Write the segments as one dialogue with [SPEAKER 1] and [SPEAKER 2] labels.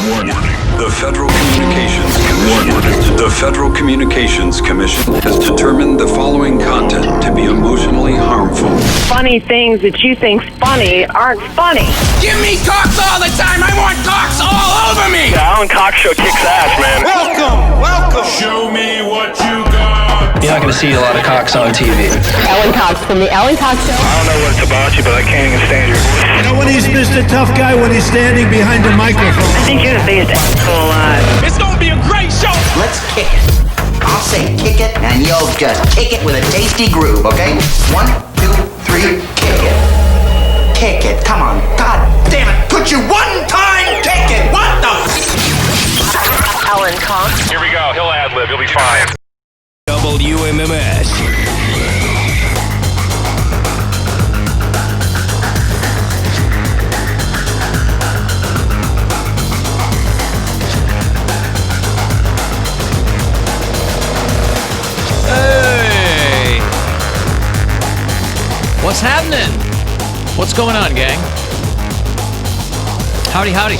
[SPEAKER 1] Warning. The Federal Communications Commission has determined the following content to be emotionally harmful.
[SPEAKER 2] Funny things that you think's funny aren't funny.
[SPEAKER 3] Give me cocks all the time. I want cocks all over me.
[SPEAKER 4] The Alan Cox Show kicks ass, man.
[SPEAKER 5] Welcome. Show me what you got.
[SPEAKER 6] You're not going to see a lot of cocks on TV.
[SPEAKER 2] Alan Cox from the Alan Cox Show.
[SPEAKER 4] I don't know what it's about you, but I can't even stand your voice.
[SPEAKER 7] You know when he's Mr. Tough Guy when he's standing behind the microphone?
[SPEAKER 2] I think you're the biggest asshole alive.
[SPEAKER 3] It's gonna be a great show.
[SPEAKER 8] Let's kick it. I'll say kick it, and you'll just kick it with a tasty groove, okay? 1, 2, 3, kick it. Kick it, come on. God damn it. Put you one time, kick it. What the?
[SPEAKER 2] Alan Cox.
[SPEAKER 4] Here we go. He'll ad-lib. He'll be fine.
[SPEAKER 3] WMMS.
[SPEAKER 9] Hey! What's happening? What's going on, gang? Howdy, howdy.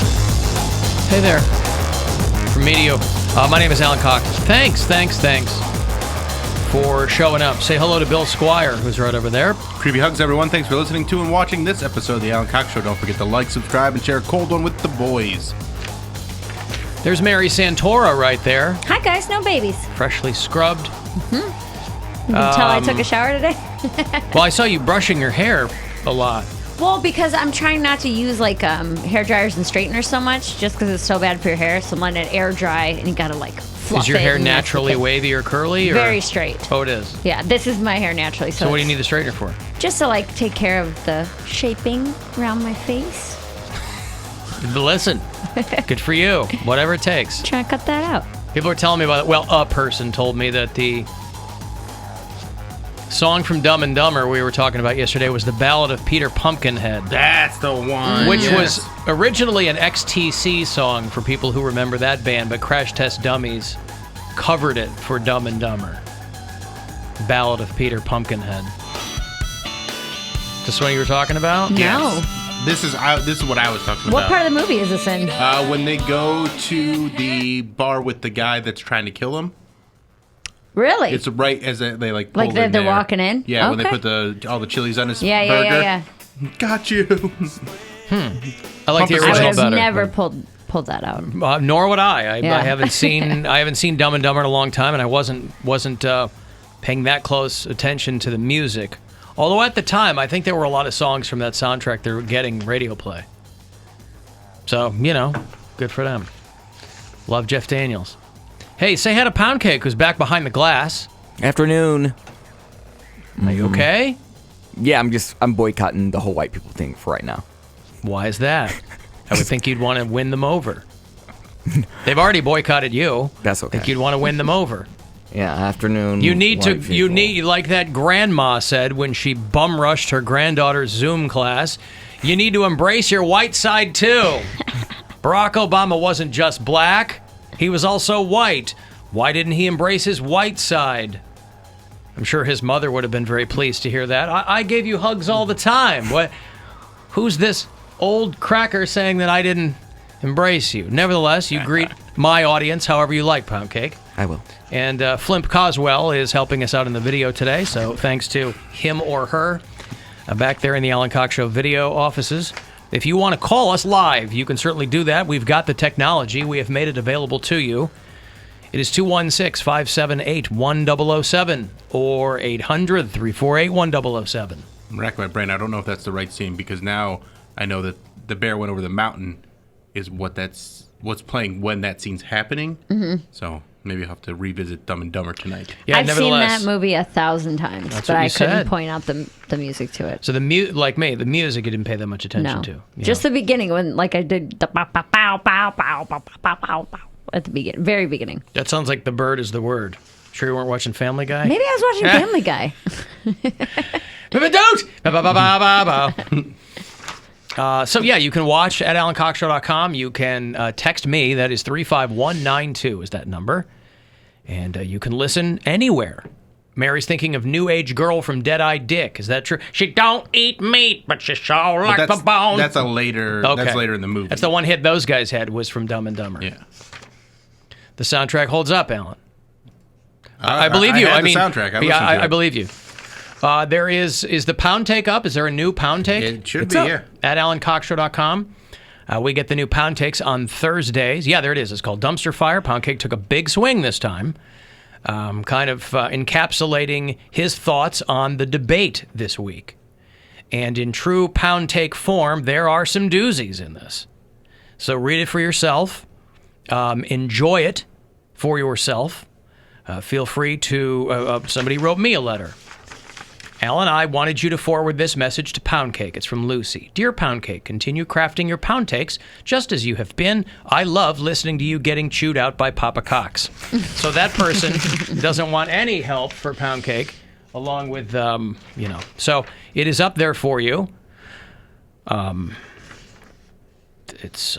[SPEAKER 9] Hey there. From Medio. My name is Alan Cox. Thanks for showing up. Say hello to Bill Squire, who's right over there.
[SPEAKER 10] Creepy hugs, everyone. Thanks for listening to and watching this episode of the Alan Cox Show. Don't forget to like, subscribe, and share a cold one with the boys.
[SPEAKER 9] There's Mary Santora right there.
[SPEAKER 11] Hi, guys. No babies.
[SPEAKER 9] Freshly scrubbed.
[SPEAKER 11] You can tell I took a shower today.
[SPEAKER 9] Well, I saw you brushing your hair a lot.
[SPEAKER 11] Well, because I'm trying not to use like hair dryers and straighteners so much, just because it's so bad for your hair. So I'm letting it air dry, and you gotta like fluff it.
[SPEAKER 9] Is your hair
[SPEAKER 11] and
[SPEAKER 9] naturally wavy or curly? Or?
[SPEAKER 11] Very straight.
[SPEAKER 9] Oh, it is.
[SPEAKER 11] Yeah, this is my hair naturally.
[SPEAKER 9] So what do you need the straightener for?
[SPEAKER 11] Just to like take care of the shaping around my face.
[SPEAKER 9] Listen, good for you. Whatever it takes.
[SPEAKER 11] Trying to cut that out.
[SPEAKER 9] People are telling me about it. Well, a person told me that the song from Dumb and Dumber we were talking about yesterday was the Ballad of Peter Pumpkinhead.
[SPEAKER 10] That's the one.
[SPEAKER 9] Which was originally an XTC song for people who remember that band, but Crash Test Dummies covered it for Dumb and Dumber. Ballad of Peter Pumpkinhead. Is this what you were talking about?
[SPEAKER 11] No.
[SPEAKER 10] Yes. This is what I was talking about.
[SPEAKER 11] What part of the movie is this in?
[SPEAKER 10] When they go to the bar with the guy that's trying to kill him.
[SPEAKER 11] Really?
[SPEAKER 10] It's right as they like pull
[SPEAKER 11] like they're
[SPEAKER 10] in
[SPEAKER 11] walking in?
[SPEAKER 10] Yeah, when
[SPEAKER 11] Okay.
[SPEAKER 10] they put all the chilies on his burger.
[SPEAKER 11] Yeah.
[SPEAKER 10] Got you.
[SPEAKER 9] I like the
[SPEAKER 11] I
[SPEAKER 9] original
[SPEAKER 11] would have
[SPEAKER 9] better.
[SPEAKER 11] never pulled that out.
[SPEAKER 9] Nor would I.
[SPEAKER 11] Yeah.
[SPEAKER 9] I haven't seen Dumb and Dumber in a long time, and I wasn't paying that close attention to the music. Although at the time, I think there were a lot of songs from that soundtrack that were getting radio play. So, good for them. Love Jeff Daniels. Hey, say hi to Poundcake, who's back behind the glass.
[SPEAKER 12] Afternoon.
[SPEAKER 9] Are you okay?
[SPEAKER 12] Yeah, I'm boycotting the whole white people thing for right now.
[SPEAKER 9] Why is that? I would think you'd want to win them over. They've already boycotted you.
[SPEAKER 12] That's okay.
[SPEAKER 9] I think you'd want to win them over.
[SPEAKER 12] Yeah, afternoon.
[SPEAKER 9] You need, like that grandma said when she bum rushed her granddaughter's Zoom class, you need to embrace your white side too. Barack Obama wasn't just black, he was also white. Why didn't he embrace his white side? I'm sure his mother would have been very pleased to hear that. I gave you hugs all the time. What? Who's this old cracker saying that I didn't embrace you? Nevertheless, you greet my audience however you like, Poundcake.
[SPEAKER 12] I will.
[SPEAKER 9] And Flimp Coswell is helping us out in the video today, so thanks to him or her back there in the Alan Cox Show video offices. If you want to call us live, you can certainly do that. We've got the technology. We have made it available to you. It is 216-578-1007 or 800-348-1007.
[SPEAKER 10] I'm racking my brain. I don't know if that's the right scene because now I know that The Bear Went Over the Mountain is what's playing when that scene's happening. Mm-hmm. So maybe I'll have to revisit Dumb and Dumber tonight.
[SPEAKER 11] Yeah, I've seen that movie 1,000 times, but I couldn't point out the music to it.
[SPEAKER 9] So like me, the music you didn't pay that much attention to.
[SPEAKER 11] Just the beginning when like I did the pow pow pow pow pow pow pow pow pow at the very beginning.
[SPEAKER 9] That sounds like the bird is the word. Sure you weren't watching Family Guy?
[SPEAKER 11] Maybe I was watching Family Guy.
[SPEAKER 9] Don't! So yeah, you can watch at AlanCoxShow.com. You can text me. That is 35192 is that number. And you can listen anywhere. Mary's thinking of New Age Girl from Dead-Eye Dick. Is that true? She don't eat meat, but she sure like the bone.
[SPEAKER 10] That's a later.
[SPEAKER 9] Okay.
[SPEAKER 10] That's later in the movie.
[SPEAKER 9] That's the one hit those guys had was from Dumb and Dumber.
[SPEAKER 10] Yeah.
[SPEAKER 9] The soundtrack holds up, Alan. I believe you.
[SPEAKER 10] I mean, the soundtrack.
[SPEAKER 9] I believe you. There is the Poundcake up? Is there a new Poundcake?
[SPEAKER 10] It should be, yeah.
[SPEAKER 9] At AlanCoxShow.com. We get the new Poundcakes on Thursdays. Yeah, there it is. It's called Dumpster Fire. Poundcake took a big swing this time, kind of encapsulating his thoughts on the debate this week. And in true Poundcake form, there are some doozies in this. So read it for yourself. Enjoy it for yourself. Feel free to... somebody wrote me a letter. Alan, I wanted you to forward this message to Poundcake. It's from Lucy. Dear Poundcake, continue crafting your Poundcakes just as you have been. I love listening to you getting chewed out by Papa Cox. So that person doesn't want any help for Poundcake, along with, So it is up there for you. It's...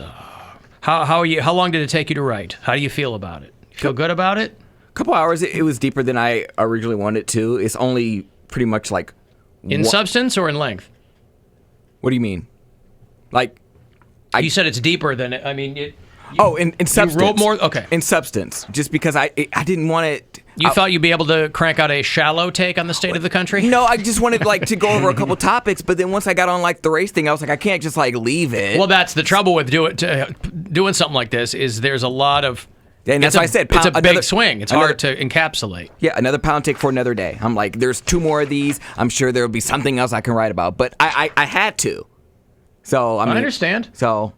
[SPEAKER 9] How are you? How long did it take you to write? How do you feel about it? Feel good about it?
[SPEAKER 12] A couple hours. It was deeper than I originally wanted it to. It's only pretty much like...
[SPEAKER 9] In substance or in length?
[SPEAKER 12] What do you mean? Like...
[SPEAKER 9] You said it's deeper than... I mean... in
[SPEAKER 12] substance.
[SPEAKER 9] You wrote more? Okay.
[SPEAKER 12] In substance. Just because I didn't want it...
[SPEAKER 9] You thought you'd be able to crank out a shallow take on the state of the country?
[SPEAKER 12] No, I just wanted to go over a couple topics, but then once I got on the race thing, I was like, I can't just leave it.
[SPEAKER 9] Well, that's the trouble with doing something like this is there's a lot of...
[SPEAKER 12] And that's why I said...
[SPEAKER 9] It's a big swing. It's hard to encapsulate.
[SPEAKER 12] Yeah, another Poundcake for another day. I'm like, there's 2 more of these. I'm sure there'll be something else I can write about. But I had to. So, I
[SPEAKER 9] understand.
[SPEAKER 12] So...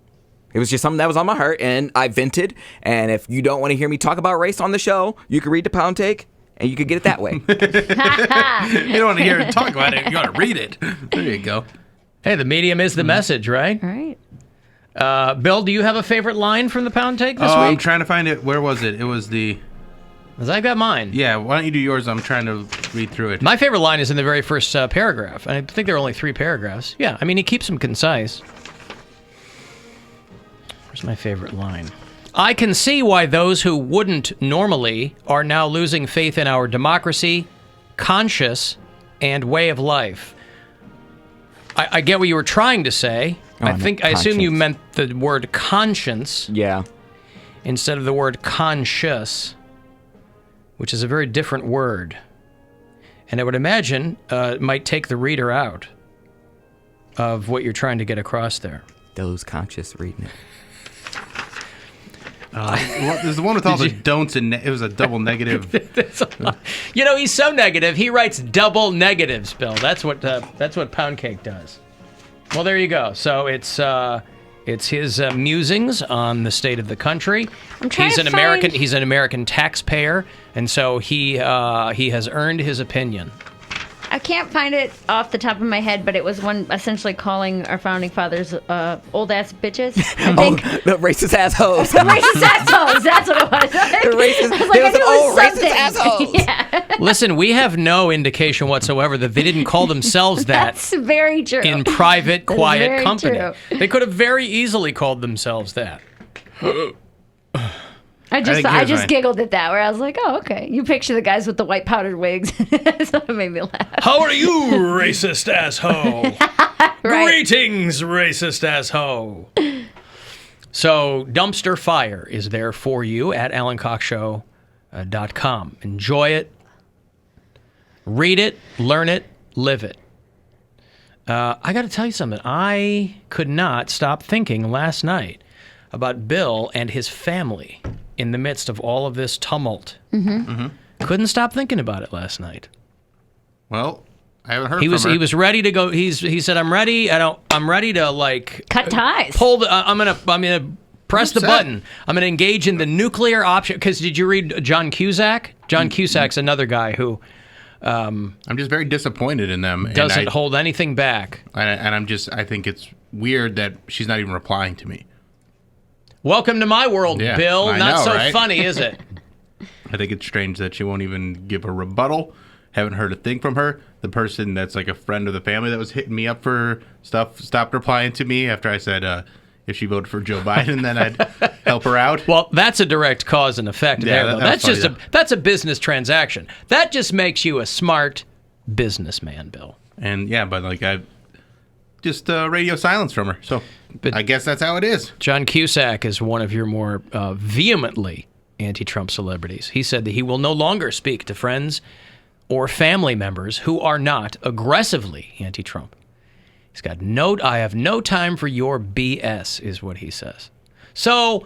[SPEAKER 12] It was just something that was on my heart, and I vented. And if you don't want to hear me talk about race on the show, you can read the Poundcake, and you can get it that way.
[SPEAKER 10] You don't want to hear it talk about it. You got to read it. There you go.
[SPEAKER 9] Hey, the medium is the message, right?
[SPEAKER 11] Right.
[SPEAKER 9] Bill, do you have a favorite line from the Poundcake this week?
[SPEAKER 10] I'm trying to find it. Where was it? It was the...
[SPEAKER 9] Because I got mine.
[SPEAKER 10] Yeah, why don't you do yours? I'm trying to read through it.
[SPEAKER 9] My favorite line is in the very first paragraph. I think there are only 3 paragraphs. Yeah, I mean, he keeps them concise. Where's my favorite line? I can see why those who wouldn't normally are now losing faith in our democracy, conscience, and way of life. I get what you were trying to say. I assume you meant the word conscience.
[SPEAKER 12] Yeah.
[SPEAKER 9] Instead of the word conscious, which is a very different word. And I would imagine it might take the reader out of what you're trying to get across there.
[SPEAKER 12] Those conscious reading it.
[SPEAKER 10] There's the one with all the don'ts, and it was a double negative.
[SPEAKER 9] He's so negative. He writes double negatives, Bill. That's what Poundcake does. Well, there you go. So it's his musings on the state of the country. He's an American taxpayer, and so he has earned his opinion.
[SPEAKER 11] I can't find it off the top of my head, but it was one essentially calling our founding fathers old ass bitches. I think.
[SPEAKER 12] The racist assholes.
[SPEAKER 11] Racist assholes. That's what it was.
[SPEAKER 12] Racist assholes.
[SPEAKER 11] Yeah.
[SPEAKER 9] Listen, we have no indication whatsoever that they didn't call themselves that.
[SPEAKER 11] That's very true.
[SPEAKER 9] In private, quiet company,
[SPEAKER 11] true.
[SPEAKER 9] They could have very easily called themselves that.
[SPEAKER 11] I just giggled at that, where I was like, oh, okay. You picture the guys with the white powdered wigs. So it made me laugh.
[SPEAKER 9] How are you, racist asshole?
[SPEAKER 11] Right.
[SPEAKER 9] Greetings, racist asshole. So, Dumpster Fire is there for you at AlanCoxShow.com. Enjoy it. Read it. Learn it. Live it. I got to tell you something. I could not stop thinking last night about Bill and his family in the midst of all of this tumult. Couldn't stop thinking about it last night.
[SPEAKER 10] Well, I haven't heard
[SPEAKER 9] He
[SPEAKER 10] from her.
[SPEAKER 9] was ready to go. He said, "I'm ready. I'm ready to
[SPEAKER 11] cut ties.
[SPEAKER 9] I'm gonna press the button. I'm gonna engage in the nuclear option." Because did you read John Cusack? John Cusack's another guy who.
[SPEAKER 10] I'm just very disappointed in them.
[SPEAKER 9] Doesn't hold anything back.
[SPEAKER 10] And I think it's weird that she's not even replying to me.
[SPEAKER 9] Welcome to my world,
[SPEAKER 10] Yeah,
[SPEAKER 9] Bill.
[SPEAKER 10] I
[SPEAKER 9] Not
[SPEAKER 10] know,
[SPEAKER 9] so
[SPEAKER 10] right?
[SPEAKER 9] funny, is it?
[SPEAKER 10] I think it's strange that she won't even give a rebuttal. Haven't heard a thing from her. The person that's like a friend of the family that was hitting me up for stuff stopped replying to me after I said, if she voted for Joe Biden, then I'd help her out.
[SPEAKER 9] Well, that's a direct cause and effect there, though. That's a business transaction. That just makes you a smart businessman, Bill.
[SPEAKER 10] And yeah, but like I just radio silence from her. So but I guess that's how it is.
[SPEAKER 9] John Cusack is one of your more vehemently anti-Trump celebrities. He said that he will no longer speak to friends or family members who are not aggressively anti-Trump. He's got I have no time for your BS, is what he says. So,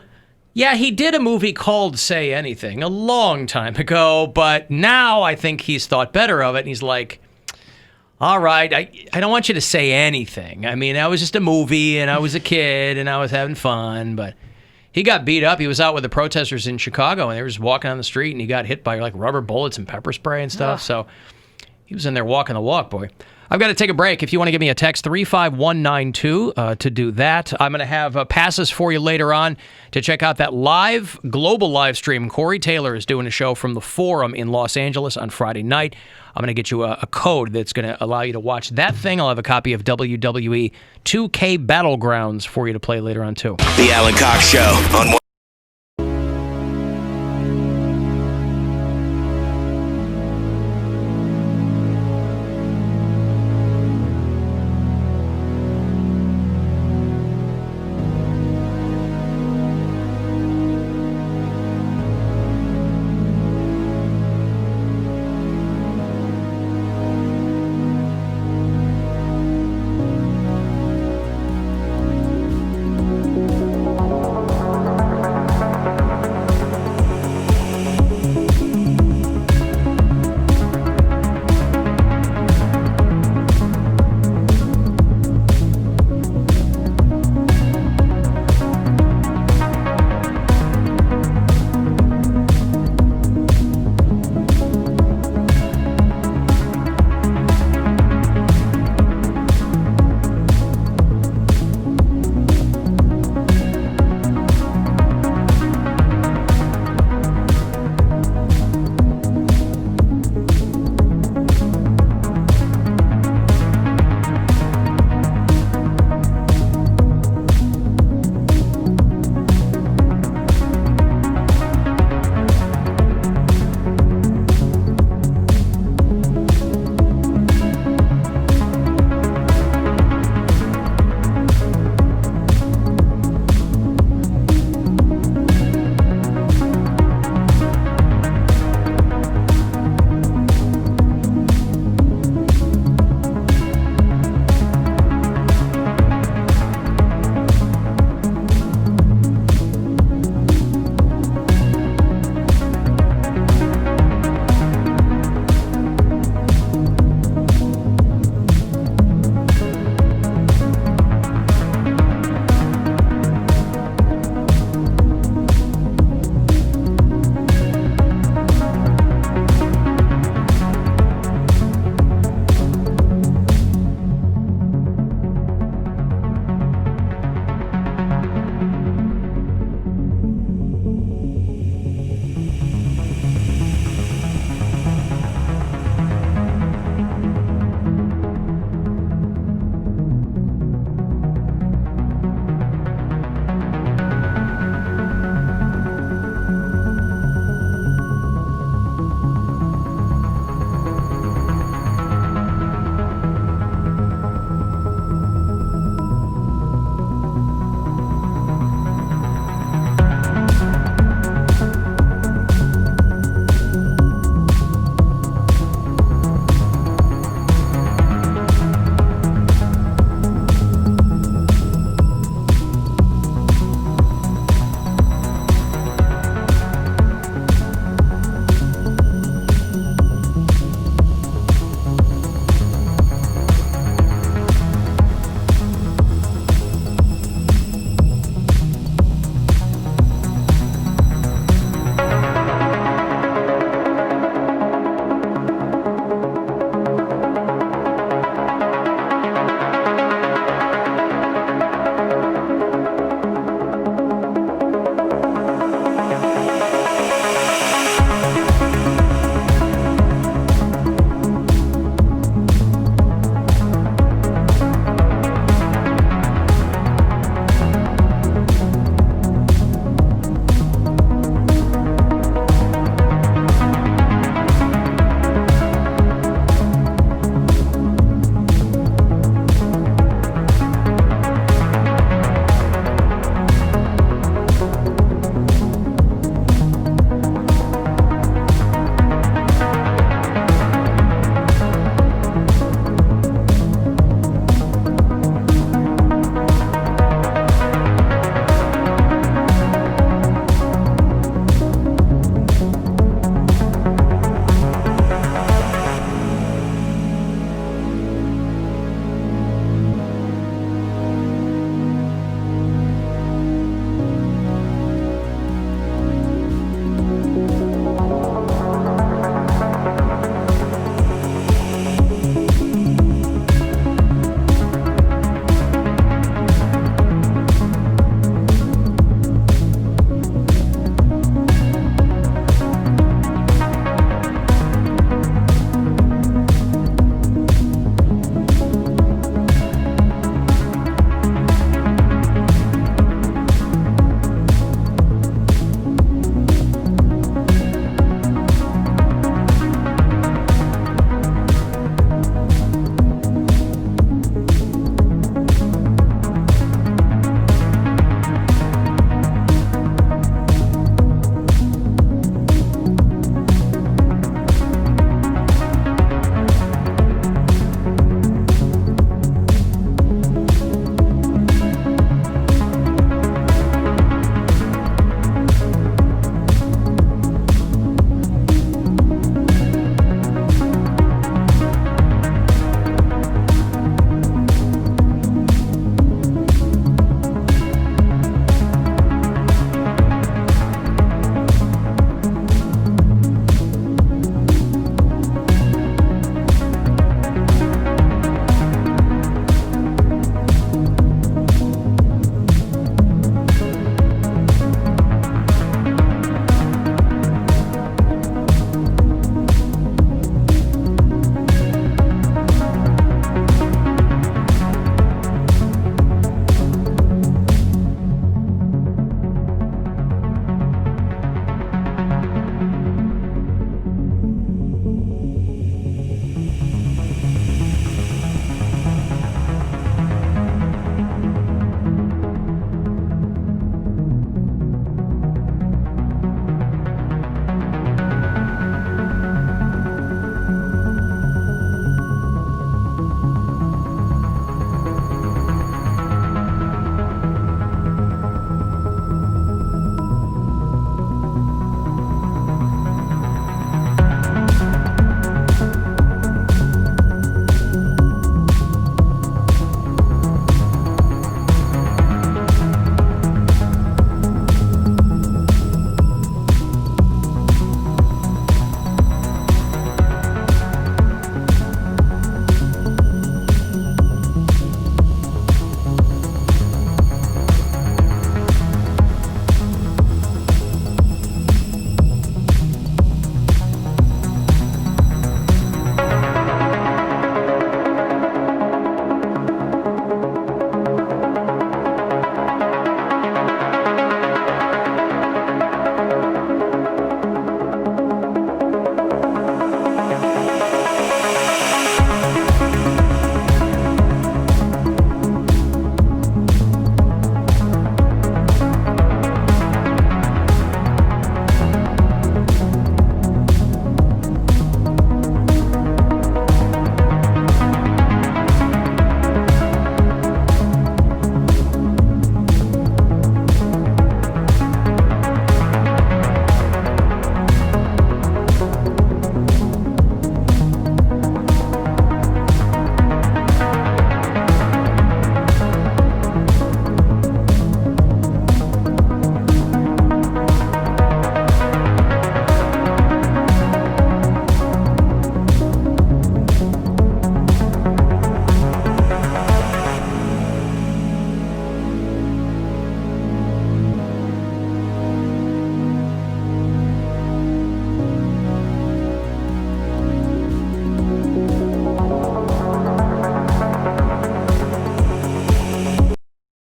[SPEAKER 9] yeah, he did a movie called Say Anything a long time ago, but now I think he's thought better of it, and he's like, all right, I don't want you to say anything. I mean, that was just a movie, and I was a kid, and I was having fun, but he got beat up. He was out with the protesters in Chicago, and they were just walking on the street, and he got hit by like rubber bullets and pepper spray and stuff, so he was in there walking the walk, boy. I've got to take a break. If you want to give me a text, 35192 to do that. I'm going to have passes for you later on to check out that global live stream. Corey Taylor is doing a show from the Forum in Los Angeles on Friday night. I'm going to get you a code that's going to allow you to watch that thing. I'll have a copy of WWE 2K Battlegrounds for you to play later on, too.
[SPEAKER 13] The Alan Cox Show on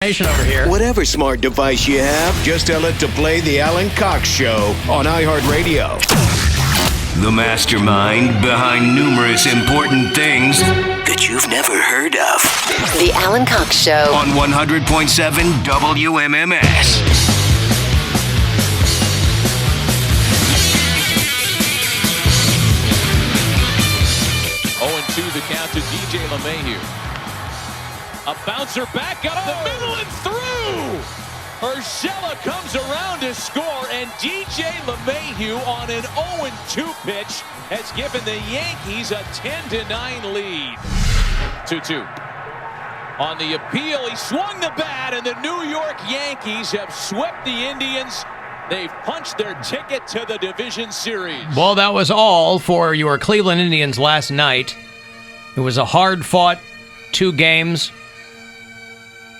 [SPEAKER 9] over here.
[SPEAKER 13] Whatever smart device you have, just tell it to play The Alan Cox Show on iHeartRadio. The mastermind behind numerous important things that you've never heard of.
[SPEAKER 14] The Alan Cox Show
[SPEAKER 13] On 100.7 WMMS.
[SPEAKER 15] 0-2 the count to DJ LeMahieu. A bouncer back up the middle and through. Urshela comes around to score, and DJ LeMahieu on an 0-2 pitch has given the Yankees a 10-9 lead. 2-2. On the appeal, he swung the bat, and the New York Yankees have swept the Indians. They've punched their ticket to the division series.
[SPEAKER 9] Well, that was all for your Cleveland Indians last night. It was a hard-fought 2 games.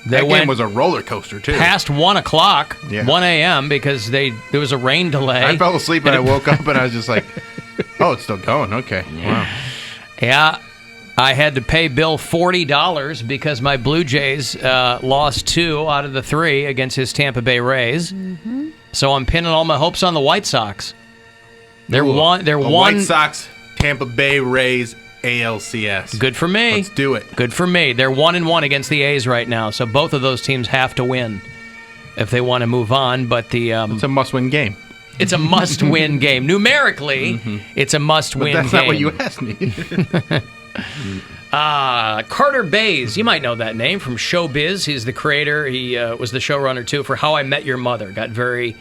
[SPEAKER 10] That game was a roller coaster, too.
[SPEAKER 9] Past 1 o'clock, 1 a.m., because there was a rain delay.
[SPEAKER 10] I fell asleep and I woke up and I was just like, oh, it's still going. Okay. Wow.
[SPEAKER 9] Yeah. I had to pay Bill $40 because my Blue Jays lost 2 out of the 3 against his Tampa Bay Rays. Mm-hmm. So I'm pinning all my hopes on the White Sox. They're one.
[SPEAKER 10] White Sox, Tampa Bay Rays, ALCS.
[SPEAKER 9] Good for me.
[SPEAKER 10] Let's do it.
[SPEAKER 9] Good for me. They're 1-1 against the A's right now, so both of those teams have to win if they want to move on. But it's
[SPEAKER 10] a must-win game.
[SPEAKER 9] It's a must-win game. Numerically, it's a must-win game.
[SPEAKER 10] But that's not what you asked me.
[SPEAKER 9] Carter Bays, you might know that name from Showbiz. He's the creator. He was the showrunner, too, for How I Met Your Mother. Got very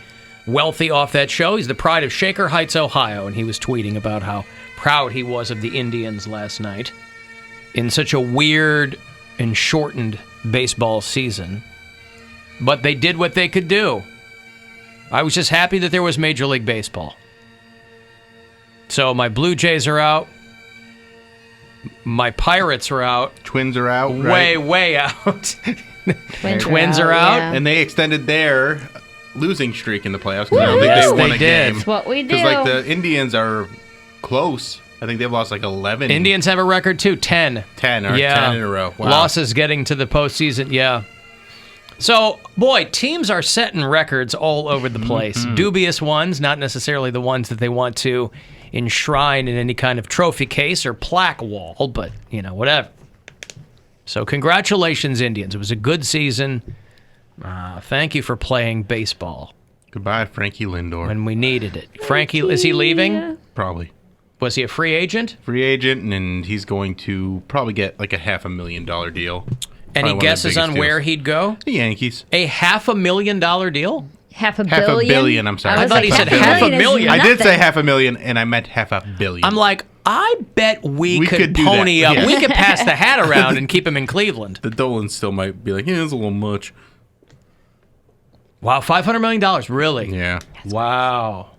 [SPEAKER 9] wealthy off that show. He's the pride of Shaker Heights, Ohio, and he was tweeting about how proud he was of the Indians last night in such a weird and shortened baseball season. But they did what they could do. I was just happy that there was Major League Baseball. So my Blue Jays are out. My Pirates are out.
[SPEAKER 10] Twins are out.
[SPEAKER 9] Way out. Twins are out.
[SPEAKER 11] Yeah.
[SPEAKER 10] And they extended their losing streak in the playoffs because I don't think they won a game.
[SPEAKER 11] That's what we do.
[SPEAKER 10] Because the Indians are close. I think they've lost 11.
[SPEAKER 9] Indians have a record too, 10.
[SPEAKER 10] 10 in a row. Wow.
[SPEAKER 9] Losses getting to the postseason, yeah. So, boy, teams are setting records all over the place. Dubious ones, not necessarily the ones that they want to enshrine in any kind of trophy case or plaque wall, but, whatever. So, congratulations, Indians. It was a good season. Thank you for playing baseball.
[SPEAKER 10] Goodbye, Frankie Lindor.
[SPEAKER 9] When we needed it. Frankie, is he leaving?
[SPEAKER 10] Probably.
[SPEAKER 9] Was he a free agent?
[SPEAKER 10] Free agent, and he's going to probably get a $500,000 deal.
[SPEAKER 9] Any guesses on where he'd go?
[SPEAKER 10] The Yankees.
[SPEAKER 9] A $500,000 deal?
[SPEAKER 11] $500 million?
[SPEAKER 10] $500 million, I'm sorry.
[SPEAKER 9] I thought he said $500,000.
[SPEAKER 10] I did say $500,000, and I meant $500 million.
[SPEAKER 9] I'm like, I bet we could pony up. Yeah. We could pass the hat around and keep him in Cleveland.
[SPEAKER 10] The Dolans still might be like, it's a little much.
[SPEAKER 9] Wow, $500 million, really?
[SPEAKER 10] Yeah.
[SPEAKER 9] Wow.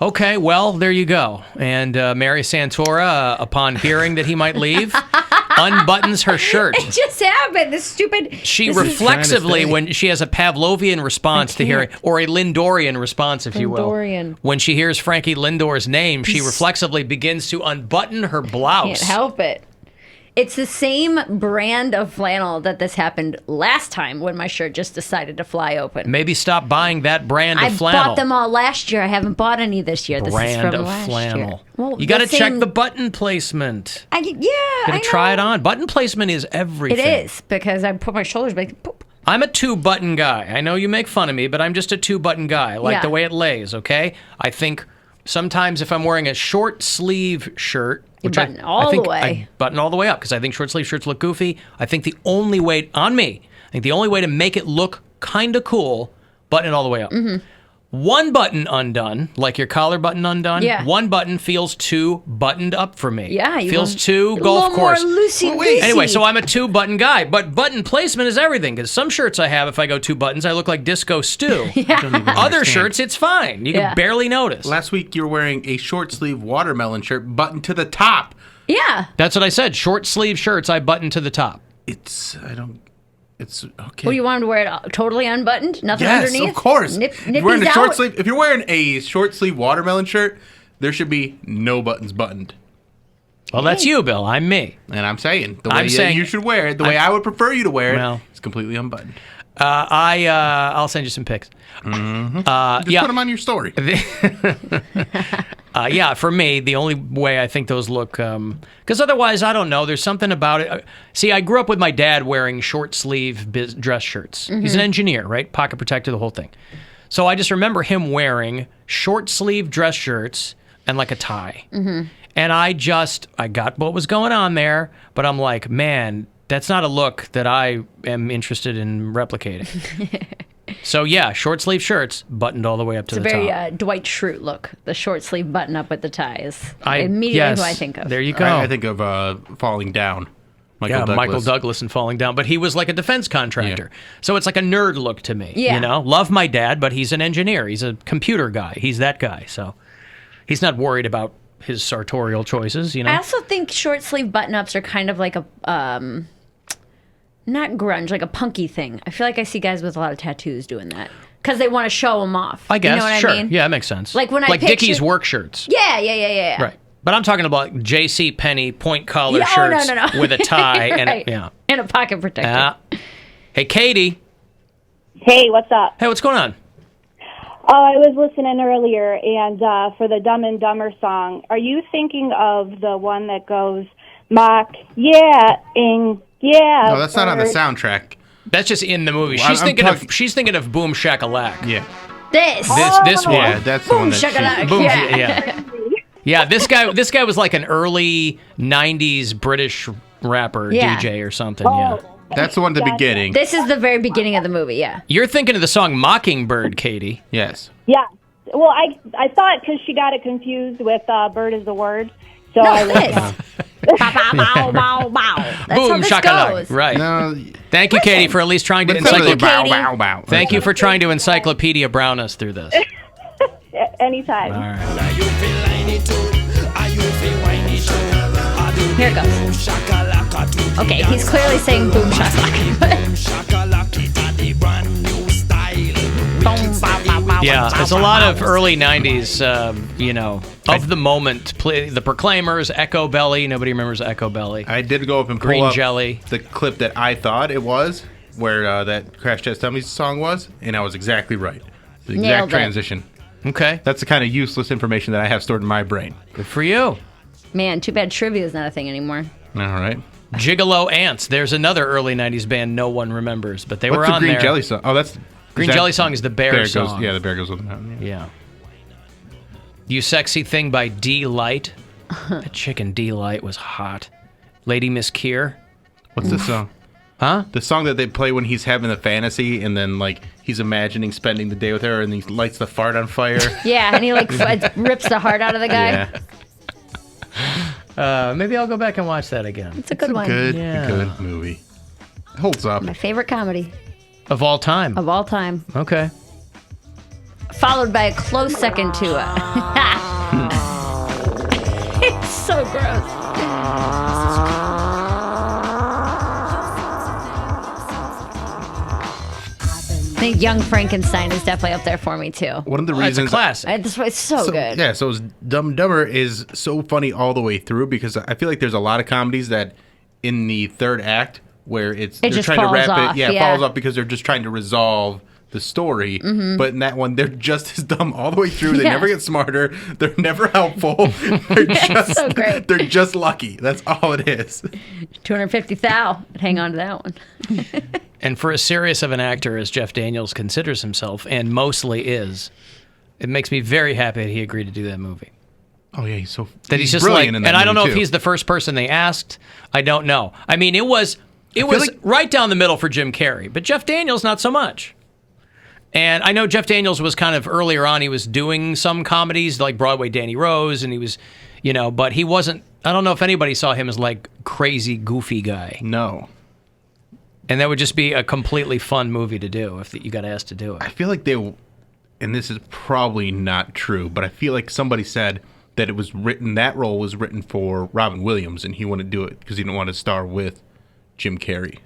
[SPEAKER 9] Okay, well, there you go. And Mary Santora, upon hearing that he might leave, unbuttons her shirt.
[SPEAKER 11] It just happened. This stupid.
[SPEAKER 9] She reflexively, when she has a Pavlovian response to hearing, or a Lindorian response, if you will. When she hears Frankie Lindor's name, she reflexively begins to unbutton her blouse.
[SPEAKER 11] Can't help it. It's the same brand of flannel that this happened last time when my shirt just decided to fly open.
[SPEAKER 9] Maybe stop buying that brand of flannel.
[SPEAKER 11] I bought them all last year. I haven't bought any this year. This is from last
[SPEAKER 9] flannel.
[SPEAKER 11] Year. Well,
[SPEAKER 9] you got to check the button placement.
[SPEAKER 11] I know.
[SPEAKER 9] Try it on. Button placement is everything.
[SPEAKER 11] It is, because I put my shoulders back. Boop.
[SPEAKER 9] I'm a 2-button guy. I know you make fun of me, but I'm just a 2-button guy. I like the way it lays, okay? I think sometimes if I'm wearing a short sleeve shirt,
[SPEAKER 11] you button all the way.
[SPEAKER 9] I button all the way up because I think short sleeve shirts look goofy. I think the only way to make it look kind of cool, button it all the way up. Mm-hmm. One button undone, like your collar button undone.
[SPEAKER 11] Yeah.
[SPEAKER 9] One button feels too buttoned up for me.
[SPEAKER 11] Yeah,
[SPEAKER 9] feels too golf course.
[SPEAKER 11] More loosey-goosey.
[SPEAKER 9] Anyway, so I'm a 2-button guy, but button placement is everything. Because some shirts I have, if I go 2 buttons, I look like Disco Stew. Other shirts, it's fine. You can barely notice.
[SPEAKER 10] Last week you were wearing a short sleeve watermelon shirt buttoned to the top.
[SPEAKER 11] Yeah,
[SPEAKER 9] that's what I said. Short sleeve shirts I button to the top.
[SPEAKER 10] It's okay.
[SPEAKER 11] Well, you want him to wear it totally unbuttoned? Nothing underneath?
[SPEAKER 10] Yes, of course.
[SPEAKER 11] If
[SPEAKER 10] you're wearing a short sleeve watermelon shirt, there should be no buttons buttoned.
[SPEAKER 9] Well, that's you, Bill. I'm me.
[SPEAKER 10] And I'm saying the way you should wear it, the way I would prefer you to wear it, is completely unbuttoned.
[SPEAKER 9] I'll send you some pics.
[SPEAKER 10] Mm-hmm. Just put them on your story.
[SPEAKER 9] Yeah, for me, the only way I think those look, because otherwise, I don't know. There's something about it. See, I grew up with my dad wearing short sleeve dress shirts. He's an engineer, right? Pocket protector, the whole thing. So I just remember him wearing short sleeve dress shirts and like a tie. Mm-hmm. And I got what was going on there, but I'm like, man, that's not a look that I am interested in replicating. So yeah, short sleeve shirts buttoned all the way up to the top.
[SPEAKER 11] It's a very Dwight Schrute look. The short sleeve button up with the tie is immediately who I think of.
[SPEAKER 9] There you go.
[SPEAKER 10] I think of Falling Down.
[SPEAKER 9] Michael Douglas and Falling Down. But he was like a defense contractor. Yeah. So it's like a nerd look to me. Yeah. You know, love my dad, but he's an engineer. He's a computer guy. He's that guy. So he's not worried about his sartorial choices, you know.
[SPEAKER 11] I also think short sleeve button ups are kind of like a not grunge, like a punky thing. I feel like I see guys with a lot of tattoos doing that because they want to show them off.
[SPEAKER 9] I guess.
[SPEAKER 11] You know what
[SPEAKER 9] sure.
[SPEAKER 11] I mean?
[SPEAKER 9] Yeah, that makes sense.
[SPEAKER 11] Like when
[SPEAKER 9] Dickies work shirts.
[SPEAKER 11] Yeah.
[SPEAKER 9] Right. But I'm talking about J.C. Penney point collar shirts with a tie
[SPEAKER 11] right. And a pocket protector.
[SPEAKER 9] Hey, Katie.
[SPEAKER 16] Hey, what's up?
[SPEAKER 9] Hey, what's going on?
[SPEAKER 16] Oh, I was listening earlier, and for the Dumb and Dumber song, are you thinking of the one that goes, mock, yeah, ing, yeah?
[SPEAKER 10] No, that's not on the soundtrack.
[SPEAKER 9] That's just in the movie. She's thinking of Boom Shakalak.
[SPEAKER 10] Yeah.
[SPEAKER 11] This
[SPEAKER 9] one.
[SPEAKER 10] Yeah, that's the one that
[SPEAKER 11] Shakalak.
[SPEAKER 9] Boom. Yeah. Yeah, this guy was like an early '90s British rapper, DJ or something. Yeah.
[SPEAKER 10] That's the one at the beginning.
[SPEAKER 11] This is the very beginning of the movie, yeah.
[SPEAKER 9] You're thinking of the song Mockingbird, Katie.
[SPEAKER 10] Yes.
[SPEAKER 16] Yeah. Well, I thought because she got it confused with Bird is the Word. So
[SPEAKER 11] no,
[SPEAKER 16] I
[SPEAKER 11] bow, bow, bow. That's
[SPEAKER 9] Boom,
[SPEAKER 11] how this
[SPEAKER 9] shakalak.
[SPEAKER 11] goes.
[SPEAKER 9] Right.
[SPEAKER 10] No,
[SPEAKER 9] Thank you, Katie, for at least trying to Thank you for trying to encyclopedia brown us through this.
[SPEAKER 16] Anytime.
[SPEAKER 9] All right.
[SPEAKER 11] Here it goes. Okay, he's clearly saying boom shakalaka.
[SPEAKER 9] Yeah, there's a lot of early 90s, of the moment. The Proclaimers, Echo Belly. Nobody remembers Echo Belly.
[SPEAKER 10] I did go up and pull
[SPEAKER 9] Green
[SPEAKER 10] up
[SPEAKER 9] Jelly.
[SPEAKER 10] the clip that I thought it was, where that Crash Test Dummies song was, and I was exactly right. The exact
[SPEAKER 11] Nailed it.
[SPEAKER 10] transition.
[SPEAKER 9] Okay.
[SPEAKER 10] That's the kind of useless information that I have stored in my brain.
[SPEAKER 9] Good for you.
[SPEAKER 11] Man, too bad trivia is not a thing anymore.
[SPEAKER 10] All right.
[SPEAKER 9] Gigolo Ants. There's another early 90s band no one remembers, but they were
[SPEAKER 10] What's
[SPEAKER 9] on
[SPEAKER 10] the Green
[SPEAKER 9] there.
[SPEAKER 10] Jelly song? Oh, that's...
[SPEAKER 9] Green Jelly song is the bear song.
[SPEAKER 10] The bear goes on the mountain.
[SPEAKER 9] Yeah. You Sexy Thing by D Light. That chicken D Light was hot. Lady Miss Keir.
[SPEAKER 10] What's the song?
[SPEAKER 9] Huh?
[SPEAKER 10] The song that they play when he's having the fantasy and then, like, he's imagining spending the day with her and he lights the fart on fire.
[SPEAKER 11] Yeah, and he, like, rips the heart out of the guy.
[SPEAKER 10] Yeah.
[SPEAKER 9] Maybe I'll go back and watch that again.
[SPEAKER 11] It's a good one.
[SPEAKER 10] Good movie. It holds up.
[SPEAKER 11] My favorite comedy.
[SPEAKER 9] Of all time?
[SPEAKER 11] Of all time.
[SPEAKER 9] Okay.
[SPEAKER 11] Followed by a close second to it's so gross. I think Young Frankenstein is definitely up there for me, too.
[SPEAKER 10] One of the reasons...
[SPEAKER 9] It's a classic.
[SPEAKER 11] It's so good.
[SPEAKER 10] Yeah, so Dumb and Dumber is so funny all the way through because I feel like there's a lot of comedies that in the third act where they're
[SPEAKER 11] just
[SPEAKER 10] trying to wrap
[SPEAKER 11] falls off,
[SPEAKER 10] it. Yeah, it falls off because they're just trying to resolve the story.
[SPEAKER 11] Mm-hmm.
[SPEAKER 10] But in that one, they're just as dumb all the way through. They never get smarter. They're never helpful. They're just
[SPEAKER 11] so great.
[SPEAKER 10] They're just lucky. That's all it is.
[SPEAKER 11] 250,000. Hang on to that one.
[SPEAKER 9] And for as serious of an actor as Jeff Daniels considers himself, and mostly is, it makes me very happy that he agreed to do that movie.
[SPEAKER 10] Oh yeah, he's
[SPEAKER 9] just like,
[SPEAKER 10] brilliant in that
[SPEAKER 9] and I don't know
[SPEAKER 10] movie,
[SPEAKER 9] if he's the first person they asked. I don't know. I mean, it was right down the middle for Jim Carrey, but Jeff Daniels not so much. And I know Jeff Daniels was kind of earlier on. He was doing some comedies like Broadway Danny Rose, and he was, but he wasn't. I don't know if anybody saw him as like crazy goofy guy.
[SPEAKER 10] No.
[SPEAKER 9] And that would just be a completely fun movie to do if you got asked to do it.
[SPEAKER 10] I feel like and this is probably not true, but I feel like somebody said that that role was written for Robin Williams, and he wanted to do it because he didn't want to star with Jim Carrey.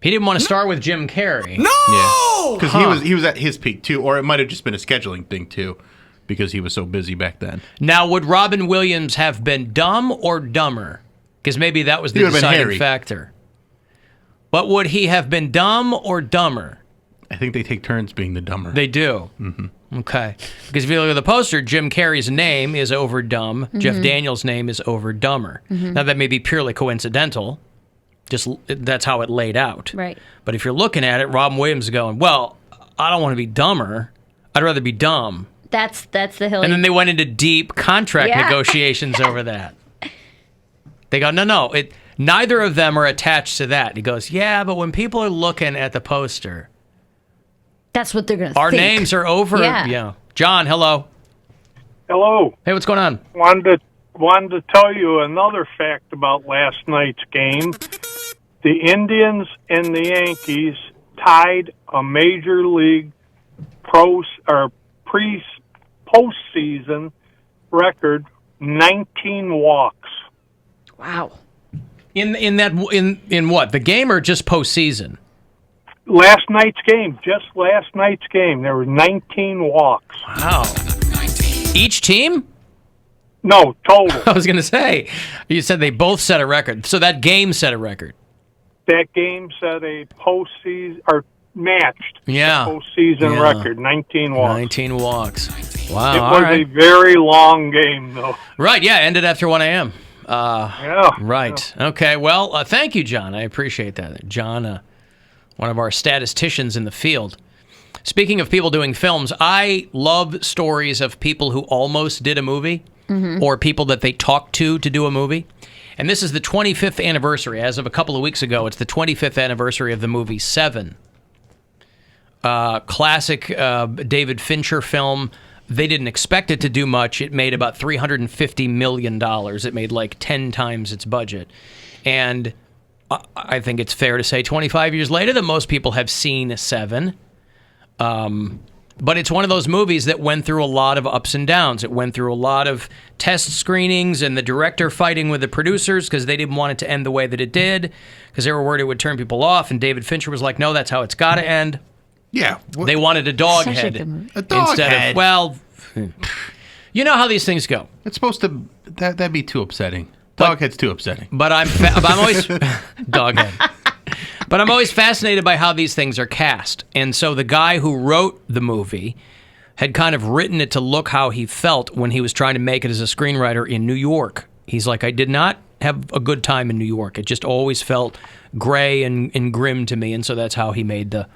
[SPEAKER 9] He didn't want to star with Jim Carrey.
[SPEAKER 10] No! Because he was at his peak, too, or it might have just been a scheduling thing, too. because he was so busy back then.
[SPEAKER 9] Now, would Robin Williams have been dumb or dumber? Because maybe that was the deciding factor. But would he have been dumb or dumber?
[SPEAKER 10] I think they take turns being the dumber.
[SPEAKER 9] They do? Mm-hmm. Okay. Because if you look at the poster, Jim Carrey's name is over dumb.
[SPEAKER 11] Mm-hmm.
[SPEAKER 9] Jeff Daniels' name is over dumber.
[SPEAKER 11] Mhm.
[SPEAKER 9] Now, that may be purely coincidental. Just that's how it laid out.
[SPEAKER 11] Right.
[SPEAKER 9] But if you're looking at it, Robin Williams is going, well, I don't want to be dumber. I'd rather be dumb.
[SPEAKER 11] That's the hill.
[SPEAKER 9] And then they went into deep contract negotiations over that. They go, no, neither of them are attached to that. He goes, yeah, but when people are looking at the poster,
[SPEAKER 11] that's what they're going to think.
[SPEAKER 9] Our names are over. Yeah. John, hello.
[SPEAKER 17] Hello.
[SPEAKER 9] Hey, what's going on?
[SPEAKER 17] Wanted to tell you another fact about last night's game. The Indians and the Yankees tied a major league postseason record, 19 walks.
[SPEAKER 11] Wow.
[SPEAKER 9] In what? The game or just postseason?
[SPEAKER 17] Last night's game, there were 19 walks.
[SPEAKER 9] Wow. Each team?
[SPEAKER 17] No, total.
[SPEAKER 9] I was going to say, you said they both set a record. So that game set a record.
[SPEAKER 17] That game set a postseason, or matched
[SPEAKER 9] a
[SPEAKER 17] postseason record, 19 walks.
[SPEAKER 9] 19 walks. Wow.
[SPEAKER 17] It
[SPEAKER 9] all
[SPEAKER 17] was
[SPEAKER 9] right.
[SPEAKER 17] a very long game, though.
[SPEAKER 9] Right, yeah, ended after 1 a.m.
[SPEAKER 17] Yeah.
[SPEAKER 9] Right. Yeah. Okay, well, thank you, John. I appreciate that. John, one of our statisticians in the field. Speaking of people doing films, I love stories of people who almost did a movie or people that they talked to do a movie. And this is the 25th anniversary. As of a couple of weeks ago, it's the 25th anniversary of the movie Seven. Classic David Fincher film. They didn't expect it to do much. It made about $350 million. It made like 10 times its budget. And I think it's fair to say 25 years later that most people have seen Seven. But it's one of those movies that went through a lot of ups and downs. It went through a lot of test screenings and the director fighting with the producers because they didn't want it to end the way that it did because they were worried it would turn people off. And David Fincher was like, no, that's how it's got to end.
[SPEAKER 10] Yeah.
[SPEAKER 9] They wanted a dog
[SPEAKER 11] Such a
[SPEAKER 9] head.
[SPEAKER 11] good movie.
[SPEAKER 10] A dog
[SPEAKER 9] instead
[SPEAKER 10] head.
[SPEAKER 9] Of, well, you know how these things go.
[SPEAKER 10] It's supposed to... That'd be too upsetting. Doghead's too upsetting.
[SPEAKER 9] But I'm always... Doghead. But I'm always fascinated by how these things are cast. And so the guy who wrote the movie had kind of written it to look how he felt when he was trying to make it as a screenwriter in New York. He's like, I did not have a good time in New York. It just always felt gray and grim to me. And so that's how he made the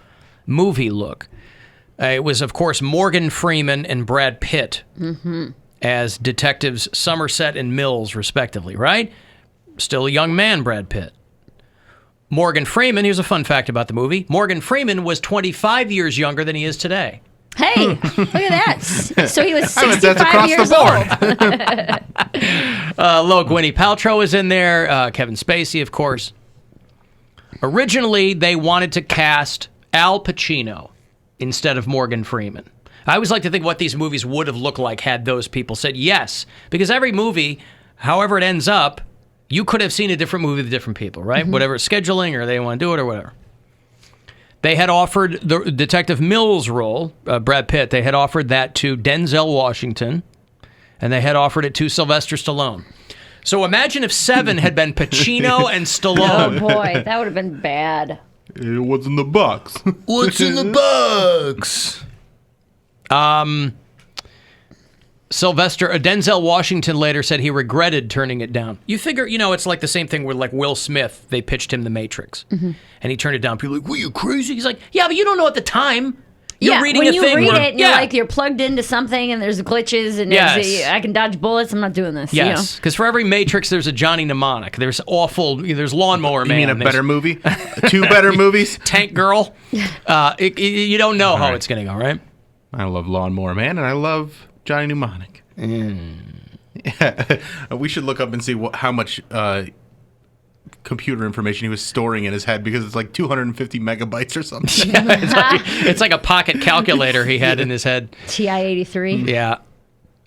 [SPEAKER 9] movie look. It was, of course, Morgan Freeman and Brad Pitt as detectives Somerset and Mills, respectively, right? Still a young man, Brad Pitt. Morgan Freeman, here's a fun fact about the movie. Morgan Freeman was 25 years younger than he is today.
[SPEAKER 11] Hey, look at that. So he was 65
[SPEAKER 10] that's across
[SPEAKER 11] years
[SPEAKER 10] the board.
[SPEAKER 9] Look, Gwyneth Paltrow is in there. Kevin Spacey, of course. Originally, they wanted to cast Al Pacino instead of Morgan Freeman. I always like to think what these movies would have looked like had those people said yes. Because every movie, however it ends up, you could have seen a different movie with different people, right? Whatever scheduling or they want to do it or whatever. They had offered the Detective Mills role, Brad Pitt, they had offered that to Denzel Washington, and they had offered it to Sylvester Stallone. So imagine if Seven had been Pacino and Stallone.
[SPEAKER 11] Oh, boy. That would have been bad.
[SPEAKER 10] What's in the box?
[SPEAKER 9] What's in the box? Denzel Washington later said he regretted turning it down. You figure, it's like the same thing with like Will Smith. They pitched him The Matrix, and he turned it down. People are like, "Were you crazy?" He's like, "Yeah, but you don't know at the time. You're reading
[SPEAKER 11] when
[SPEAKER 9] a thing.
[SPEAKER 11] When you read
[SPEAKER 9] where,
[SPEAKER 11] it, and you're like, you're plugged into something, and there's glitches, and I can dodge bullets. I'm not doing this.
[SPEAKER 9] Yes, because for every Matrix, there's a Johnny Mnemonic. There's there's Lawnmower Man.
[SPEAKER 10] You mean a better movie? Two better movies?
[SPEAKER 9] Tank Girl. You don't know how it's going to go, right?
[SPEAKER 10] I love Lawnmower Man, and I love Johnny Mnemonic. Yeah. We should look up and see how much computer information he was storing in his head because it's like 250 megabytes or something.
[SPEAKER 9] Yeah, it's like a pocket calculator he had in his head.
[SPEAKER 11] TI-83.
[SPEAKER 9] Yeah.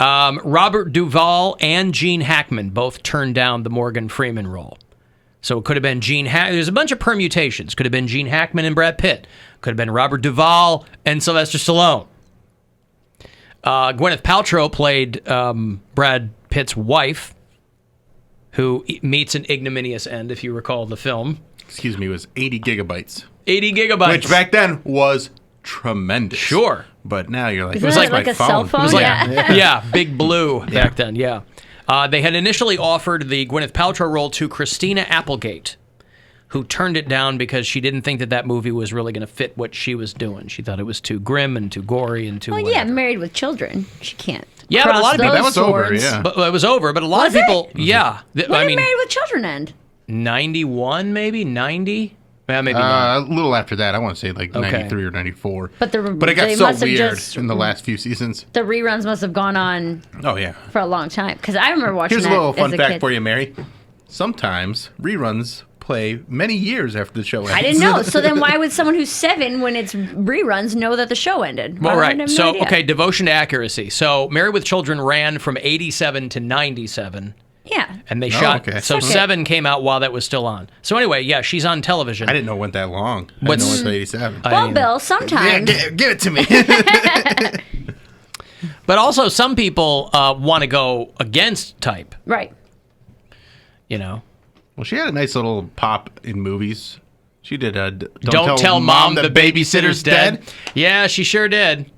[SPEAKER 9] Robert Duvall and Gene Hackman both turned down the Morgan Freeman role. So it could have been there's a bunch of permutations. Could have been Gene Hackman and Brad Pitt. Could have been Robert Duvall and Sylvester Stallone. Gwyneth Paltrow played Brad Pitt's wife, who meets an ignominious end, if you recall the film.
[SPEAKER 10] Excuse me, it was 80 gigabytes.
[SPEAKER 9] 80 gigabytes.
[SPEAKER 10] Which back then was tremendous.
[SPEAKER 9] Sure.
[SPEAKER 10] But now you're like,
[SPEAKER 11] Isn't it like a cell phone?
[SPEAKER 9] It was like,
[SPEAKER 11] Yeah.
[SPEAKER 9] Big Blue back then, yeah. They had initially offered the Gwyneth Paltrow role to Christina Applegate, who turned it down because she didn't think that movie was really going to fit what she was doing. She thought it was too grim and too gory and too.
[SPEAKER 11] Well, yeah, married with children, she can't.
[SPEAKER 9] Yeah, but a lot of people.
[SPEAKER 10] That was over, yeah.
[SPEAKER 9] But it was over, but a lot
[SPEAKER 11] Was
[SPEAKER 9] of people.
[SPEAKER 11] it?
[SPEAKER 9] Yeah,
[SPEAKER 11] When did Married with Children end?
[SPEAKER 9] 91 maybe 90. Yeah, maybe
[SPEAKER 10] a little after that. I want to say like 93 or 94.
[SPEAKER 11] But
[SPEAKER 10] it got
[SPEAKER 11] they
[SPEAKER 10] so
[SPEAKER 11] must have
[SPEAKER 10] weird
[SPEAKER 11] just-
[SPEAKER 10] in the last few seasons.
[SPEAKER 11] The reruns must have gone on
[SPEAKER 10] Oh yeah.
[SPEAKER 11] for a long time because I remember watching.
[SPEAKER 10] Here's a
[SPEAKER 11] that
[SPEAKER 10] little fun
[SPEAKER 11] as a
[SPEAKER 10] fact
[SPEAKER 11] kid.
[SPEAKER 10] for you, Mary. Sometimes reruns play many years after the show ends.
[SPEAKER 11] I didn't know. So then, why would someone who's 7 when it's reruns know that the show ended?
[SPEAKER 9] Well,
[SPEAKER 11] I
[SPEAKER 9] right.
[SPEAKER 11] have no
[SPEAKER 9] So,
[SPEAKER 11] idea.
[SPEAKER 9] okay, devotion to accuracy. So, Married with Children ran from 87 to 97.
[SPEAKER 11] Yeah.
[SPEAKER 9] And they shot.
[SPEAKER 10] okay.
[SPEAKER 9] So, 7 came out while that was still on. So, anyway, yeah, she's on television.
[SPEAKER 10] I didn't know it went that long. I didn't know it was 87.
[SPEAKER 11] Well, Bill, sometimes.
[SPEAKER 10] Give it to me.
[SPEAKER 9] But also, some people want to go against type.
[SPEAKER 11] Right.
[SPEAKER 9] You know?
[SPEAKER 10] Well, she had a nice little pop in movies. She did
[SPEAKER 9] Don't tell Mom the babysitter's dead. Yeah, she sure did.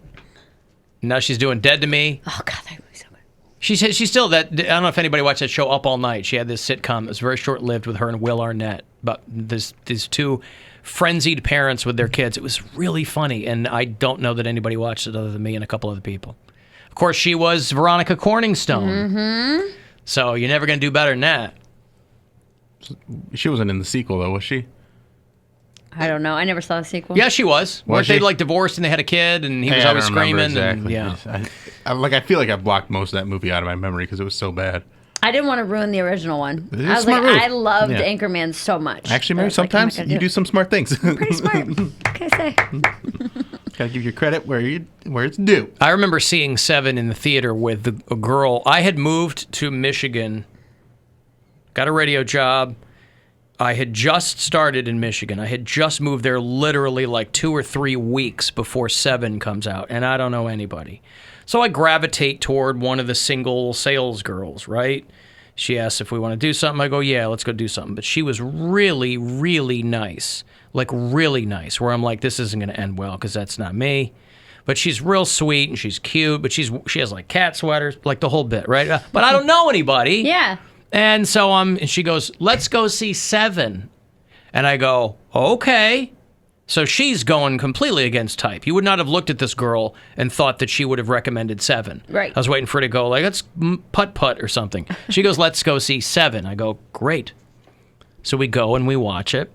[SPEAKER 9] Now she's doing Dead to Me.
[SPEAKER 11] Oh, God, that movie's so good.
[SPEAKER 9] She's still that. I don't know if anybody watched that show Up All Night. She had this sitcom that was very short-lived with her and Will Arnett. But these two frenzied parents with their kids. It was really funny, and I don't know that anybody watched it other than me and a couple other people. Of course, she was Veronica Corningstone.
[SPEAKER 11] Mm-hmm.
[SPEAKER 9] So you're never going to do better than that.
[SPEAKER 10] She wasn't in the sequel, though, was she?
[SPEAKER 11] I don't know. I never saw the sequel.
[SPEAKER 9] Yeah, she was. Weren't they
[SPEAKER 10] she?
[SPEAKER 9] like divorced and they had a kid and he was
[SPEAKER 10] I
[SPEAKER 9] always
[SPEAKER 10] don't remember
[SPEAKER 9] screaming?
[SPEAKER 10] exactly.
[SPEAKER 9] And, yeah.
[SPEAKER 10] I feel like I blocked most of that movie out of my memory because it was so bad.
[SPEAKER 11] I didn't want to ruin the original one.
[SPEAKER 10] It is
[SPEAKER 11] I was
[SPEAKER 10] smart
[SPEAKER 11] like,
[SPEAKER 10] move.
[SPEAKER 11] I loved
[SPEAKER 10] Yeah.
[SPEAKER 11] Anchorman so much.
[SPEAKER 10] Actually,
[SPEAKER 11] I
[SPEAKER 10] Mary,
[SPEAKER 11] was like, I'm not
[SPEAKER 10] sometimes
[SPEAKER 11] gonna
[SPEAKER 10] you do some smart things.
[SPEAKER 11] Pretty smart. What can I say?
[SPEAKER 10] Gotta give your credit where it's due.
[SPEAKER 9] I remember seeing Seven in the theater with a girl. I had moved to Michigan, got a radio job. I had just started in Michigan. I had just moved there literally like 2 or 3 weeks before Seven comes out, and I don't know anybody. So I gravitate toward one of the single sales girls, right? She asks if we want to do something. I go, yeah, let's go do something. But she was really, really nice. Like, really nice, where I'm like, this isn't going to end well because that's not me. But she's real sweet and she's cute, but she has like cat sweaters, like the whole bit, right? But I don't know anybody.
[SPEAKER 11] Yeah.
[SPEAKER 9] And so and she goes, let's go see Seven. And I go, okay. So she's going completely against type. You would not have looked at this girl and thought that she would have recommended Seven.
[SPEAKER 11] Right.
[SPEAKER 9] I was waiting for her to go, like, let's putt-putt or something. She goes, let's go see Seven. I go, great. So we go and we watch it.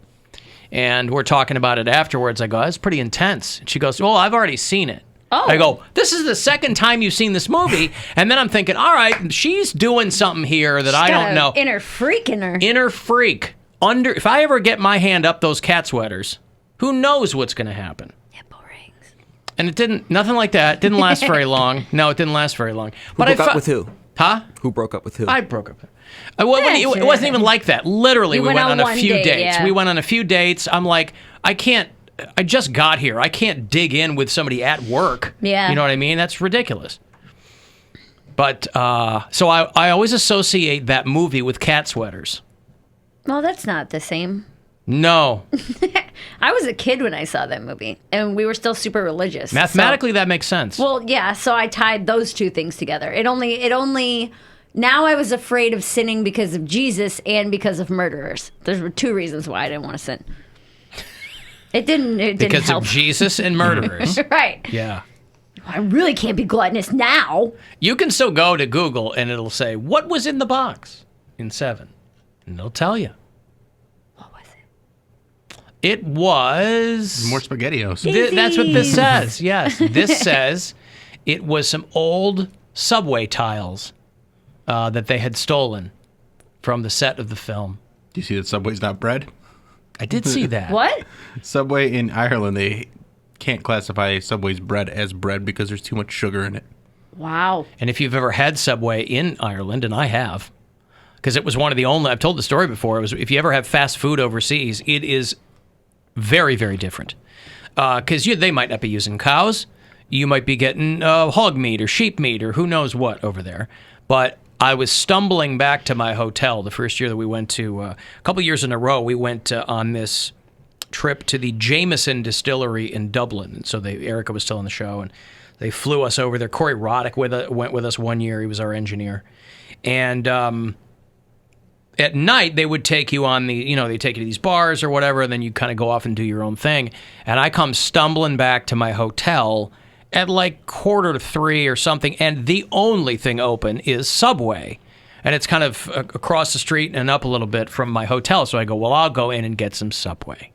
[SPEAKER 9] And we're talking about it afterwards. I go, that's pretty intense. And she goes, well, I've already seen it.
[SPEAKER 11] Oh.
[SPEAKER 9] I go, this is the second time you've seen this movie. And then I'm thinking, all right, she's doing something here that I don't know.
[SPEAKER 11] Inner freak in her.
[SPEAKER 9] Inner freak. If I ever get my hand up those cat sweaters, who knows what's going to happen?
[SPEAKER 11] Nipple rings.
[SPEAKER 9] And it didn't, nothing like that. It didn't last very long. No, it didn't last very long.
[SPEAKER 12] Who broke up with who?
[SPEAKER 9] Huh?
[SPEAKER 12] Who broke up with who?
[SPEAKER 9] I broke up. Well, it wasn't even like that. Literally, we went on a few dates.
[SPEAKER 11] Yeah.
[SPEAKER 9] We went on a few dates. I'm like, I just got here. I can't dig in with somebody at work.
[SPEAKER 11] Yeah.
[SPEAKER 9] You know what I mean? That's ridiculous. But, so I always associate that movie with cat sweaters.
[SPEAKER 11] Well, that's not the same.
[SPEAKER 9] No.
[SPEAKER 11] I was a kid when I saw that movie, and we were still super religious.
[SPEAKER 9] Mathematically, that makes sense.
[SPEAKER 11] Well, yeah, so I tied those two things together. It only now I was afraid of sinning because of Jesus and because of murderers. There were 2 reasons why I didn't want to sin. It didn't
[SPEAKER 9] because
[SPEAKER 11] help.
[SPEAKER 9] of Jesus and murderers.
[SPEAKER 11] Right.
[SPEAKER 9] Yeah.
[SPEAKER 11] I really can't be gluttonous now.
[SPEAKER 9] You can still go to Google and it'll say, what was in the box in Seven? And it'll tell you.
[SPEAKER 11] What was it?
[SPEAKER 9] It was...
[SPEAKER 10] More SpaghettiOs.
[SPEAKER 9] That's what this says. Yes. This says it was some old subway tiles that they had stolen from the set of the film.
[SPEAKER 10] Do you see that Subway's not bread?
[SPEAKER 9] I did see that.
[SPEAKER 11] What?
[SPEAKER 10] Subway in Ireland, they can't classify Subway's bread as bread because there's too much sugar in it.
[SPEAKER 11] Wow.
[SPEAKER 9] And if you've ever had Subway in Ireland, and I have, because it was one of the only, I've told the story before, it was if you ever have fast food overseas, it is very, very different. Because they might not be using cows. you might be getting hog meat or sheep meat or who knows what over there. But I was stumbling back to my hotel the first year that we went to, a couple years in a row, we went on this trip to the Jameson Distillery in Dublin. And so Erica was still on the show, and they flew us over there. Corey Roddick went with us one year. He was our engineer. And at night, they would take you on they take you to these bars or whatever, and then you kind of go off and do your own thing. And I come stumbling back to my hotel at like 2:45 or something, and the only thing open is Subway. And it's kind of across the street and up a little bit from my hotel. So I go, well, I'll go in and get some Subway.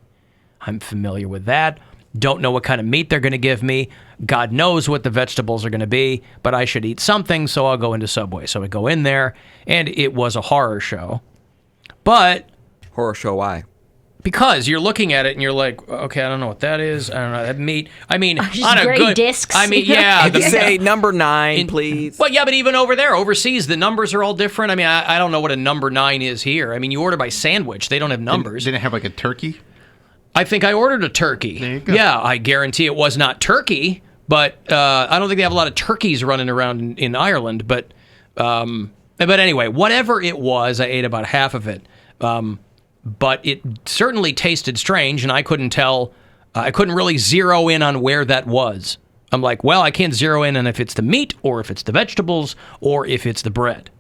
[SPEAKER 9] I'm familiar with that. Don't know what kind of meat they're going to give me. God knows what the vegetables are going to be, but I should eat something, so I'll go into Subway. So I go in there, and it was a horror show. But...
[SPEAKER 12] Horror show, why?
[SPEAKER 9] Because you're looking at it and you're like, okay, I don't know what that is. I don't know that meat. I mean,
[SPEAKER 11] just
[SPEAKER 9] on a
[SPEAKER 11] gray
[SPEAKER 9] good
[SPEAKER 11] discs.
[SPEAKER 9] I mean, yeah.
[SPEAKER 12] Say number 9, please.
[SPEAKER 9] Well, yeah, but even over there, overseas, the numbers are all different. I mean, I don't know what a number 9 is here. I mean, you order by sandwich; they don't have numbers.
[SPEAKER 10] Didn't it have like a turkey?
[SPEAKER 9] I think I ordered a turkey.
[SPEAKER 10] There you go.
[SPEAKER 9] Yeah, I guarantee it was not turkey, but I don't think they have a lot of turkeys running around in Ireland. But anyway, whatever it was, I ate about half of it. But it certainly tasted strange, and I couldn't tell. I couldn't really zero in on where that was. I'm like, well, I can't zero in on if it's the meat, or if it's the vegetables, or if it's the bread.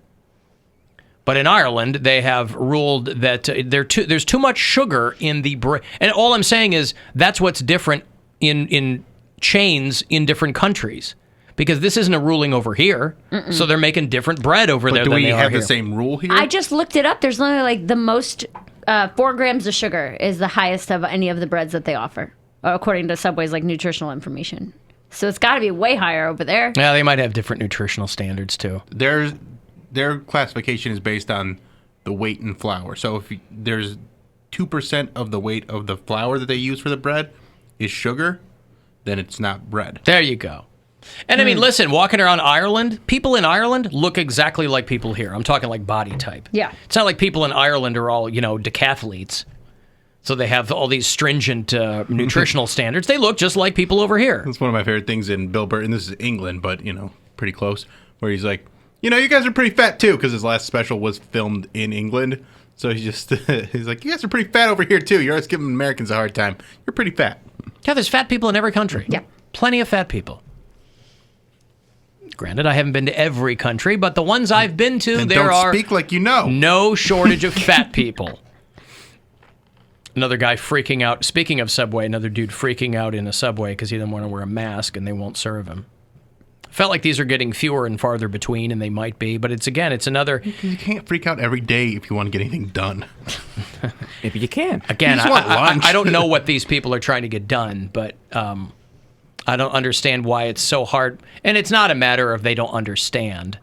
[SPEAKER 9] But in Ireland, they have ruled that there's too much sugar in the bread. And all I'm saying is that's what's different in chains in different countries. Because this isn't a ruling over here, so they're making different bread over there than they are here.
[SPEAKER 10] Do we have the same rule here?
[SPEAKER 11] I just looked it up. There's only like the most 4 grams of sugar is the highest of any of the breads that they offer, according to Subway's like nutritional information. So it's got to be way higher over there.
[SPEAKER 9] Yeah, they might have different nutritional standards too.
[SPEAKER 10] Their classification is based on the weight in flour. So if there's 2% of the weight of the flour that they use for the bread is sugar, then it's not bread.
[SPEAKER 9] There you go. And I mean, listen, walking around Ireland, people in Ireland look exactly like people here. I'm talking like body type.
[SPEAKER 11] Yeah.
[SPEAKER 9] It's not like people in Ireland are all, decathletes. So they have all these stringent nutritional standards. They look just like people over here.
[SPEAKER 10] That's one of my favorite things in Bill Burr, and this is England, but, pretty close, where he's like, you guys are pretty fat too, because his last special was filmed in England. So he's like, you guys are pretty fat over here too. You're always giving Americans a hard time. You're pretty fat.
[SPEAKER 9] Yeah, there's fat people in every country.
[SPEAKER 11] Yeah.
[SPEAKER 9] Plenty of fat people. Granted, I haven't been to every country, but the ones I've been to,
[SPEAKER 10] and
[SPEAKER 9] there are
[SPEAKER 10] speak like you know.
[SPEAKER 9] No shortage of fat people. Another guy freaking out. Speaking of Subway, another dude freaking out in a Subway because he didn't want to wear a mask and they won't serve him. Felt like these are getting fewer and farther between, and they might be, but it's another...
[SPEAKER 10] You can't freak out every day if you want to get anything done.
[SPEAKER 12] Maybe you can.
[SPEAKER 9] Again, I don't know what these people are trying to get done, but I don't understand why it's so hard. And it's not a matter of they don't understand.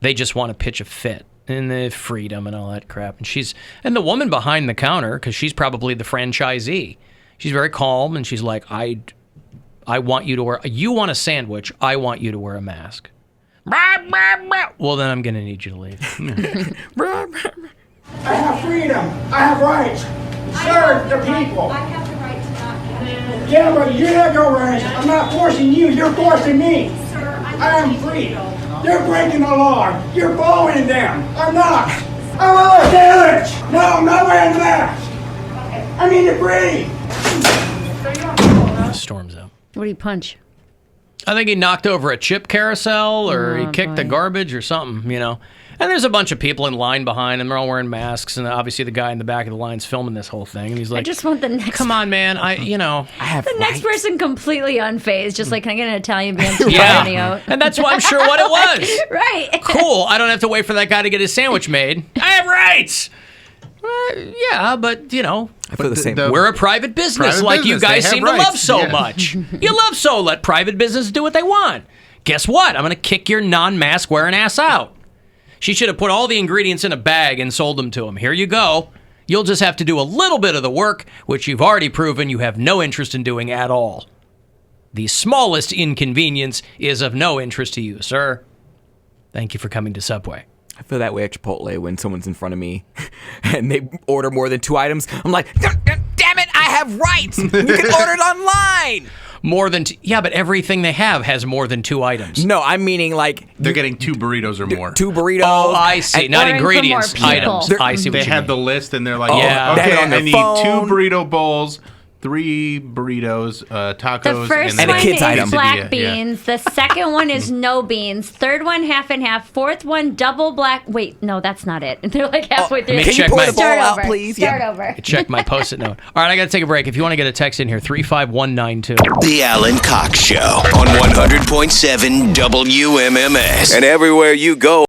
[SPEAKER 9] They just want to pitch a fit and the freedom and all that crap. And the woman behind the counter, because she's probably the franchisee, she's very calm, and she's like, I want you to wear... You want a sandwich, I want you to wear a mask. Well, then I'm going to need you to leave.
[SPEAKER 18] I have freedom. I have rights. Serve the people.
[SPEAKER 19] I have the right to not come.
[SPEAKER 18] Yeah, but you have no rights. I'm not forcing you. You're forcing me.
[SPEAKER 19] Sir,
[SPEAKER 18] I am free. You're breaking the law. You're following them. I'm not. I'm on a sandwich. No, I'm not wearing the mask. I need to breathe.
[SPEAKER 9] Storms out.
[SPEAKER 11] What do you punch?
[SPEAKER 9] I think he knocked over a chip carousel, or he kicked the garbage or something, And there's a bunch of people in line behind him. They're all wearing masks, and obviously the guy in the back of the line's filming this whole thing. And he's like,
[SPEAKER 11] I just want the next...
[SPEAKER 9] Come on, man. I have
[SPEAKER 11] the next person completely unfazed, just like, can I get an Italian BMT?
[SPEAKER 9] Yeah. And that's what I'm sure what it was.
[SPEAKER 11] Right.
[SPEAKER 9] Cool. I don't have to wait for that guy to get his sandwich made. I have rights. Yeah, but,
[SPEAKER 12] I feel the same.
[SPEAKER 9] We're a private business, you guys seem to love so much. You love so. Let private business do what they want. Guess what? I'm going to kick your non-mask wearing ass out. She should have put all the ingredients in a bag and sold them to him. Here you go. You'll just have to do a little bit of the work, which you've already proven you have no interest in doing at all. The smallest inconvenience is of no interest to you, sir. Thank you for coming to Subway.
[SPEAKER 12] I feel that way at Chipotle when someone's in front of me and they order more than 2 items. I'm like, damn it, I have rights. You can order it online.
[SPEAKER 9] more than yeah, but everything they have has more than 2 items.
[SPEAKER 12] No, I'm meaning like
[SPEAKER 10] they're getting 2 burritos or more.
[SPEAKER 12] 2 burritos.
[SPEAKER 9] Oh, I see. Not ingredients, items. I see what
[SPEAKER 10] They
[SPEAKER 9] you
[SPEAKER 10] have
[SPEAKER 9] mean.
[SPEAKER 10] the list, and they're like,
[SPEAKER 9] Yeah.
[SPEAKER 10] okay,
[SPEAKER 12] on
[SPEAKER 10] I
[SPEAKER 12] their
[SPEAKER 10] need
[SPEAKER 12] phone.
[SPEAKER 10] 2 burrito bowls, 3 burritos, tacos,
[SPEAKER 11] The first
[SPEAKER 10] and
[SPEAKER 11] one
[SPEAKER 10] a
[SPEAKER 11] is
[SPEAKER 10] kid's item.
[SPEAKER 11] black
[SPEAKER 10] Yeah.
[SPEAKER 11] beans. The second one is no beans. Third one half and half. Fourth one double black. Wait, no, that's not it. They're like halfway through.
[SPEAKER 9] Let me check my
[SPEAKER 11] Start
[SPEAKER 12] out,
[SPEAKER 11] over.
[SPEAKER 12] please?
[SPEAKER 11] Start
[SPEAKER 12] Yeah.
[SPEAKER 11] over.
[SPEAKER 9] Check my post-it note. All right, I got to take a break. If you want to get a text in here, 35192.
[SPEAKER 13] The Alan Cox Show on 100.7 WMMS. And everywhere you go.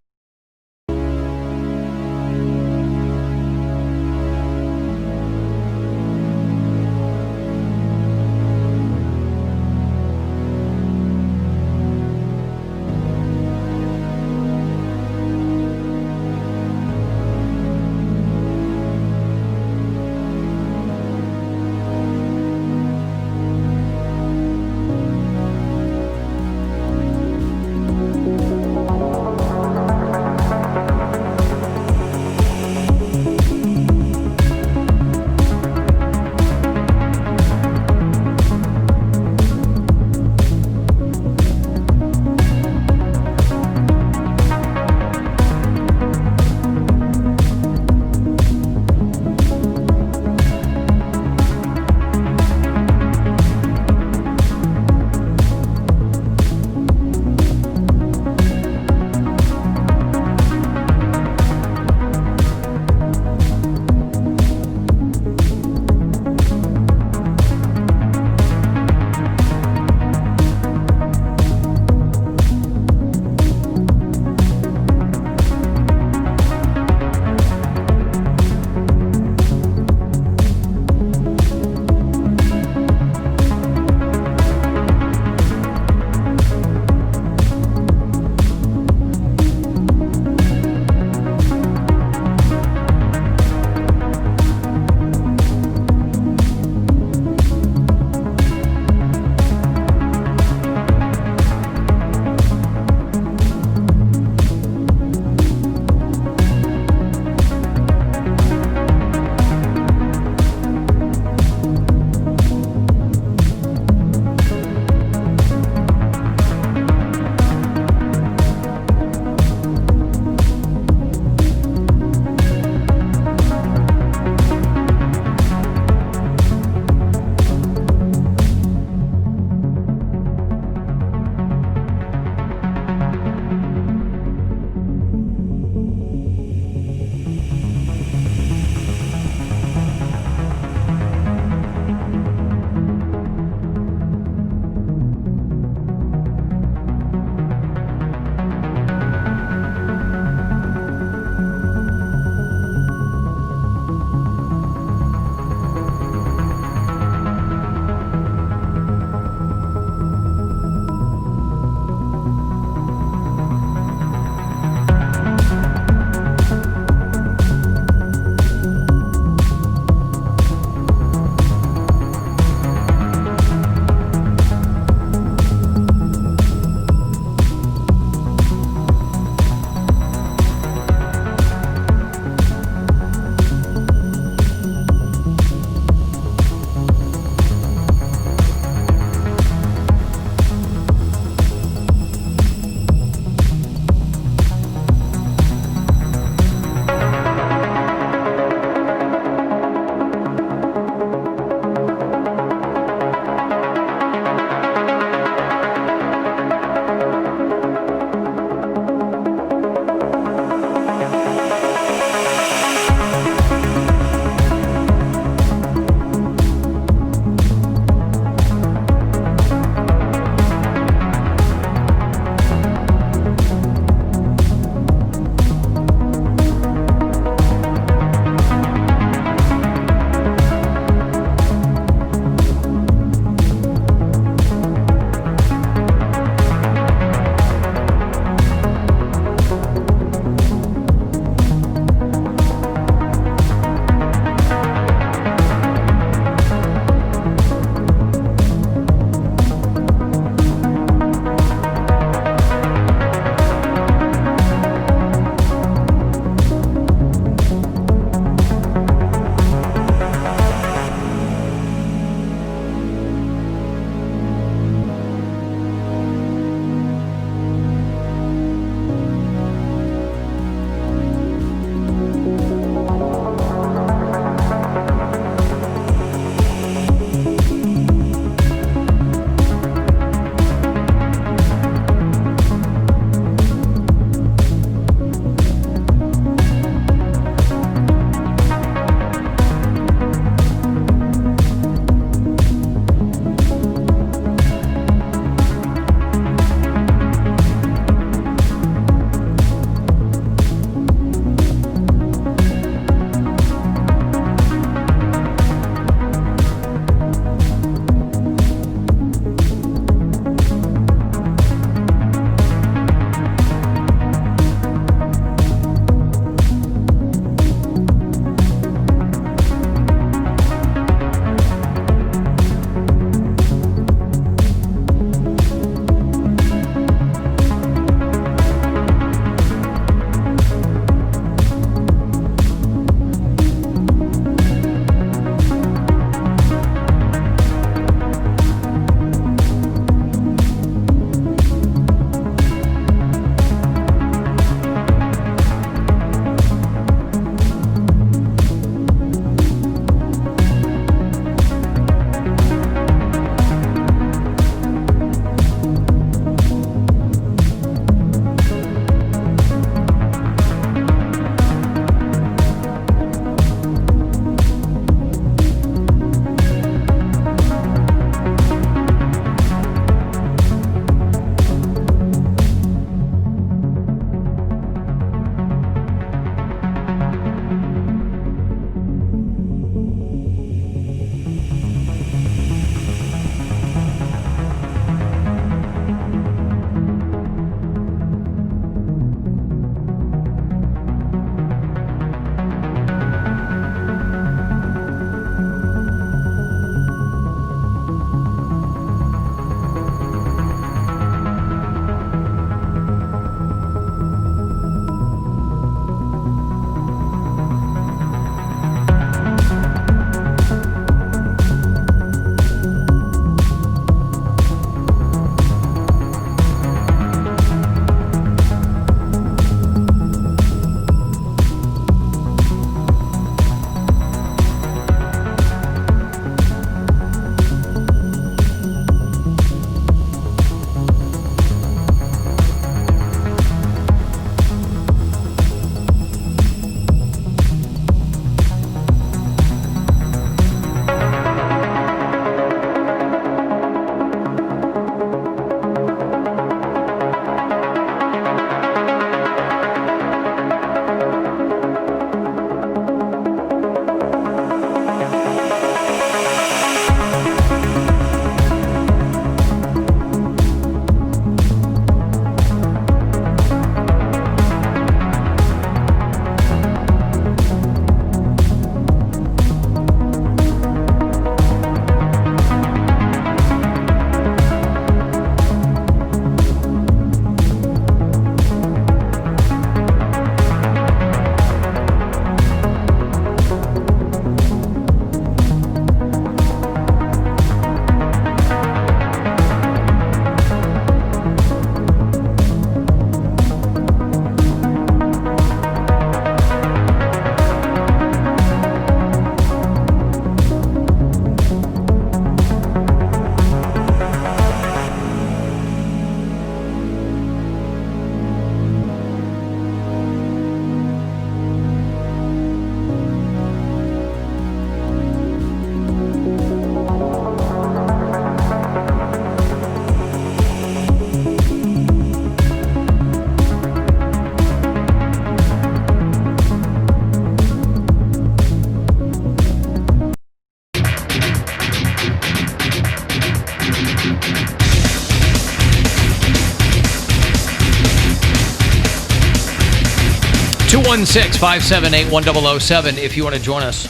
[SPEAKER 9] 216-578-1007 if you want to join us.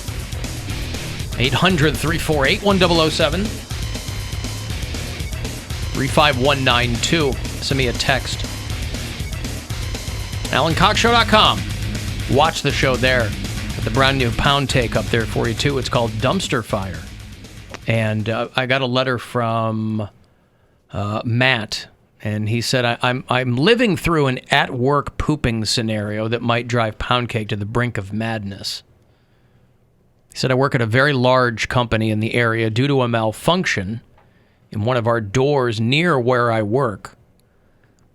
[SPEAKER 9] 800-348-1007. 35192. Send me a text. AlanCoxShow.com. Watch the show there. Got the brand new Poundcake up there for you, too. It's called Dumpster Fire. And I got a letter from Matt. And he said, I'm living through an at-work pooping scenario that might drive Poundcake to the brink of madness. He said, I work at a very large company in the area. Due to a malfunction in one of our doors near where I work,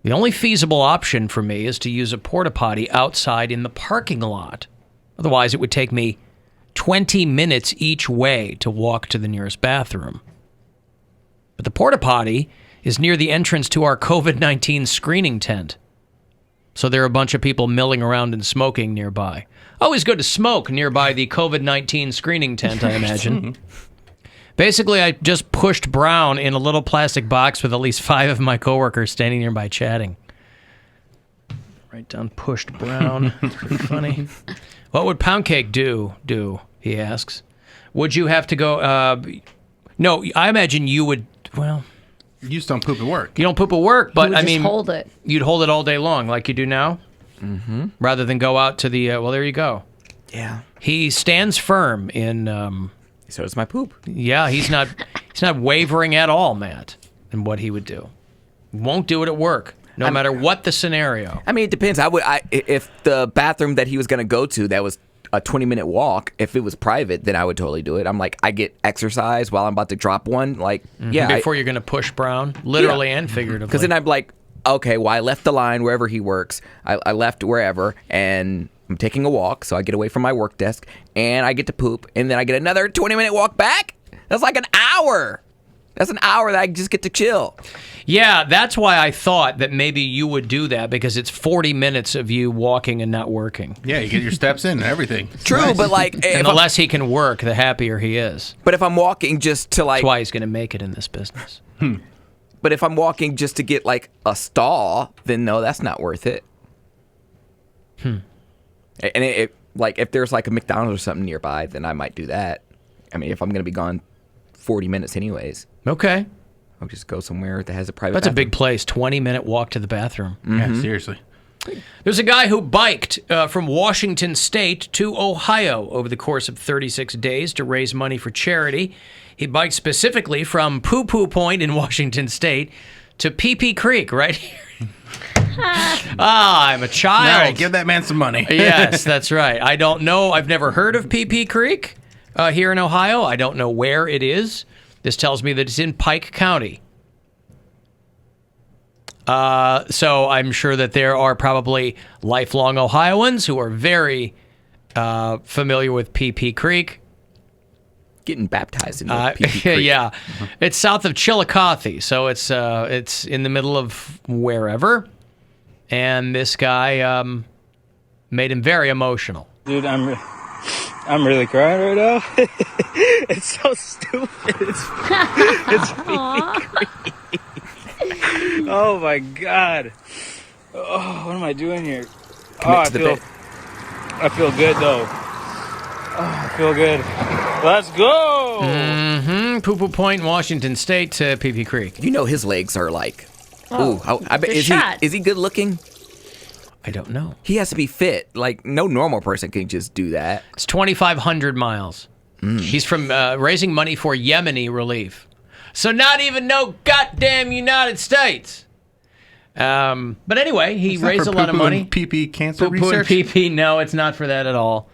[SPEAKER 9] the only feasible option for me is to use a porta potty outside in the parking lot. Otherwise, it would take me 20 minutes each way to walk to the nearest bathroom. But the porta potty is near the entrance to our COVID-19 screening tent. So there are a bunch of people milling around and smoking nearby. Always good to smoke nearby the COVID-19 screening tent, I imagine. Basically, I just pushed Brown in a little plastic box with at least 5 of my coworkers standing nearby chatting. Write down pushed Brown. It's pretty funny. What would Poundcake do, he asks. Would you have to go... no, I imagine you would... Well...
[SPEAKER 10] You just don't poop at work.
[SPEAKER 9] You don't poop at work, but I mean...
[SPEAKER 11] hold it.
[SPEAKER 9] You'd hold it all day long like you do now?
[SPEAKER 12] Mm-hmm.
[SPEAKER 9] Rather than go out to the... well, there you go.
[SPEAKER 12] Yeah.
[SPEAKER 9] He stands firm in...
[SPEAKER 12] so does my poop.
[SPEAKER 9] Yeah, he's not wavering at all, Matt, in what he would do. Won't do it at work, no matter what the scenario.
[SPEAKER 12] I mean, it depends. If the bathroom that he was going to go to, that was a 20-minute walk, if it was private, then I would totally do it. I'm like, I get exercise while I'm about to drop one. Like, yeah.
[SPEAKER 9] Before you're going to push Brown, literally and figuratively.
[SPEAKER 12] Because then I'm like, okay, well, I left the line wherever he works. I left wherever, and I'm taking a walk, so I get away from my work desk, and I get to poop, and then I get another 20-minute walk back? That's like an hour. That's an hour that I just get to chill.
[SPEAKER 9] Yeah, that's why I thought that maybe you would do that, because it's 40 minutes of you walking and not working.
[SPEAKER 10] Yeah, you get your steps in and everything.
[SPEAKER 12] True, nice. But like...
[SPEAKER 9] And the less he can work, the happier he is.
[SPEAKER 12] But if I'm walking just to like...
[SPEAKER 9] That's why he's going to make it in this business.
[SPEAKER 12] But if I'm walking just to get like a stall, then no, that's not worth it. And like if there's like a McDonald's or something nearby, then I might do that. I mean, if I'm going to be gone 40 minutes anyways.
[SPEAKER 9] Okay.
[SPEAKER 12] I'll just go somewhere that has a private
[SPEAKER 9] That's
[SPEAKER 12] bathroom.
[SPEAKER 9] a big place, 20-minute walk to the bathroom.
[SPEAKER 12] Mm-hmm.
[SPEAKER 10] Yeah, seriously.
[SPEAKER 9] There's a guy who biked from Washington State to Ohio over the course of 36 days to raise money for charity. He biked specifically from Poo Poo Point in Washington State to Pee Creek right here. I'm a child.
[SPEAKER 10] All right, give that man some money.
[SPEAKER 9] Yes, that's right. I don't know. I've never heard of Pee Creek here in Ohio. I don't know where it is. This tells me that it's in Pike County. So I'm sure that there are probably lifelong Ohioans who are very familiar with Pee Creek.
[SPEAKER 12] Getting baptized in Pee Creek.
[SPEAKER 9] Yeah. It's south of Chillicothe, so it's in the middle of wherever. And this guy made him very emotional.
[SPEAKER 20] Dude, I'm really crying right now. It's so stupid. It's Pee Creek. Oh my god. Oh, what am I doing here? Oh, I feel good though. Oh, I feel good. Let's go.
[SPEAKER 9] Mm-hmm. Poo Poo Point, Washington State to Pee Creek.
[SPEAKER 12] You know his legs are like. I bet is he good looking?
[SPEAKER 9] I don't know.
[SPEAKER 12] He has to be fit. Like no normal person can just do that.
[SPEAKER 9] It's 2,500 miles. He's from raising money for Yemeni relief. So not even no goddamn United States. But anyway, he raised a lot of money.
[SPEAKER 10] Pee cancer
[SPEAKER 9] Poo-poo
[SPEAKER 10] research?
[SPEAKER 9] and pee. No, it's not for that at all.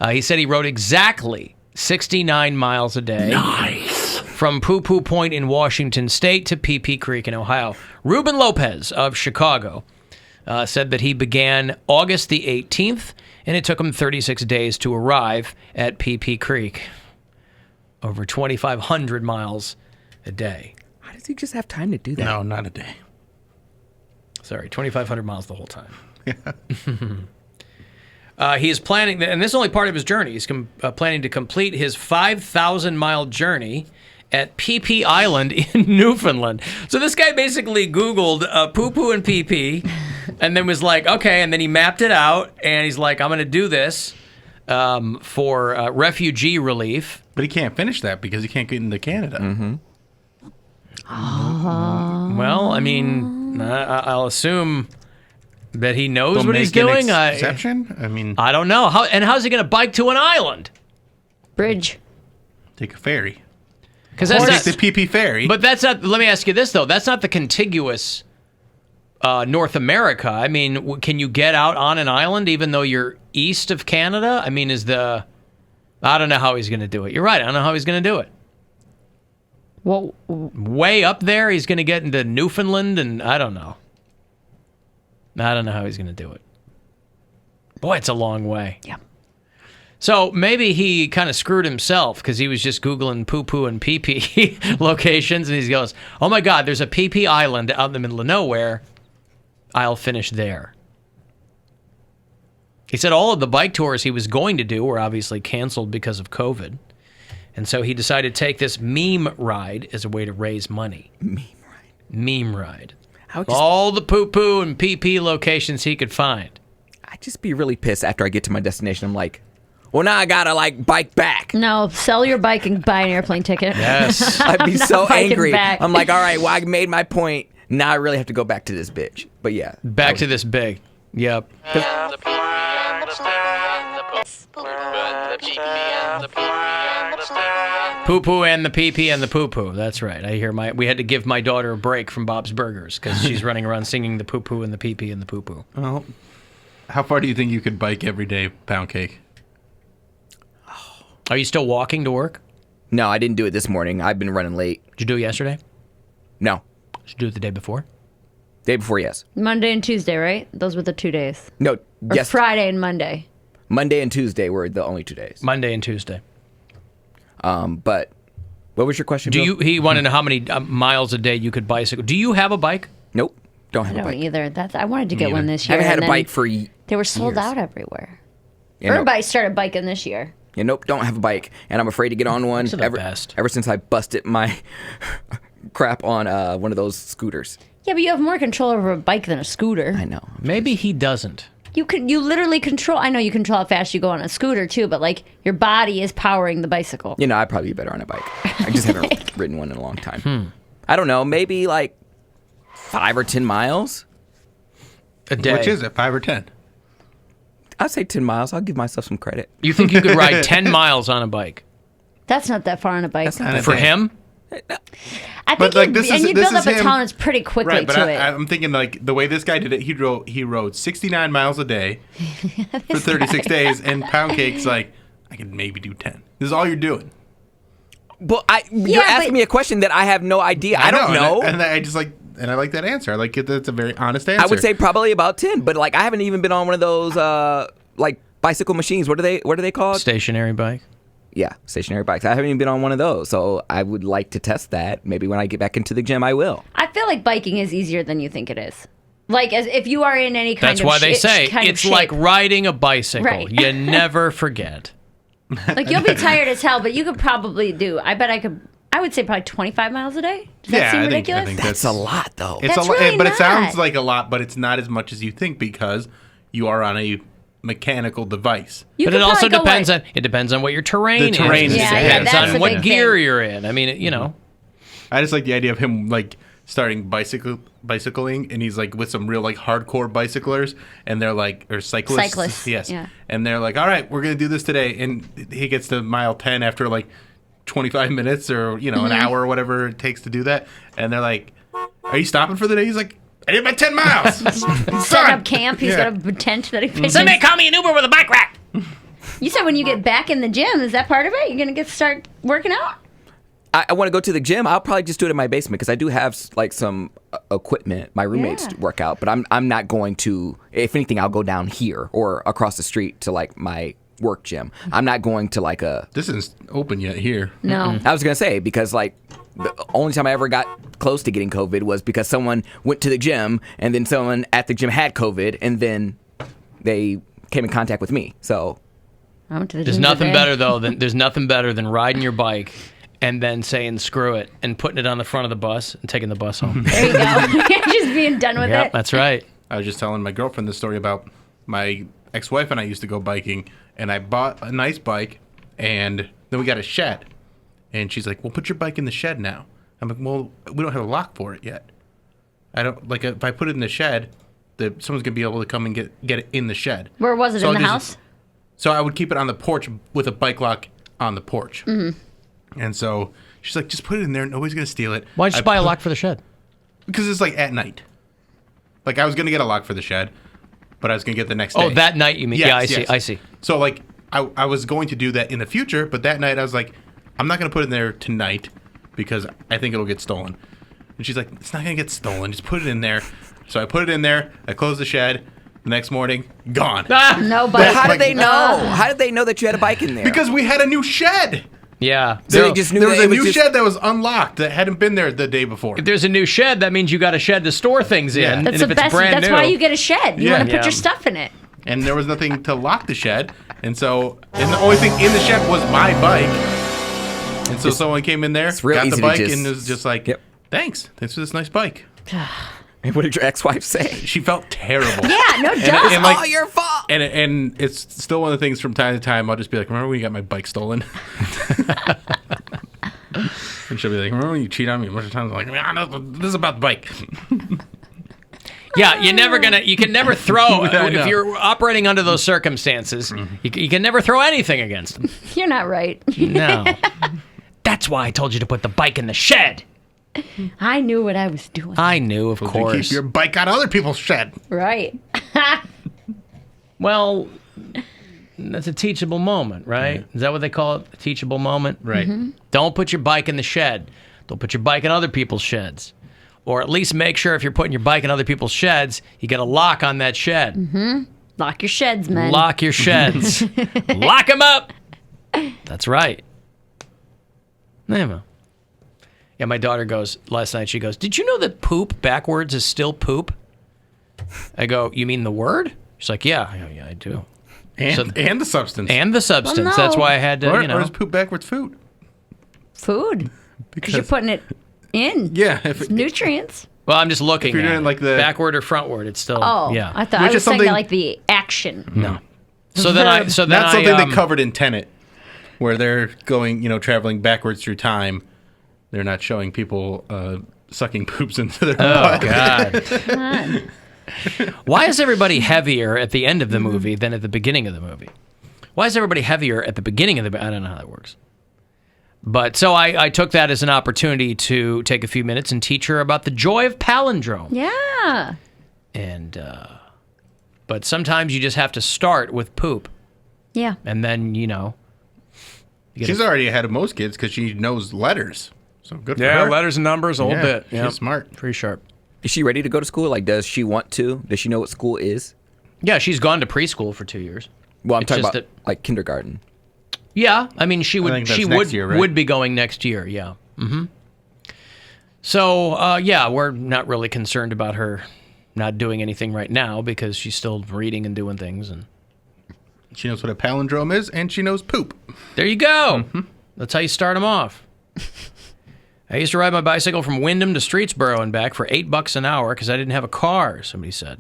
[SPEAKER 9] He said he rode exactly 69 miles a day.
[SPEAKER 10] Nice.
[SPEAKER 9] From Poo Poo Point in Washington State to Pee Creek in Ohio. Ruben Lopez of Chicago said that he began August the 18th, and it took him 36 days to arrive at Pee Creek. Over 2,500 miles a day.
[SPEAKER 12] How does he just have time to do that?
[SPEAKER 10] No, not a day.
[SPEAKER 9] Sorry, 2,500 miles the whole time. He is planning, and this is only part of his journey. He's planning to complete his 5,000-mile journey at Pee Island in Newfoundland. So this guy basically Googled poo-poo and pee-pee And then was like, okay, and then he mapped it out, and he's like, I'm going to do this for refugee relief.
[SPEAKER 10] But he can't finish that because he can't get into Canada.
[SPEAKER 12] Mm-hmm.
[SPEAKER 9] Well, I mean, I'll assume that he knows
[SPEAKER 10] They'll
[SPEAKER 9] what he's
[SPEAKER 10] make an
[SPEAKER 9] doing.
[SPEAKER 10] exception? I mean,
[SPEAKER 9] I don't know. How's he going to bike to an island?
[SPEAKER 11] Bridge.
[SPEAKER 10] Take a ferry.
[SPEAKER 9] Because that's not
[SPEAKER 10] the PP ferry.
[SPEAKER 9] But that's not. Let me ask you this though. That's not the contiguous North America. I mean, can you get out on an island even though you're east of Canada? I mean, I don't know how he's going to do it. You're right. I don't know how he's going to do it.
[SPEAKER 11] Well,
[SPEAKER 9] way up there, he's going to get into Newfoundland, and I don't know. I don't know how he's going to do it. Boy, it's a long way.
[SPEAKER 11] Yeah.
[SPEAKER 9] So maybe he kind of screwed himself because he was just Googling poo-poo and pee-pee locations, and he goes, oh my God, there's a pee-pee island out in the middle of nowhere. I'll finish there. He said all of the bike tours he was going to do were obviously canceled because of COVID. And so he decided to take this meme ride as a way to raise money. Meme ride. All the poo-poo and pee-pee locations he could find.
[SPEAKER 12] I'd just be really pissed after I get to my destination. I'm like, well, now I gotta bike back.
[SPEAKER 11] No, sell your bike and buy an airplane ticket.
[SPEAKER 9] Yes.
[SPEAKER 12] I'd be so
[SPEAKER 11] biking
[SPEAKER 12] angry.
[SPEAKER 11] back.
[SPEAKER 12] I'm like, all right, well, I made my point. Now I really have to go back to this bitch. But yeah.
[SPEAKER 9] Back to this big. Yep. Poo-poo and the pee-pee and the poo-poo. That's right. I hear we had to give my daughter a break from Bob's Burgers because she's running around singing the poo-poo and the pee-pee and the poo-poo.
[SPEAKER 10] Well, how far do you think you could bike every day, Poundcake?
[SPEAKER 9] Are you still walking to work?
[SPEAKER 12] No, I didn't do it this morning. I've been running late.
[SPEAKER 9] Did you do it yesterday?
[SPEAKER 12] No.
[SPEAKER 9] Did you do it the day before?
[SPEAKER 12] Day before, yes.
[SPEAKER 11] Monday and Tuesday, right? Those were the 2 days.
[SPEAKER 12] No,
[SPEAKER 11] Or
[SPEAKER 12] yes.
[SPEAKER 11] Friday and Monday.
[SPEAKER 12] Monday and Tuesday were the only 2 days.
[SPEAKER 9] Monday and Tuesday.
[SPEAKER 12] But what was your question, Bill?
[SPEAKER 9] He wanted to know how many miles a day you could bicycle. Do you have a bike?
[SPEAKER 12] Nope. Don't have
[SPEAKER 11] I
[SPEAKER 12] a
[SPEAKER 11] don't
[SPEAKER 12] bike.
[SPEAKER 11] either. I wanted to get one this
[SPEAKER 12] I
[SPEAKER 11] year.
[SPEAKER 12] haven't had
[SPEAKER 11] and
[SPEAKER 12] a
[SPEAKER 11] then
[SPEAKER 12] bike for
[SPEAKER 11] They were sold
[SPEAKER 12] years.
[SPEAKER 11] out everywhere.
[SPEAKER 12] Yeah, nope.
[SPEAKER 11] Everybody started biking this year.
[SPEAKER 12] Yeah, nope, don't have a bike. And I'm afraid to get on one ever since I busted my crap on one of those scooters.
[SPEAKER 11] Yeah, but you have more control over a bike than a scooter.
[SPEAKER 12] I know.
[SPEAKER 9] Maybe he doesn't.
[SPEAKER 11] You literally control. I know you control how fast you go on a scooter too, but like your body is powering the bicycle.
[SPEAKER 12] You know, I'd probably be better on a bike. I just haven't ridden one in a long time. I don't know, maybe like 5 or 10 miles
[SPEAKER 9] a day.
[SPEAKER 10] Which is it, 5 or 10?
[SPEAKER 12] I'd say 10 miles. I'll give myself some credit.
[SPEAKER 9] You think you could ride 10 miles on a bike?
[SPEAKER 11] That's not that far on a bike.
[SPEAKER 9] For him?
[SPEAKER 11] I think you build up a tolerance pretty quickly
[SPEAKER 10] right, but
[SPEAKER 11] to it.
[SPEAKER 10] I'm thinking like the way this guy did it, he rode 69 miles a day for 36 days, and Poundcake's like, I could maybe do 10. This is all you're doing.
[SPEAKER 12] But you're asking me a question that I have no idea. I don't know.
[SPEAKER 10] And I just like, and I like that answer. I like it. That's a very honest answer.
[SPEAKER 12] I would say probably about 10, but like I haven't even been on one of those like bicycle machines. What are they called?
[SPEAKER 9] Stationary bike.
[SPEAKER 12] Yeah, stationary bikes. I haven't even been on one of those, so I would like to test that. Maybe when I get back into the gym, I will.
[SPEAKER 11] I feel like biking is easier than you think it is. Like as if you are in any kind
[SPEAKER 9] That's
[SPEAKER 11] of
[SPEAKER 9] why they say
[SPEAKER 11] kind of
[SPEAKER 9] it's
[SPEAKER 11] shape.
[SPEAKER 9] like riding a bicycle.
[SPEAKER 11] Right.
[SPEAKER 9] You never forget.
[SPEAKER 11] Like you'll be tired as hell, but you could probably do. I would say probably 25 miles a day. Does that seem ridiculous?
[SPEAKER 10] I think
[SPEAKER 12] that's a lot, though.
[SPEAKER 10] It's
[SPEAKER 11] That's
[SPEAKER 10] a lot,
[SPEAKER 11] really
[SPEAKER 10] but it
[SPEAKER 11] not.
[SPEAKER 10] sounds like a lot, but it's not as much as you think because you are on a mechanical device.
[SPEAKER 9] But it also depends on what your terrain is.
[SPEAKER 10] The terrain is.
[SPEAKER 9] It depends
[SPEAKER 11] that's
[SPEAKER 9] on
[SPEAKER 11] a
[SPEAKER 9] what
[SPEAKER 11] big
[SPEAKER 9] gear
[SPEAKER 11] thing.
[SPEAKER 9] you're in. I mean, you know.
[SPEAKER 10] I just like the idea of him like starting bicycling, and he's like with some real like hardcore bicyclers, and they're like or cyclists. Yes.
[SPEAKER 11] Yeah.
[SPEAKER 10] And they're like, all right, we're gonna do this today, and he gets to mile 10 after like 25 minutes or an hour or whatever it takes to do that, and they're like, are you stopping for the day? He's like, I did my 10 miles.
[SPEAKER 11] Set up camp. He's got a tent that he pitches.
[SPEAKER 9] Somebody call me an Uber with a bike rack.
[SPEAKER 11] You said when you get back in the gym, is that part of it? You're gonna start working out?
[SPEAKER 12] I want to go to the gym. I'll probably just do it in my basement because I do have like some equipment. My roommates work out, but I'm not going to. If anything, I'll go down here or across the street to like my work gym. I'm not going to like a.
[SPEAKER 10] This isn't open yet here.
[SPEAKER 11] No.
[SPEAKER 12] I was gonna say because like the only time I ever got close to getting COVID was because someone went to the gym and then someone at the gym had COVID and then they came in contact with me. So
[SPEAKER 11] I went to the
[SPEAKER 9] There's
[SPEAKER 11] gym
[SPEAKER 9] nothing
[SPEAKER 11] today.
[SPEAKER 9] better than riding your bike and then saying screw it and putting it on the front of the bus and taking the bus home.
[SPEAKER 11] There you go. Just being done with
[SPEAKER 9] Yep,
[SPEAKER 11] it.
[SPEAKER 9] that's right.
[SPEAKER 10] I was just telling my girlfriend this story about my ex-wife and I used to go biking, and I bought a nice bike, and then we got a shed. And she's like, well, put your bike in the shed now. I'm like, well, we don't have a lock for it yet. I don't, like, if I put it in the shed, someone's going to be able to come and get it in the shed.
[SPEAKER 11] Where was it, in the house?
[SPEAKER 10] So I would keep it on the porch with a bike lock on the porch. Mm-hmm. And so she's like, just put it in there. Nobody's going to steal it.
[SPEAKER 9] Why'd you buy a lock for the shed?
[SPEAKER 10] Because it's like at night. Like, I was going to get a lock for the shed, but I was going to get the next day.
[SPEAKER 9] Oh, that night you mean?
[SPEAKER 10] Yes,
[SPEAKER 9] yeah, I see.
[SPEAKER 10] So, like, I was going to do that in the future, but that night I was like, I'm not going to put it in there tonight because I think it'll get stolen. And she's like, it's not going to get stolen. Just put it in there. So I put it in there. I closed the shed. The next morning, gone.
[SPEAKER 11] No bike.
[SPEAKER 12] But how did they know? How did they know that you had a bike in there?
[SPEAKER 10] Because we had a new shed.
[SPEAKER 9] Yeah.
[SPEAKER 12] So they just knew
[SPEAKER 10] there was
[SPEAKER 12] that
[SPEAKER 10] a new shed that was unlocked that hadn't been there the day before.
[SPEAKER 9] If there's a new shed, that means you got a shed to store things in.
[SPEAKER 10] Yeah.
[SPEAKER 11] That's
[SPEAKER 9] and
[SPEAKER 11] the
[SPEAKER 9] if it's
[SPEAKER 11] best.
[SPEAKER 9] brand
[SPEAKER 11] That's
[SPEAKER 9] new,
[SPEAKER 11] why you get a shed. You
[SPEAKER 10] Yeah.
[SPEAKER 11] want to put
[SPEAKER 10] Yeah.
[SPEAKER 11] your stuff in it.
[SPEAKER 10] And there was nothing to lock the shed. And the only thing in the shed was my bike. And so someone came in there,
[SPEAKER 12] real
[SPEAKER 10] got
[SPEAKER 12] easy
[SPEAKER 10] the
[SPEAKER 12] to
[SPEAKER 10] bike,
[SPEAKER 12] just-
[SPEAKER 10] and was just like, thanks for this nice bike.
[SPEAKER 12] And what did your ex-wife say?
[SPEAKER 10] She felt terrible.
[SPEAKER 11] Yeah, no doubt.
[SPEAKER 10] And
[SPEAKER 12] It's all your fault.
[SPEAKER 10] And it's still one of the things from time to time, I'll just be like, remember when you got my bike stolen? And she'll be like, remember when you cheat on me a bunch of times? I'm like, no, this is about the bike.
[SPEAKER 9] Yeah, you can never throw,
[SPEAKER 10] I know.
[SPEAKER 9] if you're operating under those circumstances, you can never throw anything against them.
[SPEAKER 11] You're not right.
[SPEAKER 9] No. That's why I told you to put the bike in the shed.
[SPEAKER 11] I knew what I was doing.
[SPEAKER 9] I knew, of
[SPEAKER 10] You
[SPEAKER 9] course.
[SPEAKER 10] keep your bike out of other people's shed.
[SPEAKER 11] Right.
[SPEAKER 9] Well, that's a teachable moment, right? Is that what they call it? A teachable moment?
[SPEAKER 10] Right.
[SPEAKER 9] Don't put your bike in the shed. Don't put your bike in other people's sheds. Or at least make sure if you're putting your bike in other people's sheds, you get a lock on that shed.
[SPEAKER 11] Mm-hmm. Lock your sheds, man.
[SPEAKER 9] Lock your sheds. Lock them up. That's right. Yeah, my daughter goes, last night she goes, did you know that poop backwards is still poop? I go, you mean the word? She's like, yeah, I do.
[SPEAKER 10] And the substance.
[SPEAKER 9] And the substance.
[SPEAKER 11] Well, no.
[SPEAKER 9] That's why I had to,
[SPEAKER 10] Or is poop backwards food?
[SPEAKER 11] Food. Because you're putting it in.
[SPEAKER 10] Yeah.
[SPEAKER 11] It's nutrients.
[SPEAKER 9] Well, I'm just looking
[SPEAKER 10] If you're
[SPEAKER 9] at
[SPEAKER 10] doing
[SPEAKER 9] it.
[SPEAKER 10] like the
[SPEAKER 9] backward or frontward, it's still,
[SPEAKER 11] Oh,
[SPEAKER 9] yeah.
[SPEAKER 11] I thought I was saying that like the action.
[SPEAKER 9] No. So then
[SPEAKER 10] Not something they covered in Tenet, where they're going, traveling backwards through time. They're not showing people sucking poops into their butt.
[SPEAKER 9] God. Why is everybody heavier at the end of the movie than at the beginning of the movie? Why is everybody heavier at the beginning of the I don't know how that works. But so I took that as an opportunity to take a few minutes and teach her about the joy of palindrome.
[SPEAKER 11] Yeah.
[SPEAKER 9] And but sometimes you just have to start with poop.
[SPEAKER 11] Yeah.
[SPEAKER 9] And then,
[SPEAKER 10] She's already ahead of most kids because she knows letters. So good for her.
[SPEAKER 9] Yeah, letters and numbers a whole bit.
[SPEAKER 10] She's
[SPEAKER 9] Yeah.
[SPEAKER 10] smart.
[SPEAKER 9] Pretty sharp.
[SPEAKER 12] Is she ready to go to school? Like, does she want to? Does she know what school is?
[SPEAKER 9] Yeah, she's gone to preschool for 2 years.
[SPEAKER 12] Well, I'm
[SPEAKER 9] It's
[SPEAKER 12] talking
[SPEAKER 9] just
[SPEAKER 12] about like kindergarten.
[SPEAKER 9] Yeah, I mean, she
[SPEAKER 10] I
[SPEAKER 9] would
[SPEAKER 10] think that's
[SPEAKER 9] she
[SPEAKER 10] next
[SPEAKER 9] would
[SPEAKER 10] year, right?
[SPEAKER 9] would be going next year. Yeah. Mm-hmm. So yeah, we're not really concerned about her not doing anything right now because she's still reading and doing things, and
[SPEAKER 10] she knows what a palindrome is, and she knows poop.
[SPEAKER 9] There you go. That's how you start them off. I used to ride my bicycle from Wyndham to Streetsboro and back for $8 an hour because I didn't have a car. Somebody said.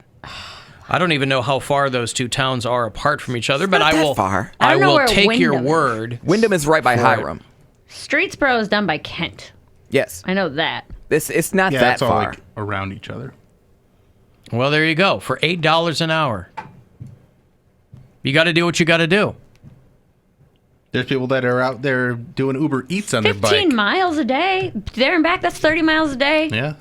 [SPEAKER 9] I don't even know how far those two towns are apart from each other, but
[SPEAKER 12] not
[SPEAKER 9] I
[SPEAKER 12] that
[SPEAKER 9] will.
[SPEAKER 12] far.
[SPEAKER 11] I
[SPEAKER 9] I
[SPEAKER 11] don't know
[SPEAKER 9] will
[SPEAKER 11] where
[SPEAKER 9] take your
[SPEAKER 11] Wyndham is.
[SPEAKER 9] word.
[SPEAKER 12] Wyndham is right by
[SPEAKER 9] For it.
[SPEAKER 12] Hiram.
[SPEAKER 11] Streetsboro is done by Kent.
[SPEAKER 12] Yes.
[SPEAKER 11] I know that.
[SPEAKER 12] It's not
[SPEAKER 10] Yeah,
[SPEAKER 12] that
[SPEAKER 10] it's all
[SPEAKER 12] far.
[SPEAKER 10] like around each other.
[SPEAKER 9] Well, there you go. For $8 an hour. You got to do what you got to do.
[SPEAKER 10] There's people that are out there doing Uber Eats on their
[SPEAKER 11] 15
[SPEAKER 10] bike.
[SPEAKER 11] miles a day. There and back, that's 30 miles a day.
[SPEAKER 10] Yeah,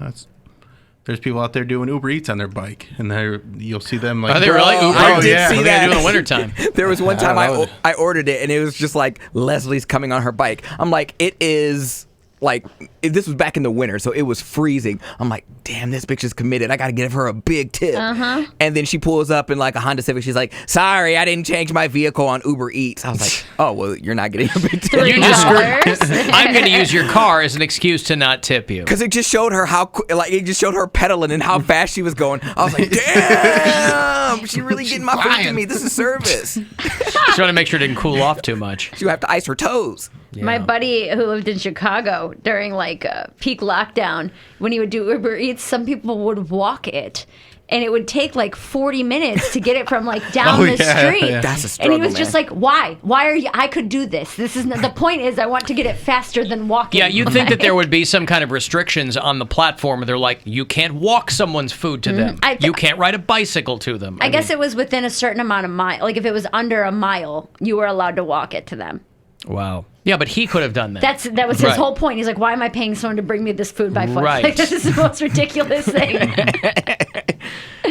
[SPEAKER 10] there's people out there doing Uber Eats on their bike, and you'll see them like.
[SPEAKER 9] Are they really?
[SPEAKER 12] Oh,
[SPEAKER 9] Uber?
[SPEAKER 12] I did
[SPEAKER 10] yeah.
[SPEAKER 12] see
[SPEAKER 9] What are they
[SPEAKER 12] that.
[SPEAKER 9] gonna do in the wintertime?
[SPEAKER 12] There was one
[SPEAKER 10] I
[SPEAKER 12] time
[SPEAKER 10] don't know.
[SPEAKER 12] I ordered it, and it was just like Leslie's coming on her bike. I'm like, it is like this was back in the winter, so it was freezing. I'm like, damn, this bitch is committed. I gotta give her a big tip. And then she pulls up in like a Honda Civic. She's like, sorry, I didn't change my vehicle on Uber Eats. I was like, oh well, you're not getting a big tip.
[SPEAKER 9] You just I'm going to use your car as an excuse to not tip you.
[SPEAKER 12] Because it just showed her it just showed her pedaling and how fast she was going. I was like, damn, she really getting my food to me. This is service.
[SPEAKER 9] Just want to make sure it didn't cool off too much.
[SPEAKER 12] She would have to ice her toes.
[SPEAKER 11] My buddy who lived in Chicago during like peak lockdown, when he would do Uber Eats, some people would walk it. And it would take like 40 minutes to get it from like down the street.
[SPEAKER 12] Yeah. That's a
[SPEAKER 11] And
[SPEAKER 12] struggle,
[SPEAKER 11] he was just
[SPEAKER 12] man.
[SPEAKER 11] like, "Why? Why are you? I could do this. This is the point. Is I want to get it faster than walking."
[SPEAKER 9] Yeah, you'd think that there would be some kind of restrictions on the platform. Where they're like, you can't walk someone's food to them. You can't ride a bicycle to them.
[SPEAKER 11] I guess it was within a certain amount of mile. Like if it was under a mile, you were allowed to walk it to them.
[SPEAKER 9] Wow. Yeah, but he could have done that.
[SPEAKER 11] That was his
[SPEAKER 9] Right.
[SPEAKER 11] whole point. He's like, "Why am I paying someone to bring me this food by foot?
[SPEAKER 9] Right.
[SPEAKER 11] Like, this is the most ridiculous thing."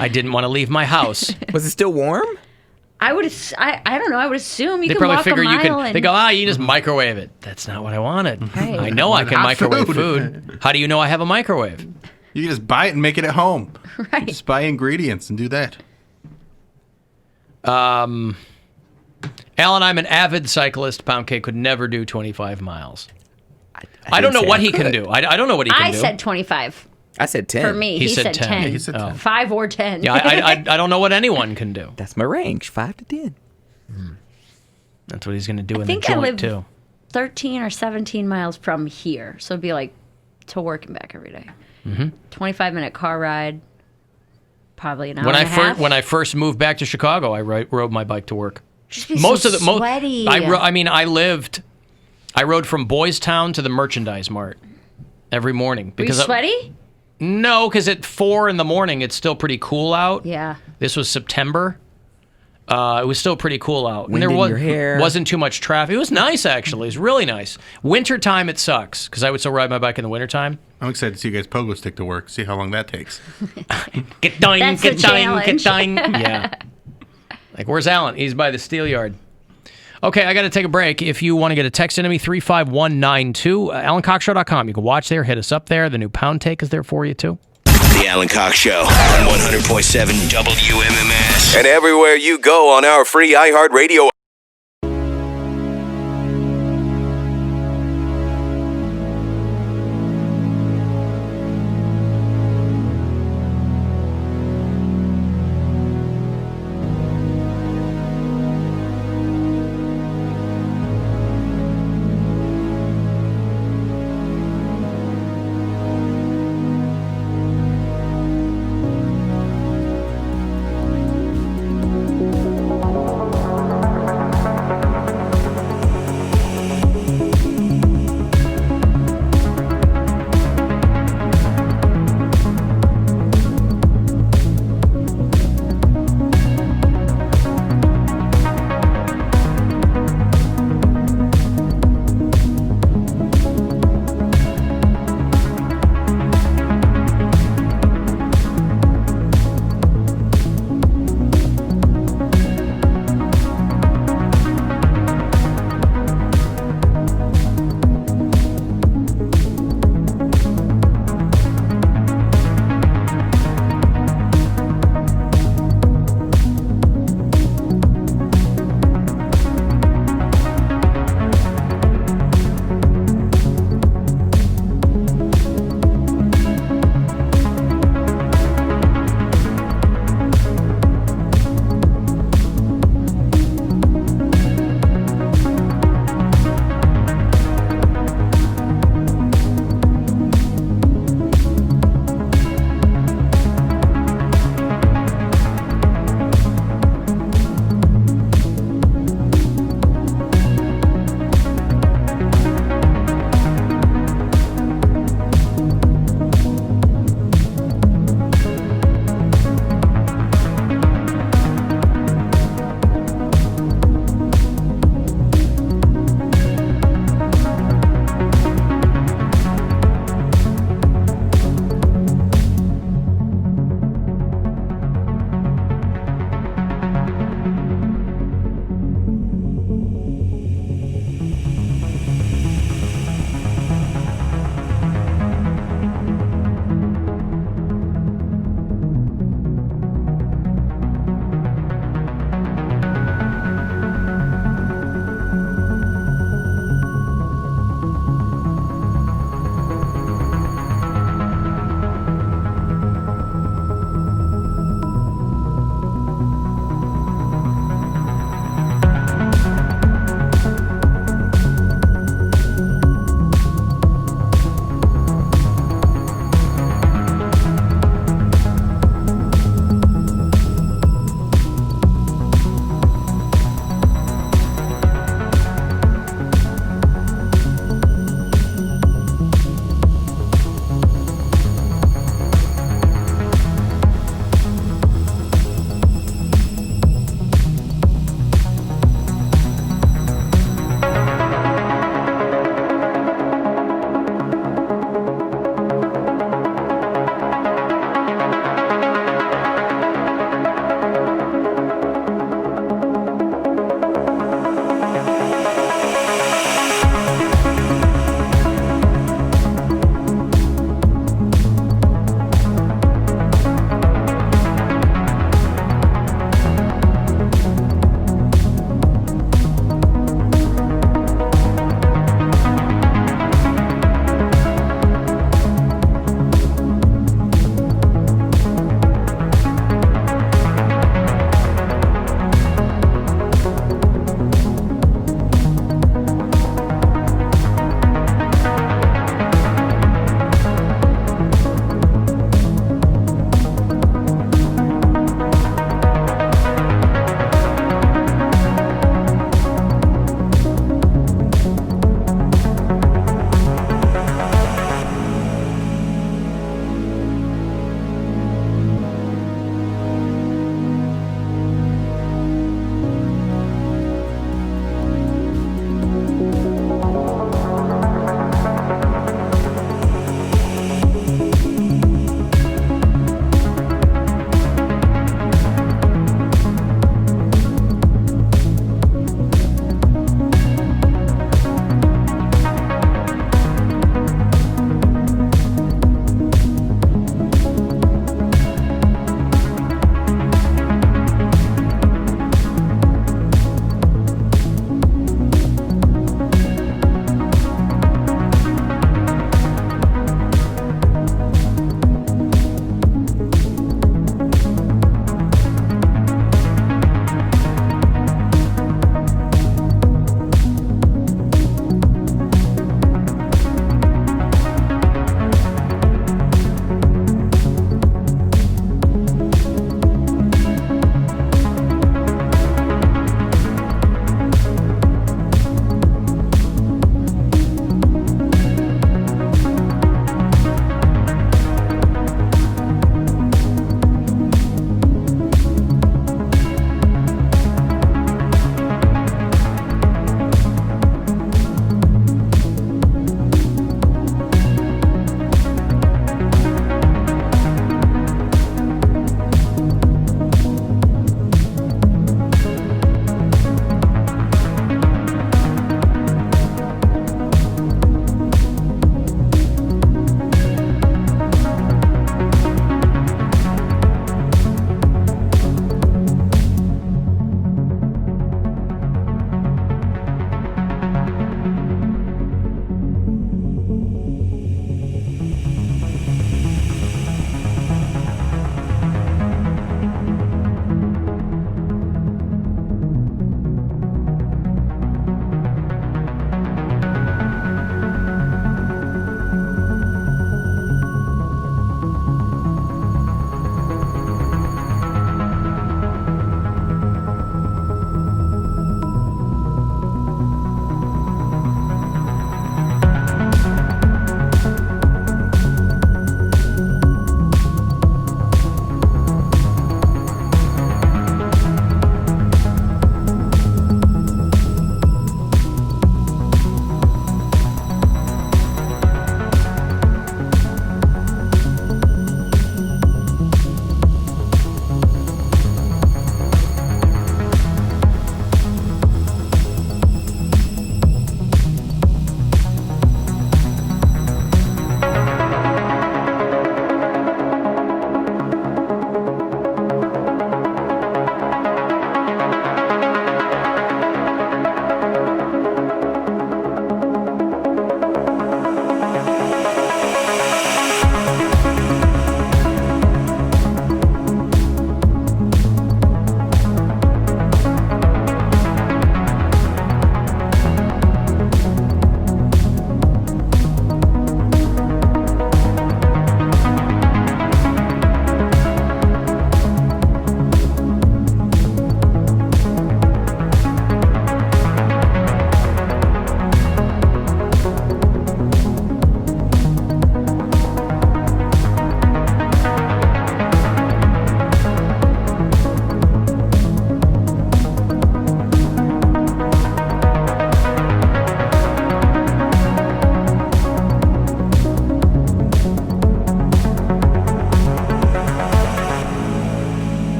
[SPEAKER 9] I didn't want to leave my house.
[SPEAKER 12] Was it still warm?
[SPEAKER 11] I don't know. I would assume you
[SPEAKER 9] They
[SPEAKER 11] could
[SPEAKER 9] probably
[SPEAKER 11] walk
[SPEAKER 9] figure
[SPEAKER 11] a
[SPEAKER 9] you
[SPEAKER 11] mile.
[SPEAKER 9] can. They go, you just microwave it. That's not what I wanted.
[SPEAKER 11] Right.
[SPEAKER 9] I know I can
[SPEAKER 10] Hot
[SPEAKER 9] microwave
[SPEAKER 10] food.
[SPEAKER 9] food. How do you know I have a microwave?
[SPEAKER 10] You can just buy it and make it at home.
[SPEAKER 11] Right.
[SPEAKER 10] Just buy ingredients and do that.
[SPEAKER 9] Alan, I'm an avid cyclist. Poundcake could never do 25 miles. I don't know
[SPEAKER 12] didn't say
[SPEAKER 9] what
[SPEAKER 12] I
[SPEAKER 9] he can
[SPEAKER 12] could.
[SPEAKER 9] do. I don't know what he can
[SPEAKER 11] I
[SPEAKER 9] do.
[SPEAKER 11] said 25.
[SPEAKER 12] I said 10.
[SPEAKER 11] For me, he said 10.
[SPEAKER 10] Yeah, he said 10.
[SPEAKER 11] 5 or 10.
[SPEAKER 9] Yeah, I don't know what anyone can do.
[SPEAKER 12] That's my range, 5 to 10.
[SPEAKER 9] That's what he's going to do
[SPEAKER 11] I
[SPEAKER 9] in
[SPEAKER 11] think
[SPEAKER 9] the
[SPEAKER 11] I
[SPEAKER 9] joint,
[SPEAKER 11] live
[SPEAKER 9] too.
[SPEAKER 11] 13 or 17 miles from here. So it'd be like to work and back every day. 25-minute car ride. Probably an hour and a half.
[SPEAKER 9] When I first moved back to Chicago, I rode my bike to work.
[SPEAKER 11] Just be sweaty.
[SPEAKER 9] I rode from Boys Town to the Merchandise Mart every morning.
[SPEAKER 11] Were you sweaty?
[SPEAKER 9] No, because at 4 in the morning, it's still pretty cool out.
[SPEAKER 11] Yeah.
[SPEAKER 9] This was September. It was still pretty cool out.
[SPEAKER 12] Wind in your hair.
[SPEAKER 9] Wasn't too much traffic. It was nice, actually. It was really nice. Wintertime, it sucks, because I would still ride my bike in the wintertime.
[SPEAKER 10] I'm excited to see you guys pogo stick to work. See how long that takes.
[SPEAKER 9] Get done,
[SPEAKER 11] That's
[SPEAKER 9] get
[SPEAKER 11] the
[SPEAKER 9] done, get
[SPEAKER 11] challenge.
[SPEAKER 9] done. Yeah. Like, where's Alan? He's by the steel yard. Okay, I got to take a break. If you want to get a text into me, 35192, AlanCoxShow.com. You can watch there, hit us up there. The new Poundcake is there for you, too.
[SPEAKER 13] The Alan Cox Show on 100.7 WMMS. And everywhere you go on our free iHeartRadio.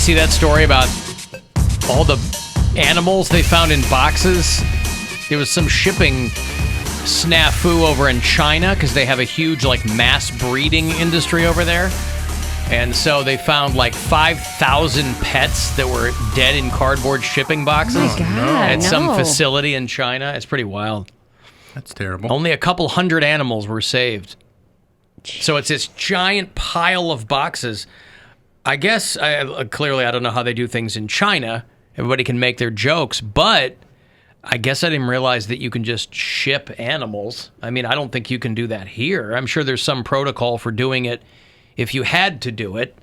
[SPEAKER 9] see that story about all the animals they found in boxes? It was some shipping snafu over in China because they have a huge like mass breeding industry over there. And so they found like 5,000 pets that were dead in cardboard shipping boxes at some facility in China. It's pretty wild.
[SPEAKER 10] That's terrible.
[SPEAKER 9] Only a couple hundred animals were saved. So it's this giant pile of boxes. I guess, clearly, I don't know how they do things in China. Everybody can make their jokes, but I guess I didn't realize that you can just ship animals. I mean, I don't think you can do that here. I'm sure there's some protocol for doing it if you had to do it.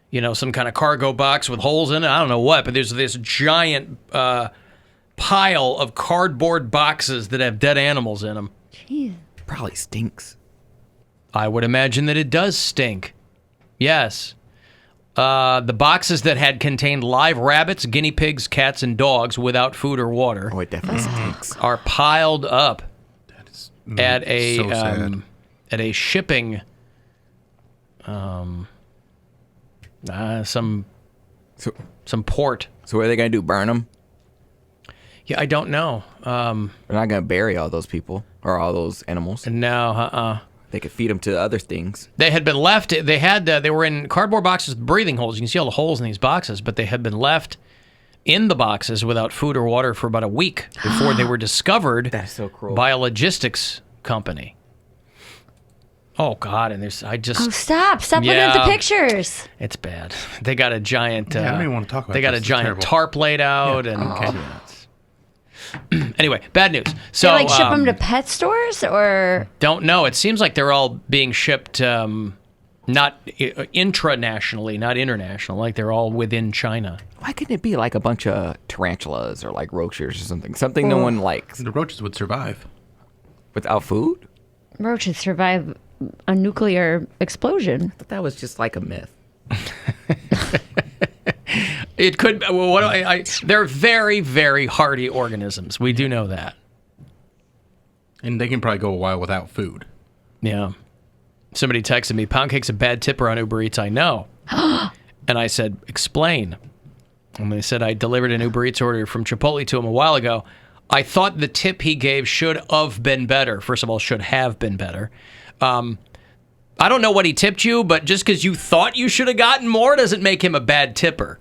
[SPEAKER 9] You know, some kind of cargo box with holes in it. I don't know what, but there's this giant pile of cardboard boxes that have dead animals in them.
[SPEAKER 11] Jeez.
[SPEAKER 12] Probably stinks.
[SPEAKER 9] I would imagine that it does stink. Yes. The boxes that had contained live rabbits, guinea pigs, cats, and dogs without food or water.
[SPEAKER 12] Oh, it definitely stinks.
[SPEAKER 9] Are piled up at
[SPEAKER 10] so sad.
[SPEAKER 9] a shipping some port.
[SPEAKER 12] So what are they going to do? Burn them?
[SPEAKER 9] Yeah, I don't know.
[SPEAKER 12] They're not going to bury all those people or all those animals.
[SPEAKER 9] No,
[SPEAKER 12] They could feed them to other things.
[SPEAKER 9] They had been left. They were in cardboard boxes with breathing holes. You can see all the holes in these boxes, but they had been left in the boxes without food or water for about a week before they were discovered
[SPEAKER 12] That's so cruel.
[SPEAKER 9] by a logistics company. Oh God! And there's
[SPEAKER 11] stop looking at the pictures.
[SPEAKER 9] It's bad. They got a giant.
[SPEAKER 10] I don't even want to talk about.
[SPEAKER 9] They got a
[SPEAKER 10] this. It's
[SPEAKER 9] giant
[SPEAKER 10] terrible.
[SPEAKER 9] tarp laid out, Anyway, bad news. So
[SPEAKER 11] they ship them to pet stores or
[SPEAKER 9] don't know. It seems like they're all being shipped not intranationally, not international. Like they're all within China.
[SPEAKER 12] Why couldn't it be like a bunch of tarantulas or like roaches or something? Something no one likes.
[SPEAKER 10] The roaches would survive
[SPEAKER 12] without food.
[SPEAKER 11] Roaches survive a nuclear explosion.
[SPEAKER 12] I thought that was just like a myth.
[SPEAKER 9] It could. Well, they're very, very hardy organisms. We do know that,
[SPEAKER 10] and they can probably go a while without food.
[SPEAKER 9] Yeah. Somebody texted me, "Poundcake's a bad tipper on Uber Eats." I know, and I said, "Explain." And they said I delivered an Uber Eats order from Chipotle to him a while ago. I thought the tip he gave should have been better. First of all, should have been better. I don't know what he tipped you, but just because you thought you should have gotten more doesn't make him a bad tipper.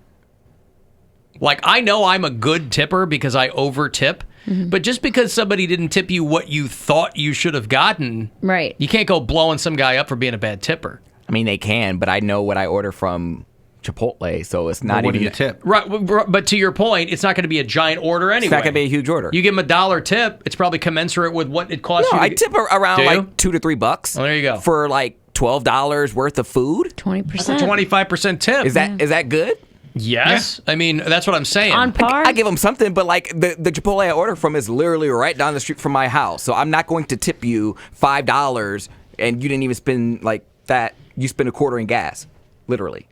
[SPEAKER 9] Like, I know I'm a good tipper because I over-tip, but just because somebody didn't tip you what you thought you should have gotten,
[SPEAKER 11] right?
[SPEAKER 9] You can't go blowing some guy up for being a bad tipper.
[SPEAKER 12] I mean, they can, but I know what I order from Chipotle, so it's not
[SPEAKER 10] what
[SPEAKER 12] even...
[SPEAKER 10] do you tip?
[SPEAKER 9] Right, but to your point, it's not going to be a giant order anyway.
[SPEAKER 12] It's not going to be a huge order.
[SPEAKER 9] You give them $1 tip, it's probably commensurate with what it costs you.
[SPEAKER 12] No, I tip around like $2 to $3.
[SPEAKER 9] Well, there you go.
[SPEAKER 12] For like $12 worth of food.
[SPEAKER 11] 20%.
[SPEAKER 9] That's a 25% tip.
[SPEAKER 12] Is that good?
[SPEAKER 9] Yes. Yeah. I mean, that's what I'm saying.
[SPEAKER 11] On par?
[SPEAKER 12] I give them something, but like the Chipotle I order from is literally right down the street from my house. So I'm not going to tip you $5 and you didn't even spend like that. You spend a quarter in gas, literally.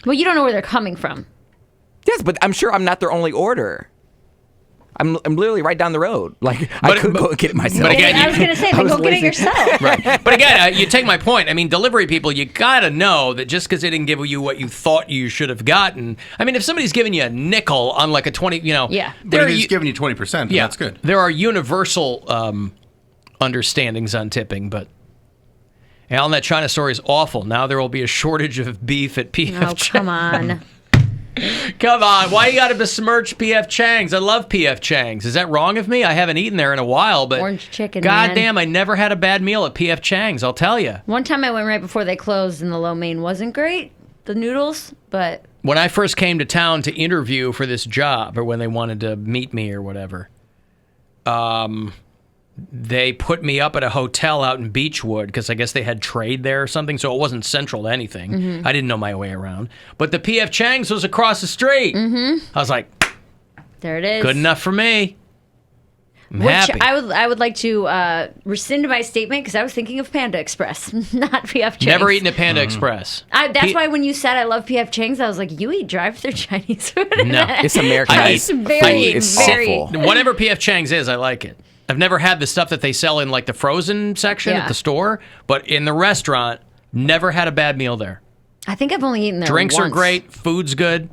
[SPEAKER 11] Well, you don't know where they're coming from.
[SPEAKER 12] Yes, but I'm sure I'm not their only order. I'm literally right down the road. Like, I could go get it myself.
[SPEAKER 9] But again,
[SPEAKER 11] I was going to say, then go get it yourself.
[SPEAKER 9] Right. But again, you take my point. I mean, delivery people, you got to know that just because they didn't give you what you thought you should have gotten. I mean, if somebody's giving you a nickel on like a 20,
[SPEAKER 11] Yeah.
[SPEAKER 10] But if he's giving you 20%,
[SPEAKER 9] yeah,
[SPEAKER 10] that's good.
[SPEAKER 9] There are universal understandings on tipping, but Alan, that China story is awful. Now there will be a shortage of beef at PF
[SPEAKER 11] Oh, come on.
[SPEAKER 9] Come on, why you got to besmirch PF Chang's? I love PF Chang's. Is that wrong of me? I haven't eaten there in a while, but
[SPEAKER 11] orange chicken.
[SPEAKER 9] Goddamn, I never had a bad meal at PF Chang's. I'll tell you.
[SPEAKER 11] One time I went right before they closed, and the lo mein wasn't great. The noodles, but
[SPEAKER 9] when I first came to town to interview for this job, or when they wanted to meet me or whatever, they put me up at a hotel out in Beechwood because I guess they had trade there or something, so it wasn't central to anything.
[SPEAKER 11] Mm-hmm.
[SPEAKER 9] I didn't know my way around. But the PF Chang's was across the street.
[SPEAKER 11] Mm-hmm.
[SPEAKER 9] I was like,
[SPEAKER 11] there it is.
[SPEAKER 9] Good enough for me. I'm
[SPEAKER 11] Which
[SPEAKER 9] happy.
[SPEAKER 11] I would like to rescind my statement because I was thinking of Panda Express, not PF Chang's.
[SPEAKER 9] Never eaten at Panda Express.
[SPEAKER 11] That's why when you said I love PF Chang's, I was like, you eat drive-through Chinese food?
[SPEAKER 9] No.
[SPEAKER 12] It's Americanized.
[SPEAKER 11] It's very,
[SPEAKER 12] It's
[SPEAKER 11] very
[SPEAKER 12] awful.
[SPEAKER 9] Whatever PF Chang's is, I like it. I've never had the stuff that they sell in like the frozen section at the store, but in the restaurant, never had a bad meal there.
[SPEAKER 11] I think I've only eaten there
[SPEAKER 9] Drinks are
[SPEAKER 11] once.
[SPEAKER 9] great. Food's good.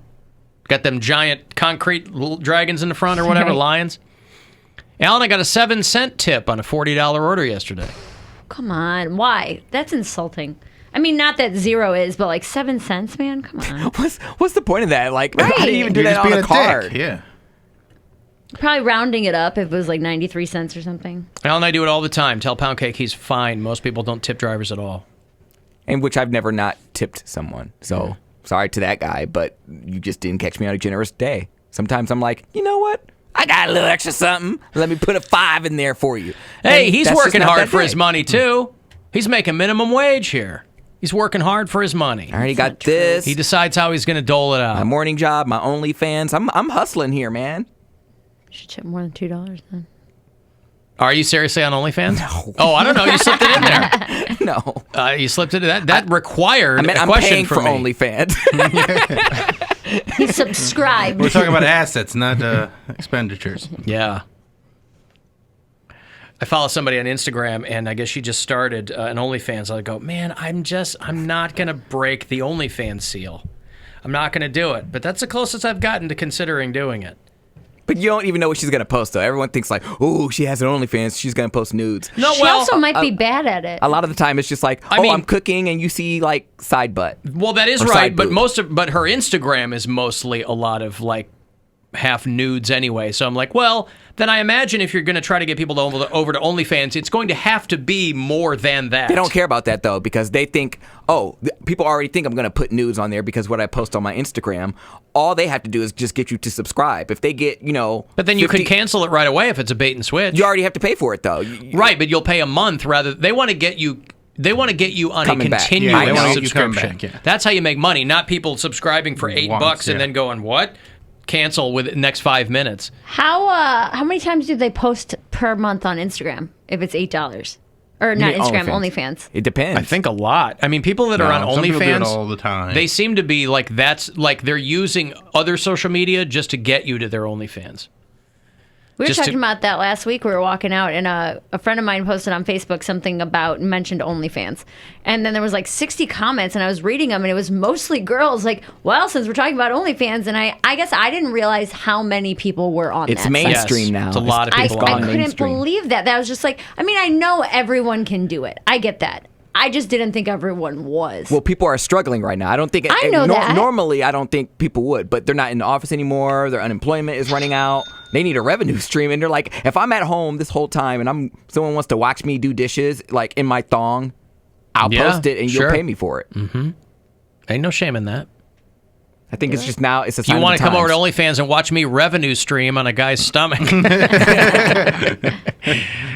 [SPEAKER 9] Got them giant concrete dragons in the front or whatever,
[SPEAKER 11] Right.
[SPEAKER 9] lions. Alan, I got a 7-cent tip on a $40 order yesterday.
[SPEAKER 11] Come on. Why? That's insulting. I mean, not that 0 is, but like 7 cents, man. Come on.
[SPEAKER 12] What's the point of that? Like,
[SPEAKER 11] Right.
[SPEAKER 12] how do you even do
[SPEAKER 10] You're
[SPEAKER 12] that
[SPEAKER 10] just
[SPEAKER 12] on
[SPEAKER 10] being
[SPEAKER 12] a
[SPEAKER 10] a
[SPEAKER 12] card?
[SPEAKER 10] dick. Yeah.
[SPEAKER 11] Probably rounding it up if it was like 93 cents or something.
[SPEAKER 9] Alan and I do it all the time. Tell Poundcake he's fine. Most people don't tip drivers at all.
[SPEAKER 12] And which I've never not tipped someone. So sorry to that guy, but you just didn't catch me on a generous day. Sometimes I'm like, you know what? I got a little extra something. Let me put a 5 in there for you.
[SPEAKER 9] Hey,
[SPEAKER 12] And
[SPEAKER 9] he's
[SPEAKER 12] that's just
[SPEAKER 9] working
[SPEAKER 12] not
[SPEAKER 9] hard
[SPEAKER 12] that
[SPEAKER 9] for
[SPEAKER 12] day.
[SPEAKER 9] his money, too. He's making minimum wage here. He's working hard for his money.
[SPEAKER 12] I already got this.
[SPEAKER 9] He decides how he's going to dole it out.
[SPEAKER 12] My morning job, my OnlyFans. I'm hustling here, man.
[SPEAKER 11] Should tip more than $2 then.
[SPEAKER 9] Are you seriously on OnlyFans? No. Oh, I don't know. You slipped it in there.
[SPEAKER 12] No.
[SPEAKER 9] You slipped it in. That required
[SPEAKER 12] I mean,
[SPEAKER 9] a
[SPEAKER 12] I'm
[SPEAKER 9] question
[SPEAKER 12] paying
[SPEAKER 9] from
[SPEAKER 12] for
[SPEAKER 9] me.
[SPEAKER 12] OnlyFans.
[SPEAKER 11] He subscribed.
[SPEAKER 10] We're talking about assets, not expenditures.
[SPEAKER 9] Yeah. I follow somebody on Instagram, and I guess she just started an OnlyFans. I go, man, I'm not going to break the OnlyFans seal. I'm not going to do it. But that's the closest I've gotten to considering doing it.
[SPEAKER 12] But you don't even know what she's going to post, though. Everyone thinks like, oh, she has an OnlyFans. She's going to post nudes.
[SPEAKER 9] No,
[SPEAKER 11] She also might be bad at it.
[SPEAKER 12] A lot of the time, it's just like,
[SPEAKER 9] I mean-
[SPEAKER 12] I'm cooking, and you see, like, side butt.
[SPEAKER 9] Well, that is
[SPEAKER 12] Or
[SPEAKER 9] right,
[SPEAKER 12] side
[SPEAKER 9] but
[SPEAKER 12] boob.
[SPEAKER 9] but her Instagram is mostly a lot of like half nudes anyway. So I'm like, well, then I imagine if you're going to try to get people over to OnlyFans, it's going to have to be more than that.
[SPEAKER 12] They don't care about that, though, because they think, people already think I'm going to put nudes on there because what I post on my Instagram. All they have to do is just get you to subscribe. If they get,
[SPEAKER 9] But then you
[SPEAKER 12] 50
[SPEAKER 9] could cancel it right away if it's a bait and switch.
[SPEAKER 12] You already have to pay for it, though.
[SPEAKER 9] Right, but you'll pay a month rather. They want to get you. They want to get you on a
[SPEAKER 12] Coming back.
[SPEAKER 9] continuous
[SPEAKER 12] Yeah, they wanna
[SPEAKER 10] get you coming
[SPEAKER 9] subscription.
[SPEAKER 10] back, yeah.
[SPEAKER 9] That's how you make money, not people subscribing for $8
[SPEAKER 10] Once,
[SPEAKER 9] and
[SPEAKER 10] yeah.
[SPEAKER 9] then going, what? Cancel with the next 5 minutes.
[SPEAKER 11] How many times do they post per month on Instagram if it's $8? Or not
[SPEAKER 12] mean
[SPEAKER 11] Instagram,
[SPEAKER 12] OnlyFans?
[SPEAKER 11] OnlyFans.
[SPEAKER 12] It depends.
[SPEAKER 9] I think a lot. I mean, people that are on
[SPEAKER 10] some people do it
[SPEAKER 9] OnlyFans
[SPEAKER 10] all the time.
[SPEAKER 9] They seem to be like they're using other social media just to get you to their OnlyFans.
[SPEAKER 11] We were
[SPEAKER 9] Just to-
[SPEAKER 11] talking about that last week. We were walking out, and a friend of mine posted on Facebook something mentioned OnlyFans. And then there was like 60 comments, and I was reading them, and it was mostly girls like, well, since we're talking about OnlyFans, and I guess I didn't realize how many people were on
[SPEAKER 12] It's
[SPEAKER 11] that
[SPEAKER 12] mainstream
[SPEAKER 11] site.
[SPEAKER 12] now.
[SPEAKER 9] It's a lot of
[SPEAKER 11] I
[SPEAKER 9] people on
[SPEAKER 11] couldn't
[SPEAKER 12] mainstream.
[SPEAKER 11] believe that. That was just like, I mean, I know everyone can do it. I get that. I just didn't think everyone was.
[SPEAKER 12] Well, people are struggling right now. I don't think.
[SPEAKER 11] I know that.
[SPEAKER 12] Normally, I don't think people would, but they're not in the office anymore. Their unemployment is running out. They need a revenue stream, and they're like, if I'm at home this whole time and someone wants to watch me do dishes like in my thong, I'll post it and
[SPEAKER 9] sure.
[SPEAKER 12] you'll pay me for it.
[SPEAKER 9] Mm-hmm. Ain't no shame in that.
[SPEAKER 12] I think it's just now. It's a
[SPEAKER 9] If
[SPEAKER 12] sign
[SPEAKER 9] you
[SPEAKER 12] of
[SPEAKER 9] want
[SPEAKER 12] the
[SPEAKER 9] to come over to
[SPEAKER 12] times.
[SPEAKER 9] OnlyFans and watch me revenue stream on a guy's stomach,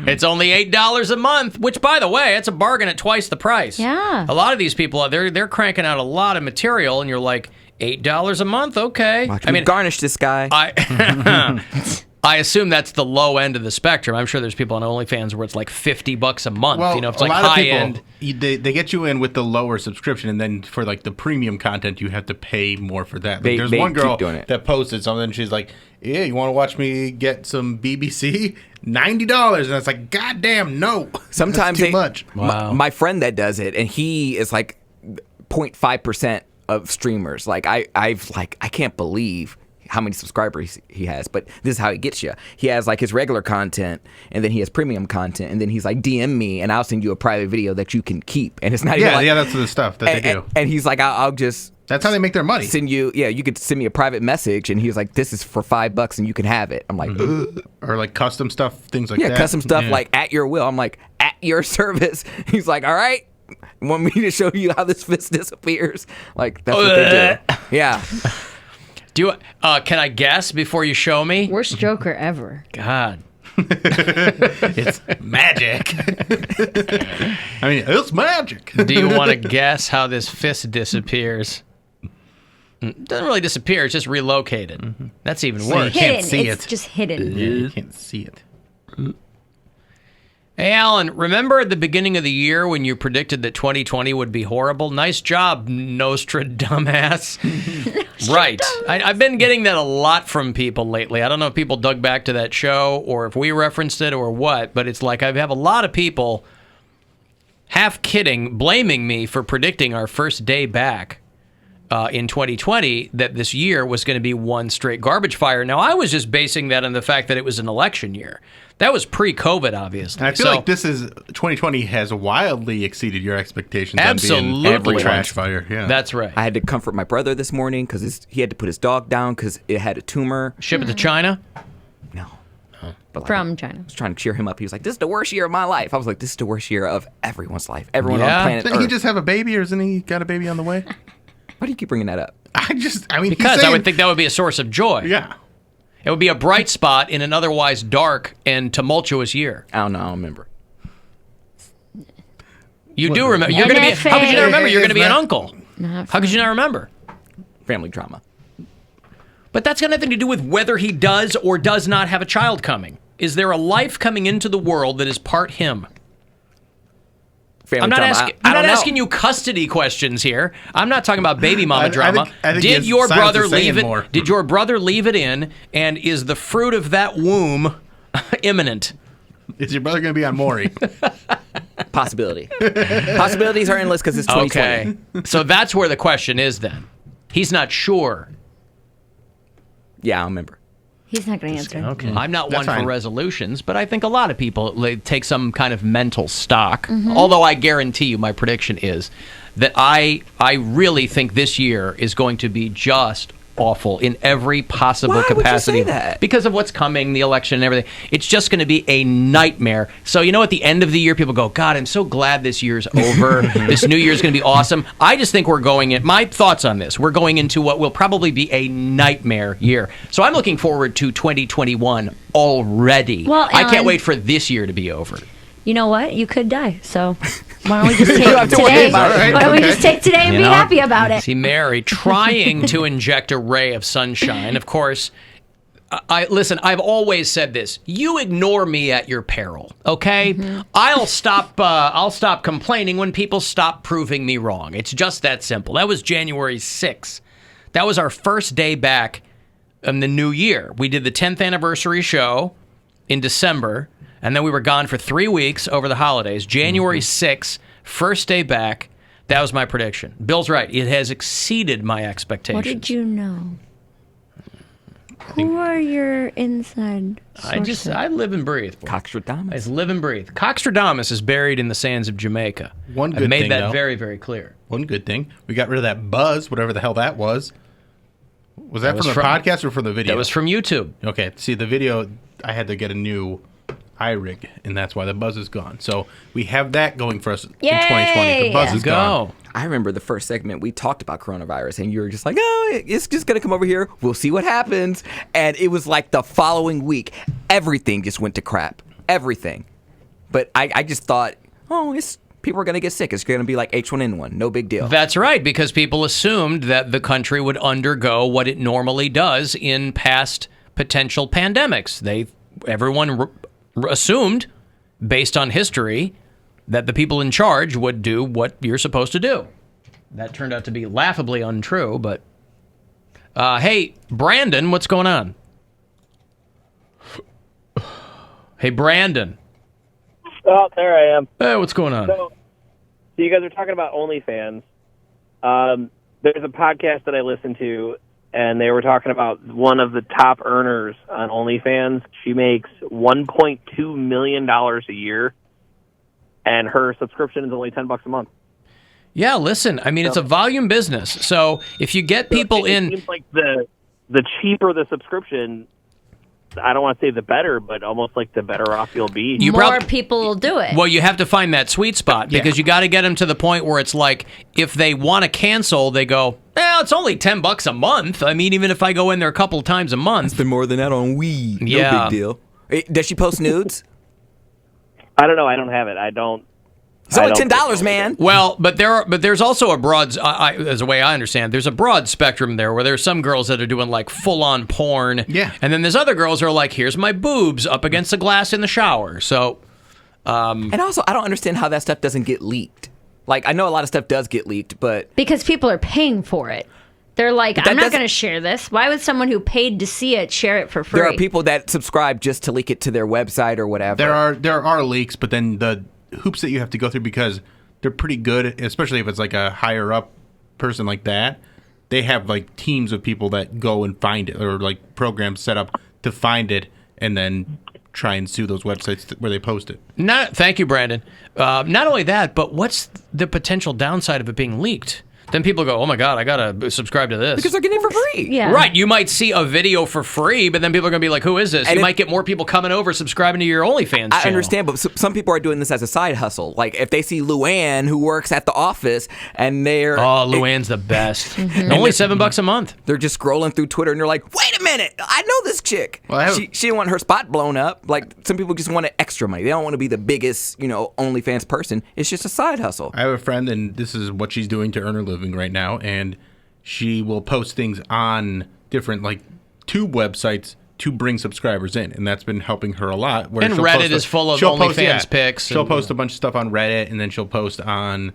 [SPEAKER 9] it's only $8 a month. Which, by the way, it's a bargain at twice the price.
[SPEAKER 11] Yeah.
[SPEAKER 9] A lot of these people, they're cranking out a lot of material, and you're like, $8 a month, okay.
[SPEAKER 12] Watch me garnish this guy.
[SPEAKER 9] I assume that's the low end of the spectrum. I'm sure there's people on OnlyFans where it's like $50 a month.
[SPEAKER 10] Well,
[SPEAKER 9] If it's
[SPEAKER 10] a
[SPEAKER 9] like
[SPEAKER 10] lot of
[SPEAKER 9] high
[SPEAKER 10] people,
[SPEAKER 9] end.
[SPEAKER 10] they get you in with the lower subscription, and then for like the premium content, you have to pay more for that. Like, there's
[SPEAKER 12] they
[SPEAKER 10] one girl
[SPEAKER 12] keep doing it.
[SPEAKER 10] that posted something, and she's like, "Yeah, you want to watch me get some BBC? $90." And it's like, "God damn, no!"
[SPEAKER 12] Sometimes
[SPEAKER 10] That's too much.
[SPEAKER 12] My friend that does it, and he is like 0.5% of streamers. Like I can't believe how many subscribers he has, but this is how he gets you. He has like his regular content, and then he has premium content, and then he's like, DM me, and I'll send you a private video that you can keep. And it's not even like,
[SPEAKER 10] that's the stuff that they do.
[SPEAKER 12] And he's like, I'll just.
[SPEAKER 10] That's how they make their money.
[SPEAKER 12] Send you, you could send me a private message, and he's like, "This is for $5, and you can have it." I'm like, Ugh.
[SPEAKER 10] Or like custom stuff, things like that.
[SPEAKER 12] Yeah, custom stuff like at your will. I'm like, at your service. He's like, all right, want me to show you how this fist disappears? Like that's what they do. Yeah.
[SPEAKER 9] Can I guess before you show me?
[SPEAKER 11] Worst Joker ever.
[SPEAKER 9] God.
[SPEAKER 10] It's magic. I mean, it's magic.
[SPEAKER 9] Do you want to guess how this fist disappears? It doesn't really disappear. It's just relocated.
[SPEAKER 10] Mm-hmm.
[SPEAKER 9] That's even
[SPEAKER 10] So you
[SPEAKER 9] worse.
[SPEAKER 10] can't see
[SPEAKER 11] It's
[SPEAKER 10] it.
[SPEAKER 11] just hidden.
[SPEAKER 10] Yeah, you can't see it.
[SPEAKER 9] Hey, Alan, remember at the beginning of the year when you predicted that 2020 would be horrible? Nice job, Nostradamus. Right. I've been getting that a lot from people lately. I don't know if people dug back to that show or if we referenced it or what, but it's like I have a lot of people half kidding, blaming me for predicting our first day back. in 2020 that this year was going to be one straight garbage fire. Now, I was just basing that on the fact that it was an election year. That was pre-COVID, obviously.
[SPEAKER 10] And I feel like 2020 has wildly exceeded your expectations.
[SPEAKER 9] Absolutely.
[SPEAKER 10] On being every trash fire. Yeah,
[SPEAKER 9] that's right.
[SPEAKER 12] I had to comfort my brother this morning because he had to put his dog down because it had a tumor.
[SPEAKER 9] Ship it to China?
[SPEAKER 12] No. But
[SPEAKER 11] From China.
[SPEAKER 12] I was trying to cheer him up. He was like, "This is the worst year of my life." I was like, "This is the worst year of everyone's life. Everyone on planet
[SPEAKER 10] Didn't
[SPEAKER 12] Earth."
[SPEAKER 10] he just have a baby, or isn't he got a baby on the way?
[SPEAKER 12] Why do you keep bringing that up?
[SPEAKER 9] Because I would think that would be a source of joy.
[SPEAKER 10] Yeah.
[SPEAKER 9] It would be a bright spot in an otherwise dark and tumultuous year.
[SPEAKER 12] I don't know. I don't remember.
[SPEAKER 9] You do remember. You're going to be. How could you not remember? You're going to be an uncle. How could you not remember?
[SPEAKER 12] Family drama.
[SPEAKER 9] But that's got nothing to do with whether he does or does not have a child coming. Is there a life coming into the world that is part him? I'm not asking you custody questions here. I'm not talking about baby mama drama.
[SPEAKER 10] I think
[SPEAKER 9] Did your brother leave it?
[SPEAKER 10] More.
[SPEAKER 9] Did your brother leave it in? And is the fruit of that womb imminent?
[SPEAKER 10] Is your brother going to be on Maury?
[SPEAKER 12] Possibility. Possibilities are endless because it's 2020.
[SPEAKER 9] Okay, so that's where the question is. Then he's not sure.
[SPEAKER 12] Yeah, I remember.
[SPEAKER 11] He's not going to answer.
[SPEAKER 9] Okay. I'm not one for resolutions, but I think a lot of people take some kind of mental stock. Although I guarantee you my prediction is that I really think this year is going to be just awful in every possible capacity.
[SPEAKER 12] Would you say that?
[SPEAKER 9] Because of what's coming, the election and everything. It's just going to be a nightmare. So, at the end of the year, people go, God, I'm so glad this year's over. This new year's going to be awesome. I just think my thoughts on this, we're going into what will probably be a nightmare year. So I'm looking forward to 2021 already.
[SPEAKER 11] Well,
[SPEAKER 9] I can't wait for this year to be over.
[SPEAKER 11] You know what? You could die. So why don't we just take today? Why don't we just take today and be happy about it?
[SPEAKER 9] See, Mary trying to inject a ray of sunshine. Of course, listen, I've always said this. You ignore me at your peril, okay? I'll stop complaining when people stop proving me wrong. It's just that simple. That was January 6th. That was our first day back in the new year. We did the 10th anniversary show in December. And then we were gone for 3 weeks over the holidays. January 6th, first day back. That was my prediction. Bill's right. It has exceeded my expectations.
[SPEAKER 11] What did you know? Who are your inside sources?
[SPEAKER 9] I live and breathe.
[SPEAKER 12] Coxtradamus.
[SPEAKER 9] I just live and breathe. Coxtradamus is buried in the sands of Jamaica.
[SPEAKER 10] One good
[SPEAKER 9] I made
[SPEAKER 10] thing,
[SPEAKER 9] that
[SPEAKER 10] though.
[SPEAKER 9] very, very clear.
[SPEAKER 10] One good thing. We got rid of that buzz, whatever the hell that was. Was that
[SPEAKER 9] was
[SPEAKER 10] from the
[SPEAKER 9] from-
[SPEAKER 10] podcast or from the video?
[SPEAKER 9] That was from YouTube.
[SPEAKER 10] Okay. See, the video, I had to get a new iRig, and that's why the buzz is gone. So we have that going for us in 2020. The buzz is gone.
[SPEAKER 12] I remember the first segment we talked about coronavirus, and you were just like, "Oh, it's just gonna come over here. We'll see what happens." And it was like the following week, everything just went to crap. Everything. But I just thought, people are gonna get sick. It's gonna be like H1N1. No big deal.
[SPEAKER 9] That's right, because people assumed that the country would undergo what it normally does in past potential pandemics. Everyone assumed, based on history, that the people in charge would do what you're supposed to do. That turned out to be laughably untrue, but... hey, Brandon, what's going on? Hey, Brandon.
[SPEAKER 21] Oh, there I am.
[SPEAKER 9] Hey, what's going on?
[SPEAKER 21] So you guys are talking about OnlyFans. There's a podcast that I listen to, and they were talking about one of the top earners on OnlyFans. She makes $1.2 million a year, and her subscription is only $10 a month.
[SPEAKER 9] Yeah, listen, I mean, it's a volume business. So if you get people
[SPEAKER 21] It seems like the cheaper the subscription, I don't want to say the better, but almost like the better off you'll be.
[SPEAKER 11] More people will do it.
[SPEAKER 9] Well, you have to find that sweet spot because you got to get them to the point where it's like if they want to cancel, they go, it's only $10 a month. I mean, even if I go in there a couple of times a month.
[SPEAKER 12] Spend more than that on weed.
[SPEAKER 9] Yeah.
[SPEAKER 12] No big deal. Does she post nudes?
[SPEAKER 21] I don't know. I don't have it. I don't.
[SPEAKER 12] It's only $10, man.
[SPEAKER 9] Well, but there's also a broad, as a way I understand, there's a broad spectrum there where there's some girls that are doing like full-on porn.
[SPEAKER 10] Yeah.
[SPEAKER 9] And then there's other girls who are like, here's my boobs up against the glass in the shower. So.
[SPEAKER 12] And also, I don't understand how that stuff doesn't get leaked. Like, I know a lot of stuff does get leaked, but...
[SPEAKER 11] Because people are paying for it. They're like,
[SPEAKER 12] But that
[SPEAKER 11] I'm not
[SPEAKER 12] doesn't-
[SPEAKER 11] going to share this. Why would someone who paid to see it share it for free?
[SPEAKER 12] There are people that subscribe just to leak it to their website or whatever.
[SPEAKER 10] There are leaks, but then the hoops that you have to go through because they're pretty good, especially if it's like a higher up person like that. they have like teams of people that go and find it, or like programs set up to find it and then try and sue those websites where they post it.
[SPEAKER 9] Thank you, Brandon. Not only that, but what's the potential downside of it being leaked? Then people go, oh my God, I got to subscribe to this.
[SPEAKER 12] Because they're getting it for free.
[SPEAKER 11] Yeah.
[SPEAKER 9] Right. You might see a video for free, but then people are going to be like, who is this? And you might get more people coming over subscribing to your OnlyFans channel.
[SPEAKER 12] I understand, but some people are doing this as a side hustle. Like if they see Luann, who works at the office, and they're...
[SPEAKER 9] Oh, Luann's the best. Only $7 a month.
[SPEAKER 12] They're just scrolling through Twitter, and they're like, wait a minute, I know this chick.
[SPEAKER 10] Well,
[SPEAKER 12] she didn't want her spot blown up. Like some people just want extra money. They don't want to be the biggest, OnlyFans person. It's just a side hustle.
[SPEAKER 10] I have a friend, and this is what she's doing to earn her living right now, and she will post things on different like tube websites to bring subscribers in, and that's been helping her a lot.
[SPEAKER 9] And Reddit is full of OnlyFans pics.
[SPEAKER 10] She'll post a bunch of stuff on Reddit, and then she'll post on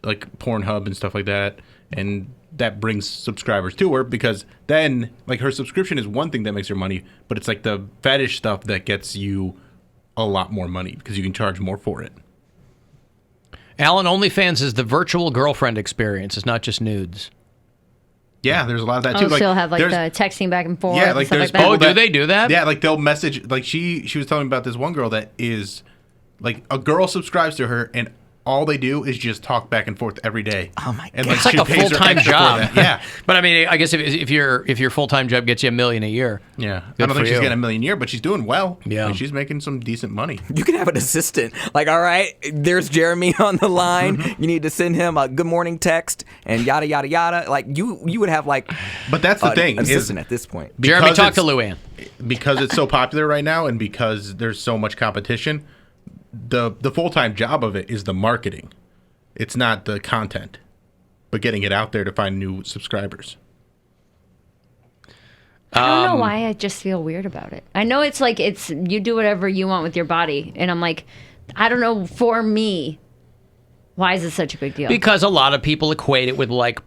[SPEAKER 10] like Pornhub and stuff like that, and that brings subscribers to her, because then like her subscription is one thing that makes her money, but it's like the fetish stuff that gets you a lot more money because you can charge more for it.
[SPEAKER 9] Alan, OnlyFans is the virtual girlfriend experience. It's not just nudes.
[SPEAKER 10] Yeah, there's a lot of that too.
[SPEAKER 11] Oh, so you'll have like the texting back and forth.
[SPEAKER 10] Yeah, like
[SPEAKER 11] and
[SPEAKER 10] there's
[SPEAKER 11] stuff like that.
[SPEAKER 9] do they do that?
[SPEAKER 10] Yeah, like they'll message. Like she was telling me about this one girl that is like a girl subscribes to her, and all they do is just talk back and forth every day.
[SPEAKER 12] Oh my
[SPEAKER 10] and
[SPEAKER 12] God.
[SPEAKER 9] It's like
[SPEAKER 10] she
[SPEAKER 9] a
[SPEAKER 10] pays her
[SPEAKER 9] full-time
[SPEAKER 10] extra for
[SPEAKER 9] job.
[SPEAKER 10] that. Yeah,
[SPEAKER 9] but I mean, I guess if your full-time job gets you $1 million a year.
[SPEAKER 10] Yeah,
[SPEAKER 9] good
[SPEAKER 10] I don't think
[SPEAKER 9] for
[SPEAKER 10] she's
[SPEAKER 9] you.
[SPEAKER 10] getting $1 million a year, but she's doing well.
[SPEAKER 9] Yeah,
[SPEAKER 10] and she's making some decent money.
[SPEAKER 12] You can have an assistant. Like, all right, there's Jeremy on the line. You need to send him a good morning text and yada yada yada. Like you would have like.
[SPEAKER 10] But that's the thing.
[SPEAKER 12] An assistant at this point.
[SPEAKER 9] Jeremy, talk to Luann.
[SPEAKER 10] Because it's so popular right now, and because there's so much competition, the full-time job of it is the marketing. It's not the content, but getting it out there to find new subscribers.
[SPEAKER 11] I don't know why I just feel weird about it. I know it's like you do whatever you want with your body, and I'm like, I don't know, for me, why is it such a big deal?
[SPEAKER 9] Because a lot of people equate it with like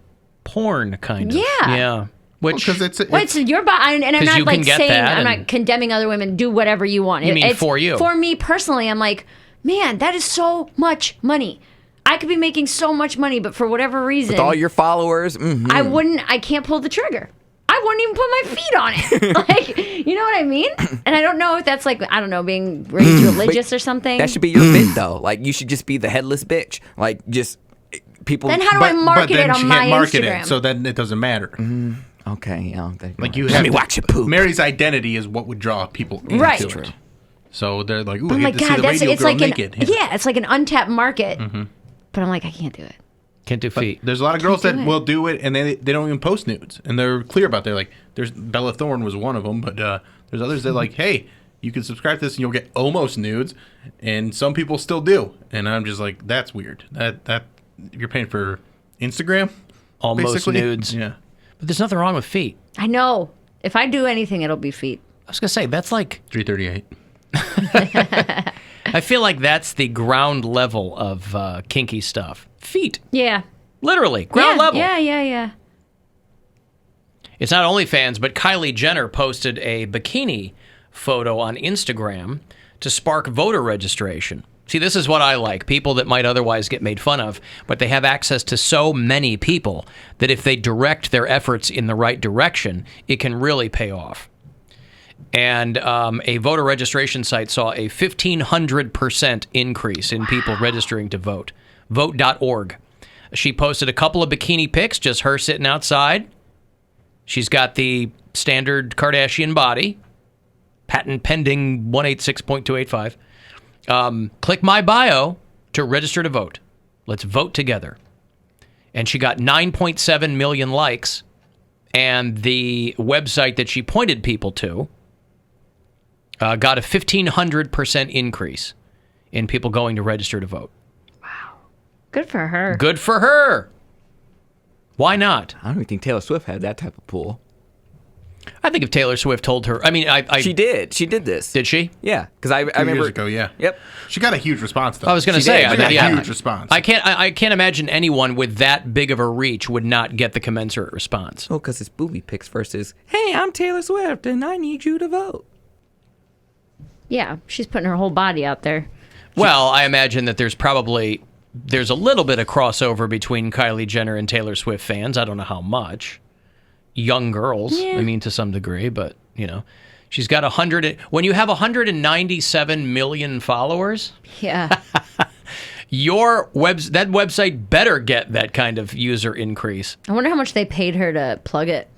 [SPEAKER 9] porn, kind of.
[SPEAKER 11] Yeah.
[SPEAKER 9] Yeah. Which
[SPEAKER 11] it's your body, and I'm
[SPEAKER 9] 'cause
[SPEAKER 11] not
[SPEAKER 9] you
[SPEAKER 11] like
[SPEAKER 9] can get
[SPEAKER 11] saying
[SPEAKER 9] that
[SPEAKER 11] I'm
[SPEAKER 9] and-
[SPEAKER 11] not condemning other women. Do whatever you want.
[SPEAKER 9] You mean
[SPEAKER 11] It's
[SPEAKER 9] for you.
[SPEAKER 11] For me personally, I'm like, man, that is so much money. I could be making so much money, but for whatever reason,
[SPEAKER 12] With all your followers,
[SPEAKER 11] I can't pull the trigger. I wouldn't even put my feet on it. Like, you know what I mean? And I don't know if that's like, I don't know, being raised religious or something.
[SPEAKER 12] That should be your bit though. Like you should just be the headless bitch. Like just people.
[SPEAKER 11] Then how do I market it on my Instagram?
[SPEAKER 10] It, so then it doesn't matter.
[SPEAKER 12] Okay, yeah.
[SPEAKER 10] Like you
[SPEAKER 12] Let
[SPEAKER 10] have
[SPEAKER 12] me watch you poop.
[SPEAKER 10] Mary's identity is what would draw people into
[SPEAKER 11] Right.
[SPEAKER 10] it. So they're like, ooh,
[SPEAKER 11] But
[SPEAKER 10] I
[SPEAKER 11] I'm
[SPEAKER 10] get
[SPEAKER 11] like,
[SPEAKER 10] to see
[SPEAKER 11] God,
[SPEAKER 10] the
[SPEAKER 11] that's
[SPEAKER 10] radio
[SPEAKER 11] it's
[SPEAKER 10] girl
[SPEAKER 11] like
[SPEAKER 10] naked.
[SPEAKER 11] it's like an untapped market.
[SPEAKER 10] Mm-hmm.
[SPEAKER 11] But I'm like, I can't do it.
[SPEAKER 9] Can't do feet.
[SPEAKER 10] There's a lot of girls
[SPEAKER 11] Can't
[SPEAKER 10] that
[SPEAKER 11] do it.
[SPEAKER 10] will do it, and they don't even post nudes, and they're clear about that. Like, there's Bella Thorne was one of them, but there's others that like, hey, you can subscribe to this and you'll get almost nudes, and some people still do, and I'm just like, that's weird. That you're paying for Instagram,
[SPEAKER 9] Almost
[SPEAKER 10] basically?
[SPEAKER 9] nudes.
[SPEAKER 10] Yeah,
[SPEAKER 9] but there's nothing wrong with feet.
[SPEAKER 11] I know. If I do anything, it'll be feet.
[SPEAKER 9] I was gonna say that's like
[SPEAKER 10] 338.
[SPEAKER 9] I feel like that's the ground level of kinky stuff. Feet.
[SPEAKER 11] Yeah.
[SPEAKER 9] Literally, ground level.
[SPEAKER 11] Yeah.
[SPEAKER 9] It's not OnlyFans, but Kylie Jenner posted a bikini photo on Instagram to spark voter registration. See, this is what I like. People that might otherwise get made fun of, but they have access to so many people that if they direct their efforts in the right direction, it can really pay off. And a voter registration site saw a 1,500% increase in people registering to vote. Vote.org. She posted a couple of bikini pics, just her sitting outside. She's got the standard Kardashian body, patent pending 186.285. Click my bio to register to vote. Let's vote together. And she got 9.7 million likes. And the website that she pointed people to got a 1,500% increase in people going to register to vote.
[SPEAKER 11] Good for her.
[SPEAKER 9] Good for her. Why not?
[SPEAKER 12] I don't even think Taylor Swift had that type of pool.
[SPEAKER 9] I think if Taylor Swift told her, I mean,
[SPEAKER 12] she did. She did this.
[SPEAKER 9] Did she?
[SPEAKER 12] Yeah, because I
[SPEAKER 10] 2
[SPEAKER 12] remember
[SPEAKER 10] years ago. Yeah.
[SPEAKER 12] Yep.
[SPEAKER 10] She got a huge response though.
[SPEAKER 9] I was going to
[SPEAKER 10] She
[SPEAKER 9] say,
[SPEAKER 10] did.
[SPEAKER 9] I
[SPEAKER 10] She
[SPEAKER 9] mean,
[SPEAKER 10] got
[SPEAKER 9] yeah,
[SPEAKER 10] a huge response.
[SPEAKER 9] I can't imagine anyone with that big of a reach would not get the commensurate response.
[SPEAKER 12] Oh, because it's booby pics versus, hey, I'm Taylor Swift and I need you to vote.
[SPEAKER 11] Yeah, she's putting her whole body out there.
[SPEAKER 9] Well, I imagine that there's probably there's a little bit of crossover between Kylie Jenner and Taylor Swift fans. I don't know how much. Young girls,
[SPEAKER 11] Yeah.
[SPEAKER 9] I mean, to some degree, but, you know. She's got 100. When you have 197 million followers,
[SPEAKER 11] Yeah.
[SPEAKER 9] that website better get that kind of user increase.
[SPEAKER 11] I wonder how much they paid her to plug it.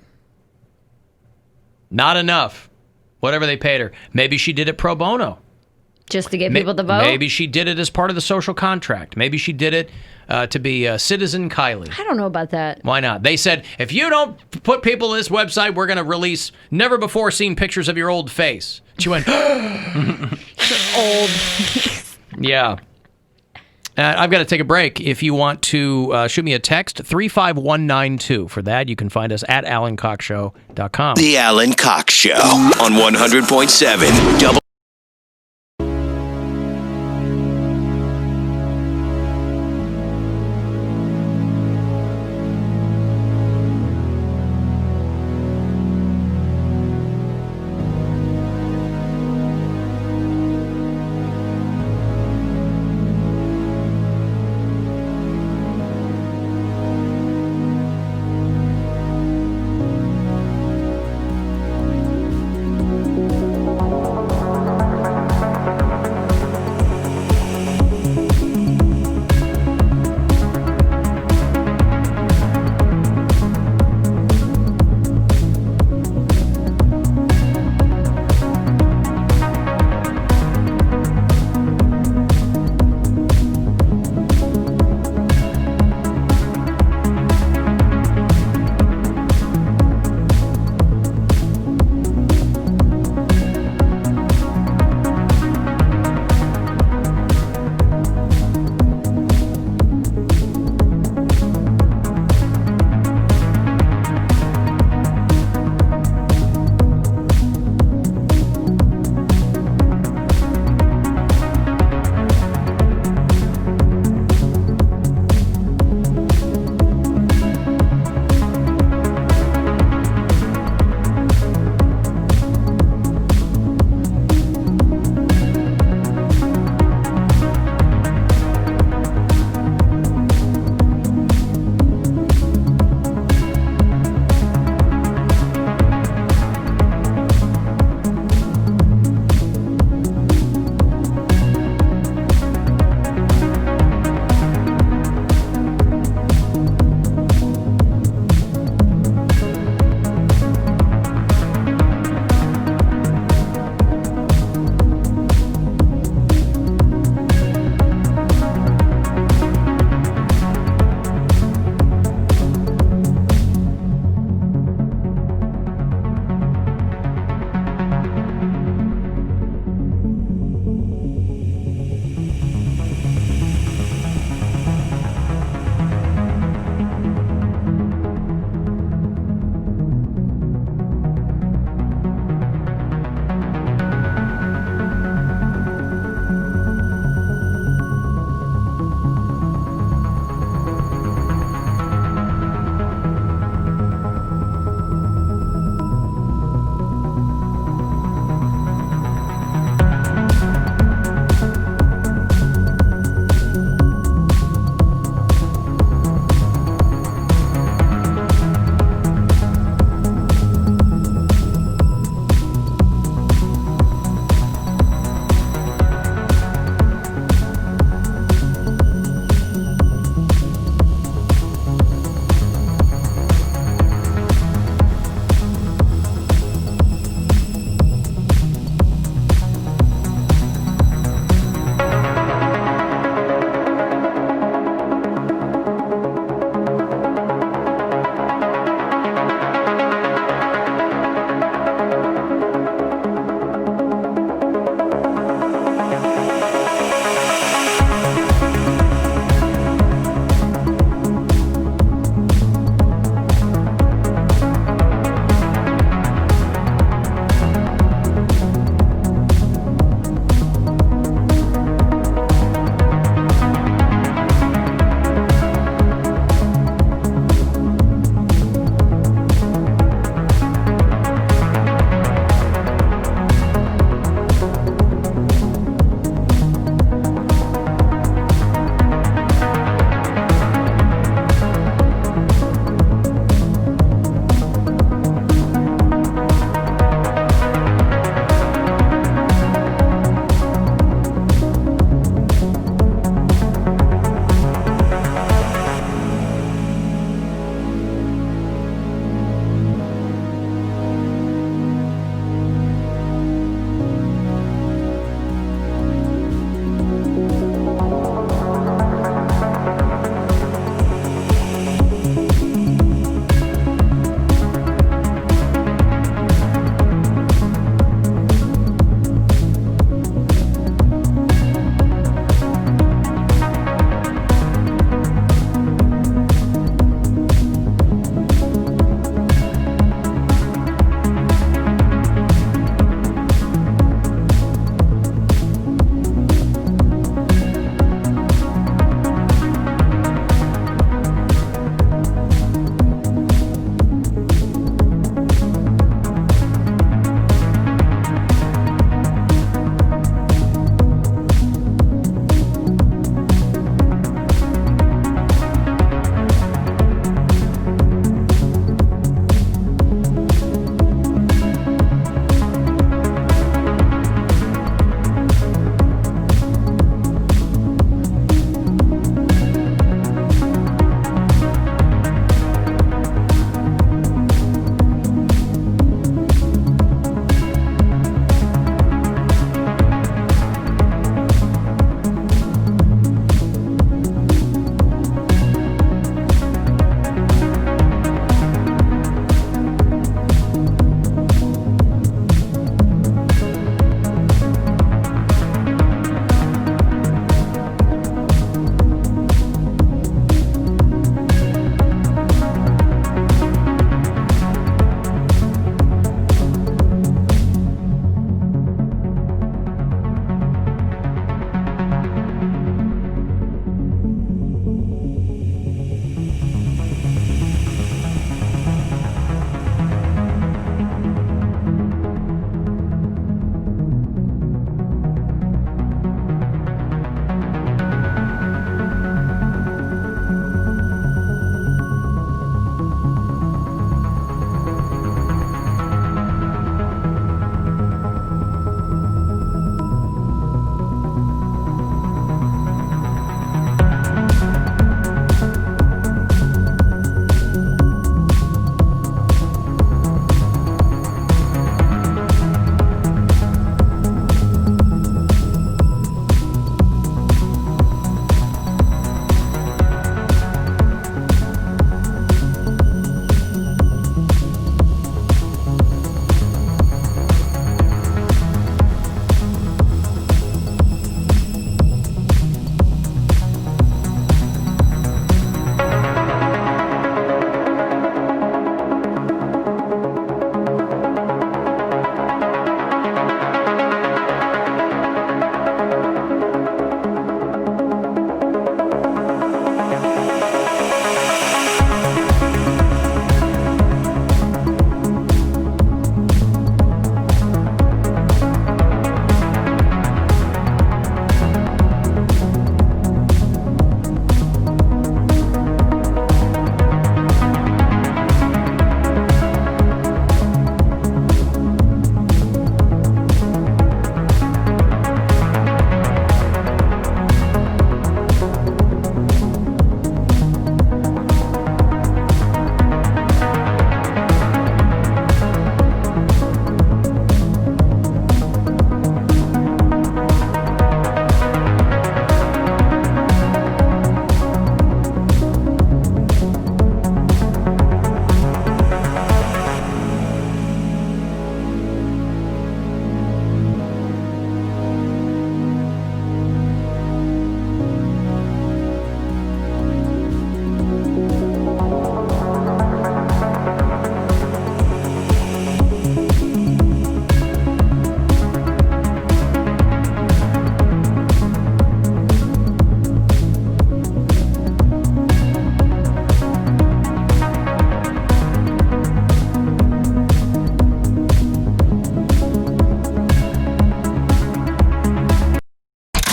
[SPEAKER 9] Not enough. Whatever they paid her. Maybe she did it pro bono.
[SPEAKER 11] Just to get people to vote?
[SPEAKER 9] Maybe she did it as part of the social contract. Maybe she did it to be Citizen Kylie.
[SPEAKER 11] I don't know about that.
[SPEAKER 9] Why not? They said, if you don't put people to this website, we're going to release never-before-seen pictures of your old face. She went,
[SPEAKER 11] Old.
[SPEAKER 9] yeah. I've got to take a break. If you want to shoot me a text, 35192. For that, you can find us at AlanCoxShow.com.
[SPEAKER 13] The Alan Cox Show on 100.7 double.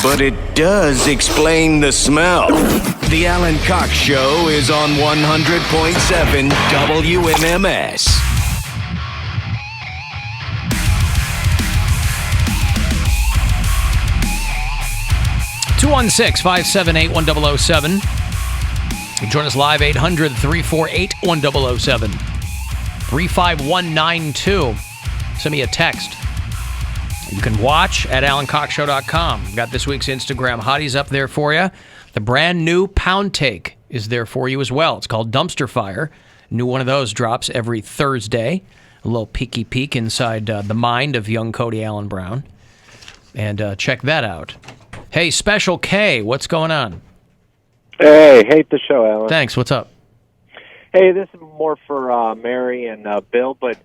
[SPEAKER 13] but it does explain the smell. The Alan Cox Show is on 100.7 WMMS.
[SPEAKER 9] (216-578-1007). Join us live 800-348-1007. 35192. Send me a text. You can watch at AlanCoxShow.com. We've got this week's Instagram hotties up there for you. The brand new Poundcake is there for you as well. It's called Dumpster Fire. New one of those drops every Thursday. A little peeky peek inside the mind of young Cody Allen Brown. And check that out. Hey, Special K, what's going on?
[SPEAKER 1] Hey, hate the show, Alan.
[SPEAKER 9] Thanks. What's up?
[SPEAKER 1] Hey, this is more for Mary and Bill, but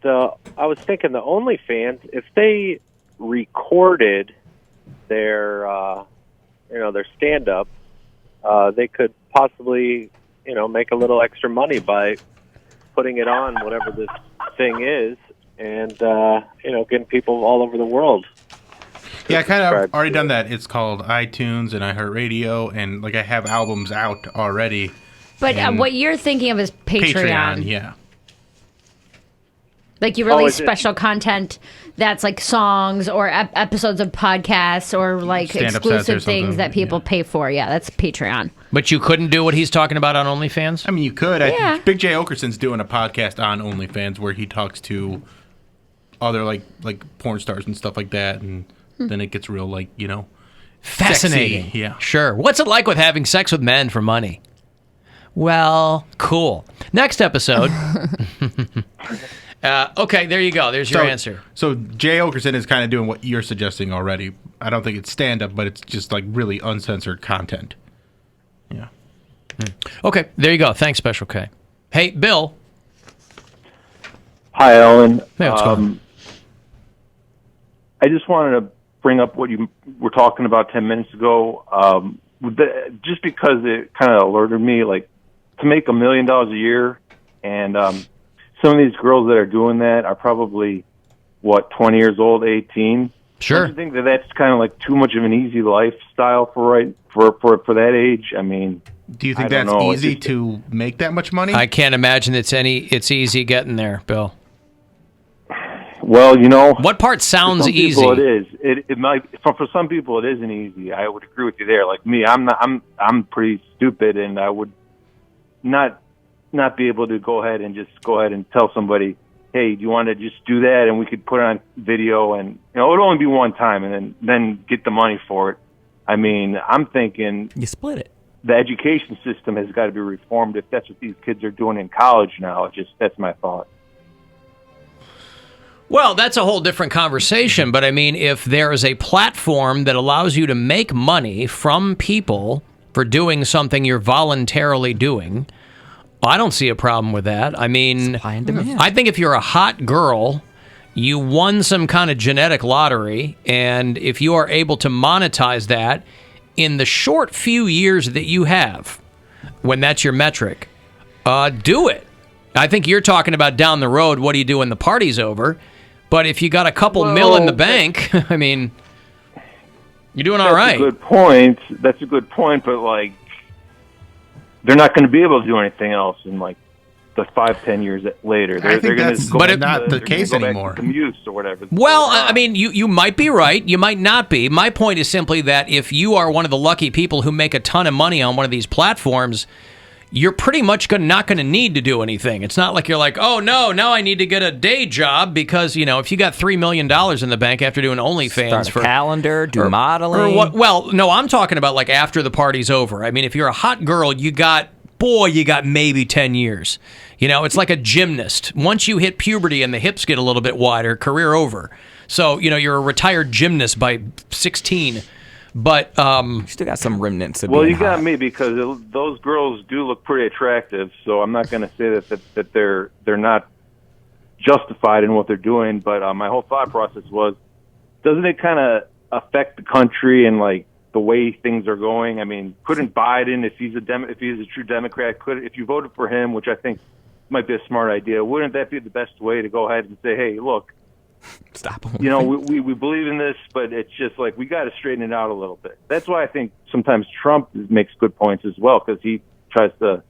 [SPEAKER 1] I was thinking the OnlyFans, if they recorded their their stand-up, they could possibly make a little extra money by putting it on whatever this thing is, and getting people all over the world.
[SPEAKER 10] Yeah, I kind of already done that. It's called iTunes and iHeartRadio, and I have albums out already.
[SPEAKER 11] But what you're thinking of is Patreon.
[SPEAKER 10] Yeah.
[SPEAKER 11] Like you release special content that's like songs or episodes of podcasts or like exclusive things that people pay for. Yeah, that's Patreon.
[SPEAKER 9] But you couldn't do what he's talking about on OnlyFans?
[SPEAKER 10] I mean, you could.
[SPEAKER 11] Yeah.
[SPEAKER 10] Big J. Okerson's doing a podcast on OnlyFans where he talks to other like porn stars and stuff like that, and then it gets real
[SPEAKER 9] fascinating.
[SPEAKER 10] Sexy. Yeah.
[SPEAKER 9] Sure. What's it like with having sex with men for money? Well, cool. Next episode. Okay, there you go. There's your answer.
[SPEAKER 10] So Jay Okerson is kind of doing what you're suggesting already. I don't think it's stand-up, but it's just really uncensored content. Yeah.
[SPEAKER 9] Okay, there you go. Thanks, Special K. Hey, Bill.
[SPEAKER 22] Hi, Alan.
[SPEAKER 9] Hey, what's going on?
[SPEAKER 22] I just wanted to bring up what you were talking about 10 minutes ago. Just because it kind of alerted me, to make $1 million a year, and some of these girls that are doing that are probably 20 years old, 18.
[SPEAKER 9] Sure.
[SPEAKER 22] Don't you think that that's kind of too much of an easy lifestyle for that age? I mean,
[SPEAKER 10] do you think that's easy to make that much money?
[SPEAKER 9] I can't imagine it's easy getting there, Bill.
[SPEAKER 22] Well,
[SPEAKER 9] what part sounds easy?
[SPEAKER 22] It is. It might for some people it isn't easy. I would agree with you there. Like me, I'm pretty stupid, and I would not be able to go ahead and tell somebody, hey, do you want to just do that, and we could put it on video, and it would only be one time, and then get the money for it. I mean, I'm thinking
[SPEAKER 12] you split it.
[SPEAKER 22] The education system has got to be reformed if that's what these kids are doing in college now. That's my thought.
[SPEAKER 9] Well, that's a whole different conversation, but I mean, if there is a platform that allows you to make money from people for doing something you're voluntarily doing, I don't see a problem with that. I mean, I think if you're a hot girl, you won some kind of genetic lottery, and if you are able to monetize that in the short few years that you have, when that's your metric, do it. I think you're talking about down the road, what do you do when the party's over? But if you got a couple mil in the bank, I mean, you're doing all right.
[SPEAKER 22] That's a good point, but they're not going to be able to do anything else in the 5-10 years later. They're going to go
[SPEAKER 10] not the case anymore.
[SPEAKER 22] The Muse or whatever.
[SPEAKER 9] Well, I mean, you might be right. You might not be. My point is simply that if you are one of the lucky people who make a ton of money on one of these platforms, you're pretty much not going to need to do anything. It's not like you're like, oh, no, now I need to get a day job because, if you got $3 million in the bank after doing OnlyFans
[SPEAKER 12] Start a calendar, do modeling.
[SPEAKER 9] Or what? Well, no, I'm talking about after the party's over. I mean, if you're a hot girl, you got maybe 10 years. It's like a gymnast. Once you hit puberty and the hips get a little bit wider, career over. So, you're a retired gymnast by 16. But
[SPEAKER 12] you still got some remnants of
[SPEAKER 22] you got me, because those girls do look pretty attractive, so I'm not going to say that they're not justified in what they're doing, but my whole thought process was, doesn't it kind of affect the country and the way things are going? I mean, couldn't Biden, if he's a true Democrat, if you voted for him, which I think might be a smart idea, wouldn't that be the best way to go ahead and say, hey, look,
[SPEAKER 12] Stop.
[SPEAKER 22] You know, we believe in this, but it's just like we got to straighten it out a little bit. That's why I think sometimes Trump makes good points as well, because he tries to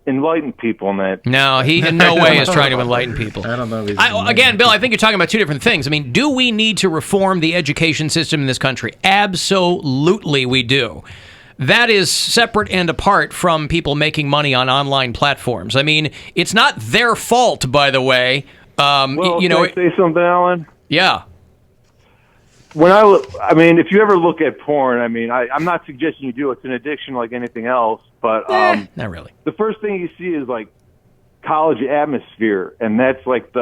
[SPEAKER 22] enlighten people in that.
[SPEAKER 9] No, he in no way is trying to enlighten people.
[SPEAKER 10] I don't know.
[SPEAKER 9] Again, Bill, I think you're talking about two different things. I mean, do we need to reform the education system in this country? Absolutely, we do. That is separate and apart from people making money on online platforms. I mean, it's not their fault, by the way.
[SPEAKER 22] Well,
[SPEAKER 9] you know,
[SPEAKER 22] can I say something, Alan?
[SPEAKER 9] Yeah.
[SPEAKER 22] When I mean, if you ever look at porn, I mean, I'm not suggesting you do. It's an addiction like anything else, but
[SPEAKER 9] not really.
[SPEAKER 22] The first thing you see is like college atmosphere, and that's like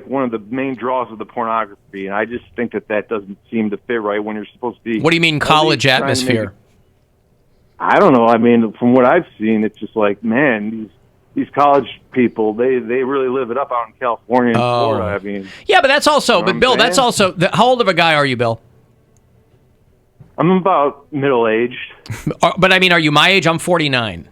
[SPEAKER 22] one of the main draws of the pornography. And I just think that doesn't seem to fit right when you're supposed to be.
[SPEAKER 9] What do you mean college atmosphere?
[SPEAKER 22] I don't know. I mean, from what I've seen, it's just like, man, these college people, they really live it up out in California and Florida. I mean,
[SPEAKER 9] yeah, but that's also,
[SPEAKER 22] you know
[SPEAKER 9] but Bill, that's also, how old of a guy are you, Bill?
[SPEAKER 22] I'm about middle-aged.
[SPEAKER 9] But I mean, are you my age? I'm 49.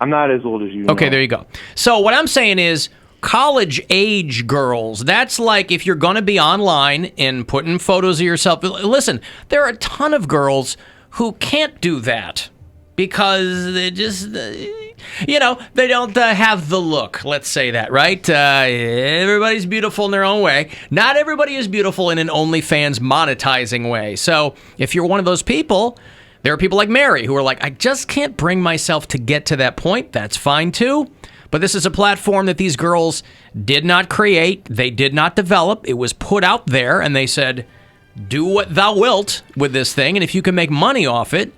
[SPEAKER 22] I'm not as old as you.
[SPEAKER 9] Okay,
[SPEAKER 22] know.
[SPEAKER 9] there you go. So what I'm saying is, college-age girls, that's like if you're going to be online and putting photos of yourself. Listen, there are a ton of girls who can't do that because they just, you know, they don't have the look. Let's say that, right? Everybody's beautiful in their own way. Not everybody is beautiful in an OnlyFans monetizing way. So if you're one of those people, there are people like Mary who are like, I just can't bring myself to get to that point. That's fine too. But this is a platform that these girls did not create. They did not develop. It was put out there, and they said, do what thou wilt with this thing. And if you can make money off it,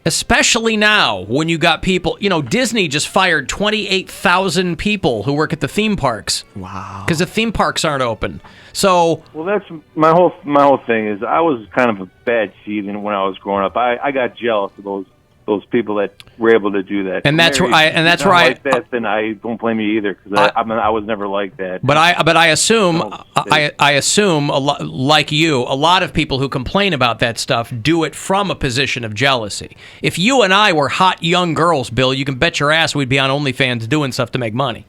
[SPEAKER 9] especially now when you got people, you know, Disney just fired 28,000 people who work at the theme parks.
[SPEAKER 12] Wow.
[SPEAKER 9] Because the theme parks aren't open. So,
[SPEAKER 22] well, that's my whole thing is I was kind of a bad seed when I was growing up. I got jealous of those people that were able to do that.
[SPEAKER 9] And that's where
[SPEAKER 22] like that, then I don't blame you either, because I was never like that.
[SPEAKER 9] But I assume I assume like you, a lot of people who complain about that stuff do it from a position of jealousy. If you and I were hot young girls, Bill, you can bet your ass we'd be on OnlyFans doing stuff to make money.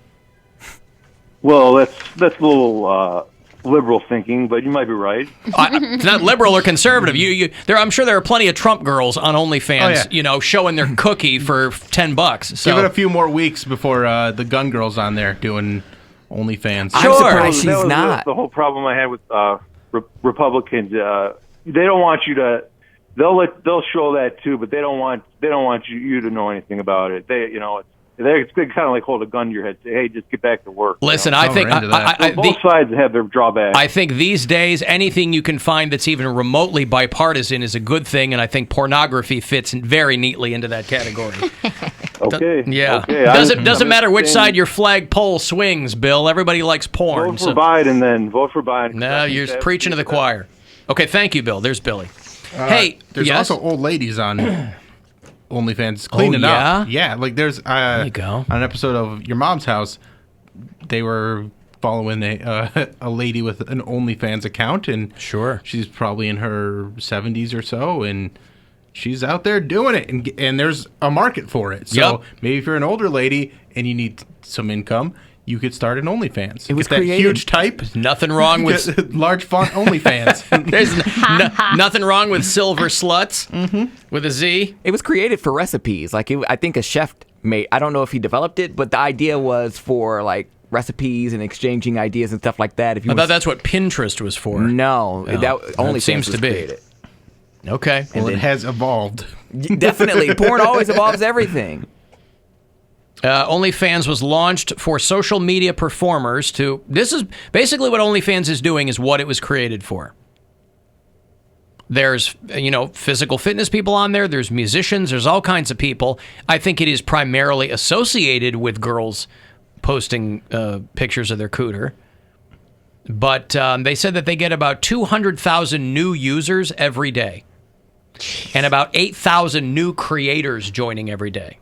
[SPEAKER 22] Well, that's a little liberal thinking, but you might be right.
[SPEAKER 9] It's not liberal or conservative. I'm sure there are plenty of Trump girls on OnlyFans, you know, showing their cookie for $10. So.
[SPEAKER 10] Give it a few more weeks before the gun girl's on there doing OnlyFans.
[SPEAKER 12] I'm surprised she's
[SPEAKER 22] that was
[SPEAKER 12] not.
[SPEAKER 22] The whole problem I had with Republicans. They don't want you to. They'll show that too, but they don't want you to know anything about it. It's kind of like hold a gun to your head, say, "Hey, just get back to work."
[SPEAKER 9] Listen, I think
[SPEAKER 22] both sides have their drawbacks.
[SPEAKER 9] I think these days, anything you can find that's even remotely bipartisan is a good thing, and I think pornography fits very neatly into that category.
[SPEAKER 22] Okay.
[SPEAKER 9] Yeah.
[SPEAKER 22] Okay.
[SPEAKER 9] Doesn't matter which side your flagpole swings, Bill. Everybody likes porn.
[SPEAKER 22] Vote for Biden, then. Vote for Biden.
[SPEAKER 9] No, you're preaching to the choir. Okay, thank you, Bill. There's Billy. Hey,
[SPEAKER 10] there's also old ladies on OnlyFans cleaning up. Yeah, like there's
[SPEAKER 9] there you go.
[SPEAKER 10] On an episode of Your Mom's House, they were following a lady with an OnlyFans account, and she's probably in her 70s or so, and she's out there doing it, and there's a market for it. So maybe if you're an older lady and you need some income, you could start an OnlyFans.
[SPEAKER 12] It was
[SPEAKER 10] Get that
[SPEAKER 12] created.
[SPEAKER 10] huge type.
[SPEAKER 9] Nothing wrong with
[SPEAKER 10] large font OnlyFans.
[SPEAKER 9] There's nothing wrong with silver sluts with a Z.
[SPEAKER 12] It was created for recipes. Like I think a chef made. I don't know if he developed it, but the idea was for like recipes and exchanging ideas and stuff like that. If you
[SPEAKER 9] I thought that's what Pinterest was for.
[SPEAKER 12] No, that only
[SPEAKER 9] seems to be.
[SPEAKER 12] Created.
[SPEAKER 9] Okay,
[SPEAKER 10] well, it has evolved.
[SPEAKER 12] Definitely, porn always evolves everything.
[SPEAKER 9] OnlyFans was launched for social media performers to... This is basically what OnlyFans is doing is what it was created for. There's, physical fitness people on there. There's musicians. There's all kinds of people. I think it is primarily associated with girls posting pictures of their cooter. But they said that they get about 200,000 new users every day. And about 8,000 new creators joining every day.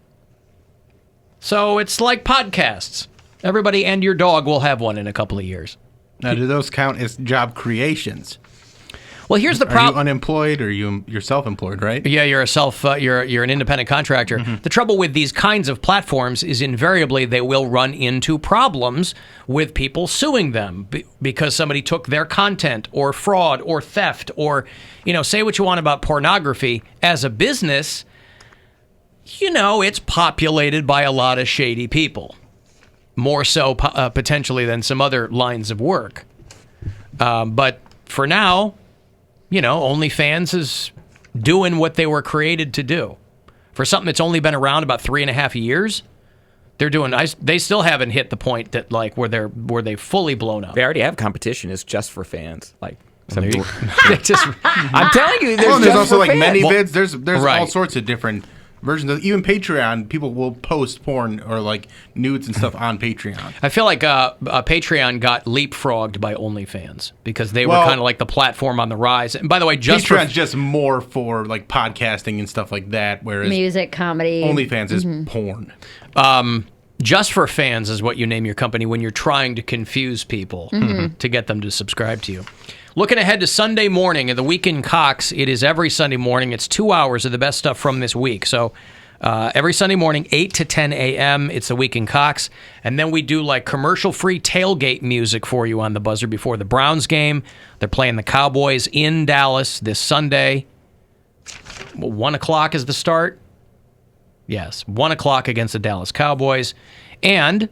[SPEAKER 9] So it's like podcasts. Everybody and your dog will have one in a couple of years.
[SPEAKER 10] Now, do those count as job creations?
[SPEAKER 9] Well, here's the
[SPEAKER 10] Are you
[SPEAKER 9] problem.
[SPEAKER 10] unemployed or you're self-employed, right?
[SPEAKER 9] Yeah, you're you're an independent contractor. The trouble with these kinds of platforms is invariably they will run into problems with people suing them because somebody took their content or fraud or theft or, say what you want about pornography. As a business, it's populated by a lot of shady people, more so potentially than some other lines of work. But for now, OnlyFans is doing what they were created to do. For something that's only been around about 3.5 years, they're doing. They still haven't hit the point that where they fully blown up.
[SPEAKER 12] They already have competition. It's just for fans. Like
[SPEAKER 9] Well, there you-
[SPEAKER 12] I'm telling you,
[SPEAKER 10] there's also like
[SPEAKER 12] fans.
[SPEAKER 10] many
[SPEAKER 12] Well,
[SPEAKER 10] vids. There's
[SPEAKER 9] right.
[SPEAKER 10] all sorts of different versions of even Patreon. People will post porn or like nudes and stuff on Patreon.
[SPEAKER 9] I feel like Patreon got leapfrogged by OnlyFans because they were
[SPEAKER 10] Well,
[SPEAKER 9] kind of like the platform on the rise. And by the way, just
[SPEAKER 10] Patreon's just more for like podcasting and stuff like that, whereas
[SPEAKER 11] Music, comedy.
[SPEAKER 10] OnlyFans is porn.
[SPEAKER 9] Just for Fans is what you name your company when you're trying to confuse people to get them to subscribe to you. Looking ahead to Sunday morning at the Week in Cox, it is every Sunday morning. It's 2 hours of the best stuff from this week. So every Sunday morning, 8 to 10 a.m., it's the Week in Cox. And then we do like commercial-free tailgate music for you on the buzzer before the Browns game. They're playing the Cowboys in Dallas this Sunday. 1 o'clock is the start. Yes, 1 o'clock against the Dallas Cowboys. And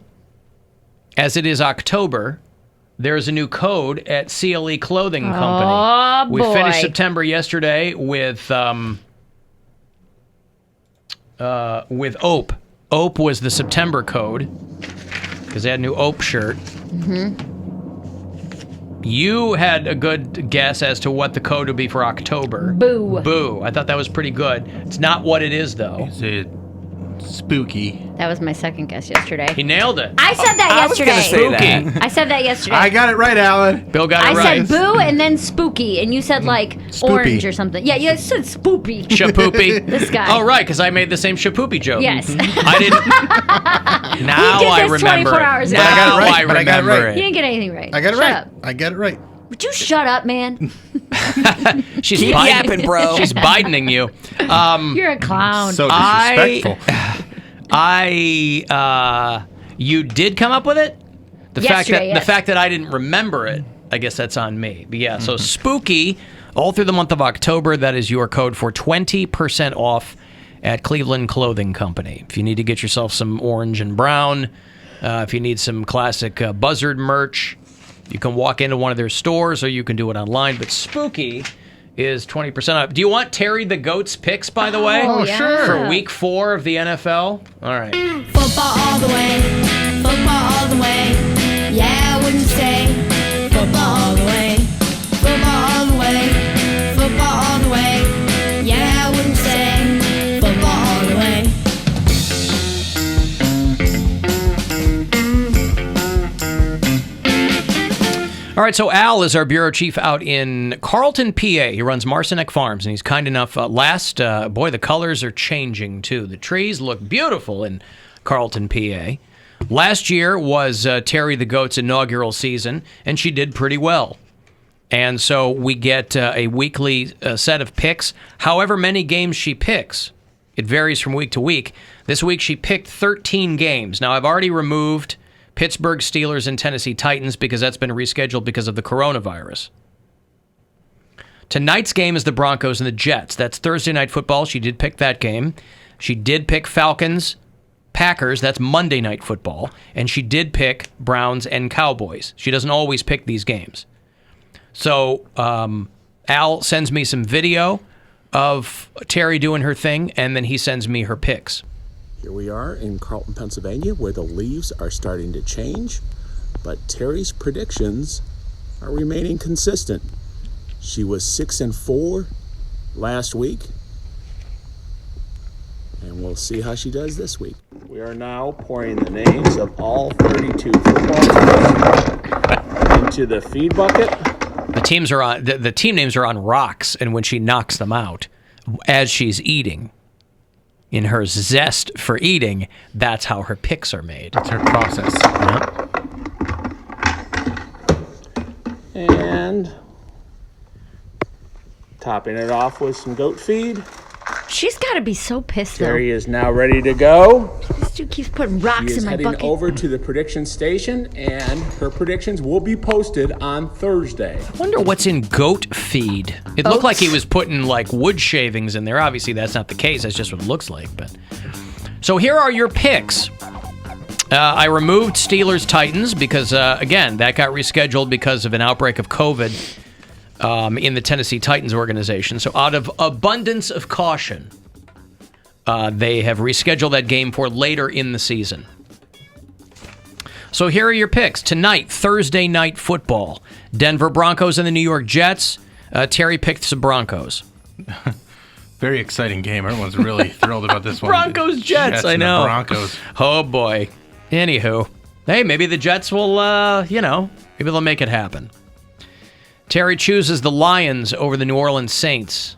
[SPEAKER 9] as it is October, there's a new code at CLE Clothing Company.
[SPEAKER 11] Oh,
[SPEAKER 9] We
[SPEAKER 11] boy.
[SPEAKER 9] finished September yesterday with OPE. OPE was the September code because they had a new OPE shirt. You had a good guess as to what the code would be for October.
[SPEAKER 11] Boo.
[SPEAKER 9] Boo. I thought that was pretty good. It's not what it is, though.
[SPEAKER 10] Is it spooky?
[SPEAKER 11] That was my second guess yesterday.
[SPEAKER 9] He nailed it.
[SPEAKER 11] I said that
[SPEAKER 12] I was
[SPEAKER 11] yesterday.
[SPEAKER 12] gonna say that.
[SPEAKER 11] I said that yesterday.
[SPEAKER 10] I got it right, Alan.
[SPEAKER 9] Bill got it
[SPEAKER 11] I
[SPEAKER 9] right.
[SPEAKER 11] said boo and then spooky, and you said like
[SPEAKER 10] Spoopy.
[SPEAKER 11] orange or something. Yeah, you said spoopy.
[SPEAKER 9] Shapoopy.
[SPEAKER 11] This guy.
[SPEAKER 9] Oh, right, because I made the same Shapoopy joke.
[SPEAKER 11] Yes.
[SPEAKER 9] I didn't. Now
[SPEAKER 11] did
[SPEAKER 9] I
[SPEAKER 11] this
[SPEAKER 9] remember
[SPEAKER 11] 24
[SPEAKER 9] it.
[SPEAKER 11] hours ago.
[SPEAKER 9] Now
[SPEAKER 10] I got it right,
[SPEAKER 9] I
[SPEAKER 10] but I got it
[SPEAKER 9] remember
[SPEAKER 10] right.
[SPEAKER 11] You
[SPEAKER 9] it.
[SPEAKER 11] didn't get anything right.
[SPEAKER 10] I got it
[SPEAKER 11] Shut
[SPEAKER 10] right.
[SPEAKER 11] up.
[SPEAKER 10] I got it right.
[SPEAKER 11] Would you shut up, man?
[SPEAKER 9] She's
[SPEAKER 12] Keep
[SPEAKER 9] Biden-
[SPEAKER 12] yapping, bro.
[SPEAKER 9] She's Bidening you.
[SPEAKER 11] You're a clown.
[SPEAKER 10] So disrespectful.
[SPEAKER 9] You did come up with it? The
[SPEAKER 11] Yesterday, yes.
[SPEAKER 9] fact that I didn't remember it, I guess that's on me. But yeah, so spooky all through the month of October. That is your code for 20% off at Cleveland Clothing Company. If you need to get yourself some orange and brown, if you need some classic Buzzard merch, you can walk into one of their stores or you can do it online. But spooky is 20% off. Do you want Terry the Goat's picks, by the way?
[SPEAKER 11] Oh, yeah. sure.
[SPEAKER 9] For week 4 of the NFL? All right.
[SPEAKER 19] Football all the way, football all the way. Yeah, wouldn't you say? Football all the way, football all the way, football all the way. Yeah, wouldn't you say? Football all the way.
[SPEAKER 9] All right, so Al is our bureau chief out in Carlton, PA. He runs Marcinek Farms, and he's kind enough. Boy, the colors are changing, too. The trees look beautiful in Carlton, PA. Last year was Terry the Goat's inaugural season, and she did pretty well. And so we get a weekly set of picks, however many games she picks. It varies from week to week. This week she picked 13 games. Now, I've already removed Pittsburgh Steelers and Tennessee Titans because that's been rescheduled because of the coronavirus. Tonight's game is the Broncos and the Jets. That's Thursday Night Football. She did pick that game. She did pick Falcons, Packers. That's Monday Night Football. And she did pick Browns and Cowboys. She doesn't always pick these games. So Al sends me some video of Terry doing her thing, and then he sends me her picks.
[SPEAKER 5] Here we are in Carlton, Pennsylvania, where the leaves are starting to change, but Terry's predictions are remaining consistent. She was 6-4 last week, and we'll see how she does this week. We are now pouring the names of all 32 football teams into the feed bucket.
[SPEAKER 9] The teams are on the team names are on rocks, and when she knocks them out as she's eating, in her zest for eating, that's how her picks are made.
[SPEAKER 10] That's her process.
[SPEAKER 5] And Topping it off with some goat feed.
[SPEAKER 11] She's got to be so pissed,
[SPEAKER 5] Terry is now ready to go.
[SPEAKER 11] This dude keeps putting rocks
[SPEAKER 5] She is
[SPEAKER 11] in my
[SPEAKER 5] heading
[SPEAKER 11] bucket.
[SPEAKER 5] over to the prediction station, and her predictions will be posted on Thursday.
[SPEAKER 9] I wonder what's in goat feed. It looked like he was putting like wood shavings in there. Obviously, that's not the case. That's just what it looks like. But so here are your picks. I removed Steelers Titans because again that got rescheduled because of an outbreak of COVID in the Tennessee Titans organization. So out of abundance of caution, they have rescheduled that game for later in the season. So here are your picks. Tonight, Thursday night football. Denver Broncos and the New York Jets. Terry picked the Broncos.
[SPEAKER 10] Very exciting game. Everyone's really thrilled about this one.
[SPEAKER 9] Broncos, Jets, I
[SPEAKER 10] and the
[SPEAKER 9] know.
[SPEAKER 10] Broncos.
[SPEAKER 9] Oh, boy. Anywho. Hey, maybe the Jets will, maybe they'll make it happen. Terry chooses the Lions over the New Orleans Saints.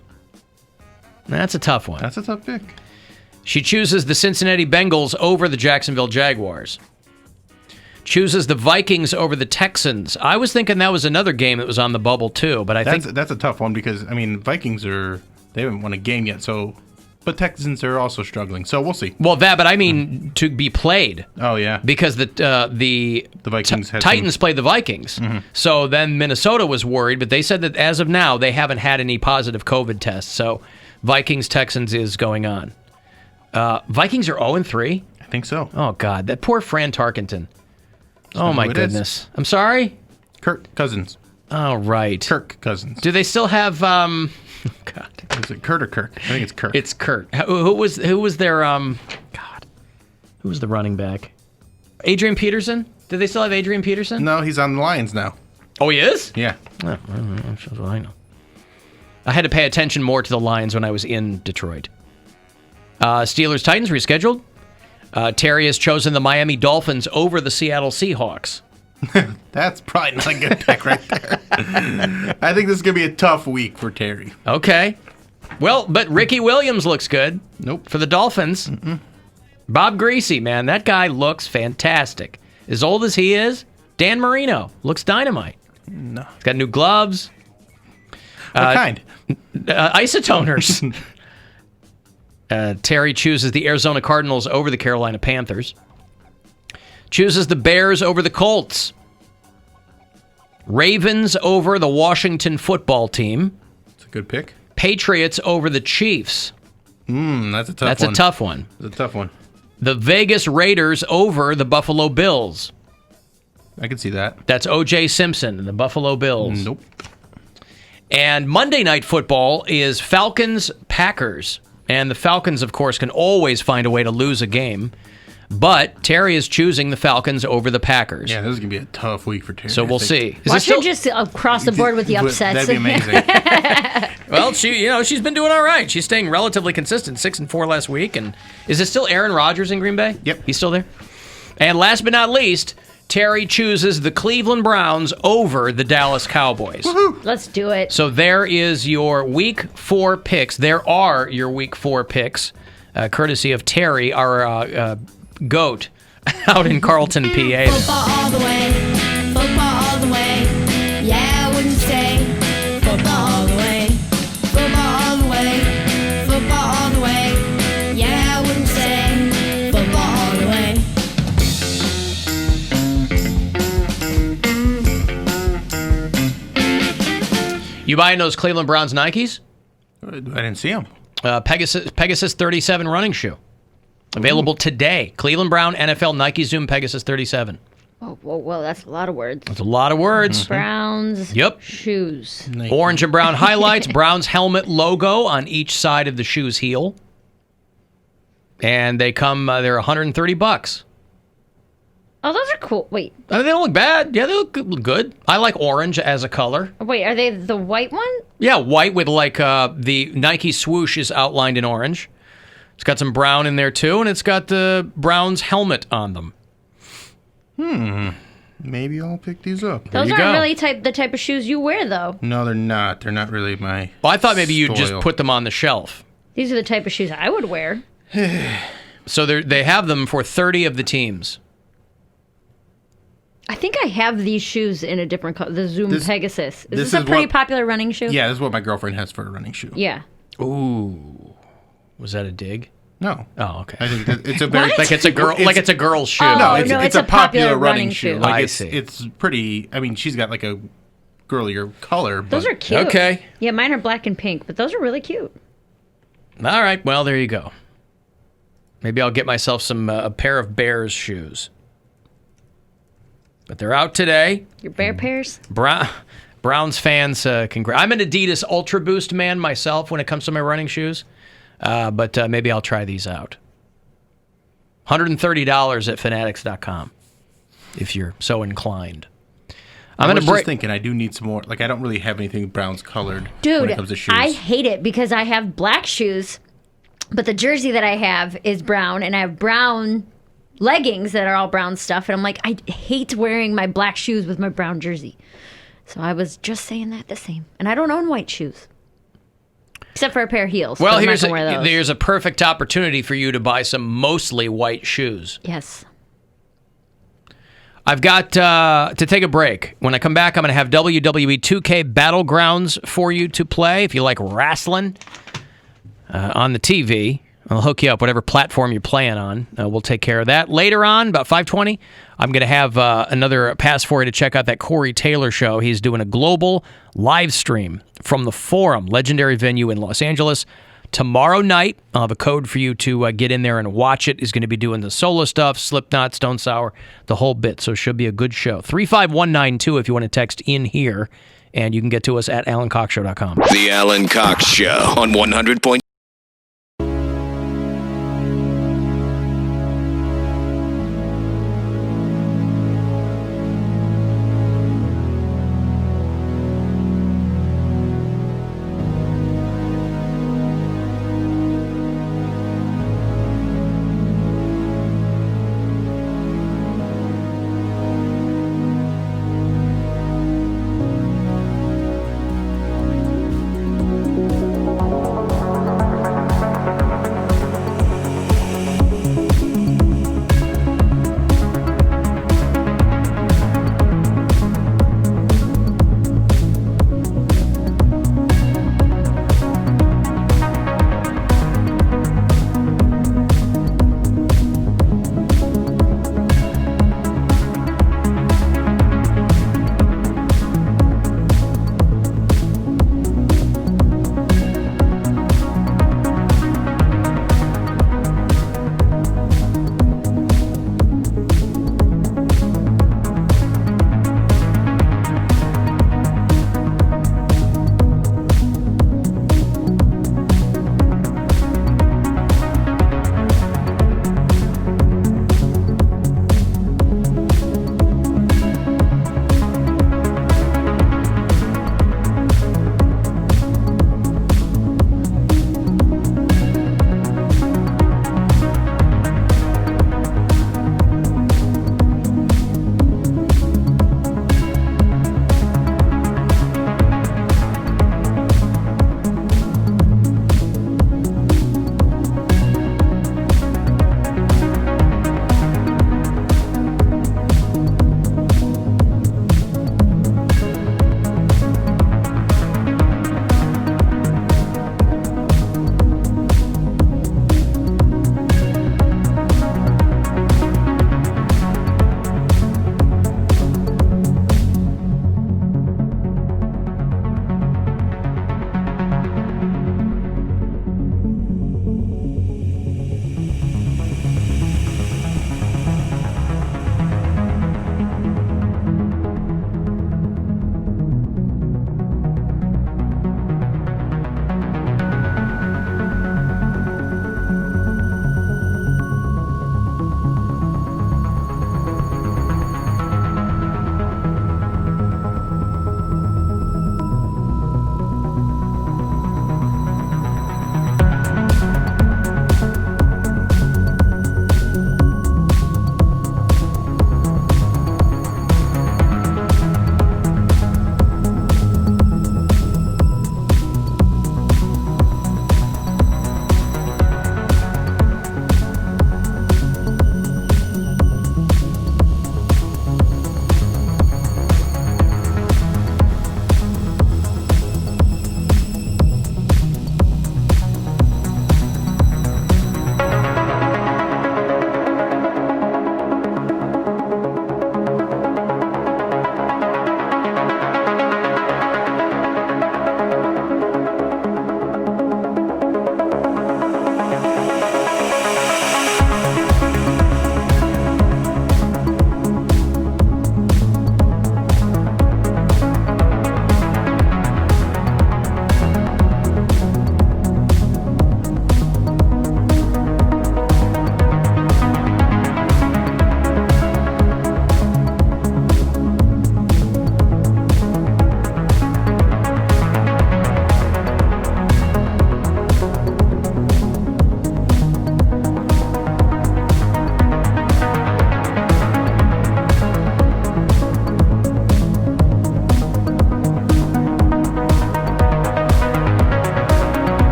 [SPEAKER 9] That's a tough one.
[SPEAKER 10] That's a tough pick.
[SPEAKER 9] She chooses the Cincinnati Bengals over the Jacksonville Jaguars. Chooses the Vikings over the Texans. I was thinking that was another game that was on the bubble, too, but
[SPEAKER 10] That's a tough one because, Vikings they haven't won a game yet, but Texans are also struggling, so we'll see.
[SPEAKER 9] Well, but I mean to be played.
[SPEAKER 10] Oh, yeah.
[SPEAKER 9] Because the
[SPEAKER 10] Vikings
[SPEAKER 9] Titans played the Vikings.
[SPEAKER 10] Mm-hmm.
[SPEAKER 9] So then Minnesota was worried, but they said that as of now, they haven't had any positive COVID tests. So Vikings-Texans is going on. Vikings are 0-3?
[SPEAKER 10] I think so.
[SPEAKER 9] Oh, God. That poor Fran Tarkenton. Oh, my
[SPEAKER 10] who it
[SPEAKER 9] goodness.
[SPEAKER 10] is.
[SPEAKER 9] I'm sorry?
[SPEAKER 10] Kirk Cousins.
[SPEAKER 9] Oh, right.
[SPEAKER 10] Kirk Cousins.
[SPEAKER 9] Do they still have... God.
[SPEAKER 10] Is it Kurt or Kirk? I think it's Kirk.
[SPEAKER 9] It's Kurt. Who was their... God. Who was the running back? Adrian Peterson? Do they still have Adrian Peterson?
[SPEAKER 10] No, he's on the Lions now.
[SPEAKER 9] Oh, he is?
[SPEAKER 10] Yeah.
[SPEAKER 9] Oh, I don't know. That's what I know. I had to pay attention more to the Lions when I was in Detroit. Steelers-Titans rescheduled. Terry has chosen the Miami Dolphins over the Seattle Seahawks.
[SPEAKER 10] That's probably not a good pick right there. I think this is going to be a tough week for Terry.
[SPEAKER 9] Okay. Well, but Ricky Williams looks good.
[SPEAKER 10] Nope.
[SPEAKER 9] For the Dolphins.
[SPEAKER 10] Mm-mm.
[SPEAKER 9] Bob Greasy, man, that guy looks fantastic. As old as he is, Dan Marino looks dynamite.
[SPEAKER 10] No.
[SPEAKER 9] He's got new gloves.
[SPEAKER 10] What kind?
[SPEAKER 9] Isotoners. Terry chooses the Arizona Cardinals over the Carolina Panthers. Chooses the Bears over the Colts. Ravens over the Washington football team.
[SPEAKER 10] It's a good pick.
[SPEAKER 9] Patriots over the Chiefs.
[SPEAKER 10] That's a tough one.
[SPEAKER 9] That's a tough one.
[SPEAKER 10] It's a tough one.
[SPEAKER 9] The Vegas Raiders over the Buffalo Bills.
[SPEAKER 10] I can see that.
[SPEAKER 9] That's O.J. Simpson and the Buffalo Bills.
[SPEAKER 10] Nope.
[SPEAKER 9] And Monday Night Football is Falcons-Packers. And the Falcons, of course, can always find a way to lose a game. But Terry is choosing the Falcons over the Packers.
[SPEAKER 10] Yeah, this is going to be a tough week for Terry.
[SPEAKER 9] So we'll see.
[SPEAKER 11] Watch her just across the board with the upsets.
[SPEAKER 10] That'd be amazing.
[SPEAKER 9] Well, she's been doing all right. She's staying relatively consistent. 6-4 last week. And is it still Aaron Rodgers in Green Bay?
[SPEAKER 10] Yep.
[SPEAKER 9] He's still there? And last but not least, Terry chooses the Cleveland Browns over the Dallas Cowboys.
[SPEAKER 11] Woohoo. Let's do it.
[SPEAKER 9] So there is your Week 4 picks. There are your Week 4 picks, courtesy of Terry, our goat, out in Carlton, PA.
[SPEAKER 19] Football all the way, football all the way. Yeah, wouldn't you say? Football all the way, football all the way, football all the way. Yeah, wouldn't you say? Football all the way.
[SPEAKER 9] You buying those Cleveland Browns Nikes?
[SPEAKER 10] I didn't see them.
[SPEAKER 9] Pegasus 37 running shoe. Available today. Cleveland Brown NFL Nike Zoom Pegasus 37.
[SPEAKER 11] Oh, whoa, that's a lot of words.
[SPEAKER 9] That's a lot of words.
[SPEAKER 11] Browns
[SPEAKER 9] Yep.
[SPEAKER 11] shoes.
[SPEAKER 9] Orange and brown highlights. Brown's helmet logo on each side of the shoe's heel. And they come, they're $130.
[SPEAKER 11] Oh, those are cool. Wait,
[SPEAKER 9] They don't look bad. Yeah, they look good. I like orange as a color.
[SPEAKER 11] wait, are they the white one?
[SPEAKER 9] Yeah, white with like the Nike swoosh is outlined in orange. It's got some brown in there too, and it's got the Browns helmet on them.
[SPEAKER 10] Maybe I'll pick these up.
[SPEAKER 11] Those aren't really the type of shoes you wear, though.
[SPEAKER 10] No, they're not. They're not really my.
[SPEAKER 9] Well, I thought maybe you'd just
[SPEAKER 10] style.
[SPEAKER 9] put them on the shelf.
[SPEAKER 11] These are the type of shoes I would wear.
[SPEAKER 9] So they have them for 30 of the teams.
[SPEAKER 11] I think I have these shoes in a different color. The Zoom Pegasus. Is this a
[SPEAKER 10] is
[SPEAKER 11] pretty
[SPEAKER 10] what-
[SPEAKER 11] popular running shoe?
[SPEAKER 10] Yeah, this is what my girlfriend has for a running shoe.
[SPEAKER 11] Yeah.
[SPEAKER 9] Ooh. Was that a dig?
[SPEAKER 10] No.
[SPEAKER 9] Oh, okay.
[SPEAKER 10] I think that it's a very
[SPEAKER 9] like it's a girl like it's a girl's shoe.
[SPEAKER 10] No,
[SPEAKER 11] Oh,
[SPEAKER 10] it's a popular running shoe. Like
[SPEAKER 9] I
[SPEAKER 10] it's,
[SPEAKER 9] see.
[SPEAKER 10] it's pretty. I mean, she's got like a girlier color.
[SPEAKER 11] Those
[SPEAKER 10] but
[SPEAKER 11] are cute.
[SPEAKER 9] Okay.
[SPEAKER 11] Yeah, mine are black and pink, but those are really cute.
[SPEAKER 9] All right. Well, there you go. Maybe I'll get myself some a pair of Bears shoes. But they're out today.
[SPEAKER 11] Your bear pairs?
[SPEAKER 9] Browns fans, congrats. I'm an Adidas Ultra Boost man myself when it comes to my running shoes. But maybe I'll try these out. $130 at fanatics.com if you're so inclined.
[SPEAKER 10] I was just thinking, I do need some more. Like, I don't really have anything Browns colored when it comes to
[SPEAKER 11] Dude,
[SPEAKER 10] shoes.
[SPEAKER 11] I hate it because I have black shoes, but the jersey that I have is brown, and I have brown leggings that are all brown stuff, and I'm like, I hate wearing my black shoes with my brown jersey. So I was just saying that the same. And I don't own white shoes. Except for a pair of heels.
[SPEAKER 9] Well,
[SPEAKER 11] but I'm not
[SPEAKER 9] here's
[SPEAKER 11] gonna wear those.
[SPEAKER 9] there's a perfect opportunity for you to buy some mostly white shoes.
[SPEAKER 11] Yes.
[SPEAKER 9] I've got to take a break. When I come back, I'm going to have WWE 2K Battlegrounds for you to play. If you like wrestling on the TV, I'll hook you up, whatever platform you're playing on. We'll take care of that. Later on, about 5:20, I'm going to have another pass for you to check out that Corey Taylor show. He's doing a global live stream from the Forum, legendary venue in Los Angeles. Tomorrow night, I'll have a code for you to get in there and watch it. He's going to be doing the solo stuff, Slipknot, Stone Sour, the whole bit. So it should be a good show. 35192 if you want to text in here, and you can get to us at alancoxshow.com.
[SPEAKER 13] The Alan Cox Show on 100.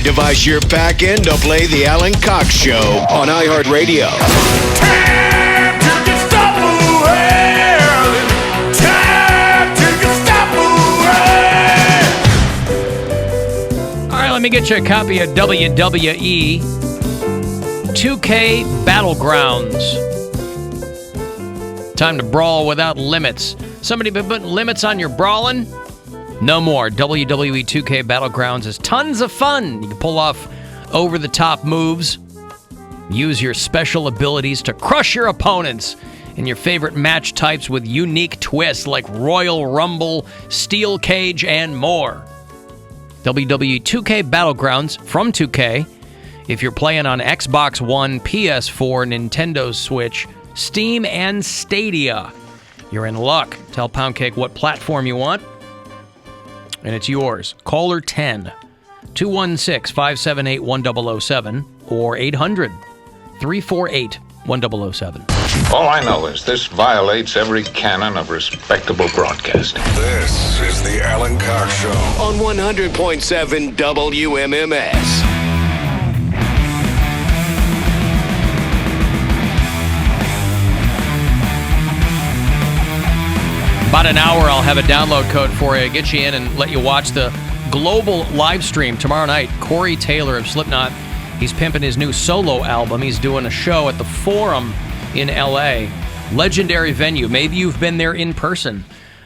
[SPEAKER 13] Device your pack in to play the Alan Cox Show on iHeartRadio.
[SPEAKER 9] All right, let me get you a copy of WWE 2K Battlegrounds. Time to brawl without limits. Somebody been putting limits on your brawling? No more. WWE 2K Battlegrounds is tons of fun. You can pull off over-the-top moves, use your special abilities to crush your opponents in your favorite match types with unique twists like Royal Rumble, Steel Cage, and more. WWE 2K Battlegrounds from 2K. If you're playing on Xbox One, PS4, Nintendo Switch, Steam, and Stadia, you're in luck. Tell Poundcake what platform you want, and it's yours. Caller 10 216-578-1007 or 800-348-1007.
[SPEAKER 6] All I know is this violates every canon of respectable broadcasting.
[SPEAKER 13] This is the Alan Cox Show on 100.7 WMMS.
[SPEAKER 9] About an hour, I'll have a download code for you. Get you in and let you watch the global live stream tomorrow night. Corey Taylor of Slipknot, he's pimping his new solo album. He's doing a show at the Forum in L.A. Legendary venue. Maybe you've been there in person.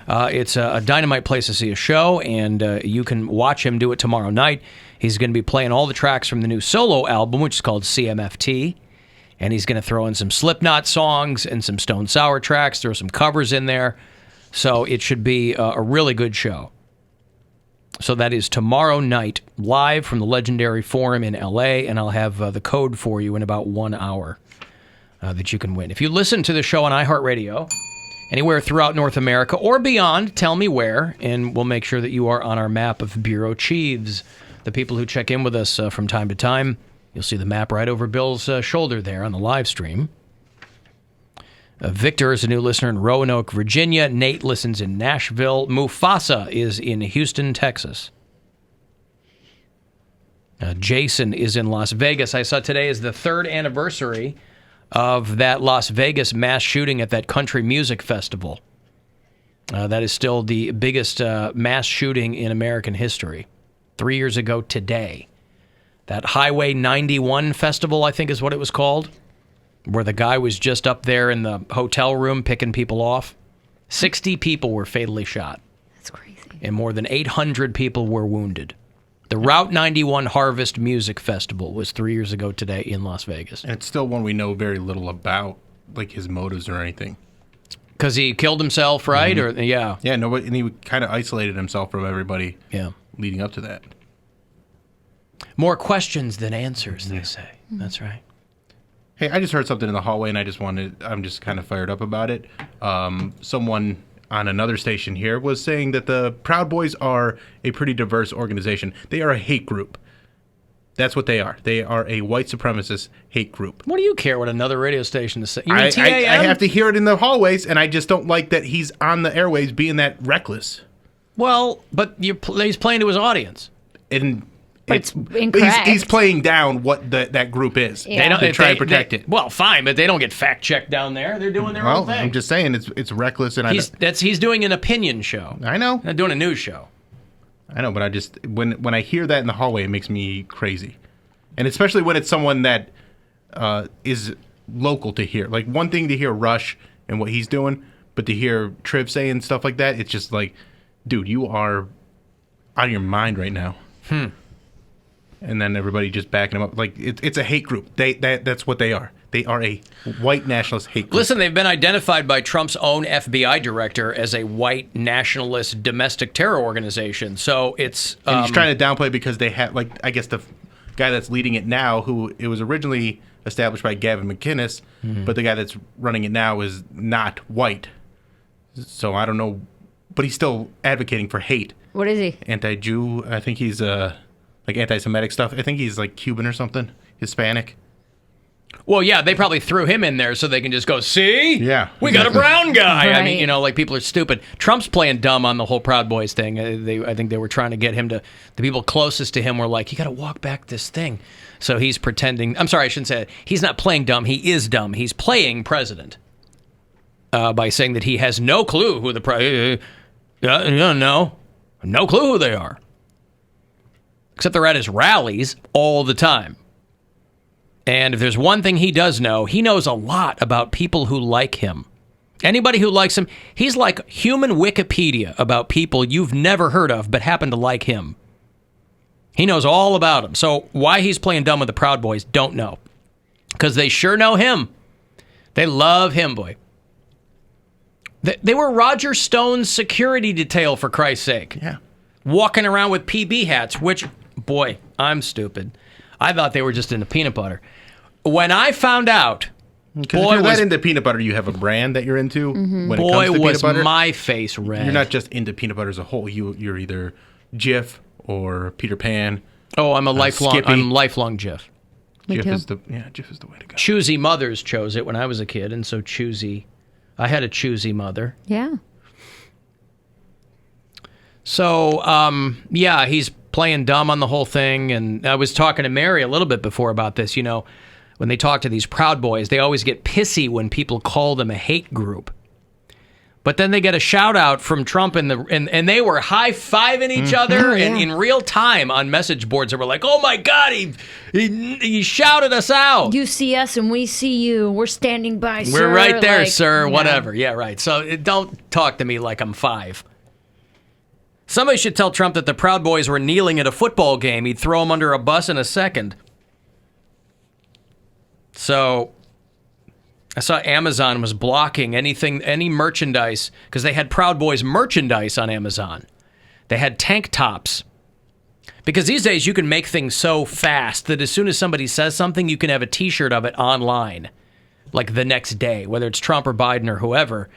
[SPEAKER 9] It's a dynamite place to see a show, and you can watch him do it tomorrow night. He's going to be playing all the tracks from the new solo album, which is called CMFT. And he's going to throw in some Slipknot songs and some Stone Sour tracks, throw some covers in there. So it should be a really good show. So that is tomorrow night, live from the Legendary Forum in L.A., and I'll have the code for you in about 1 hour that you can win. If you listen to the show on iHeartRadio, anywhere throughout North America or beyond, tell me where, and we'll make sure that you are on our map of Bureau Chiefs. The people who check in with us from time to time, you'll see the map right over Bill's shoulder there on the live stream. Victor is a new listener in Roanoke, Virginia. Nate listens in Nashville. Mufasa is in Houston, Texas. Jason is in Las Vegas. I saw today is the 3rd anniversary of that Las Vegas mass shooting at that country music festival. That is still the biggest mass shooting in American history. 3 years ago today. That Highway 91 festival, I think is what it was called, where the guy was just up there in the hotel room picking people off. 60 people were fatally shot.
[SPEAKER 11] That's crazy.
[SPEAKER 9] And more than 800 people were wounded. The Route 91 Harvest Music Festival was 3 years ago today in Las Vegas.
[SPEAKER 10] And it's still one we know very little about, like his motives or anything.
[SPEAKER 9] Because he killed himself, right?
[SPEAKER 10] Mm-hmm.
[SPEAKER 9] Or yeah.
[SPEAKER 10] Yeah, nobody, and he kind of isolated himself from everybody.
[SPEAKER 9] Yeah.
[SPEAKER 10] Leading up to that.
[SPEAKER 9] More questions than answers, they say. That's right.
[SPEAKER 10] Hey, I just heard something in the hallway, and I'm just kind of fired up about it. Someone on another station here was saying that the Proud Boys are a pretty diverse organization. They are a hate group. That's what they are. They are a white supremacist hate group.
[SPEAKER 9] What do you care what anher radio station is saying? You
[SPEAKER 10] I
[SPEAKER 9] mean TAM?
[SPEAKER 10] have to hear it in the hallways, and I just don't like that he's on the airwaves being that reckless.
[SPEAKER 9] Well, but he's playing to his audience.
[SPEAKER 10] And
[SPEAKER 11] it's incorrect.
[SPEAKER 10] He's playing down what that group is.
[SPEAKER 11] Yeah.
[SPEAKER 10] They try to protect it.
[SPEAKER 9] Well, fine, but they don't get fact checked down there. They're doing their own thing.
[SPEAKER 10] I'm just saying it's reckless, and
[SPEAKER 9] he's doing an opinion show.
[SPEAKER 10] I know.
[SPEAKER 9] Not doing a news show.
[SPEAKER 10] I know, but I just when I hear that in the hallway, it makes me crazy, and especially when it's someone that is local to hear. Like, one thing to hear Rush and what he's doing, but to hear Triv saying stuff like that, it's just like, dude, you are out of your mind right now. And then everybody just backing them up. Like, it's a hate group. That's what they are. They are a white nationalist hate group.
[SPEAKER 9] Listen, they've been identified by Trump's own FBI director as a white nationalist domestic terror organization. So it's...
[SPEAKER 10] and he's trying to downplay because they have, like, I guess the guy that's leading it now, who it was originally established by Gavin McInnes, but the guy that's running it now is not white. So I don't know, but he's still advocating for hate.
[SPEAKER 11] What is he?
[SPEAKER 10] Anti-Jew. I think he's like anti-Semitic stuff. I think he's like Cuban or something, Hispanic.
[SPEAKER 9] Well, yeah, they probably threw him in there so they can just go, see?
[SPEAKER 10] Yeah.
[SPEAKER 9] We got a brown guy. I
[SPEAKER 11] Right.
[SPEAKER 9] mean, like people are stupid. Trump's playing dumb on the whole Proud Boys thing. I think they were trying to get him to, the people closest to him were like, you got to walk back this thing. So he's pretending, I'm sorry, I shouldn't say that. He's not playing dumb. He is dumb. He's playing president by saying that he has no clue who the no clue who they are. Except they're at his rallies all the time. And if there's one thing he does know, he knows a lot about people who like him. Anybody who likes him, he's like human Wikipedia about people you've never heard of but happen to like him. He knows all about them. So why he's playing dumb with the Proud Boys, don't know. Because they sure know him. They love him, boy. They were Roger Stone's security detail, for Christ's sake.
[SPEAKER 10] Yeah.
[SPEAKER 9] Walking around with PB hats, which, boy, I'm stupid. I thought they were just into peanut butter. When I found out,
[SPEAKER 10] if you're that into peanut butter, you have a brand that you're into. When it comes
[SPEAKER 9] boy,
[SPEAKER 10] to peanut
[SPEAKER 9] was
[SPEAKER 10] butter,
[SPEAKER 9] my face red.
[SPEAKER 10] You're not just into peanut butter as a whole. You're either Jif or Peter Pan.
[SPEAKER 9] Oh, I'm a lifelong.
[SPEAKER 10] Skippy.
[SPEAKER 9] I'm lifelong Jif.
[SPEAKER 10] Jif is the way to go.
[SPEAKER 9] Choosy mothers chose it when I was a kid, and so choosy. I had a choosy mother.
[SPEAKER 11] Yeah.
[SPEAKER 9] So, yeah, he's playing dumb on the whole thing. And I was talking to Mary a little bit before about this. You know, when they talk to these Proud Boys, they always get pissy when people call them a hate group. But then they get a shout out from Trump and they were high-fiving each other and in real time on message boards that were like, oh my God, he shouted us out.
[SPEAKER 11] You see us and we see you. We're standing by, sir.
[SPEAKER 9] We're right there,
[SPEAKER 11] like,
[SPEAKER 9] sir.
[SPEAKER 11] no.
[SPEAKER 9] Whatever. Yeah, right. So don't talk to me like I'm 5. Somebody should tell Trump that the Proud Boys were kneeling at a football game. He'd throw them under a bus in a second. So I saw Amazon was blocking any merchandise because they had Proud Boys merchandise on Amazon. They had tank tops. Because these days you can make things so fast that as soon as somebody says something, you can have a t-shirt of it online, like the next day, whether it's Trump or Biden or whoever.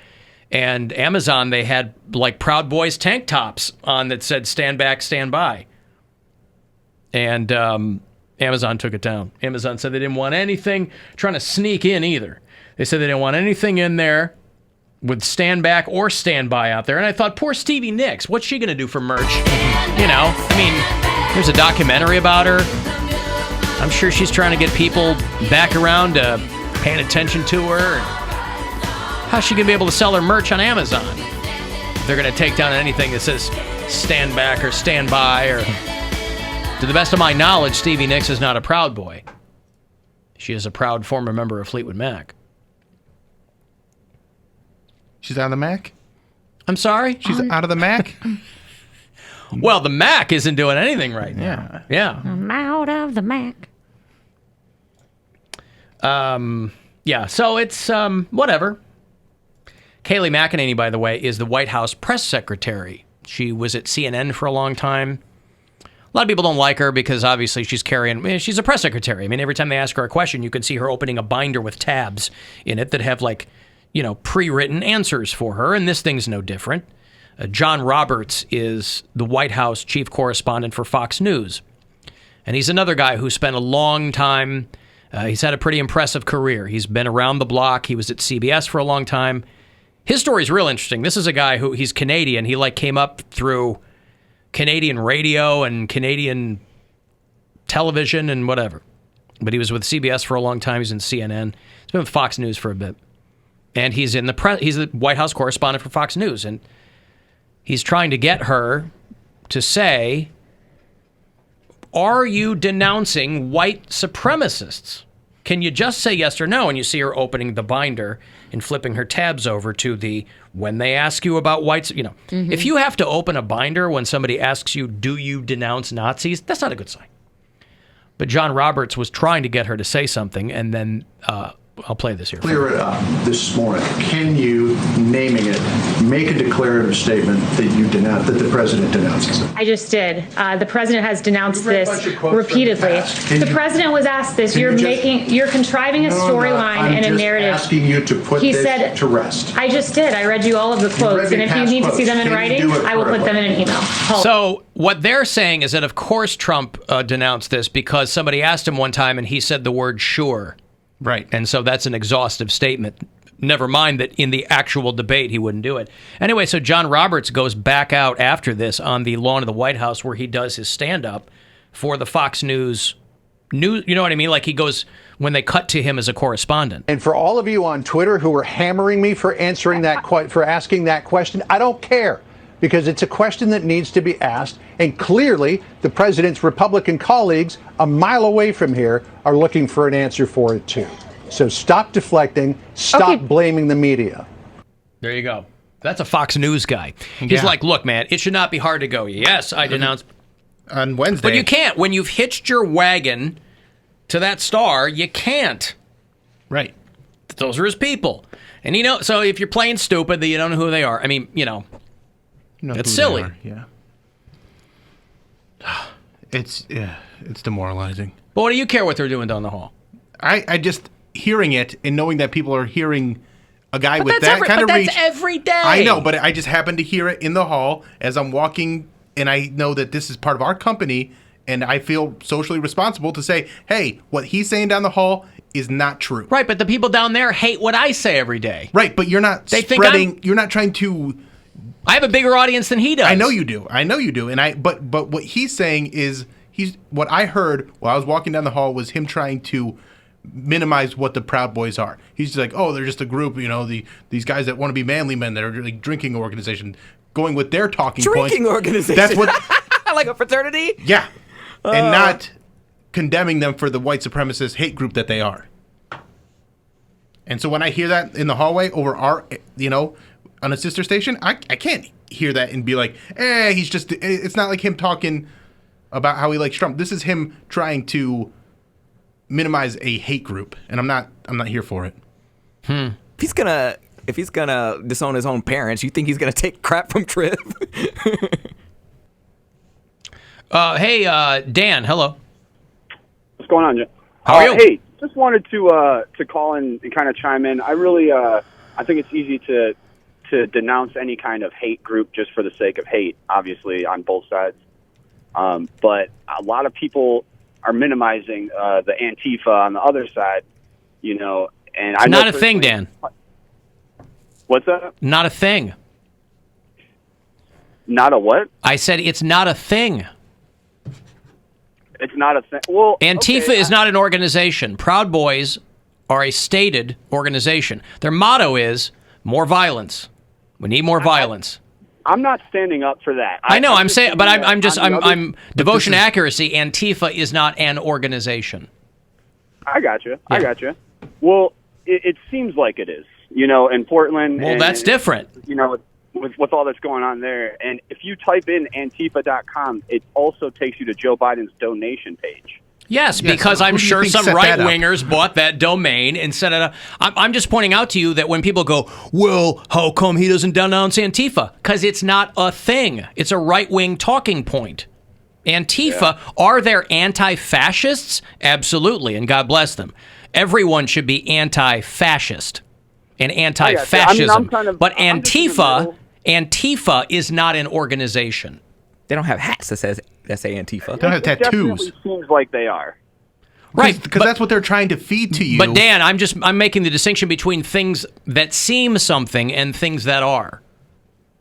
[SPEAKER 9] And Amazon, they had like Proud Boys tank tops on that said stand back, stand by. And Amazon took it down. Amazon said they didn't want anything trying to sneak in either. They said they didn't want anything in there with stand back or stand by out there. And I thought, poor Stevie Nicks, what's she going to do for merch? You know, I mean, there's a documentary about her. I'm sure she's trying to get people back around to paying attention to her. How's she going to be able to sell her merch on Amazon? They're going to take down anything that says stand back or stand by. Or, to the best of my knowledge, Stevie Nicks is not a Proud Boy. She is a proud former member of Fleetwood Mac.
[SPEAKER 10] She's out of the Mac?
[SPEAKER 9] I'm sorry?
[SPEAKER 10] She's out of the Mac?
[SPEAKER 9] Well, the Mac isn't doing anything right now. Yeah.
[SPEAKER 11] I'm out of the Mac.
[SPEAKER 9] Yeah, so it's whatever. Kayleigh McEnany, by the way, is the White House press secretary. She was at CNN for a long time. A lot of people don't like her because obviously she's a press secretary. I mean, every time they ask her a question, you can see her opening a binder with tabs in it that have like, pre-written answers for her, and this thing's no different. John Roberts is the White House chief correspondent for Fox News. And he's another guy who spent a long time, he's had a pretty impressive career. He's been around the block. He was at CBS for a long time. His story's real interesting. This is a guy he's Canadian. He came up through Canadian radio and Canadian television and whatever. But he was with CBS for a long time. He's in CNN. He's been with Fox News for a bit. And he's he's the White House correspondent for Fox News. And he's trying to get her to say, are you denouncing white supremacists? Can you just say yes or no? And you see her opening the binder and flipping her tabs over to when they ask you about whites, If you have to open a binder when somebody asks you, do you denounce Nazis? That's not a good sign. But John Roberts was trying to get her to say something, and then I'll play this here.
[SPEAKER 7] Clear it up this morning. Can you, naming it, make a declarative statement that that the president denounces it?
[SPEAKER 8] I just did. The president has denounced this repeatedly. The president was asked this. You're contriving a storyline and a narrative.
[SPEAKER 7] I'm just asking you to put this to rest.
[SPEAKER 8] I just did. I read you all of the quotes, and if you need to see them in writing, I will put them in an email.
[SPEAKER 9] So what they're saying is that, of course, Trump denounced this because somebody asked him one time and he said the word sure.
[SPEAKER 10] Right.
[SPEAKER 9] And so that's an exhaustive statement. Never mind that in the actual debate he wouldn't do it. Anyway, so John Roberts goes back out after this on the lawn of the White House where he does his stand-up for the Fox News. You know what I mean? Like he goes when they cut to him as a correspondent.
[SPEAKER 7] And for all of you on Twitter who are hammering me for answering that for asking that question, I don't care, because it's a question that needs to be asked. And clearly, the president's Republican colleagues a mile away from here are looking for an answer for it too. So stop deflecting. Stop blaming the media.
[SPEAKER 9] There you go. That's a Fox News guy. He's like, look, man, it should not be hard to go. Yes, I denounce.
[SPEAKER 10] On Wednesday.
[SPEAKER 9] But you can't. When you've hitched your wagon to that star, you can't.
[SPEAKER 10] Right.
[SPEAKER 9] Those are his people. And so if you're playing stupid, that you don't know who they are. I mean, it's silly.
[SPEAKER 10] Yeah. It's demoralizing.
[SPEAKER 9] But what do you care what they're doing down the hall?
[SPEAKER 10] I just hearing it and knowing that people are hearing a guy with that kind of reach.
[SPEAKER 9] That's every day.
[SPEAKER 10] I know, but I just happened to hear it in the hall as I'm walking, and I know that this is part of our company, and I feel socially responsible to say, hey, what he's saying down the hall is not true.
[SPEAKER 9] Right, but the people down there hate what I say every day.
[SPEAKER 10] Right, but you're not you're not trying to...
[SPEAKER 9] I have a bigger audience than he does.
[SPEAKER 10] I know you do. And but what he's saying is, what I heard while I was walking down the hall was him trying to minimize what the Proud Boys are. He's just like, oh, they're just a group, these guys that want to be manly men that are like drinking organization, going with their talking points.
[SPEAKER 12] Drinking organization.
[SPEAKER 10] That's what...
[SPEAKER 12] like a fraternity?
[SPEAKER 10] Yeah. And not condemning them for the white supremacist hate group that they are. And so when I hear that in the hallway over our, on a sister station, I can't hear that and be like, he's just, it's not like him talking about how he likes Trump. This is him trying to minimize a hate group, and I'm not here for it.
[SPEAKER 12] If he's gonna disown his own parents, you think he's gonna take crap from Triv?
[SPEAKER 9] Hey, Dan, hello.
[SPEAKER 2] What's going on, Jim?
[SPEAKER 9] How are you?
[SPEAKER 2] Hey, just wanted to call in and kind of chime in. I really, I think it's easy to denounce any kind of hate group just for the sake of hate, obviously, on both sides. But a lot of people are minimizing the Antifa on the other side, and I know
[SPEAKER 9] not a thing, Dan.
[SPEAKER 2] What's that?
[SPEAKER 9] Not a thing.
[SPEAKER 2] Not a what?
[SPEAKER 9] I said it's not a thing.
[SPEAKER 2] It's not a thing. Well,
[SPEAKER 9] Antifa is not an organization. Proud Boys are a stated organization. Their motto is more violence. We need more violence.
[SPEAKER 2] I'm not standing up for that.
[SPEAKER 9] I know. I'm saying, but I'm devotion to accuracy. Antifa is not an organization.
[SPEAKER 2] I got you. Yeah. I got you. Well, it seems like it is. In Portland.
[SPEAKER 9] Well, that's different.
[SPEAKER 2] With all that's going on there. And if you type in Antifa.com, it also takes you to Joe Biden's donation page.
[SPEAKER 9] Yes, because I'm sure some right-wingers bought that domain and set it up. I'm just pointing out to you that when people go, well, how come he doesn't denounce Antifa? Because it's not a thing. It's a right-wing talking point. Antifa, are there anti-fascists? Absolutely, and God bless them. Everyone should be anti-fascist and anti-fascism. But Antifa is not an organization.
[SPEAKER 12] They don't have hats that say Antifa.
[SPEAKER 10] They don't have tattoos.
[SPEAKER 2] Definitely seems like they are.
[SPEAKER 10] Right, because that's what they're trying to feed to you.
[SPEAKER 9] But Dan, I'm making the distinction between things that seem something and things that are.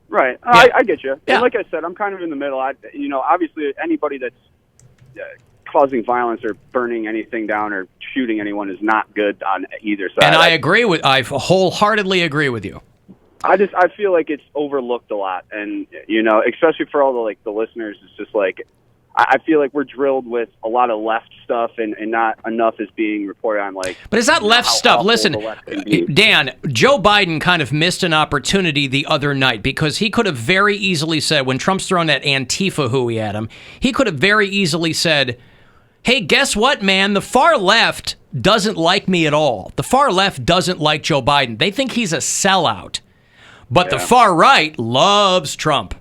[SPEAKER 2] Right,
[SPEAKER 9] Yeah.
[SPEAKER 2] I get you.
[SPEAKER 9] Yeah.
[SPEAKER 2] And like I said, I'm kind of in the middle. Obviously, anybody that's causing violence or burning anything down or shooting anyone is not good on either side.
[SPEAKER 9] And I wholeheartedly agree with you.
[SPEAKER 2] I feel like it's overlooked a lot, and especially for all the listeners, it's just like I feel like we're drilled with a lot of left stuff, and not enough is being reported on. But
[SPEAKER 9] it's not left stuff. Listen, Dan, Joe Biden kind of missed an opportunity the other night because he could have very easily said, when Trump's thrown that Antifa hooey at him, he could have very easily said, hey, guess what, man? The far left doesn't like me at all. The far left doesn't like Joe Biden. They think he's a sellout. But the far right loves Trump.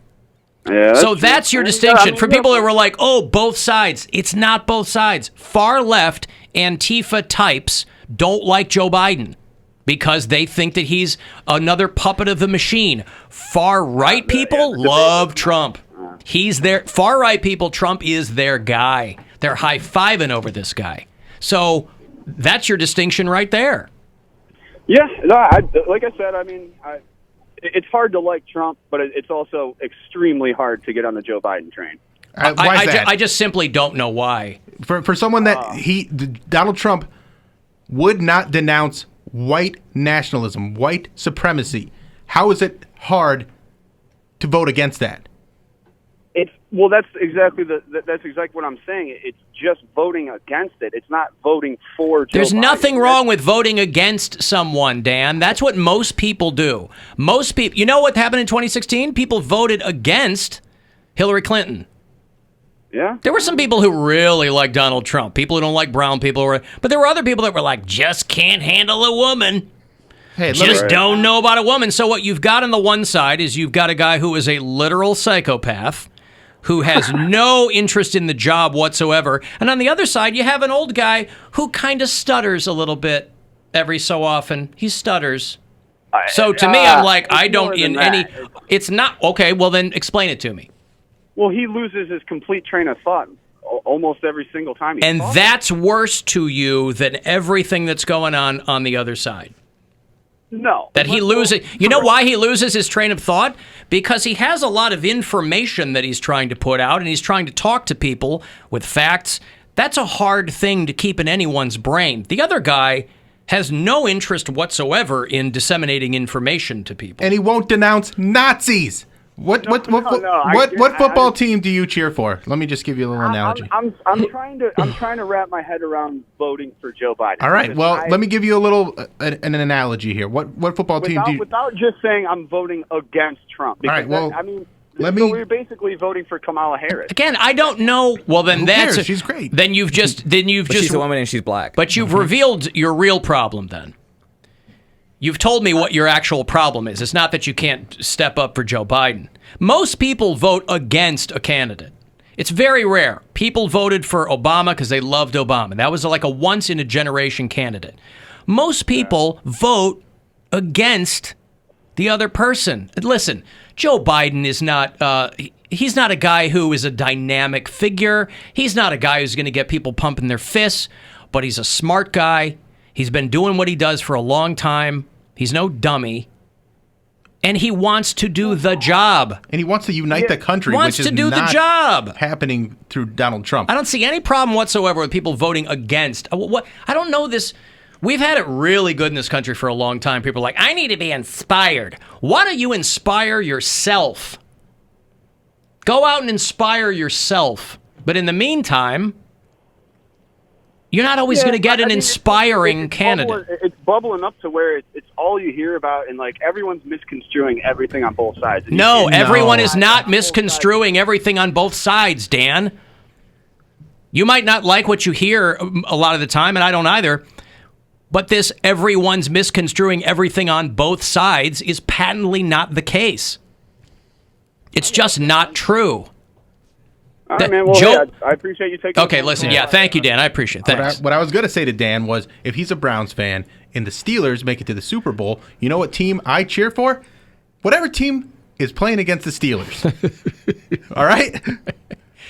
[SPEAKER 2] Yeah,
[SPEAKER 9] so that's your distinction. For people that were like, oh, both sides. It's not both sides. Far left Antifa types don't like Joe Biden because they think that he's another puppet of the machine. Far right people love Trump. He's their far right people. Trump is their guy. They're high-fiving over this guy. So That's your distinction right there.
[SPEAKER 2] Yeah, no, like I said, I mean, it's hard to like Trump, but it's also extremely hard to get on the Joe Biden train.
[SPEAKER 10] Why is that?
[SPEAKER 9] I just simply don't know why.
[SPEAKER 10] For someone that Donald Trump would not denounce white nationalism, white supremacy, how is it hard to vote against that?
[SPEAKER 2] Well, that's exactly what I'm saying. It's just voting against it. It's not voting for Joe
[SPEAKER 9] There's
[SPEAKER 2] Biden.
[SPEAKER 9] nothing wrong with voting against someone, Dan. That's what most people do. Most people, you know what happened in 2016? People voted against Hillary Clinton.
[SPEAKER 2] Yeah.
[SPEAKER 9] There were some people who really like Donald Trump. People who don't like brown people. But there were other people that were like, just can't handle a woman.
[SPEAKER 10] Hey,
[SPEAKER 9] just don't know about a woman. So what you've got on the one side is you've got a guy who is a literal psychopath who has no interest in the job whatsoever. And on the other side, you have an old guy who kind of stutters a little bit every so often. He stutters. So to me, I'm like, I don't in any... It's not... Okay, well then explain it to me.
[SPEAKER 2] Well, he loses his complete train of thought almost every single time.
[SPEAKER 9] And that's worse to you than everything that's going on the other side.
[SPEAKER 2] No.
[SPEAKER 9] That he loses... You know why he loses his train of thought? Because he has a lot of information that he's trying to put out, and he's trying to talk to people with facts. That's a hard thing to keep in anyone's brain. The other guy has no interest whatsoever in disseminating information to people.
[SPEAKER 10] And he won't denounce Nazis. What football team do you cheer for? Let me just give you a little analogy.
[SPEAKER 2] I'm trying to wrap my head around voting for Joe Biden.
[SPEAKER 10] All right. Well, let me give you a little an analogy here. What football team do you?
[SPEAKER 2] Without just saying I'm voting against Trump.
[SPEAKER 10] All right. Well,
[SPEAKER 2] we're basically voting for Kamala Harris.
[SPEAKER 9] Again, I don't know. Well, then
[SPEAKER 10] cares? She's great.
[SPEAKER 9] Then you've just
[SPEAKER 12] she's a woman and she's black.
[SPEAKER 9] But you've revealed your real problem. Then you've told me what your actual problem is. It's not that you can't step up for Joe Biden. Most people vote against a candidate. It's very rare. People voted for Obama because they loved Obama. That was like a once-in-a-generation candidate. Most people vote against the other person. Listen, Joe Biden is not... he's not a guy who is a dynamic figure. He's not a guy who's going to get people pumping their fists, but he's a smart guy. He's been doing what he does for a long time. He's no dummy. And he wants to do the job.
[SPEAKER 10] And he wants to unite the country,
[SPEAKER 9] wants
[SPEAKER 10] which is
[SPEAKER 9] to do
[SPEAKER 10] not
[SPEAKER 9] the job.
[SPEAKER 10] happening through Donald Trump.
[SPEAKER 9] I don't see any problem whatsoever with people voting against. What? I don't know this. We've had it really good in this country for a long time. People are like, I need to be inspired. Why don't you inspire yourself? Go out and inspire yourself. But in the meantime, you're not always going to get an inspiring candidate.
[SPEAKER 2] It's bubbling up to where it's all you hear about, and like everyone's misconstruing everything on both sides.
[SPEAKER 9] No, everyone is not misconstruing everything on both sides, Dan. You might not like what you hear a lot of the time, and I don't either. But this everyone's misconstruing everything on both sides is patently not the case. It's just not true.
[SPEAKER 2] All right, man. Well, I appreciate you taking.
[SPEAKER 9] Okay, listen. Yeah, thank you, Dan. I appreciate it. Thanks.
[SPEAKER 10] What I was going to say to Dan was, if he's a Browns fan and the Steelers make it to the Super Bowl, you know what team I cheer for? Whatever team is playing against the Steelers. All right?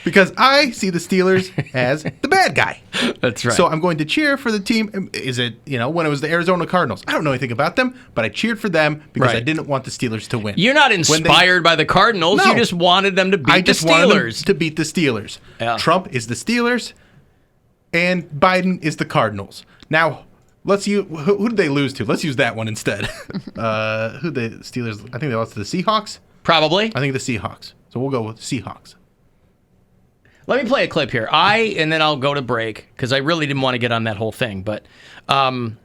[SPEAKER 10] Because I see the Steelers as the bad guy.
[SPEAKER 9] That's right.
[SPEAKER 10] So I'm going to cheer for the team. Is it, when it was the Arizona Cardinals? I don't know anything about them, but I cheered for them because I didn't want the Steelers to win.
[SPEAKER 9] You're not inspired by the Cardinals. No. You just wanted them to beat the Steelers. I just wanted them
[SPEAKER 10] to beat the Steelers.
[SPEAKER 9] Yeah.
[SPEAKER 10] Trump is the Steelers, and Biden is the Cardinals. Now, who did they lose to? Let's use that one instead. Who the Steelers? I think they lost to the Seahawks.
[SPEAKER 9] Probably.
[SPEAKER 10] I think the Seahawks. So we'll go with Seahawks.
[SPEAKER 9] Let me play a clip here. And then I'll go to break because I really didn't want to get on that whole thing. But Frank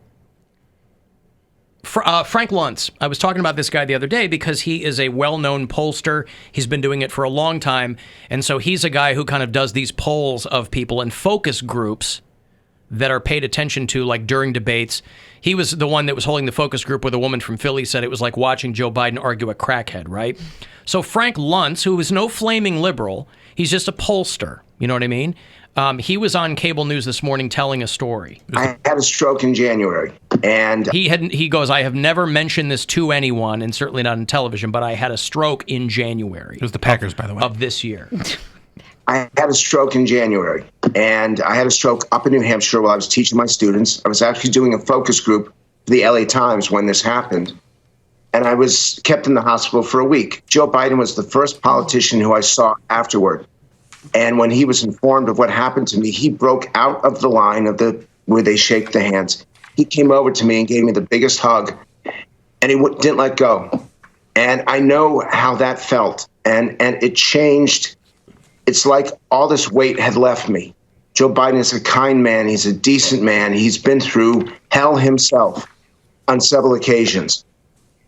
[SPEAKER 9] Luntz, I was talking about this guy the other day because he is a well-known pollster. He's been doing it for a long time. And so he's a guy who kind of does these polls of people and focus groups that are paid attention to, like during debates. He was the one that was holding the focus group where the woman from Philly said it was like watching Joe Biden argue a crackhead, right? So Frank Luntz, who is no flaming liberal, he's just a pollster. You know what I mean? He was on cable news this morning telling a story.
[SPEAKER 3] I had a stroke in January, and
[SPEAKER 9] he goes, I have never mentioned this to anyone, and certainly not on television, but I had a stroke in January.
[SPEAKER 10] It was the Packers, by the way,
[SPEAKER 9] of this year.
[SPEAKER 3] I had a stroke in January, And I had a stroke up in New Hampshire while I was teaching my students. I was actually doing a focus group for the LA Times when this happened. And I was kept in the hospital for a week. Joe Biden was the first politician who I saw afterward. And when he was informed of what happened to me, he broke out of the line of where they shake the hands. He came over to me and gave me the biggest hug, and he didn't let go. And I know how that felt, and it changed. It's like all this weight had left me. Joe Biden is a kind man. He's a decent man. He's been through hell himself on several occasions.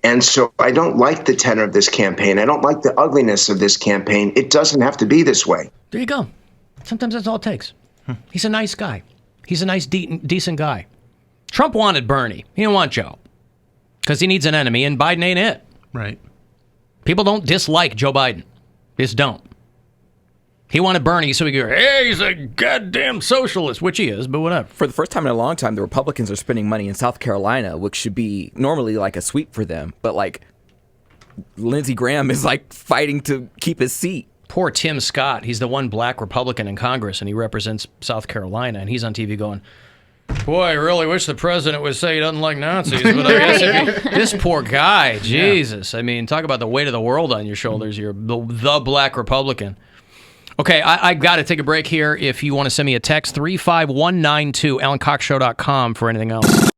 [SPEAKER 3] And so I don't like the tenor of this campaign. I don't like the ugliness of this campaign. It doesn't have to be this way.
[SPEAKER 9] There you go. Sometimes that's all it takes. He's a nice guy. He's a nice, decent guy. Trump wanted Bernie. He didn't want Joe. Because he needs an enemy, and Biden ain't it.
[SPEAKER 10] Right.
[SPEAKER 9] People don't dislike Joe Biden. Just don't. He wanted Bernie so he could go, hey, he's a goddamn socialist, which he is, but whatever.
[SPEAKER 12] For the first time in a long time, the Republicans are spending money in South Carolina, which should be normally like a sweep for them. But like, Lindsey Graham is like fighting to keep his seat.
[SPEAKER 9] Poor Tim Scott. He's the one black Republican in Congress, and he represents South Carolina, and he's on TV going, boy, I really wish the president would say he doesn't like Nazis, but I guess this poor guy, Jesus. I mean, talk about the weight of the world on your shoulders. You're the black Republican. Okay, I got to take a break here. If you want to send me a text, 35192, AlanCoxShow.com for anything else.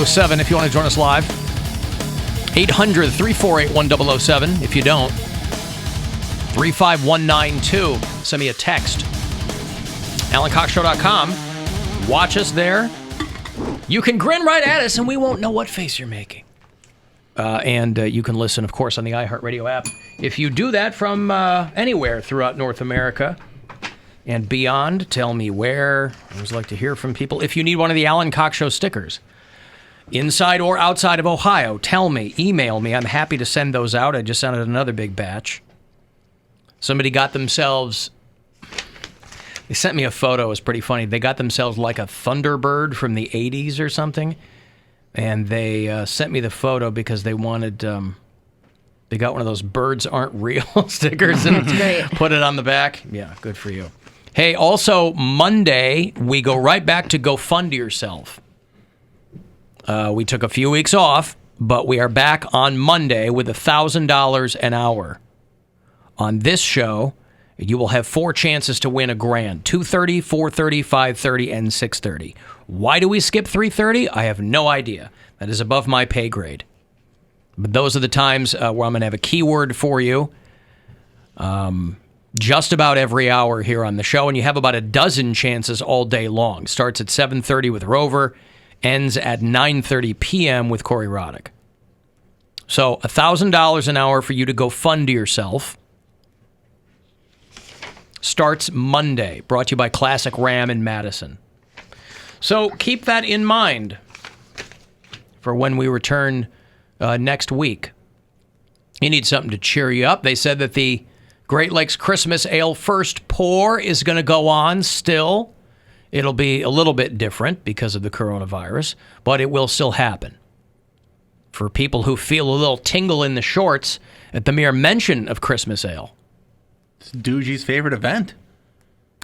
[SPEAKER 9] 1007 if you want to join us live. 800-348-1007 if you don't. 35192. Send me a text. AlanCoxShow.com. Watch us there. You can grin right at us and we won't know what face you're making. And you can listen, of course, on the iHeartRadio app. If you do that from anywhere throughout North America and beyond, tell me where. I always like to hear from people. If you need one of the Alan Cox Show stickers, inside or outside of Ohio, tell me, email me. I'm happy to send those out. I just sent out another big batch. Somebody got themselves... They sent me a photo. It was pretty funny. They got themselves like a Thunderbird from the 80s or something. And they sent me the photo because they wanted... they got one of those birds aren't real stickers and put it on the back. Yeah, good for you. Hey, also, Monday, we go right back to Go Fund Yourself. We took a few weeks off, but we are back on Monday with $1,000 an hour. On this show, you will have 4 chances to win $1,000. 2:30, 4:30, 5:30, and 6:30. Why do we skip 3:30? I have no idea. That is above my pay grade. But those are the times where I'm going to have a keyword for you. Just about every hour here on the show, and you have about a dozen chances all day long. Starts at 7:30 with Rover, ends at 9:30 p.m. with Corey Roddick. So $1,000 an hour for you to go fund yourself. Starts Monday, brought to you by Classic Ram in Madison. So keep that in mind for when we return next week. You need something to cheer you up. They said that the Great Lakes Christmas Ale First Pour is going to go on still. It'll be a little bit different because of the coronavirus, but it will still happen. For people who feel a little tingle in the shorts at the mere mention of Christmas ale.
[SPEAKER 10] It's Doogie's favorite event.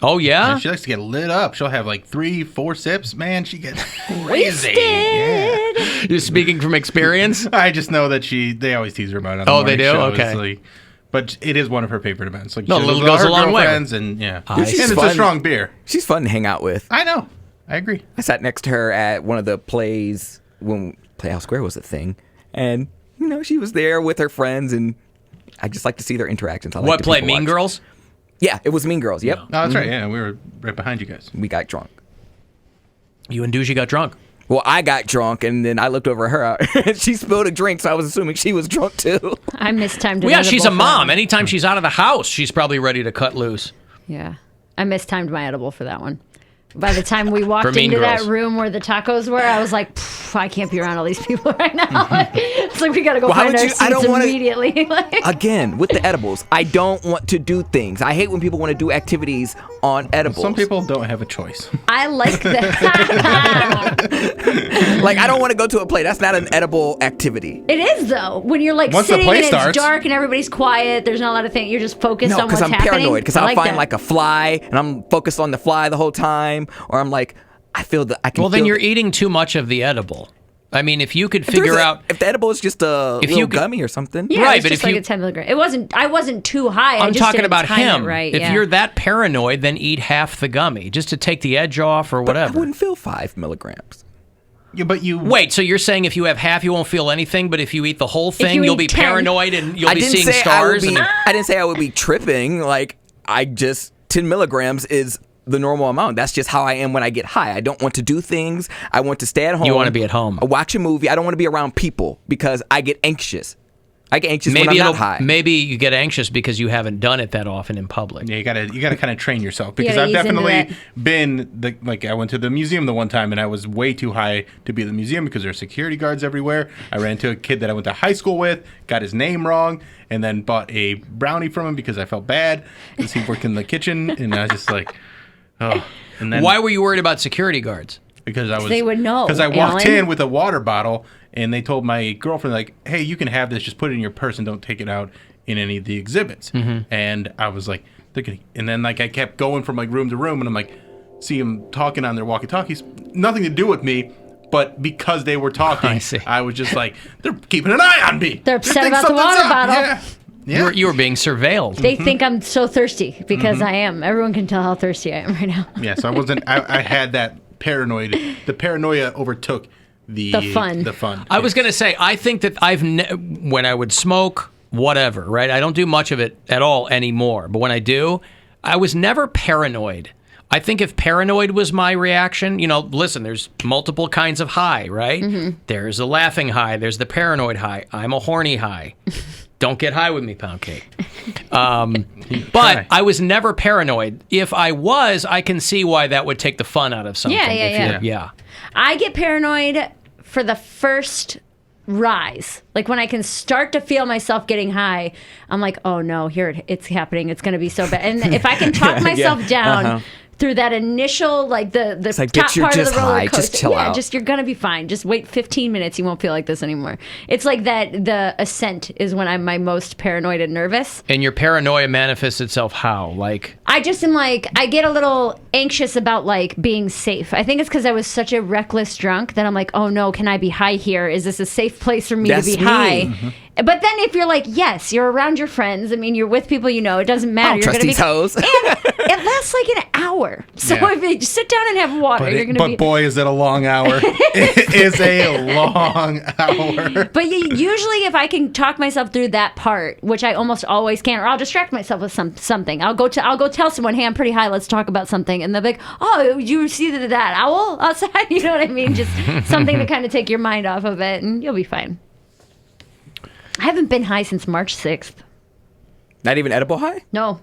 [SPEAKER 9] Oh, yeah?
[SPEAKER 10] Man, she likes to get lit up. She'll have like 3-4 sips. Man, she gets crazy.
[SPEAKER 9] Yeah. You're speaking from experience?
[SPEAKER 10] I just know that they always tease her about it. On the
[SPEAKER 9] they do?
[SPEAKER 10] show.
[SPEAKER 9] Okay.
[SPEAKER 10] Like, but it is one of her favorite events. Like,
[SPEAKER 9] no,
[SPEAKER 10] she
[SPEAKER 9] little goes a long way.
[SPEAKER 10] And yeah, and it's
[SPEAKER 12] fun.
[SPEAKER 10] a strong beer.
[SPEAKER 12] She's fun to hang out with.
[SPEAKER 10] I know. I agree.
[SPEAKER 12] I sat next to her at one of the plays when Playhouse Square was a thing, and she was there with her friends, and I just like to see their interactions.
[SPEAKER 9] What play? Mean Girls?
[SPEAKER 12] Yeah, it was Mean Girls. Yep.
[SPEAKER 10] Oh, that's right. Yeah, we were right behind you guys.
[SPEAKER 12] We got drunk.
[SPEAKER 9] You and Doogie got drunk.
[SPEAKER 12] Well, I got drunk, and then I looked over at her. She spilled a drink, so I was assuming she was drunk, too.
[SPEAKER 11] I mistimed it.
[SPEAKER 9] Well, yeah, she's a mom. Anytime she's out of the house, she's probably ready to cut loose.
[SPEAKER 11] Yeah. I mistimed my edible for that one. By the time we walked
[SPEAKER 9] Mean
[SPEAKER 11] into
[SPEAKER 9] Girls.
[SPEAKER 11] that room where the tacos were, I was like, I can't be around all these people right now. It's like, we got to go find our seats immediately.
[SPEAKER 12] Again, with the edibles, I don't want to do things. I hate when people want to do activities on edibles.
[SPEAKER 10] Some people don't have a choice.
[SPEAKER 11] I like that.
[SPEAKER 12] Like, I don't want to go to a play. That's not an edible activity.
[SPEAKER 11] It is, though. When you're like
[SPEAKER 12] Once the
[SPEAKER 11] sitting
[SPEAKER 12] play
[SPEAKER 11] and
[SPEAKER 12] starts-
[SPEAKER 11] it's dark and everybody's quiet, there's not a lot of things. You're just focused
[SPEAKER 12] No,
[SPEAKER 11] on what's
[SPEAKER 12] because I'm
[SPEAKER 11] happening.
[SPEAKER 12] paranoid. Because
[SPEAKER 11] I
[SPEAKER 12] I'll
[SPEAKER 11] like
[SPEAKER 12] find
[SPEAKER 11] that.
[SPEAKER 12] like a fly, and I'm focused on the fly the whole time. Or I'm like, I feel that I can.
[SPEAKER 9] Well, then
[SPEAKER 12] feel
[SPEAKER 9] you're eating too much of the edible. I mean, if you could
[SPEAKER 12] If there's
[SPEAKER 9] figure
[SPEAKER 12] a-
[SPEAKER 9] out...
[SPEAKER 12] if the edible is just a
[SPEAKER 9] If
[SPEAKER 12] little
[SPEAKER 9] you could-
[SPEAKER 12] gummy or something.
[SPEAKER 11] Yeah,
[SPEAKER 9] Right,
[SPEAKER 11] it's
[SPEAKER 9] but
[SPEAKER 11] just
[SPEAKER 9] if
[SPEAKER 11] like
[SPEAKER 9] you-
[SPEAKER 11] a 10 milligram. I wasn't too high. I
[SPEAKER 9] I'm
[SPEAKER 11] just
[SPEAKER 9] talking
[SPEAKER 11] didn't
[SPEAKER 9] about
[SPEAKER 11] time
[SPEAKER 9] him.
[SPEAKER 11] It right.
[SPEAKER 9] If
[SPEAKER 11] yeah.
[SPEAKER 9] you're that paranoid, then eat half the gummy just to take the edge off or
[SPEAKER 12] But I
[SPEAKER 9] whatever.
[SPEAKER 12] wouldn't feel 5 milligrams.
[SPEAKER 10] Yeah, but you
[SPEAKER 9] Wait, so you're saying if you have half, you won't feel anything, but if you eat the whole thing,
[SPEAKER 11] you
[SPEAKER 9] you'll
[SPEAKER 11] eat
[SPEAKER 9] be
[SPEAKER 11] 10.
[SPEAKER 9] paranoid and you'll
[SPEAKER 12] I
[SPEAKER 9] be
[SPEAKER 12] didn't
[SPEAKER 9] seeing
[SPEAKER 12] say
[SPEAKER 9] stars?
[SPEAKER 12] I didn't say I would be tripping. Like, 10 milligrams is the normal amount. That's just how I am when I get high. I don't want to do things. I want to stay at home.
[SPEAKER 9] You want to be at home.
[SPEAKER 12] Watch a movie. I don't want to be around people because I get anxious. I get anxious when I'm not high.
[SPEAKER 9] Maybe you get anxious because you haven't done it that often in public.
[SPEAKER 10] Yeah, you gotta kind of train yourself because
[SPEAKER 11] Yeah,
[SPEAKER 10] I've
[SPEAKER 11] ease into
[SPEAKER 10] definitely been I went to the museum the one time and I was way too high to be at the museum because there are security guards everywhere. I ran into a kid that I went to high school with, got his name wrong, and then bought a brownie from him because I felt bad because he worked in the kitchen, and I was just like, oh. And then
[SPEAKER 9] Why were you worried about security guards?
[SPEAKER 10] because I was
[SPEAKER 11] They would know,
[SPEAKER 10] because I walked
[SPEAKER 11] Alan.
[SPEAKER 10] in with a water bottle and they told my girlfriend like, hey, you can have this, just put it in your purse and don't take it out in any of the exhibits. And I was like, they're gonna, and then like I kept going from like room to room and I'm like, see them talking on their walkie-talkies, nothing to do with me, but because they were talking, I was just like, they're keeping an eye on me.
[SPEAKER 11] They're upset
[SPEAKER 10] They think
[SPEAKER 11] about the
[SPEAKER 10] something's
[SPEAKER 11] water
[SPEAKER 10] up.
[SPEAKER 11] bottle.
[SPEAKER 10] Yeah.
[SPEAKER 9] You were being surveilled.
[SPEAKER 11] They think I'm so thirsty because I am. Everyone can tell how thirsty I am right now.
[SPEAKER 10] Yeah, so I wasn't. I had that paranoid. The paranoia overtook the
[SPEAKER 11] fun.
[SPEAKER 9] I was going to say, I think that when I would smoke, whatever, right? I don't do much of it at all anymore. But when I do, I was never paranoid. I think if paranoid was my reaction, listen, there's multiple kinds of high, right?
[SPEAKER 11] Mm-hmm.
[SPEAKER 9] There's a laughing high. There's the paranoid high. I'm a horny high. Don't get high with me, Poundcake. But I was never paranoid. If I was, I can see why that would take the fun out of something.
[SPEAKER 11] Yeah. I get paranoid for the first rise. Like when I can start to feel myself getting high, I'm like, oh no, it's happening. It's going to be so bad. And if I can talk myself down through that initial, like the top part of the roller coaster.
[SPEAKER 12] Just chill out.
[SPEAKER 11] You're going to be fine. Just wait 15 minutes. You won't feel like this anymore. It's like that the ascent is when I'm my most paranoid and nervous.
[SPEAKER 9] And your paranoia manifests itself how? Like,
[SPEAKER 11] I just am like, I get a little anxious about like being safe. I think it's because I was such a reckless drunk that I'm like, oh no, can I be high here? Is this a safe place for me to be high? Mm-hmm. But then if you're like, yes, you're around your friends. I mean, you're with people you know. It doesn't matter. You're
[SPEAKER 12] trust these hoes.
[SPEAKER 11] And it lasts like an hour. So if you sit down and have water, you're going to be...
[SPEAKER 10] But boy, is it a long hour. It is a long hour.
[SPEAKER 11] But usually if I can talk myself through that part, which I almost always can, or I'll distract myself with something. I'll go tell someone, hey, I'm pretty high. Let's talk about something. And they'll be like, oh, you see that owl outside? You know what I mean? Just something to kind of take your mind off of it, and you'll be fine. I haven't been high since March 6th.
[SPEAKER 12] Not even edible high?
[SPEAKER 11] No.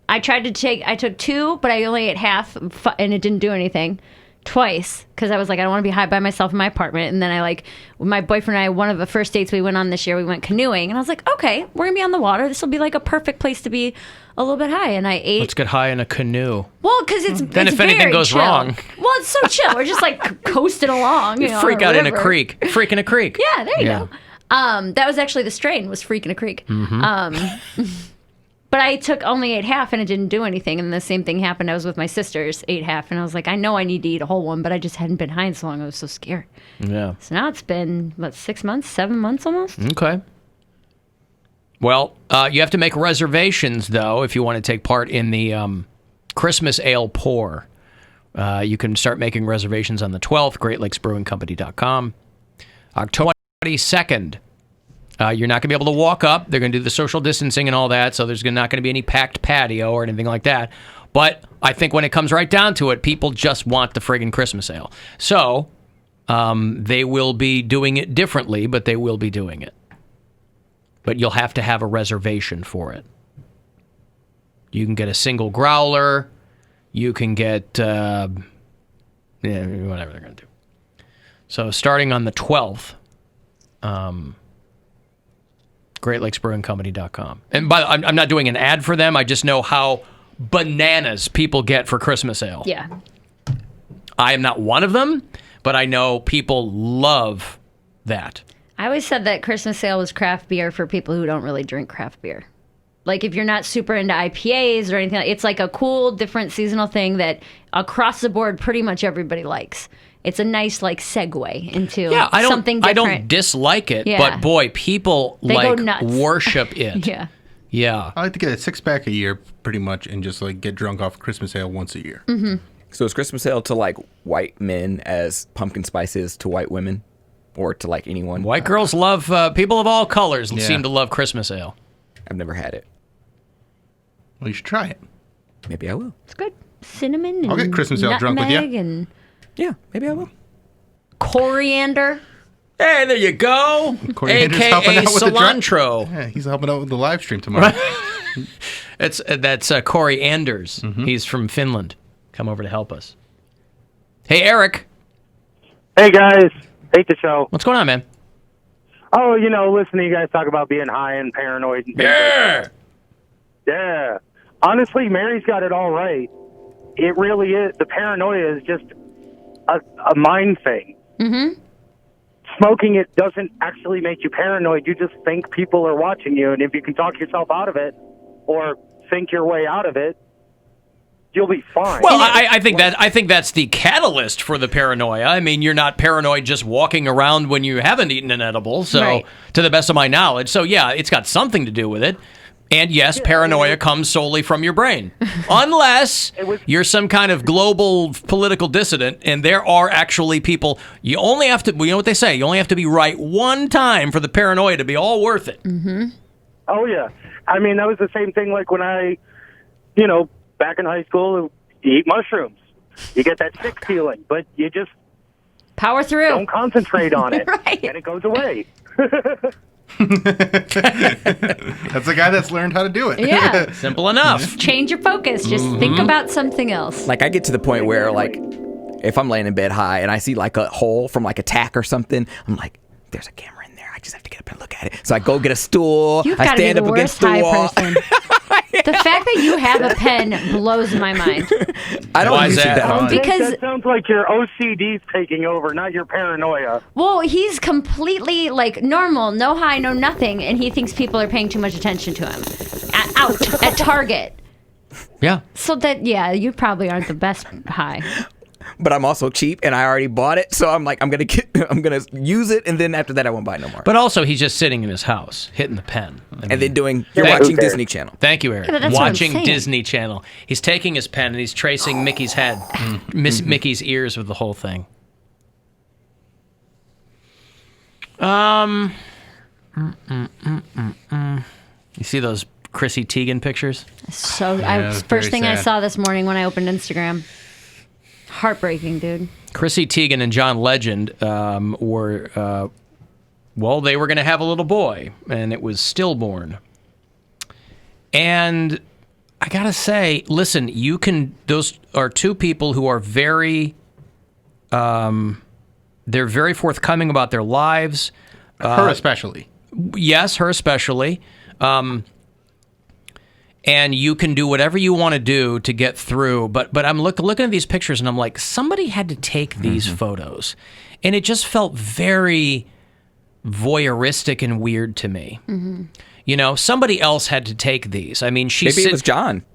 [SPEAKER 11] I took 2, but I only ate half, and it didn't do anything. Twice, because I was like, I don't want to be high by myself in my apartment. And then my boyfriend and I, one of the first dates we went on this year, we went canoeing. And I was like, okay, we're going to be on the water. This will be like a perfect place to be a little bit high. And I ate.
[SPEAKER 9] Let's get high in a canoe.
[SPEAKER 11] Well, because it's
[SPEAKER 9] then
[SPEAKER 11] it's
[SPEAKER 9] if anything
[SPEAKER 11] very
[SPEAKER 9] goes
[SPEAKER 11] chill.
[SPEAKER 9] wrong.
[SPEAKER 11] Well, it's so chill. We're just like coasting along. You know,
[SPEAKER 9] freak out in a
[SPEAKER 11] river.
[SPEAKER 9] creek. Freak in a creek.
[SPEAKER 11] Yeah, there you go. That was actually the strain, was Freak in a Creek.
[SPEAKER 9] Mm-hmm.
[SPEAKER 11] But I only ate half and it didn't do anything. And the same thing happened. I was with my sisters, ate half, and I was like, I know I need to eat a whole one, but I just hadn't been high in so long. I was so scared.
[SPEAKER 9] Yeah.
[SPEAKER 11] So now it's been, 6 months, 7 months almost?
[SPEAKER 9] Okay. Well, you have to make reservations, though, if you want to take part in the Christmas Ale Pour. You can start making reservations on the 12th, GreatLakesBrewingCompany.com. October 22nd. You're not going to be able to walk up. They're going to do the social distancing and all that, so there's not going to be any packed patio or anything like that. But I think when it comes right down to it, people just want the friggin' Christmas ale. So they will be doing it differently, but they will be doing it. But you'll have to have a reservation for it. You can get a single growler. You can get whatever they're going to do. So starting on the 12th, GreatLakesBrewingCompany.com. And I'm not doing an ad for them. I just know how bananas people get for Christmas ale.
[SPEAKER 11] Yeah.
[SPEAKER 9] I am not one of them, but I know people love that.
[SPEAKER 11] I always said that Christmas ale was craft beer for people who don't really drink craft beer. Like if you're not super into IPAs or anything, it's like a cool, different seasonal thing that across the board pretty much everybody likes. It's a nice like segue into something different.
[SPEAKER 9] I don't dislike it, but boy, people
[SPEAKER 11] they
[SPEAKER 9] like
[SPEAKER 11] go nuts.
[SPEAKER 9] worship it.
[SPEAKER 11] Yeah.
[SPEAKER 10] I like to get a 6-pack a year pretty much and just like get drunk off Christmas ale once a year.
[SPEAKER 11] Mm-hmm.
[SPEAKER 12] So is Christmas ale to like white men as pumpkin spice is to white women? Or to like anyone?
[SPEAKER 9] White girls love, people of all colors seem to love Christmas ale.
[SPEAKER 12] I've never had it.
[SPEAKER 10] Well, you should try it.
[SPEAKER 12] Maybe I will.
[SPEAKER 11] It's good. Cinnamon and
[SPEAKER 10] I'll get Christmas ale drunk with you.
[SPEAKER 11] And
[SPEAKER 12] yeah, maybe I will.
[SPEAKER 11] Coriander.
[SPEAKER 9] Hey, there you go.
[SPEAKER 10] Coriander's
[SPEAKER 9] AKA
[SPEAKER 10] helping out with
[SPEAKER 9] cilantro.
[SPEAKER 10] Yeah, he's helping out with the live stream tomorrow.
[SPEAKER 9] That's Corey Anders. Mm-hmm. He's from Finland. Come over to help us. Hey, Eric.
[SPEAKER 4] Hey, guys. Hate the show.
[SPEAKER 9] What's going on, man?
[SPEAKER 4] Oh, listen to you guys talk about being high and paranoid. And things like that. Yeah. Honestly, Mary's got it all right. It really is. The paranoia is just a mind thing.
[SPEAKER 11] Mm-hmm.
[SPEAKER 4] Smoking it doesn't actually make you paranoid. You just think people are watching you, and if you can talk yourself out of it or think your way out of it, you'll be fine.
[SPEAKER 9] Well, I think that's the catalyst for the paranoia. I mean, you're not paranoid just walking around when you haven't eaten an edible, so to the best of my knowledge. So yeah, it's got something to do with it. And yes, paranoia comes solely from your brain. Unless you're some kind of global political dissident, and there are actually people, you only have to, you know what they say, you only have to be right one time for the paranoia to be all worth it.
[SPEAKER 4] Mm-hmm. Oh, yeah. I mean, that was the same thing like when I, back in high school, you eat mushrooms. You get that sick feeling, but you just
[SPEAKER 11] power through.
[SPEAKER 4] Don't concentrate on it,
[SPEAKER 11] Right.
[SPEAKER 4] and it goes away.
[SPEAKER 10] That's a guy that's learned how to do it.
[SPEAKER 11] Yeah.
[SPEAKER 9] Simple enough.
[SPEAKER 11] Change your focus. Just think about something else.
[SPEAKER 12] Like I get to the point where like if I'm laying in bed high and I see like a hole from like a tack or something, I'm like, there's a camera in there. I just have to get up and look at it. So I go get a stool.
[SPEAKER 11] You've
[SPEAKER 12] I
[SPEAKER 11] got to be
[SPEAKER 12] stand
[SPEAKER 11] the
[SPEAKER 12] up
[SPEAKER 11] worst
[SPEAKER 12] against the
[SPEAKER 11] high
[SPEAKER 12] wall.
[SPEAKER 11] person. The fact that you have a pen blows my mind.
[SPEAKER 12] I don't
[SPEAKER 9] Why is
[SPEAKER 12] use it
[SPEAKER 9] that?
[SPEAKER 12] that often.
[SPEAKER 11] Because
[SPEAKER 4] that sounds like your OCD's taking over, not your paranoia.
[SPEAKER 11] well, he's completely like normal, no high, no nothing, and he thinks people are paying too much attention to him. Out at Target.
[SPEAKER 9] Yeah.
[SPEAKER 11] So that you probably aren't the best high.
[SPEAKER 12] But I'm also cheap and I already bought it, so I'm like I'm gonna use it, and then after that I won't buy no more.
[SPEAKER 9] But also, he's just sitting in his house, hitting the pen.
[SPEAKER 12] And then you're watching Disney Channel.
[SPEAKER 9] Thank you, Eric.
[SPEAKER 11] Yeah, but that's what I'm
[SPEAKER 9] watching
[SPEAKER 11] saying.
[SPEAKER 9] Disney Channel. He's taking his pen and he's tracing Mickey's head, Mickey's ears with the whole thing. You see those Chrissy Teigen pictures?
[SPEAKER 11] So
[SPEAKER 9] Yeah,
[SPEAKER 11] first thing I
[SPEAKER 9] sad.
[SPEAKER 11] saw this morning when I opened Instagram. Heartbreaking, dude.
[SPEAKER 9] Chrissy Teigen and John Legend were, they were going to have a little boy, and it was stillborn. And I got to say, listen, those are two people who are very, they're very forthcoming about their lives.
[SPEAKER 10] Her especially.
[SPEAKER 9] Yes, her especially. And you can do whatever you want to do to get through. But I'm looking at these pictures, and I'm like, somebody had to take these photos. And it just felt very voyeuristic and weird to me.
[SPEAKER 11] Mm-hmm.
[SPEAKER 9] Somebody else had to take these. I mean,
[SPEAKER 12] Maybe it was John.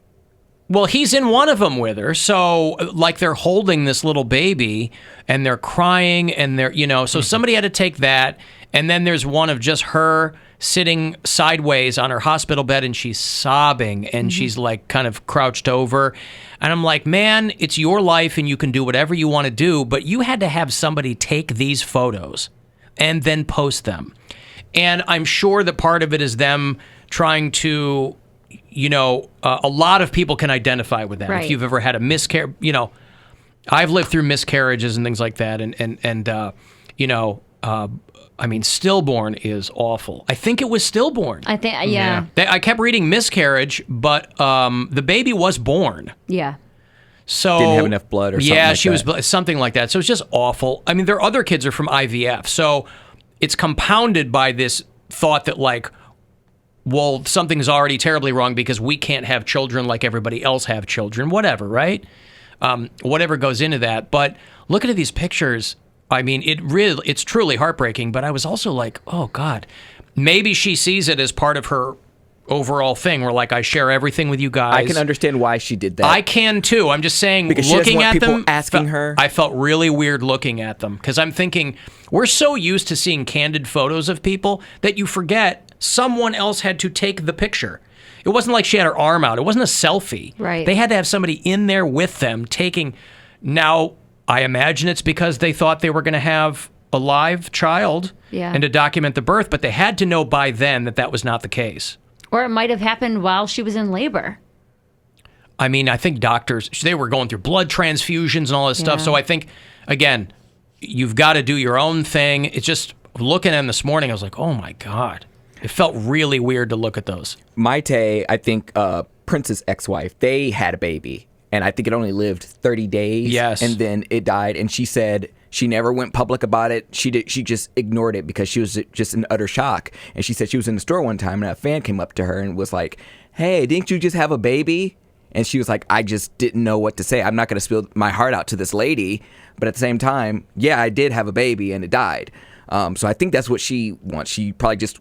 [SPEAKER 9] Well, he's in one of them with her. So, like, they're holding this little baby, and they're crying, and so somebody had to take that. And then there's one of just her sitting sideways on her hospital bed, and she's sobbing, and she's like kind of crouched over. And I'm like, man, it's your life and you can do whatever you want to do, but you had to have somebody take these photos and then post them. And I'm sure that part of it is them trying to, a lot of people can identify with that.
[SPEAKER 11] Right.
[SPEAKER 9] If you've ever had a miscarriage, I've lived through miscarriages and things like that. I mean, stillborn is awful. I think it was stillborn.
[SPEAKER 11] I think, yeah.
[SPEAKER 9] I kept reading miscarriage, but the baby was born.
[SPEAKER 11] Yeah.
[SPEAKER 12] So didn't have enough blood or something
[SPEAKER 9] yeah,
[SPEAKER 12] like
[SPEAKER 9] she
[SPEAKER 12] that.
[SPEAKER 9] was something like that. So it's just awful. I mean, their other kids are from IVF, so it's compounded by this thought that something's already terribly wrong because we can't have children like everybody else have children. Whatever, right? Whatever goes into that. But looking at these pictures, I mean, it's truly heartbreaking, but I was also like, oh, God, maybe she sees it as part of her overall thing where, I share everything with you guys.
[SPEAKER 12] I can understand why she did that.
[SPEAKER 9] I can, too. I'm just saying,
[SPEAKER 12] because she doesn't
[SPEAKER 9] looking
[SPEAKER 12] want
[SPEAKER 9] at
[SPEAKER 12] people
[SPEAKER 9] them,
[SPEAKER 12] asking her.
[SPEAKER 9] I felt really weird looking at them because I'm thinking, we're so used to seeing candid photos of people that you forget someone else had to take the picture. It wasn't like she had her arm out. It wasn't a selfie.
[SPEAKER 11] Right.
[SPEAKER 9] They had to have somebody in there with them taking. Now, I imagine it's because they thought they were going to have a live child and to document the birth, but they had to know by then that that was not the case.
[SPEAKER 11] Or it might have happened while she was in labor.
[SPEAKER 9] I mean, I think doctors, they were going through blood transfusions and all this stuff. So I think, again, you've got to do your own thing. It's just looking at them this morning, I was like, oh my God. It felt really weird to look at those.
[SPEAKER 12] Maite, I think Prince's ex-wife, they had a baby. And I think it only lived 30 days.
[SPEAKER 9] Yes.
[SPEAKER 12] And then it died. And she said she never went public about it. She just ignored it because she was just in utter shock. And she said she was in the store one time and a fan came up to her and was like, hey, didn't you just have a baby? And she was like, I just didn't know what to say. I'm not going to spill my heart out to this lady. But at the same time, yeah, I did have a baby and it died. So I think that's what she wants. She probably just...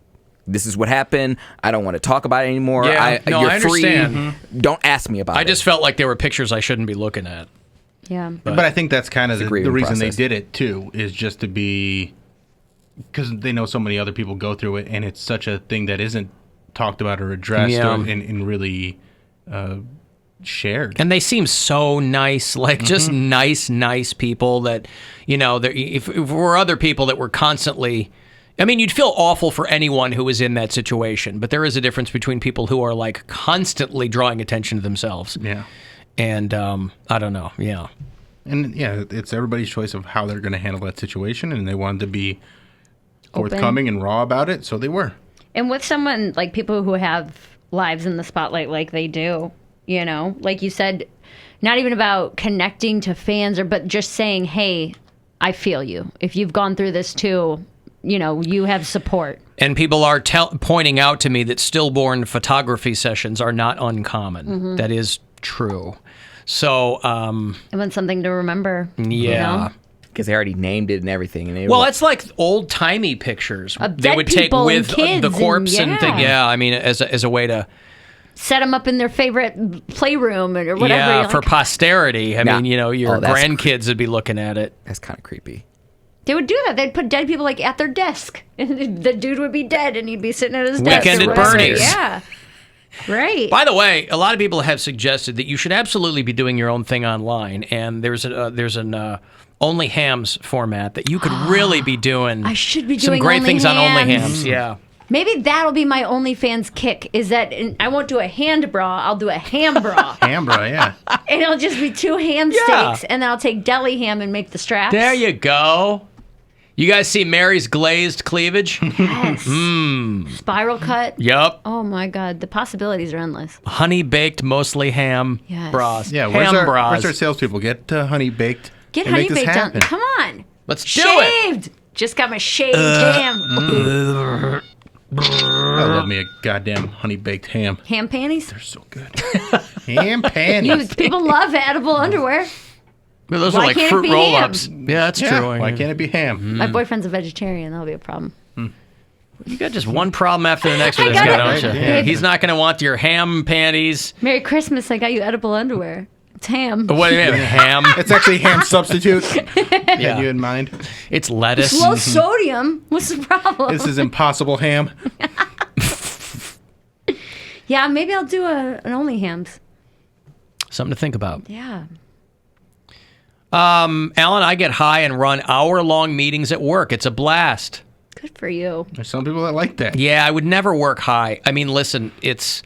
[SPEAKER 12] This is what happened. I don't want to talk about it anymore.
[SPEAKER 9] Yeah,
[SPEAKER 12] I
[SPEAKER 9] understand.
[SPEAKER 12] Free. Mm-hmm. Don't ask me about it.
[SPEAKER 9] I just felt like there were pictures I shouldn't be looking at.
[SPEAKER 11] Yeah.
[SPEAKER 10] But I think that's kind of the reason
[SPEAKER 12] process.
[SPEAKER 10] they did it, too, is just to be... Because they know so many other people go through it, and it's such a thing that isn't talked about or addressed
[SPEAKER 9] Yeah.
[SPEAKER 10] and really shared.
[SPEAKER 9] And they seem so nice, like just nice people that, if were other people that were constantly, I mean, you'd feel awful for anyone who was in that situation, but there is a difference between people who are like constantly drawing attention to themselves.
[SPEAKER 10] Yeah.
[SPEAKER 9] And I don't know. Yeah.
[SPEAKER 10] And yeah, it's everybody's choice of how they're going to handle that situation, and they wanted to be forthcoming and raw about it, so they were.
[SPEAKER 11] And with someone like people who have lives in the spotlight like they do, like you said, not even about connecting to fans, but just saying, hey, I feel you. If you've gone through this too, you have support.
[SPEAKER 9] And people are pointing out to me that stillborn photography sessions are not uncommon.
[SPEAKER 11] Mhm.
[SPEAKER 9] That is true. So,
[SPEAKER 11] And then something to remember.
[SPEAKER 9] yeah.
[SPEAKER 12] Because they already named it and everything. And
[SPEAKER 9] Well, it's like old timey pictures
[SPEAKER 11] Of
[SPEAKER 9] they
[SPEAKER 11] dead
[SPEAKER 9] would take
[SPEAKER 11] people
[SPEAKER 9] with
[SPEAKER 11] and kids
[SPEAKER 9] the corpse
[SPEAKER 11] and-
[SPEAKER 9] and thing.
[SPEAKER 11] yeah.
[SPEAKER 9] Yeah, I mean, as a way to
[SPEAKER 11] Set them up in their favorite playroom or whatever.
[SPEAKER 9] yeah
[SPEAKER 11] You're
[SPEAKER 9] for
[SPEAKER 11] like,
[SPEAKER 9] posterity. I
[SPEAKER 12] Nah.
[SPEAKER 9] mean, your
[SPEAKER 12] Oh, that's
[SPEAKER 9] grandkids would be looking at it.
[SPEAKER 12] That's kind of creepy.
[SPEAKER 11] they would do that. They'd put dead people like at their desk, and the dude would be dead, and he'd be sitting at his desk.
[SPEAKER 9] Weekend
[SPEAKER 11] or
[SPEAKER 9] at
[SPEAKER 11] whatever.
[SPEAKER 9] Bernie's.
[SPEAKER 11] Yeah, right.
[SPEAKER 9] By the way, a lot of people have suggested that you should absolutely be doing your own thing online, and there's an Only Hams format that you could really be doing.
[SPEAKER 11] I should be
[SPEAKER 9] some
[SPEAKER 11] doing
[SPEAKER 9] great
[SPEAKER 11] Only
[SPEAKER 9] things on Only
[SPEAKER 11] Hams.
[SPEAKER 9] Hams. Yeah.
[SPEAKER 11] Maybe that'll be my OnlyFans kick. Is that I won't do a hand bra. I'll do a ham bra.
[SPEAKER 10] Ham bra, yeah.
[SPEAKER 11] And it'll just be 2 ham
[SPEAKER 9] Yeah.
[SPEAKER 11] steaks, and then I'll take deli ham and make the straps.
[SPEAKER 9] There you go. You guys see Mary's glazed cleavage?
[SPEAKER 11] Yes.
[SPEAKER 9] Mmm.
[SPEAKER 11] Spiral cut.
[SPEAKER 9] Yup.
[SPEAKER 11] Oh my God, the possibilities are endless.
[SPEAKER 9] Honey baked, mostly ham
[SPEAKER 11] Yes.
[SPEAKER 9] bras.
[SPEAKER 10] Yeah,
[SPEAKER 9] ham bras.
[SPEAKER 10] where's our salespeople? Get honey baked.
[SPEAKER 11] Get
[SPEAKER 10] and
[SPEAKER 11] honey
[SPEAKER 10] make this
[SPEAKER 11] baked on.
[SPEAKER 10] happen.
[SPEAKER 11] Come on.
[SPEAKER 9] Let's do it.
[SPEAKER 11] Shaved. Just got my shaved ham.
[SPEAKER 10] I love me a goddamn honey baked ham.
[SPEAKER 11] Ham panties?
[SPEAKER 10] They're so good. Ham panties.
[SPEAKER 11] People love edible underwear.
[SPEAKER 9] Well, those
[SPEAKER 11] Why
[SPEAKER 9] are like
[SPEAKER 11] can't it
[SPEAKER 9] fruit
[SPEAKER 11] be
[SPEAKER 9] roll
[SPEAKER 11] ham?
[SPEAKER 9] ups. Yeah, that's
[SPEAKER 10] Yeah,
[SPEAKER 9] true.
[SPEAKER 10] why can't it be ham?
[SPEAKER 11] My boyfriend's a vegetarian. That'll be a problem.
[SPEAKER 9] You got just one problem after the next with
[SPEAKER 11] I
[SPEAKER 9] this
[SPEAKER 11] got
[SPEAKER 9] guy,
[SPEAKER 11] it.
[SPEAKER 9] don't you?
[SPEAKER 11] Yeah.
[SPEAKER 9] He's not going to want your ham panties.
[SPEAKER 11] Merry Christmas. I got you edible underwear. It's ham.
[SPEAKER 9] What do you mean, ham?
[SPEAKER 10] It's actually ham substitute.
[SPEAKER 9] Yeah.
[SPEAKER 10] Had you in mind?
[SPEAKER 9] It's lettuce.
[SPEAKER 11] It's low sodium. What's the problem?
[SPEAKER 10] This is impossible ham.
[SPEAKER 11] Yeah, maybe I'll do an Only Hams.
[SPEAKER 9] Something to think about.
[SPEAKER 11] Yeah.
[SPEAKER 9] Alan, I get high and run hour-long meetings at work. It's a blast.
[SPEAKER 11] Good for you.
[SPEAKER 10] There's some people that like that.
[SPEAKER 9] Yeah, I would never work high. I mean, listen, it's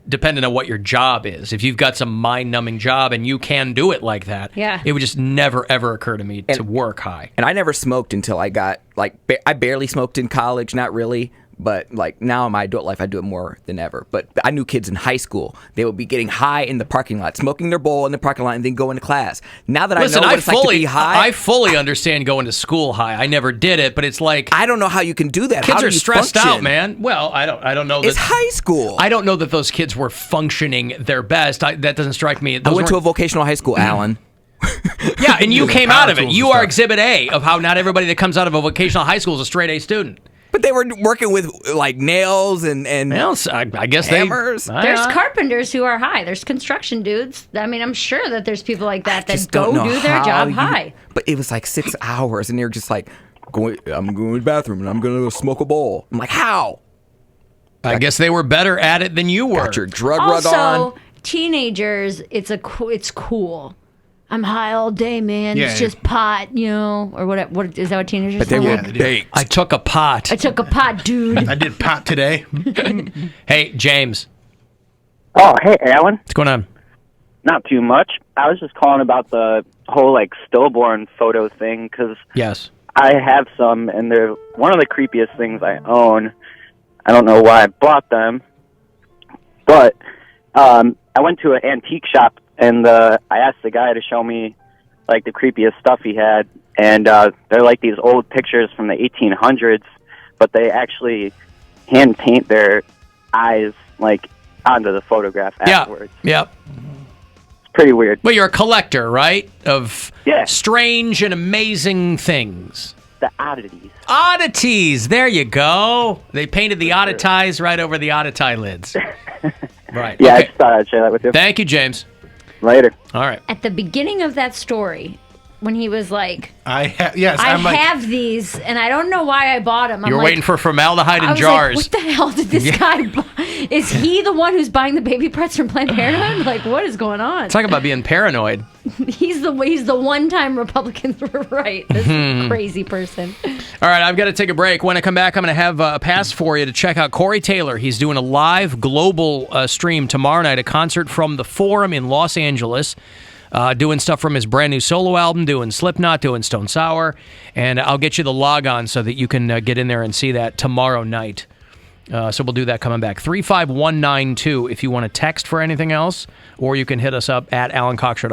[SPEAKER 9] dependent on what your job is. If you've got some mind-numbing job and you can do it like that,
[SPEAKER 11] Yeah.
[SPEAKER 9] it would just never, ever occur to me to work high.
[SPEAKER 12] And I never smoked until I got, I barely smoked in college, not really. But, now in my adult life, I do it more than ever. But I knew kids in high school. They would be getting high in the parking lot, smoking their bowl in the parking lot, and then go into class. Now that
[SPEAKER 9] Listen,
[SPEAKER 12] I know what it's like to be high.
[SPEAKER 9] I fully understand going to school high. I never did it, but it's like
[SPEAKER 12] I don't know how you can do that.
[SPEAKER 9] kids
[SPEAKER 12] How do
[SPEAKER 9] are
[SPEAKER 12] you
[SPEAKER 9] stressed
[SPEAKER 12] function?
[SPEAKER 9] out, man. Well, I don't know. That,
[SPEAKER 12] It's high school.
[SPEAKER 9] I don't know that those kids were functioning their best. That doesn't strike me.
[SPEAKER 12] I went to a vocational high school, Alan.
[SPEAKER 9] Yeah, and you came out of it.
[SPEAKER 10] tools
[SPEAKER 9] You
[SPEAKER 10] and
[SPEAKER 9] are
[SPEAKER 10] stuff.
[SPEAKER 9] Exhibit A of how not everybody that comes out of a vocational high school is a straight A student.
[SPEAKER 12] But they were working with nails and
[SPEAKER 9] Nails, I guess
[SPEAKER 12] hammers.
[SPEAKER 11] There's carpenters who are high. There's construction dudes. I mean, I'm sure that there's people like that that
[SPEAKER 12] just
[SPEAKER 11] go
[SPEAKER 12] don't know
[SPEAKER 11] do their
[SPEAKER 12] how
[SPEAKER 11] job
[SPEAKER 12] you-
[SPEAKER 11] high.
[SPEAKER 12] But it was 6 hours, and they were just I'm going to the bathroom, and I'm going to go smoke a bowl. I'm like, how?
[SPEAKER 9] I guess they were better at it than you were.
[SPEAKER 12] Got your drug rug on.
[SPEAKER 11] Also, teenagers, it's cool. I'm high all day, man.
[SPEAKER 10] Yeah,
[SPEAKER 11] It's
[SPEAKER 10] yeah.
[SPEAKER 11] just pot, or what? What is that? What teenagers
[SPEAKER 12] But they
[SPEAKER 11] say?
[SPEAKER 12] were baked.
[SPEAKER 9] I took a pot.
[SPEAKER 11] I took a pot, dude.
[SPEAKER 10] I did pot today.
[SPEAKER 9] Hey, James.
[SPEAKER 14] Oh, hey, Alan.
[SPEAKER 9] What's going on?
[SPEAKER 14] Not too much. I was just calling about the whole stillborn photo thing because
[SPEAKER 9] Yes.
[SPEAKER 14] I have some, and they're one of the creepiest things I own. I don't know why I bought them, but I went to an antique shop and I asked the guy to show me the creepiest stuff he had, and they're these old pictures from the 1800s, but they actually hand paint their eyes onto the photograph afterwards.
[SPEAKER 9] Yep.
[SPEAKER 14] It's pretty weird.
[SPEAKER 9] Well, you're a collector, right? Of
[SPEAKER 14] Yeah.
[SPEAKER 9] strange and amazing things.
[SPEAKER 14] The oddities.
[SPEAKER 9] Oddities. There you go. They painted the odditize right over the oddity lids. Right.
[SPEAKER 14] Yeah, I
[SPEAKER 9] Okay.
[SPEAKER 14] just thought I'd share that with you.
[SPEAKER 9] Thank you, James.
[SPEAKER 14] Later.
[SPEAKER 9] All right.
[SPEAKER 11] At the beginning of that story, when he was like,
[SPEAKER 10] Yes,
[SPEAKER 11] I
[SPEAKER 10] I'm like,
[SPEAKER 11] have these, and I don't know why I bought them.
[SPEAKER 9] You're waiting for formaldehyde
[SPEAKER 11] I
[SPEAKER 9] in
[SPEAKER 11] was
[SPEAKER 9] jars.
[SPEAKER 11] Like, what the hell did this guy buy? Is he the one who's buying the baby Pretz from Planned Parenthood? Like, what is going on?
[SPEAKER 9] Talk about being paranoid.
[SPEAKER 11] He's the one-time Republicans were right. This crazy person.
[SPEAKER 9] All right, I've got to take a break. When I come back, I'm going to have a pass for you to check out Corey Taylor. He's doing a live global stream tomorrow night, a concert from the Forum in Los Angeles. Doing stuff from his brand new solo album, doing Slipknot, doing Stone Sour, and I'll get you the log on so that you can get in there and see that tomorrow night. So we'll do that coming back. 35192 if you want to text for anything else, or you can hit us up at Alan Cox Show.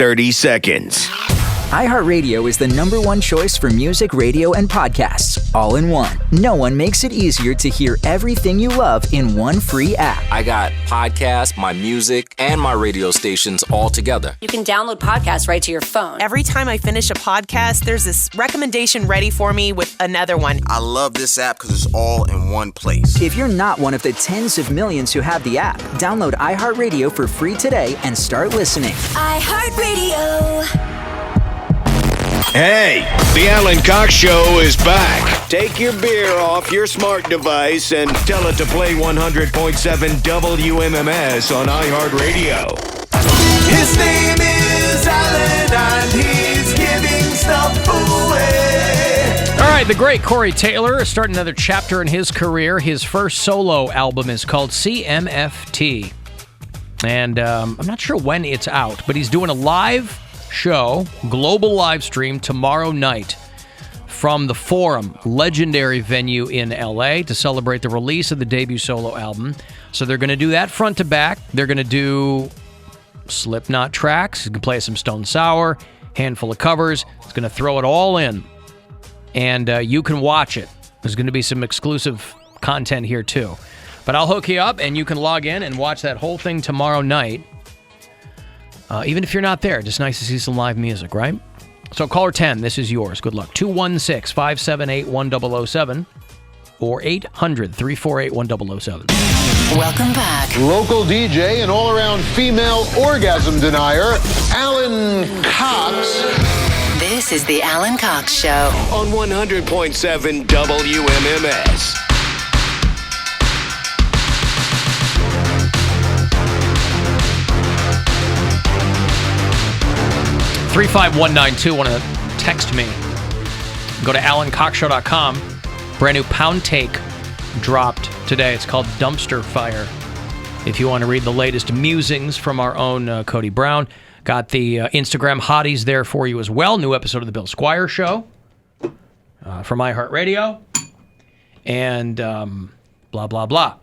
[SPEAKER 13] 30 seconds.
[SPEAKER 15] iHeartRadio is the #1 choice for music, radio, and podcasts, all in one. No one makes it easier to hear everything you love in one free app.
[SPEAKER 16] I got podcasts, my music, and my radio stations all together.
[SPEAKER 23] You can download podcasts right to your phone.
[SPEAKER 24] Every time I finish a podcast, there's this recommendation ready for me with another one.
[SPEAKER 25] I love this app because it's all in one place.
[SPEAKER 15] If you're not one of the tens of millions who have the app, download iHeartRadio for free today and start listening.
[SPEAKER 19] iHeartRadio.
[SPEAKER 13] Hey, the Alan Cox Show is back. Take your beer off your smart device and tell it to play 100.7 WMMS on iHeartRadio.
[SPEAKER 18] His name is Alan and he's giving stuff away.
[SPEAKER 9] All right, the great Corey Taylor is starting another chapter in his career. His first solo album is called CMFT. And I'm not sure when it's out, but he's doing a live show, global live stream tomorrow night from the Forum, legendary venue in LA, to celebrate the release of the debut solo album. So they're going to do that front to back. They're going to do Slipknot tracks. He's going to play some Stone Sour, handful of covers. He's going to throw it all in, and you can watch it. There's going to be some exclusive content here too. But I'll hook you up, and you can log in and watch that whole thing tomorrow night. Even if you're not there, just nice to see some live music, right? So caller 10, this is yours. Good luck. 216-578-1007 or 800-348-1007.
[SPEAKER 19] Welcome back.
[SPEAKER 26] Local DJ and all-around female orgasm denier, Alan Cox.
[SPEAKER 19] This is the Alan Cox Show.
[SPEAKER 13] On 100.7 WMMS.
[SPEAKER 9] 35192, want to text me. Go to alancockshow.com. Brand new Poundcake dropped today. It's called Dumpster Fire. If you want to read the latest musings from our own Cody Brown. Got the Instagram hotties there for you as well. New episode of the Bill Squire Show from iHeartRadio. And blah, blah, blah.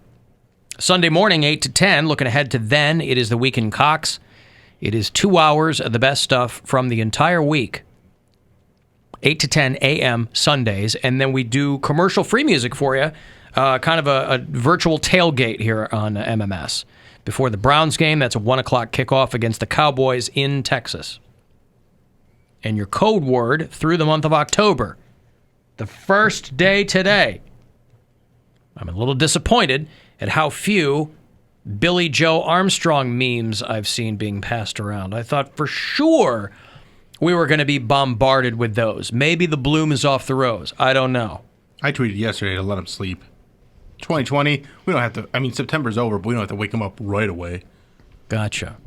[SPEAKER 9] Sunday morning, 8 to 10. Looking ahead to then, it is the Week in Cox. It is 2 hours of the best stuff from the entire week. 8 to 10 a.m. Sundays. And then we do commercial-free music for you. Kind of a virtual tailgate here on MMS. Before the Browns game, that's a 1 o'clock kickoff against the Cowboys in Texas. And your code word through the month of October. The first day today. I'm a little disappointed at how few Billy Joe Armstrong memes I've seen being passed around. I thought for sure we were going to be bombarded with those. Maybe the bloom is off the rose. I don't know.
[SPEAKER 10] I tweeted yesterday to let him sleep. 2020, we don't have to, I mean, September's over, but we don't have to wake him up right away.
[SPEAKER 9] Gotcha.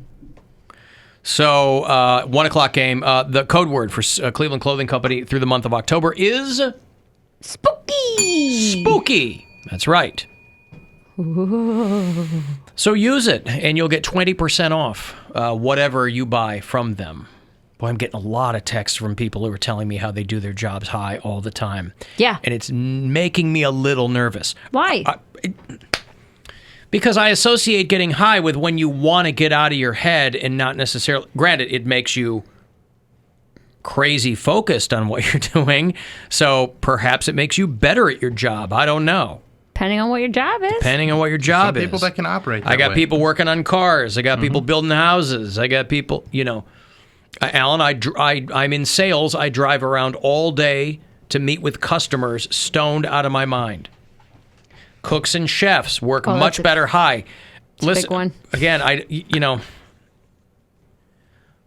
[SPEAKER 9] So, 1 o'clock game. The code word for Cleveland Clothing Company through the month of October is...
[SPEAKER 11] Spooky!
[SPEAKER 9] Spooky. That's right. So use it, and you'll get 20% off whatever you buy from them. Boy, I'm getting a lot of texts from people who are telling me how they do their jobs high all the time.
[SPEAKER 11] Yeah.
[SPEAKER 9] And it's making me a little nervous.
[SPEAKER 11] Why?
[SPEAKER 9] Because I associate getting high with when you want to get out of your head and not necessarily... Granted, it makes you crazy focused on what you're doing, so perhaps it makes you better at your job. I don't know.
[SPEAKER 11] Depending on what your job is.
[SPEAKER 9] Depending on what your job is.
[SPEAKER 10] Some people that can operate that
[SPEAKER 9] I got
[SPEAKER 10] way.
[SPEAKER 9] people working on cars. I got people building houses. I got people, you know. Alan, I'm in sales. I drive around all day to meet with customers stoned out of my mind. Cooks and chefs work much better high. Listen,
[SPEAKER 11] big one.
[SPEAKER 9] Again,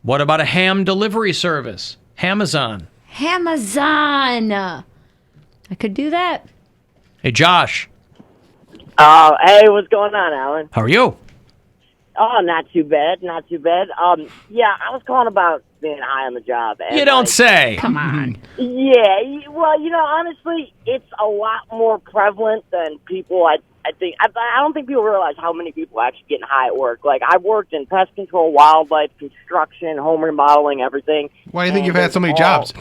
[SPEAKER 9] what about a ham delivery service? Amazon.
[SPEAKER 11] Amazon. I could do that.
[SPEAKER 9] Hey, Josh.
[SPEAKER 27] Hey, what's going on, Alan?
[SPEAKER 9] How are you?
[SPEAKER 27] Oh, not too bad, not too bad. Yeah, I was calling about being high on the job. And
[SPEAKER 9] You don't say.
[SPEAKER 11] Come on.
[SPEAKER 27] Yeah, well, honestly, it's a lot more prevalent than people. I think I don't think people realize how many people are actually getting high at work. Like, I've worked in pest control, wildlife, construction, home remodeling, everything.
[SPEAKER 10] Why do you think you've had so many jobs?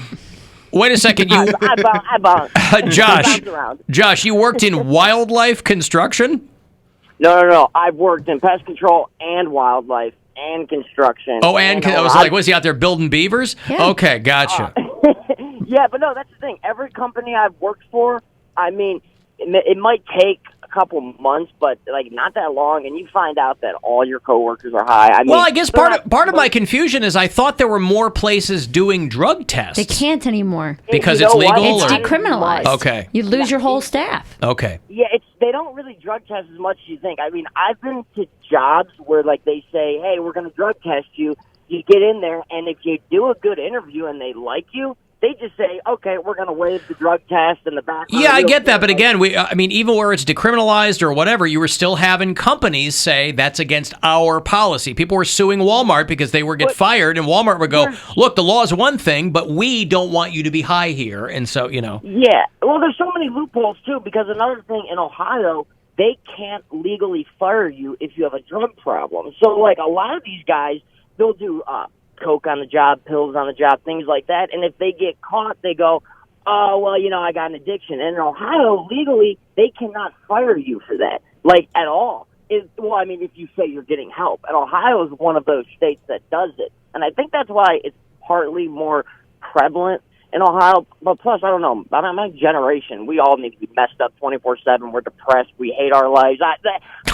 [SPEAKER 9] Wait a second, you...
[SPEAKER 27] I bounce.
[SPEAKER 9] Josh, you worked in wildlife construction?
[SPEAKER 27] No. I've worked in pest control and wildlife and construction.
[SPEAKER 9] Oh, and I was like, was he out there building beavers?
[SPEAKER 27] Yeah.
[SPEAKER 9] Okay, gotcha.
[SPEAKER 27] Yeah, but no, that's the thing. Every company I've worked for, I mean, it might take a couple months, but like not that long, and you find out that all your coworkers are high. I mean,
[SPEAKER 9] Well, I guess part of my confusion is I thought there were more places doing drug tests.
[SPEAKER 11] They can't anymore.
[SPEAKER 9] Because it's legal?
[SPEAKER 11] It's
[SPEAKER 9] or-
[SPEAKER 11] decriminalized.
[SPEAKER 9] Okay.
[SPEAKER 11] You lose your whole staff.
[SPEAKER 9] Okay.
[SPEAKER 27] Yeah, they don't really drug test as much as you think. I mean, I've been to jobs where like they say, "Hey, we're going to drug test you." You get in there, and if you do a good interview and they like you, they just say, "Okay, we're going to waive the drug test and the background."
[SPEAKER 9] Yeah, I get that, but again, I mean, even where it's decriminalized or whatever, you were still having companies say that's against our policy. People were suing Walmart because they would get fired, and Walmart would go, "Look, the law is one thing, but we don't want you to be high here," and so
[SPEAKER 27] Yeah, well, there's so many loopholes too. Because another thing in Ohio, they can't legally fire you if you have a drug problem. So, like a lot of these guys, they'll do coke on the job, pills on the job, things like that. And if they get caught, they go, "Oh, well, I got an addiction." And in Ohio, legally, they cannot fire you for that, like at all. If you say you're getting help. And Ohio is one of those states that does it. And I think that's why it's partly more prevalent in Ohio. But plus, I don't know, my generation, we all need to be messed up 24/7. We're depressed. We hate our lives.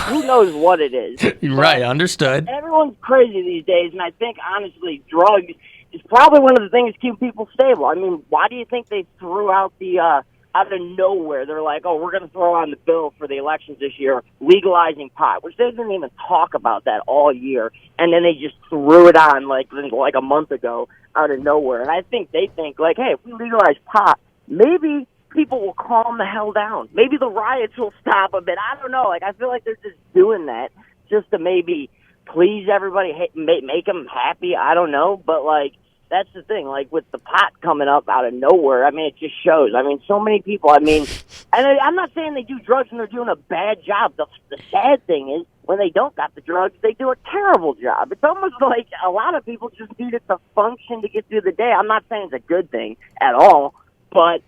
[SPEAKER 27] Who knows what it is?
[SPEAKER 9] Right, understood.
[SPEAKER 27] Everyone's crazy these days, and I think, honestly, drugs is probably one of the things keep people stable. I mean, why do you think they threw out the, out of nowhere, they're like, "Oh, we're going to throw on the bill for the elections this year, legalizing pot," which they didn't even talk about that all year, and then they just threw it on like a month ago out of nowhere. And I think they think, like, hey, if we legalize pot, maybe people will calm the hell down. Maybe the riots will stop a bit. I don't know. Like, I feel like they're just doing that just to maybe please everybody, make them happy. I don't know. But, like, that's the thing. Like, with the pot coming up out of nowhere, I mean, it just shows. I mean, so many people, I mean, and I'm not saying they do drugs and they're doing a bad job. The sad thing is, when they don't got the drugs, they do a terrible job. It's almost like a lot of people just need it to function to get through the day. I'm not saying it's a good thing at all, but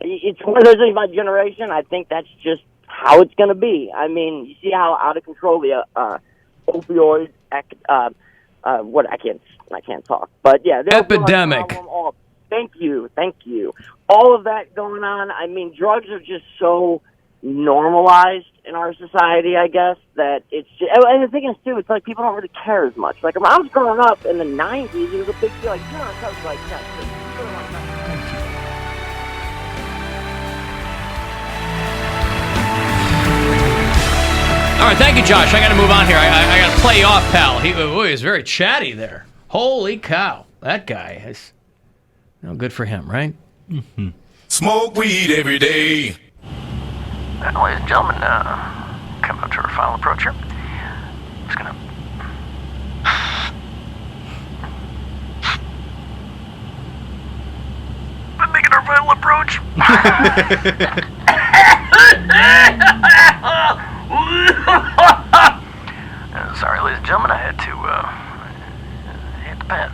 [SPEAKER 27] it's one of those things, my generation, I think that's just how it's going to be. I mean, you see how out of control the opioid, I can't talk. But yeah, the
[SPEAKER 9] epidemic.
[SPEAKER 27] Thank you. All of that going on. I mean, drugs are just so normalized in our society, I guess, that it's just, and the thing is too, it's like people don't really care as much. Like when I was growing up in the 90s, it was a big deal. Like,
[SPEAKER 9] All right, thank you, Josh. I got to move on here. I got to play you off, pal. He was very chatty there. Holy cow. That guy is good for him, right?
[SPEAKER 13] Mm-hmm. Smoke weed every day.
[SPEAKER 1] And ladies and gentlemen, coming up to our final approach here. Just going to... making our final approach. Sorry, ladies and gentlemen, I had to hit the pen.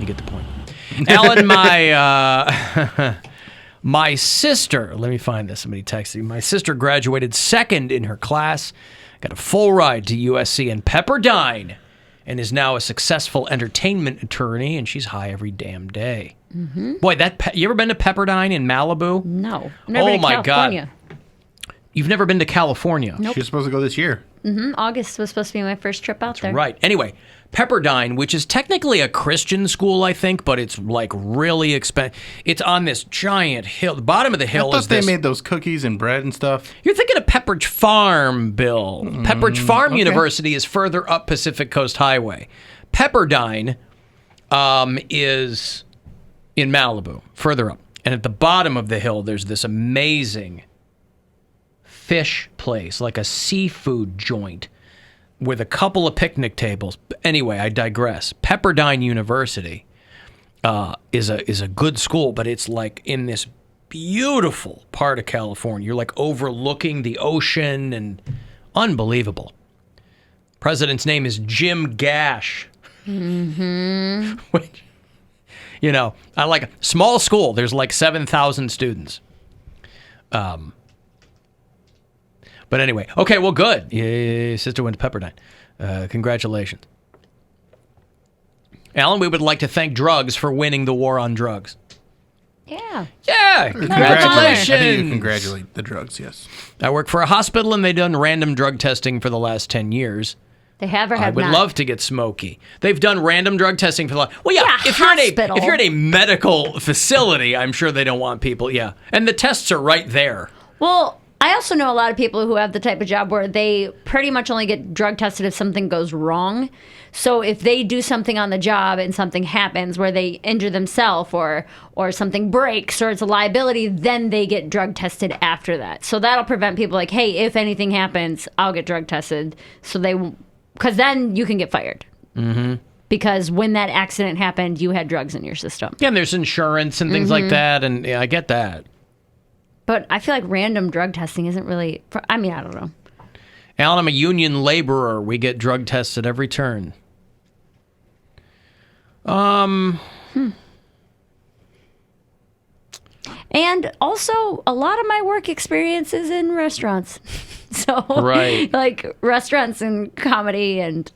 [SPEAKER 9] You get the point. Alan, my sister, let me find this. Somebody texted me. My sister graduated second in her class, got a full ride to USC and Pepperdine, and is now a successful entertainment attorney, and she's high every damn day.
[SPEAKER 11] Mm-hmm.
[SPEAKER 9] Boy, you ever been to Pepperdine in Malibu?
[SPEAKER 11] No. Never
[SPEAKER 9] Oh,
[SPEAKER 11] to
[SPEAKER 9] my
[SPEAKER 11] California.
[SPEAKER 9] God. You've never been to California?
[SPEAKER 11] Nope.
[SPEAKER 10] She's supposed to go this year.
[SPEAKER 11] Mm-hmm. August was supposed to be my first trip out there.
[SPEAKER 9] Right. Anyway, Pepperdine, which is technically a Christian school, I think, but it's like really expensive. It's on this giant hill. The bottom of the hill
[SPEAKER 10] I
[SPEAKER 9] is
[SPEAKER 10] thought they
[SPEAKER 9] this.
[SPEAKER 10] made those cookies and bread and stuff.
[SPEAKER 9] You're thinking of Pepperidge Farm, Bill. Pepperidge Farm
[SPEAKER 10] okay.
[SPEAKER 9] University is further up Pacific Coast Highway. Pepperdine is in Malibu, further up. And at the bottom of the hill, there's this amazing fish place, like a seafood joint with a couple of picnic tables. Anyway, I digress. Pepperdine University is a good school, but it's like in this beautiful part of California. You're like overlooking the ocean and unbelievable. President's name is Jim Gash.
[SPEAKER 11] Mm-hmm.
[SPEAKER 9] Which, I like a small school. There's like 7,000 students. But anyway, okay, well, good. Your sister went to Pepperdine. Congratulations. Alan, we would like to thank drugs for winning the war on drugs.
[SPEAKER 11] Yeah.
[SPEAKER 9] Yeah, congratulations.
[SPEAKER 10] I think you congratulate the drugs, yes.
[SPEAKER 9] I work for a hospital, and they've done random drug testing for the last 10 years.
[SPEAKER 11] They have or
[SPEAKER 9] I
[SPEAKER 11] have
[SPEAKER 9] would
[SPEAKER 11] not?
[SPEAKER 9] love to get smoky. They've done random drug testing for the last... Well, yeah,
[SPEAKER 11] Yeah,
[SPEAKER 9] if
[SPEAKER 11] hospital.
[SPEAKER 9] you're in a medical facility, I'm sure they don't want people, yeah. And the tests are right there.
[SPEAKER 11] Well, I also know a lot of people who have the type of job where they pretty much only get drug tested if something goes wrong. So if they do something on the job and something happens where they injure themselves or something breaks or it's a liability, then they get drug tested after that. So that'll prevent people like, hey, if anything happens, I'll get drug tested. So they, because then you can get fired.
[SPEAKER 9] Mm-hmm.
[SPEAKER 11] Because when that accident happened, you had drugs in your system.
[SPEAKER 9] Yeah, and there's insurance and things like that, and yeah, I get that.
[SPEAKER 11] But I feel like random drug testing isn't really, I don't know.
[SPEAKER 9] Alan, I'm a union laborer. We get drug tests at every turn.
[SPEAKER 11] And also, a lot of my work experience is in restaurants. So,
[SPEAKER 9] Right.
[SPEAKER 11] like restaurants and comedy and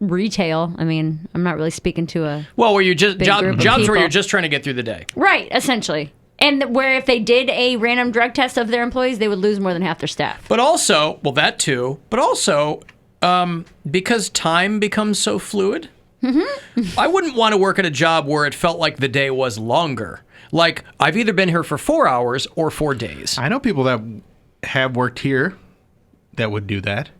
[SPEAKER 11] retail. I mean, I'm not really speaking to a
[SPEAKER 9] Well, where you're just
[SPEAKER 11] big group of
[SPEAKER 9] jobs where
[SPEAKER 11] people.
[SPEAKER 9] you're just trying to get through the day.
[SPEAKER 11] Right, essentially. And where if they did a random drug test of their employees, they would lose more than half their staff.
[SPEAKER 9] But also, well, that too. But also, because time becomes so fluid, I wouldn't want to work at a job where it felt like the day was longer. Like, I've either been here for 4 hours or 4 days.
[SPEAKER 10] I know people that have worked here that would do that.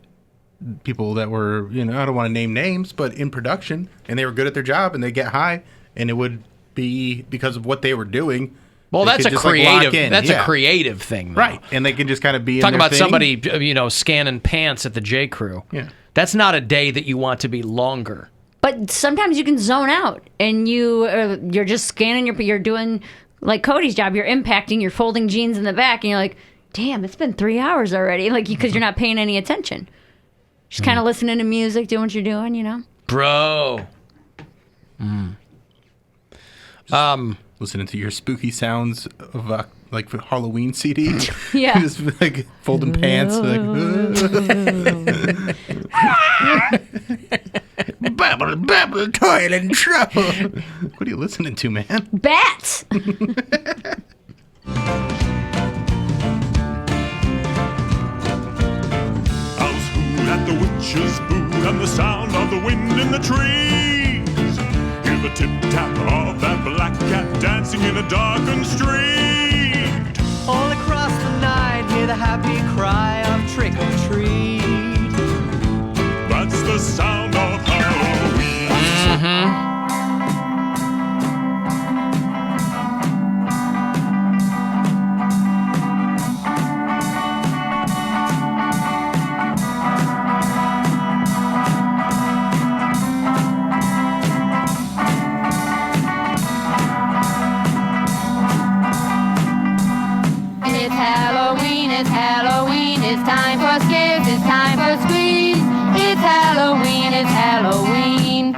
[SPEAKER 10] People that were, I don't want to name names, but in production, and they were good at their job, and they get high, and it would be because of what they were doing.
[SPEAKER 9] Well,
[SPEAKER 10] they
[SPEAKER 9] that's
[SPEAKER 10] could
[SPEAKER 9] a
[SPEAKER 10] just, like,
[SPEAKER 9] creative.
[SPEAKER 10] lock in.
[SPEAKER 9] That's
[SPEAKER 10] Yeah.
[SPEAKER 9] a creative thing, though.
[SPEAKER 10] Right, and they can just kind of be
[SPEAKER 9] Talk
[SPEAKER 10] in their
[SPEAKER 9] about
[SPEAKER 10] thing.
[SPEAKER 9] somebody, scanning pants at the J. Crew.
[SPEAKER 10] Yeah.
[SPEAKER 9] That's not a day that you want to be longer.
[SPEAKER 11] But sometimes you can zone out and you're just scanning you're doing like Cody's job. You're impacting, you're folding jeans in the back, and you're like, damn, it's been 3 hours already. Like, because you're not paying any attention. Just kind of listening to music, doing what you're doing,
[SPEAKER 9] Bro.
[SPEAKER 10] Listening to your spooky sounds of like Halloween CD.
[SPEAKER 11] Yeah.
[SPEAKER 10] Just like folding pants. Like, babble, babble, toil and trouble. What are you listening to, man?
[SPEAKER 11] Bats.
[SPEAKER 5] Owls hoo at the witch's boo and the sound of the wind in the trees. Hear the tip-tap of that black cat dancing in a darkened street.
[SPEAKER 6] All across the night, hear the happy cry of trick or treat.
[SPEAKER 5] That's the sound of Halloween.
[SPEAKER 19] It's Halloween, it's Halloween, it's time for scares, it's time for screams. It's Halloween, it's Halloween.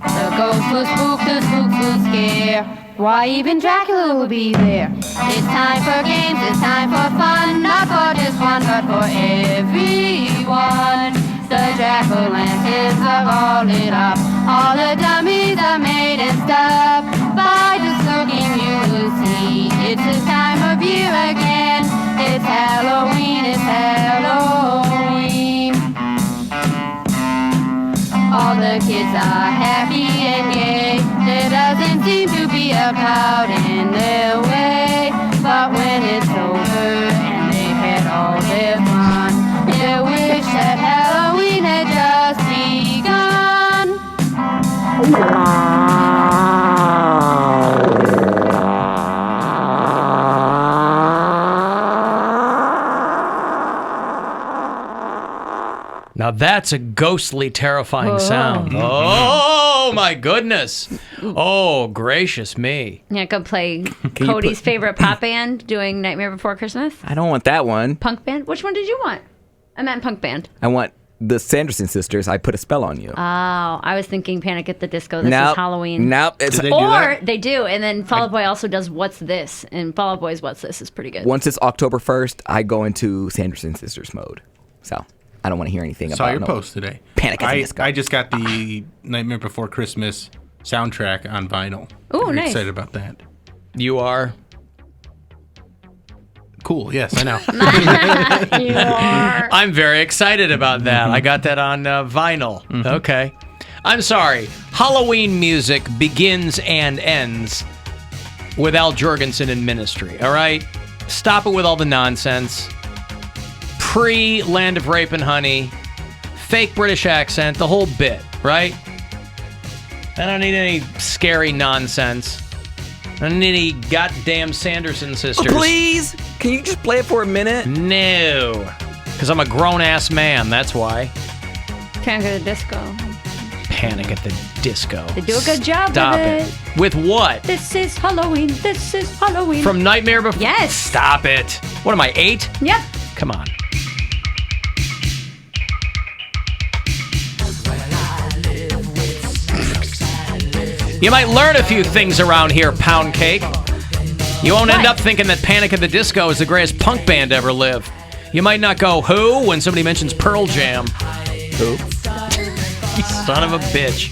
[SPEAKER 19] The ghosts will spook, the spooks will scare. Why even Dracula will be there. It's time for games, it's time for fun. Not for just one, but for everyone. The jack-o'-lanterns are all lit up. All the dummies are made and stuff. By just looking you will see it's this time of year again. It's Halloween, it's Halloween. All the kids are happy and gay. There doesn't seem to be a cloud in their way. But when it's over and they've had all their fun, they wish that Halloween had just begun.
[SPEAKER 9] Now that's a ghostly, terrifying
[SPEAKER 11] Whoa.
[SPEAKER 9] sound. Oh, my goodness. Oh, gracious me.
[SPEAKER 11] Yeah, go play
[SPEAKER 12] you
[SPEAKER 11] Cody's
[SPEAKER 12] put-
[SPEAKER 11] favorite pop band doing Nightmare Before Christmas.
[SPEAKER 12] I don't want that one.
[SPEAKER 11] Punk band? Which one did you want? I meant punk band.
[SPEAKER 12] I want the Sanderson sisters, I Put a Spell on You.
[SPEAKER 11] Oh, I was thinking Panic at the Disco. This
[SPEAKER 12] Nope.
[SPEAKER 11] is Halloween.
[SPEAKER 12] Nope.
[SPEAKER 10] Do they do
[SPEAKER 11] Or
[SPEAKER 10] that?
[SPEAKER 11] they do, and then Fall Out Boy also does What's This, and Fall Out Boy's What's This is pretty good.
[SPEAKER 12] Once it's October 1st, I go into Sanderson sisters mode. So I don't want to hear anything
[SPEAKER 10] Saw
[SPEAKER 12] about
[SPEAKER 10] your
[SPEAKER 12] no
[SPEAKER 10] post today.
[SPEAKER 12] Panic at the Disco.
[SPEAKER 10] I just got the Nightmare Before Christmas soundtrack on vinyl.
[SPEAKER 11] Ooh,
[SPEAKER 10] Very
[SPEAKER 11] nice.
[SPEAKER 10] excited about that.
[SPEAKER 9] You are?
[SPEAKER 10] Cool. Yes, I know.
[SPEAKER 11] You are.
[SPEAKER 9] I'm very excited about that. I got that on vinyl. Okay. I'm sorry. Halloween music begins and ends with Al Jorgensen in Ministry, all right? Stop it with all the nonsense. Pre-Land of Rape and Honey, fake British accent, the whole bit, right? I don't need any scary nonsense. I don't need any goddamn Sanderson sisters.
[SPEAKER 12] Please, can you just play it for a minute?
[SPEAKER 9] No. Because I'm a grown-ass man, that's why.
[SPEAKER 11] Panic at the Disco.
[SPEAKER 9] Panic at the Disco.
[SPEAKER 11] They do a good job
[SPEAKER 9] Stop
[SPEAKER 11] with
[SPEAKER 9] it. With what?
[SPEAKER 11] This is Halloween. This is Halloween.
[SPEAKER 9] From Nightmare Before?
[SPEAKER 11] Yes.
[SPEAKER 9] Stop it. What am I, 8?
[SPEAKER 11] Yep.
[SPEAKER 9] Come on. You might learn a few things around here, Poundcake. You won't end up thinking that Panic at the Disco is the greatest punk band to ever live. You might not go, who, when somebody mentions Pearl Jam. Who? Son of a bitch.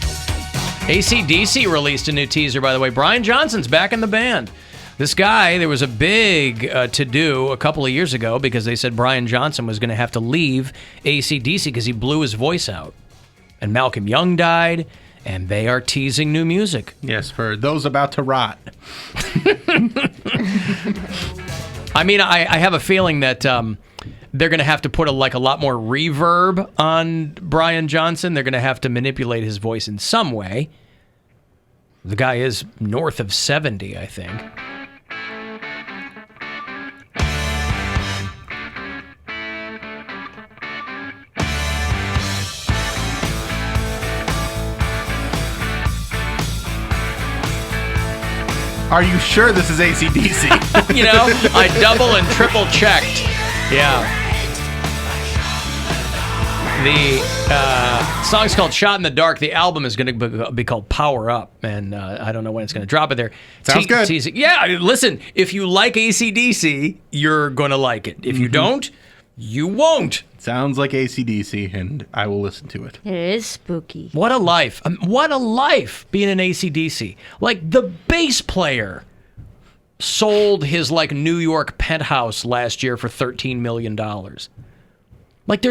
[SPEAKER 9] AC/DC released a new teaser, by the way. Brian Johnson's back in the band. This guy, there was a big to-do a couple of years ago because they said Brian Johnson was going to have to leave AC/DC because he blew his voice out. And Malcolm Young died, and they are teasing new music.
[SPEAKER 10] Yes, for those about to rot.
[SPEAKER 9] I mean, I have a feeling that they're going to have to put a lot more reverb on Brian Johnson. They're going to have to manipulate his voice in some way. The guy is north of 70, I think.
[SPEAKER 10] Are you sure this is AC/DC?
[SPEAKER 9] You know, I double and triple checked. Yeah. The song's called Shot in the Dark. The album is going to be called Power Up, and I don't know when it's going to drop it there.
[SPEAKER 10] Sounds good.
[SPEAKER 9] Yeah, listen, if you like AC/DC, you're going to like it. If you don't, you won't.
[SPEAKER 10] Sounds like AC/DC, and I will listen to it.
[SPEAKER 11] It is spooky.
[SPEAKER 9] What a life. What a life being an AC/DC. Like, the bass player sold his, New York penthouse last year for $13 million. Like,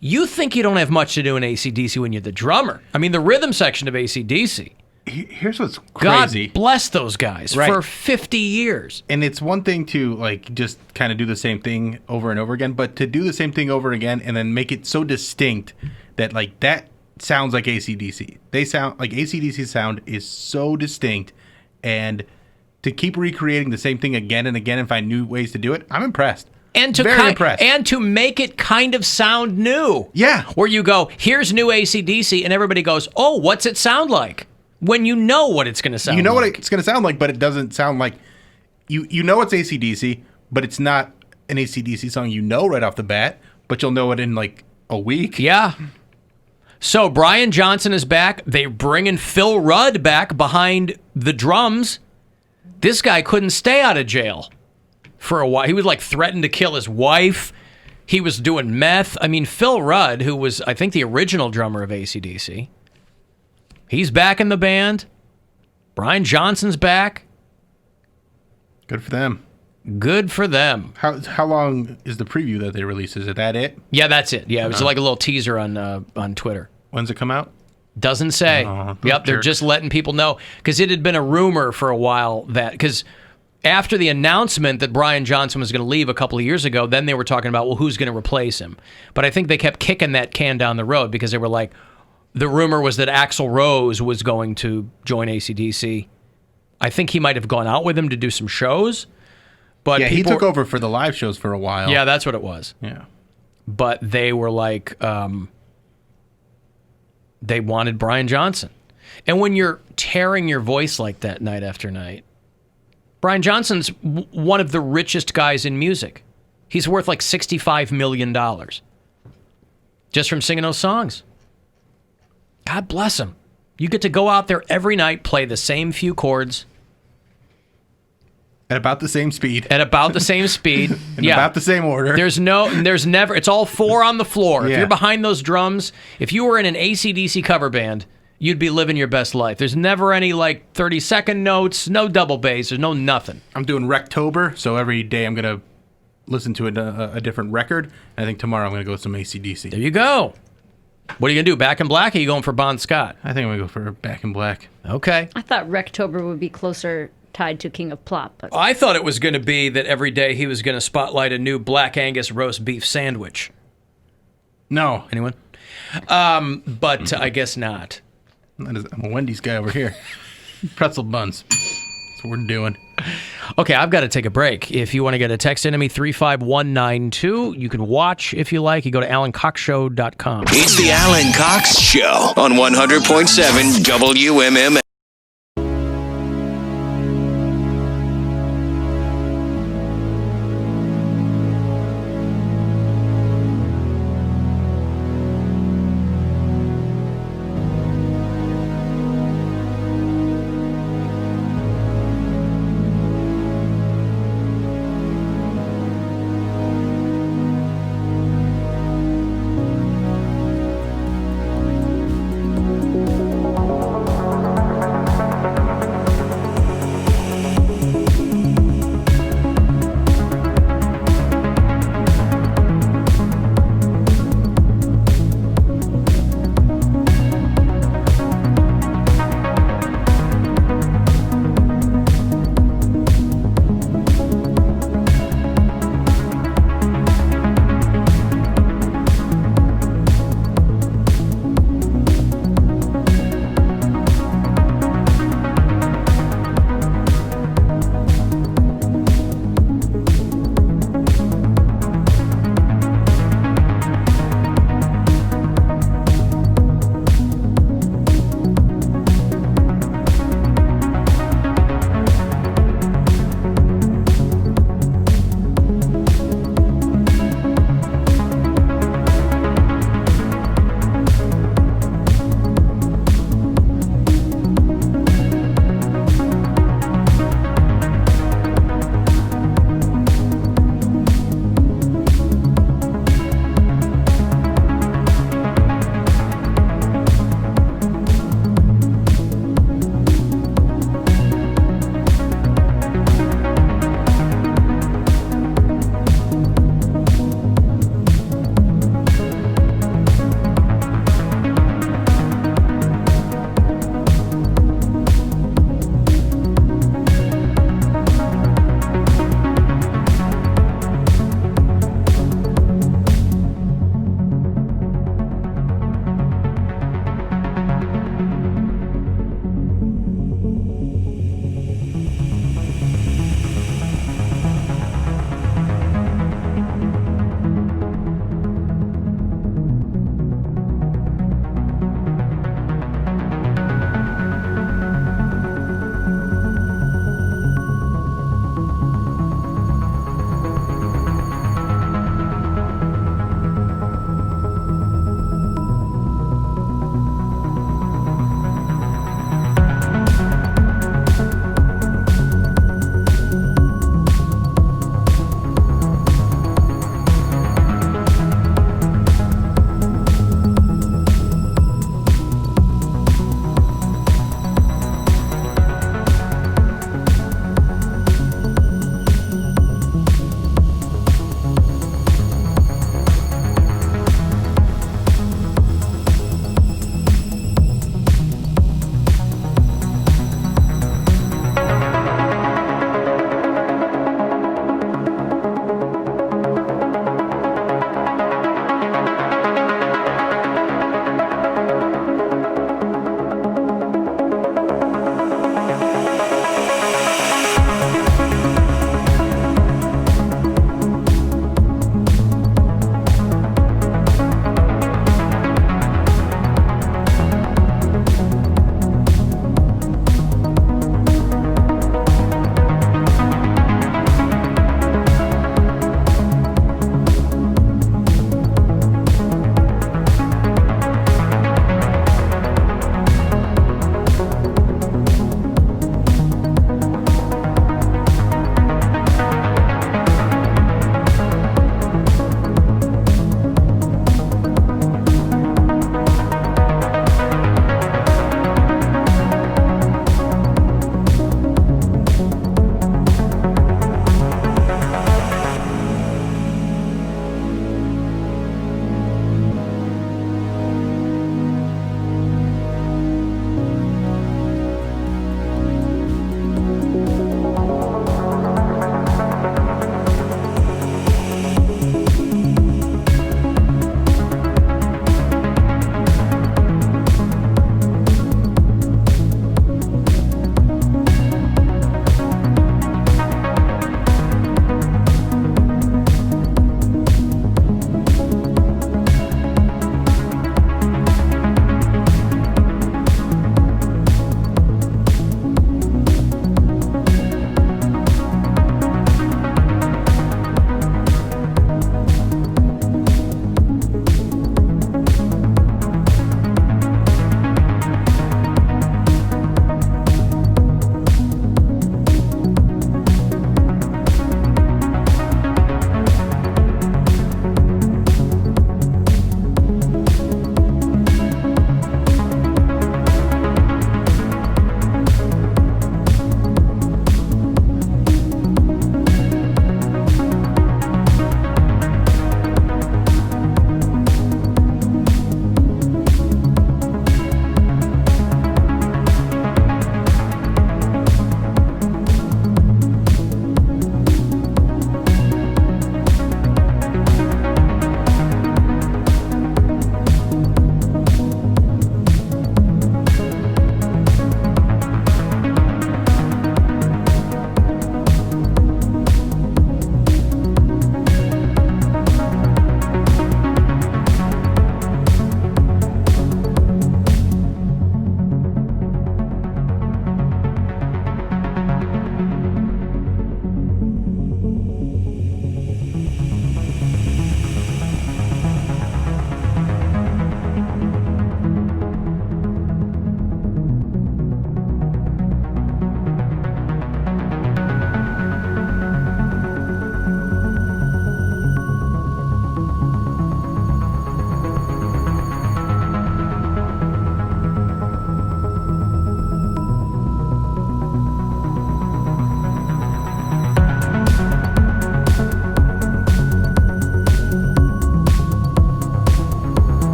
[SPEAKER 9] you think you don't have much to do in AC/DC when you're the drummer. I mean, the rhythm section of AC/DC.
[SPEAKER 10] Here's what's crazy.
[SPEAKER 9] God bless those guys for 50 years.
[SPEAKER 10] And it's one thing to just kind of do the same thing over and over again, but to do the same thing over again and then make it so distinct that that sounds like AC/DC. They sound like AC/DC's sound is so distinct, and to keep recreating the same thing again and again and find new ways to do it, I'm impressed.
[SPEAKER 9] And to
[SPEAKER 10] Very impressed.
[SPEAKER 9] And to make it kind of sound new.
[SPEAKER 10] Yeah.
[SPEAKER 9] Where you go, here's new AC/DC, and everybody goes, oh, what's it sound like? When you know what it's going to sound like.
[SPEAKER 10] You know what it's going to sound like, but it doesn't sound like... You know it's AC/DC, but it's not an AC/DC song you know right off the bat, but you'll know it in a week.
[SPEAKER 9] Yeah. So Brian Johnson is back. They're bringing Phil Rudd back behind the drums. This guy couldn't stay out of jail for a while. He was threatened to kill his wife. He was doing meth. I mean, Phil Rudd, who was, I think, the original drummer of AC/DC, he's back in the band. Brian Johnson's back.
[SPEAKER 10] Good for them.
[SPEAKER 9] Good for them.
[SPEAKER 10] How long is the preview that they released? Is that it?
[SPEAKER 9] Yeah, that's it. Yeah, it was like a little teaser on Twitter.
[SPEAKER 10] When's it come out?
[SPEAKER 9] Doesn't say. Yep, they're just letting people know. Because it had been a rumor for a while that... Because after the announcement that Brian Johnson was going to leave a couple of years ago, then they were talking about, well, who's going to replace him? But I think they kept kicking that can down the road because they were like... The rumor was that Axl Rose was going to join AC/DC. I think he might have gone out with him to do some shows. But
[SPEAKER 10] yeah, he took over for the live shows for a while.
[SPEAKER 9] Yeah, that's what it was.
[SPEAKER 10] Yeah.
[SPEAKER 9] But they were like, they wanted Brian Johnson. And when you're tearing your voice like that night after night, Brian Johnson's one of the richest guys in music. He's worth $65 million. just from singing those songs. God bless them. You get to go out there every night, play the same few chords.
[SPEAKER 10] At about the same speed.
[SPEAKER 9] At about the same speed.
[SPEAKER 10] In about the same order.
[SPEAKER 9] There's never, it's all four on the floor. If
[SPEAKER 10] Yeah.
[SPEAKER 9] you're behind those drums, if you were in an AC/DC cover band, you'd be living your best life. There's never any 30-second notes, no double bass, there's no nothing.
[SPEAKER 10] I'm doing Rectober, so every day I'm going to listen to a different record. I think tomorrow I'm going to go with some AC/DC.
[SPEAKER 9] There you go. What are you going to do, Back in Black, or are you going for Bon Scott?
[SPEAKER 10] I think I'm going to go for Back in Black.
[SPEAKER 9] Okay.
[SPEAKER 11] I thought Rectober would be closer tied to King of Plop, but
[SPEAKER 9] I thought it was going to be that every day he was going to spotlight a new Black Angus roast beef sandwich.
[SPEAKER 10] No.
[SPEAKER 9] Anyone? But I guess not.
[SPEAKER 10] I'm a Wendy's guy over here. Pretzel buns. That's what we're doing.
[SPEAKER 9] Okay, I've got to take a break. If you want to get a text into me, 35192. You can watch if you like. You go to alancoxshow.com.
[SPEAKER 13] It's the Alan Cox Show on 100.7 WMMS.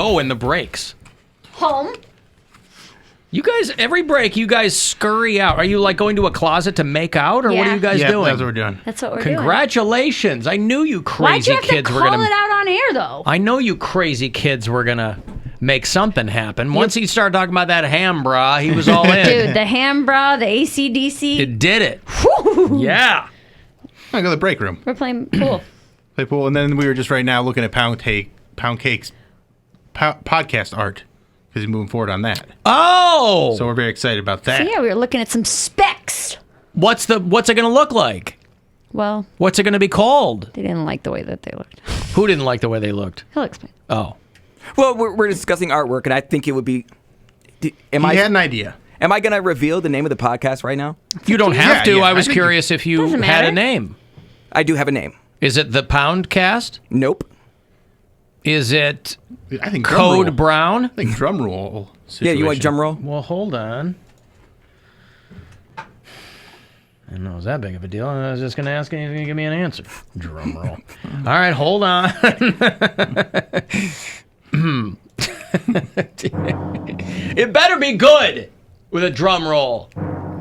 [SPEAKER 9] Oh, and the breaks.
[SPEAKER 11] Home.
[SPEAKER 9] You guys, every break, you guys scurry out. Are you like going to a closet to make out, or what
[SPEAKER 11] Yeah.
[SPEAKER 9] are you guys
[SPEAKER 10] Yeah,
[SPEAKER 9] doing?
[SPEAKER 10] that's what we're doing.
[SPEAKER 11] That's what we're doing.
[SPEAKER 9] Congratulations! I knew you
[SPEAKER 11] Why'd
[SPEAKER 9] crazy
[SPEAKER 11] you have
[SPEAKER 9] kids
[SPEAKER 11] to
[SPEAKER 9] were
[SPEAKER 11] call
[SPEAKER 9] gonna.
[SPEAKER 11] it out on air, though?
[SPEAKER 9] I know you crazy kids were gonna make something happen. Once he started talking about that ham bra, he was all in.
[SPEAKER 11] Dude, the ham bra, the AC/DC.
[SPEAKER 9] It did it.
[SPEAKER 11] Whew.
[SPEAKER 9] Yeah.
[SPEAKER 10] I go to the break room.
[SPEAKER 11] We're playing pool.
[SPEAKER 10] Play pool, and then we were just right now looking at Poundcake's podcast art because he's moving forward on that.
[SPEAKER 9] Oh.
[SPEAKER 10] So we're very excited about that.
[SPEAKER 11] So yeah, we were looking at some specs.
[SPEAKER 9] What's it gonna look like?
[SPEAKER 11] Well,
[SPEAKER 9] What's it gonna be called?
[SPEAKER 11] they didn't like the way that they looked.
[SPEAKER 9] Who didn't like the way they looked?
[SPEAKER 11] He'll explain.
[SPEAKER 9] Oh.
[SPEAKER 12] Well, we're discussing artwork, and I think it would be.
[SPEAKER 10] He had an idea.
[SPEAKER 12] Am I going to reveal the name of the podcast right now?
[SPEAKER 9] You don't have to. I was
[SPEAKER 12] think
[SPEAKER 9] curious if you
[SPEAKER 12] Doesn't
[SPEAKER 9] had
[SPEAKER 12] matter.
[SPEAKER 9] a name.
[SPEAKER 12] I do have a name.
[SPEAKER 9] Is it the Poundcast?
[SPEAKER 12] Nope.
[SPEAKER 9] Is it
[SPEAKER 10] I think
[SPEAKER 9] Code
[SPEAKER 10] drum roll.
[SPEAKER 9] Brown?
[SPEAKER 10] I think drum roll.
[SPEAKER 12] Yeah, you want drum roll?
[SPEAKER 9] Well, hold on. I didn't know it was that big of a deal. I was just going to ask you to give me an answer. Drum roll. All right, hold on. It better be good with a drum roll.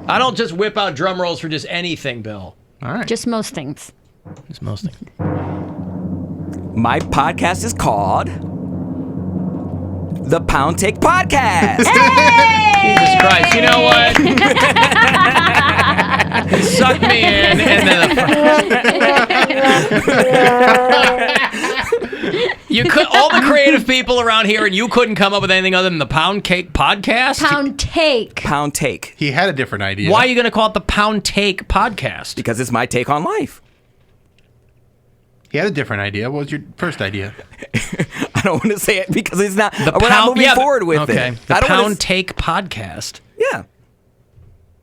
[SPEAKER 9] I don't just whip out drum rolls for just anything, Bill.
[SPEAKER 10] All right.
[SPEAKER 11] Just most things.
[SPEAKER 9] Just most things.
[SPEAKER 12] My podcast is called The Poundcake Podcast.
[SPEAKER 9] Jesus Christ. You know what? Suck me in, and then you could all the creative people around here, and you couldn't come up with anything other than the Poundcake Podcast.
[SPEAKER 12] Poundcake.
[SPEAKER 10] He had a different idea.
[SPEAKER 9] Why are you going to call it the Poundcake Podcast?
[SPEAKER 12] Because it's my take on life.
[SPEAKER 10] He had a different idea. What was your first idea?
[SPEAKER 12] I don't want to say it because it's not.
[SPEAKER 9] The
[SPEAKER 12] we're not moving forward with
[SPEAKER 9] okay.
[SPEAKER 12] it.
[SPEAKER 9] The
[SPEAKER 12] I don't wanna
[SPEAKER 9] Poundcake Podcast.
[SPEAKER 12] Yeah.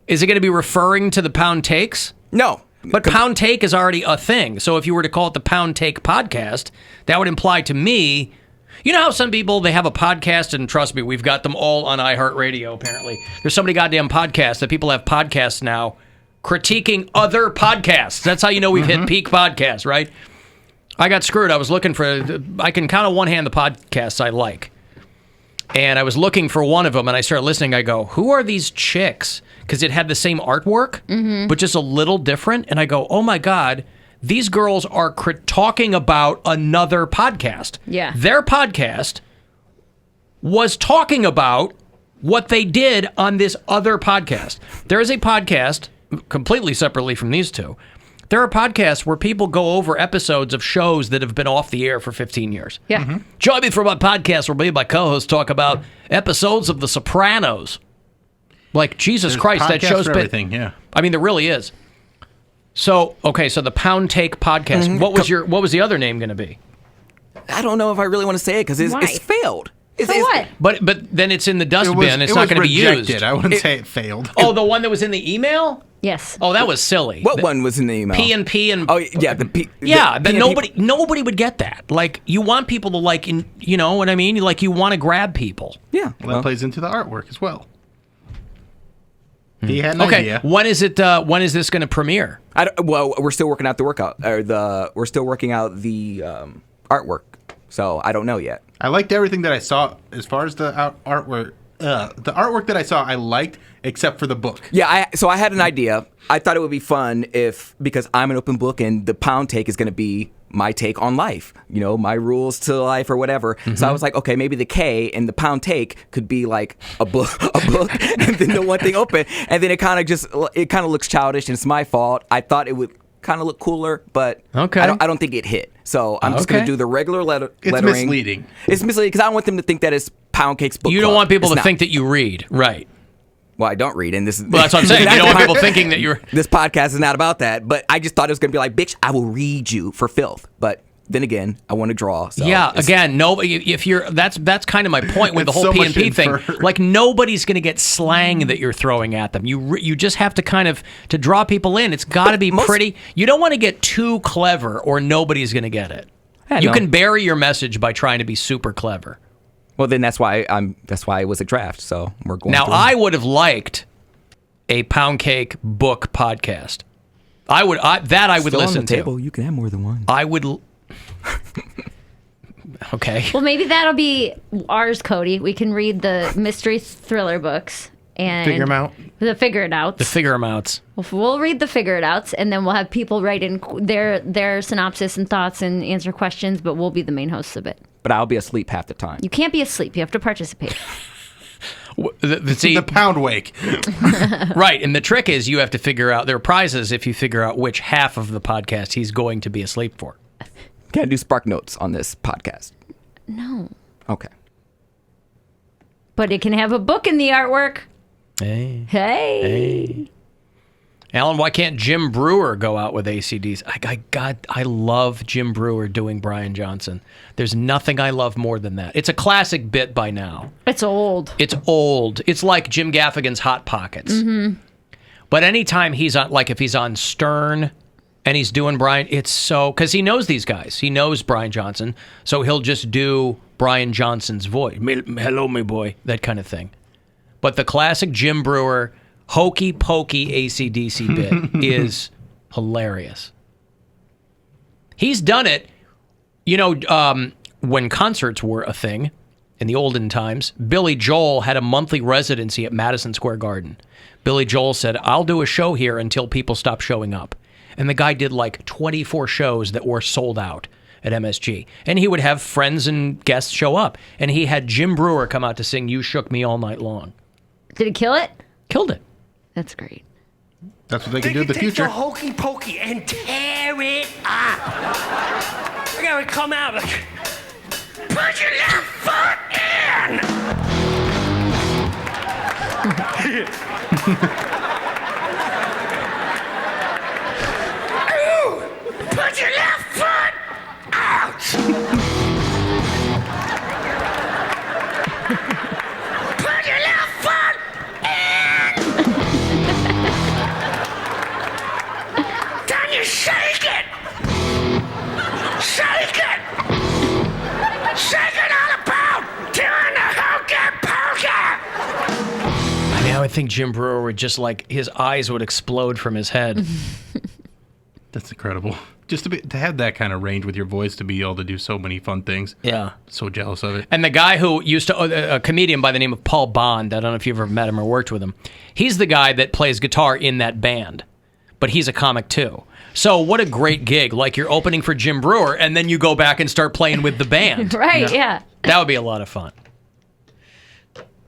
[SPEAKER 9] Is it going to be referring to the Pound Takes?
[SPEAKER 12] No.
[SPEAKER 9] But Pound Take is already a thing. So if you were to call it the Pound Take Podcast, that would imply to me, you know how some people, they have a podcast, and trust me, we've got them all on iHeartRadio, apparently. There's so many goddamn podcasts that people have podcasts now critiquing other podcasts. That's how you know we've hit peak podcast, right? I got screwed. I was looking for, I can count on one hand the podcasts I like. And I was looking for one of them, and I started listening. I go, who are these chicks? Because it had the same artwork, but just a little different. And I go, oh my God, these girls are talking about another podcast.
[SPEAKER 11] Yeah.
[SPEAKER 9] Their podcast was talking about what they did on this other podcast. There is a podcast, completely separately from these two. There are podcasts where people go over episodes of shows that have been off the air for 15 years.
[SPEAKER 11] Yeah.
[SPEAKER 9] Join me for my podcast where me and my co-hosts talk about episodes of The Sopranos. Like, Jesus
[SPEAKER 10] There's
[SPEAKER 9] Christ, that
[SPEAKER 10] podcasts
[SPEAKER 9] show's
[SPEAKER 10] for
[SPEAKER 9] been...
[SPEAKER 10] everything, yeah.
[SPEAKER 9] I mean, there really is. So, okay, so the Pound Take Podcast. What was the other name going to be?
[SPEAKER 12] I don't know if I really want to say it because it's failed.
[SPEAKER 11] For what?
[SPEAKER 9] But then it's in the dustbin. It's not going to be used.
[SPEAKER 10] I wouldn't say it failed.
[SPEAKER 9] Oh, the one that was in the email?
[SPEAKER 11] Yes.
[SPEAKER 9] Oh, that was silly.
[SPEAKER 12] What one was in the email?
[SPEAKER 9] P and
[SPEAKER 12] Oh yeah, the P.
[SPEAKER 9] Yeah,
[SPEAKER 12] the
[SPEAKER 9] that
[SPEAKER 12] P&P.
[SPEAKER 9] nobody would get that. Like, you want people to like, you know what I mean? Like, you want to grab people.
[SPEAKER 12] Yeah.
[SPEAKER 10] Well, that plays into the artwork as well. He had an
[SPEAKER 9] Okay,
[SPEAKER 10] idea.
[SPEAKER 9] when is it? When is this going to premiere?
[SPEAKER 12] Well, we're still working out the workout we're still working out the artwork, so I don't know yet.
[SPEAKER 10] I liked everything that I saw as far as the artwork. The artwork that I saw, I liked, except for the book.
[SPEAKER 12] Yeah, so I had an idea. I thought it would be fun because I'm an open book and the Pound Take is going to be my take on life, my rules to life or whatever. So I was like, okay, maybe the K in the Pound Take could be like a book, and then the one thing open, and then it kind of looks childish, and it's my fault. I thought it would kind of look cooler, but
[SPEAKER 9] okay.
[SPEAKER 12] I don't think it hit. So I'm just going to do the regular lettering.
[SPEAKER 10] It's misleading.
[SPEAKER 12] It's misleading because I don't want them to think that it's Poundcake's book
[SPEAKER 9] You
[SPEAKER 12] club.
[SPEAKER 9] don't want people
[SPEAKER 12] It's
[SPEAKER 9] to
[SPEAKER 12] not.
[SPEAKER 9] think that you read, right?
[SPEAKER 12] Well, I don't read, and this is...
[SPEAKER 9] Well, that's what I'm saying. You don't want people thinking that you're...
[SPEAKER 12] This podcast is not about that, but I just thought it was going to be like, bitch, I will read you for filth. But then again, I want to draw. So
[SPEAKER 9] yeah, again, if you're... That's kind of my point with the whole
[SPEAKER 10] so much
[SPEAKER 9] P&P thing.
[SPEAKER 10] infer.
[SPEAKER 9] Like, nobody's going to get slang that you're throwing at them. You just have to kind of... To draw people in, it's got to be pretty... You don't want to get too clever or nobody's going to get it. You can bury your message by trying to be super clever.
[SPEAKER 12] Well, then that's why it was a draft. So we're going.
[SPEAKER 9] Now,
[SPEAKER 12] through.
[SPEAKER 9] I would have liked a Poundcake book podcast. I would
[SPEAKER 12] Still
[SPEAKER 9] listen
[SPEAKER 12] on the
[SPEAKER 9] to.
[SPEAKER 12] table, you can have more than one.
[SPEAKER 9] I would. Okay.
[SPEAKER 11] Well, maybe that'll be ours, Cody. We can read the mystery thriller books and
[SPEAKER 9] Figure 'em out.
[SPEAKER 11] The figure it outs.
[SPEAKER 9] The figure 'em outs.
[SPEAKER 11] We'll read the figure it outs, and then we'll have people write in their synopsis and thoughts and answer questions. But we'll be the main hosts of it.
[SPEAKER 12] But I'll be asleep half the time.
[SPEAKER 11] You can't be asleep. You have to participate.
[SPEAKER 10] The pound wake.
[SPEAKER 9] Right, and the trick is you have to figure out, there are prizes if you figure out which half of the podcast he's going to be asleep for.
[SPEAKER 12] Can I do Spark Notes on this podcast?
[SPEAKER 11] No.
[SPEAKER 12] Okay.
[SPEAKER 11] But it can have a book in the artwork.
[SPEAKER 9] Hey.
[SPEAKER 11] Hey.
[SPEAKER 9] Alan, why can't Jim Brewer go out with ACDs? I love Jim Brewer doing Brian Johnson. There's nothing I love more than that. It's a classic bit by now.
[SPEAKER 11] It's old.
[SPEAKER 9] It's old. It's like Jim Gaffigan's Hot Pockets.
[SPEAKER 11] Mm-hmm.
[SPEAKER 9] But anytime he's on, like if he's on Stern and he's doing Brian, it's so, because he knows these guys. He knows Brian Johnson, so he'll just do Brian Johnson's voice. Hello, me boy, that kind of thing. But the classic Jim Brewer hokey pokey AC/DC bit is hilarious. He's done it, you know, when concerts were a thing in the olden times. Billy Joel had a monthly residency at Madison Square Garden. Billy Joel said, I'll do a show here until people stop showing up. And the guy did like 24 shows that were sold out at MSG. And he would have friends and guests show up. And he had Jim Brewer come out to sing You Shook Me All Night Long.
[SPEAKER 11] Did it kill it?
[SPEAKER 9] Killed it.
[SPEAKER 11] That's great.
[SPEAKER 10] That's what they can do in the future.
[SPEAKER 18] Take the hokey pokey and tear it up. We're gonna come out like, put your left foot in. Ooh, put your left foot out. Put your left foot in. Can you shake it? Shake it. Shake it all about doing the hokey pokey.
[SPEAKER 9] I mean, I would think Jim Brewer would just like, his eyes would explode from his head.
[SPEAKER 10] That's incredible. Just to have that kind of range with your voice, to be able to do so many fun things.
[SPEAKER 9] Yeah.
[SPEAKER 10] So jealous of it.
[SPEAKER 9] And the guy who used to, a comedian by the name of Paul Bond, I don't know if you've ever met him or worked with him. He's the guy that plays guitar in that band, but he's a comic too. So what a great gig. Like you're opening for Jim Brewer and then you go back and start playing with the band.
[SPEAKER 11] Right, yeah.
[SPEAKER 9] That would be a lot of fun.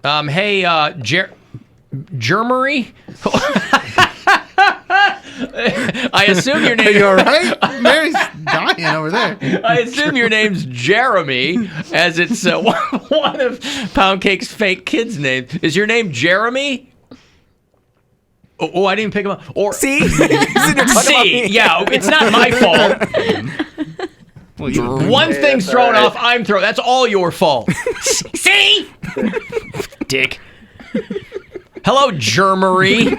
[SPEAKER 9] Hey, Germary? I assume your name...
[SPEAKER 10] Are you all right? Mary's dying over there.
[SPEAKER 9] I assume your name's Jeremy, as it's one of Poundcake's fake kids' names. Is your name Jeremy? Oh, I didn't pick him up. Or see, yeah, it's not my fault.
[SPEAKER 10] Well,
[SPEAKER 9] one thing's thrown off, I'm thrown. That's all your fault. See, dick. Hello, Germary.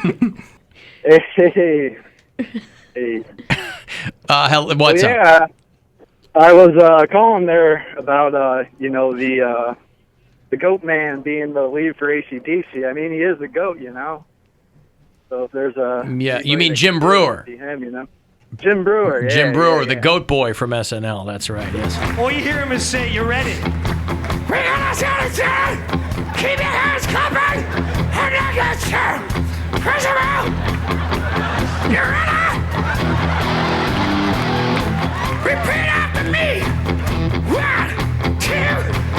[SPEAKER 2] Hey.
[SPEAKER 9] What's up?
[SPEAKER 2] Yeah, I was calling there about the goat man being the lead for AC/DC. I mean, he is the goat, you know. So if there's a
[SPEAKER 9] you mean Jim Brewer?
[SPEAKER 2] Him, you know. Jim Brewer.
[SPEAKER 9] Jim Brewer, the goat boy from SNL. That's right. Yes.
[SPEAKER 18] All you hear him is say, "You ready?" We're gonna say, keep your hands covered, and I got you. Press around. You ready? Repeat after me. 1, 2,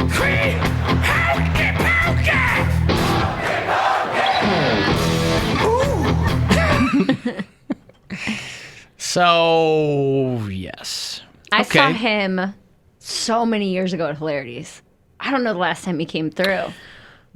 [SPEAKER 18] 3. Hokey pokey.
[SPEAKER 9] So, yes.
[SPEAKER 11] I saw him so many years ago at Hilarities. I don't know the last time he came through.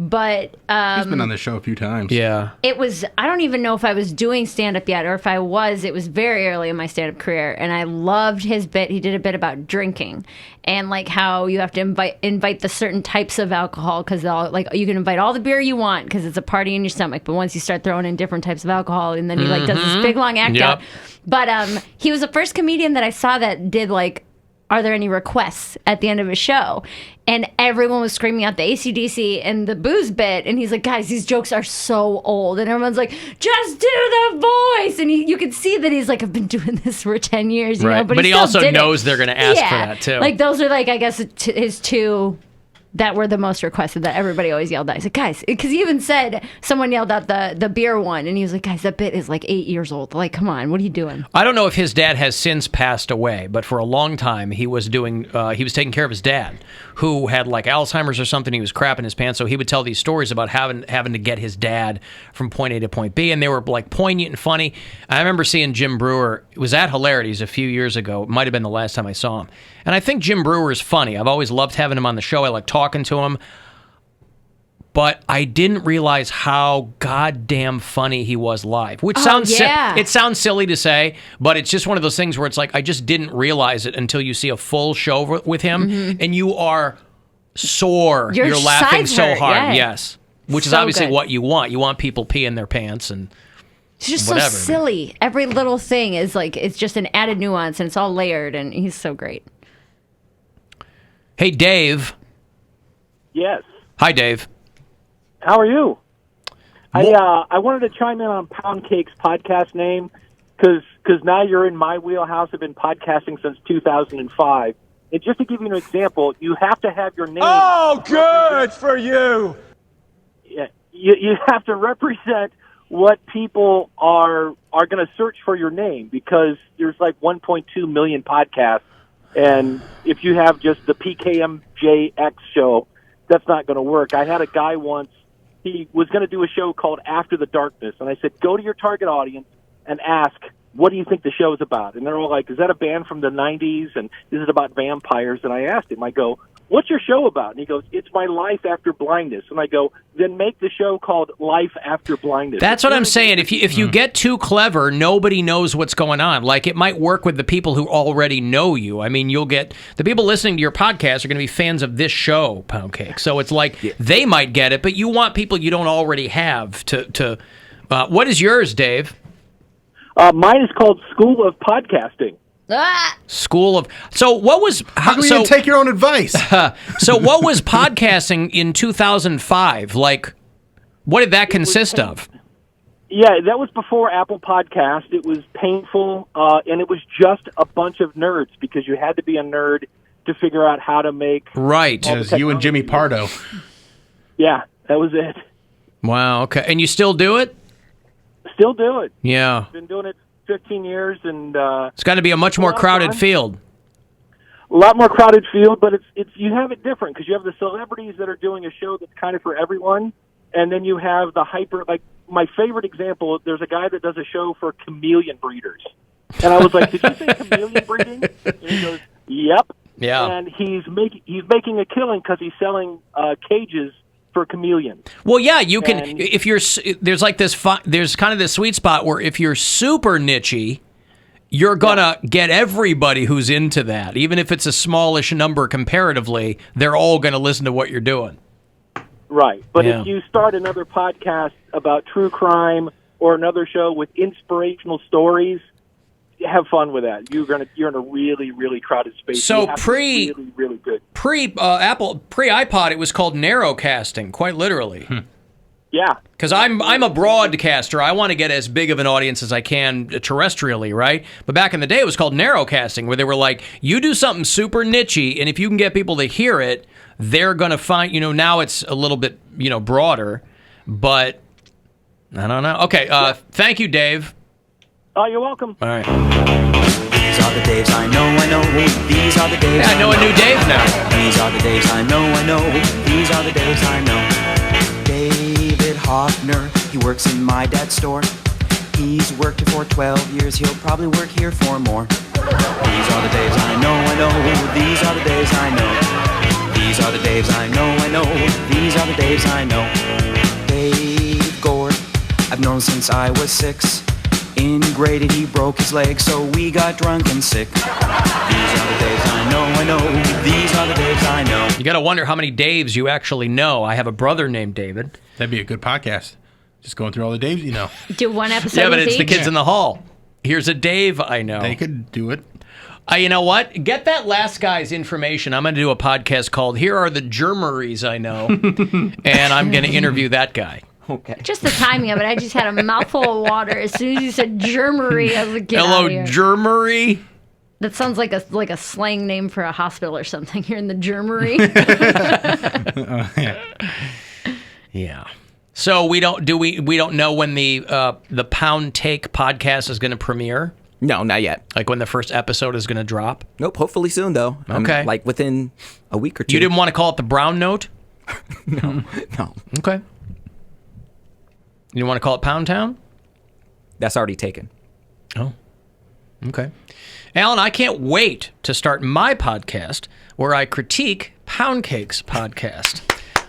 [SPEAKER 11] But
[SPEAKER 10] he's been on the show a few times.
[SPEAKER 9] Yeah.
[SPEAKER 11] It was, I don't even know if I was doing stand-up yet, or if I was, it was very early in my stand-up career, and I loved his bit. He did a bit about drinking, and like how you have to invite the certain types of alcohol, because like you can invite all the beer you want, because it's a party in your stomach, but once you start throwing in different types of alcohol, and then he like does this big long act out. But he was the first comedian that I saw that did like are there any requests at the end of a show? And everyone was screaming out the AC/DC and the booze bit. And he's like, guys, these jokes are so old. And everyone's like, just do the voice. And you can see that he's like, I've been doing this for 10 years, you know,
[SPEAKER 9] But he
[SPEAKER 11] still
[SPEAKER 9] also
[SPEAKER 11] did
[SPEAKER 9] knows
[SPEAKER 11] it.
[SPEAKER 9] they're going to ask for that, too.
[SPEAKER 11] Like, those are, like, I guess, his two that were the most requested that everybody always yelled at. He's like, guys, because he even said, someone yelled out the beer one, and he was like, guys, that bit is like 8 years old. Like, come on, what are you doing?
[SPEAKER 9] I don't know if his dad has since passed away, but for a long time he was taking care of his dad, who had like Alzheimer's or something. He was crapping his pants, so he would tell these stories about having to get his dad from point A to point B, and they were like poignant and funny. I remember seeing Jim Brewer. It was at Hilarities a few years ago. It might have been the last time I saw him. And I think Jim Brewer is funny. I've always loved having him on the show. I like talking to him. But I didn't realize how goddamn funny he was live. Which sounds it sounds silly to say, but it's just one of those things where it's like I just didn't realize it until you see a full show with him, and you are sore. You're laughing so hard. Yes, which is obviously what you want. You want people peeing their pants and
[SPEAKER 11] it's just
[SPEAKER 9] whatever.
[SPEAKER 11] so silly. Every little thing is like it's just an added nuance, and it's all layered, and he's so great.
[SPEAKER 9] Hey, Dave.
[SPEAKER 3] Yes.
[SPEAKER 9] Hi, Dave.
[SPEAKER 3] How are you? I wanted to chime in on Poundcake's podcast name because now you're in my wheelhouse. I've been podcasting since 2005. And just to give you an example, you have to have your name.
[SPEAKER 18] Oh, good for you.
[SPEAKER 3] Yeah, you have to represent what people are going to search for your name because there's like 1.2 million podcasts. And if you have just the PKMJX show, that's not going to work. I had a guy once. He was going to do a show called After the Darkness. And I said, go to your target audience and ask, what do you think the show is about? And they're all like, is that a band from the 90s? And is it about vampires? And I asked him, I go, what's your show about? And he goes, it's my life after blindness. And I go, then make the show called Life After Blindness.
[SPEAKER 9] That's what I'm saying. If you get too clever, nobody knows what's going on. Like, it might work with the people who already know you. I mean, you'll get the people listening to your podcast are going to be fans of this show, Poundcake. So it's like they might get it, but you want people you don't already have to what is yours, Dave?
[SPEAKER 3] Mine is called School of Podcasting.
[SPEAKER 9] School of... So what was...
[SPEAKER 10] How do you even take your own advice?
[SPEAKER 9] So what was podcasting in 2005? Like, what did that consist of?
[SPEAKER 3] Yeah, that was before Apple Podcast. It was painful, and it was just a bunch of nerds because you had to be a nerd to figure out how to make...
[SPEAKER 9] Right.
[SPEAKER 10] It was you and Jimmy Pardo.
[SPEAKER 3] Yeah, that was it.
[SPEAKER 9] Wow, okay. And you still do it?
[SPEAKER 3] Still do it.
[SPEAKER 9] Yeah.
[SPEAKER 3] Been doing it 15 years, and
[SPEAKER 9] it's got to be a much more crowded field.
[SPEAKER 3] A lot more crowded field, but it's you have it different because you have the celebrities that are doing a show that's kind of for everyone, and then you have the hyper. Like my favorite example, there's a guy that does a show for chameleon breeders, and I was like, "Did you say chameleon breeding?" And he goes, "Yep."
[SPEAKER 9] Yeah.
[SPEAKER 3] And he's making a killing because he's selling cages for chameleons.
[SPEAKER 9] Well, yeah, you can. If you're there's like this, there's kind of this sweet spot where if you're super nichey, you're gonna get everybody who's into that, even if it's a smallish number comparatively. They're all gonna listen to what you're doing.
[SPEAKER 3] Right, but if you start another podcast about true crime or another show with inspirational stories, have fun with that. You're in a really, really crowded space.
[SPEAKER 9] So
[SPEAKER 3] you have to be really, really good.
[SPEAKER 9] Apple iPod, it was called narrowcasting, quite literally.
[SPEAKER 3] Yeah,
[SPEAKER 9] because I'm a broadcaster. I want to get as big of an audience as I can terrestrially, right? But back in the day, it was called narrowcasting, where they were like, you do something super nichey, and if you can get people to hear it, they're gonna find. Now it's a little bit broader, but I don't know. Okay, thank you, Dave.
[SPEAKER 3] Oh, you're welcome.
[SPEAKER 9] All right.
[SPEAKER 7] These are the Daves I know. These are the Daves
[SPEAKER 9] I know a new Dave now.
[SPEAKER 7] These are the Daves I know. These are the Daves I know. David Hoffner, he works in my dad's store. He's worked here for 12 years. He'll probably work here for more. These are the Daves I know. These are the Daves I know. These are the Daves I know. These are the Daves I know. Dave Gord, I've known since I was 6. In grade 8, he broke his leg, so we got drunk and sick. These are the Daves I know. These are the Daves I know.
[SPEAKER 9] You got to wonder how many Daves you actually know. I have a brother named David.
[SPEAKER 10] That'd be a good podcast. Just going through all the Daves you know.
[SPEAKER 11] Do one episode.
[SPEAKER 9] Yeah, but it's the kids in the hall. Here's a Dave I know.
[SPEAKER 10] They could do it.
[SPEAKER 9] You know what? Get that last guy's information. I'm going to do a podcast called "Here Are the Germeries I Know," and I'm going to interview that guy.
[SPEAKER 12] Okay.
[SPEAKER 11] Just the timing of it. I just had a mouthful of water. As soon as you said germery, I was like, get
[SPEAKER 9] Hello,
[SPEAKER 11] out of here.
[SPEAKER 9] germery.
[SPEAKER 11] That sounds like a slang name for a hospital or something. You're in the germery.
[SPEAKER 9] Yeah. So we don't know when the Poundcake podcast is going to premiere?
[SPEAKER 12] No, not yet.
[SPEAKER 9] Like when the first episode is going to drop?
[SPEAKER 12] Nope. Hopefully soon, though.
[SPEAKER 9] Okay.
[SPEAKER 12] Like within a week or two.
[SPEAKER 9] You didn't want to call it the Brown Note?
[SPEAKER 12] No.
[SPEAKER 9] Okay. You want to call it Pound Town?
[SPEAKER 12] That's already taken.
[SPEAKER 9] Oh. Okay. Alan, I can't wait to start my podcast where I critique Poundcake's podcast.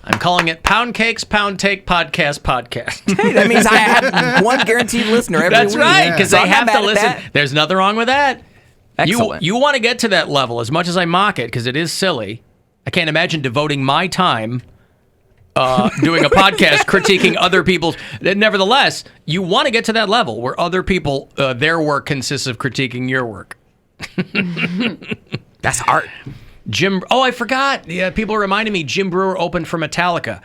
[SPEAKER 9] I'm calling it Poundcake's Poundcake Podcast.
[SPEAKER 12] Hey, that means I have one guaranteed listener every
[SPEAKER 9] That's
[SPEAKER 12] week.
[SPEAKER 9] right, because
[SPEAKER 12] So
[SPEAKER 9] they
[SPEAKER 12] I'm
[SPEAKER 9] have
[SPEAKER 12] not
[SPEAKER 9] to
[SPEAKER 12] mad at
[SPEAKER 9] listen.
[SPEAKER 12] that.
[SPEAKER 9] There's nothing wrong with that.
[SPEAKER 12] Excellent.
[SPEAKER 9] You want to get to that level. As much as I mock it, because it is silly, I can't imagine devoting my time doing a podcast critiquing other people's. Nevertheless, you want to get to that level where other people, their work consists of critiquing your work.
[SPEAKER 12] That's art.
[SPEAKER 9] I forgot. Yeah, people reminded me Jim Brewer opened for Metallica.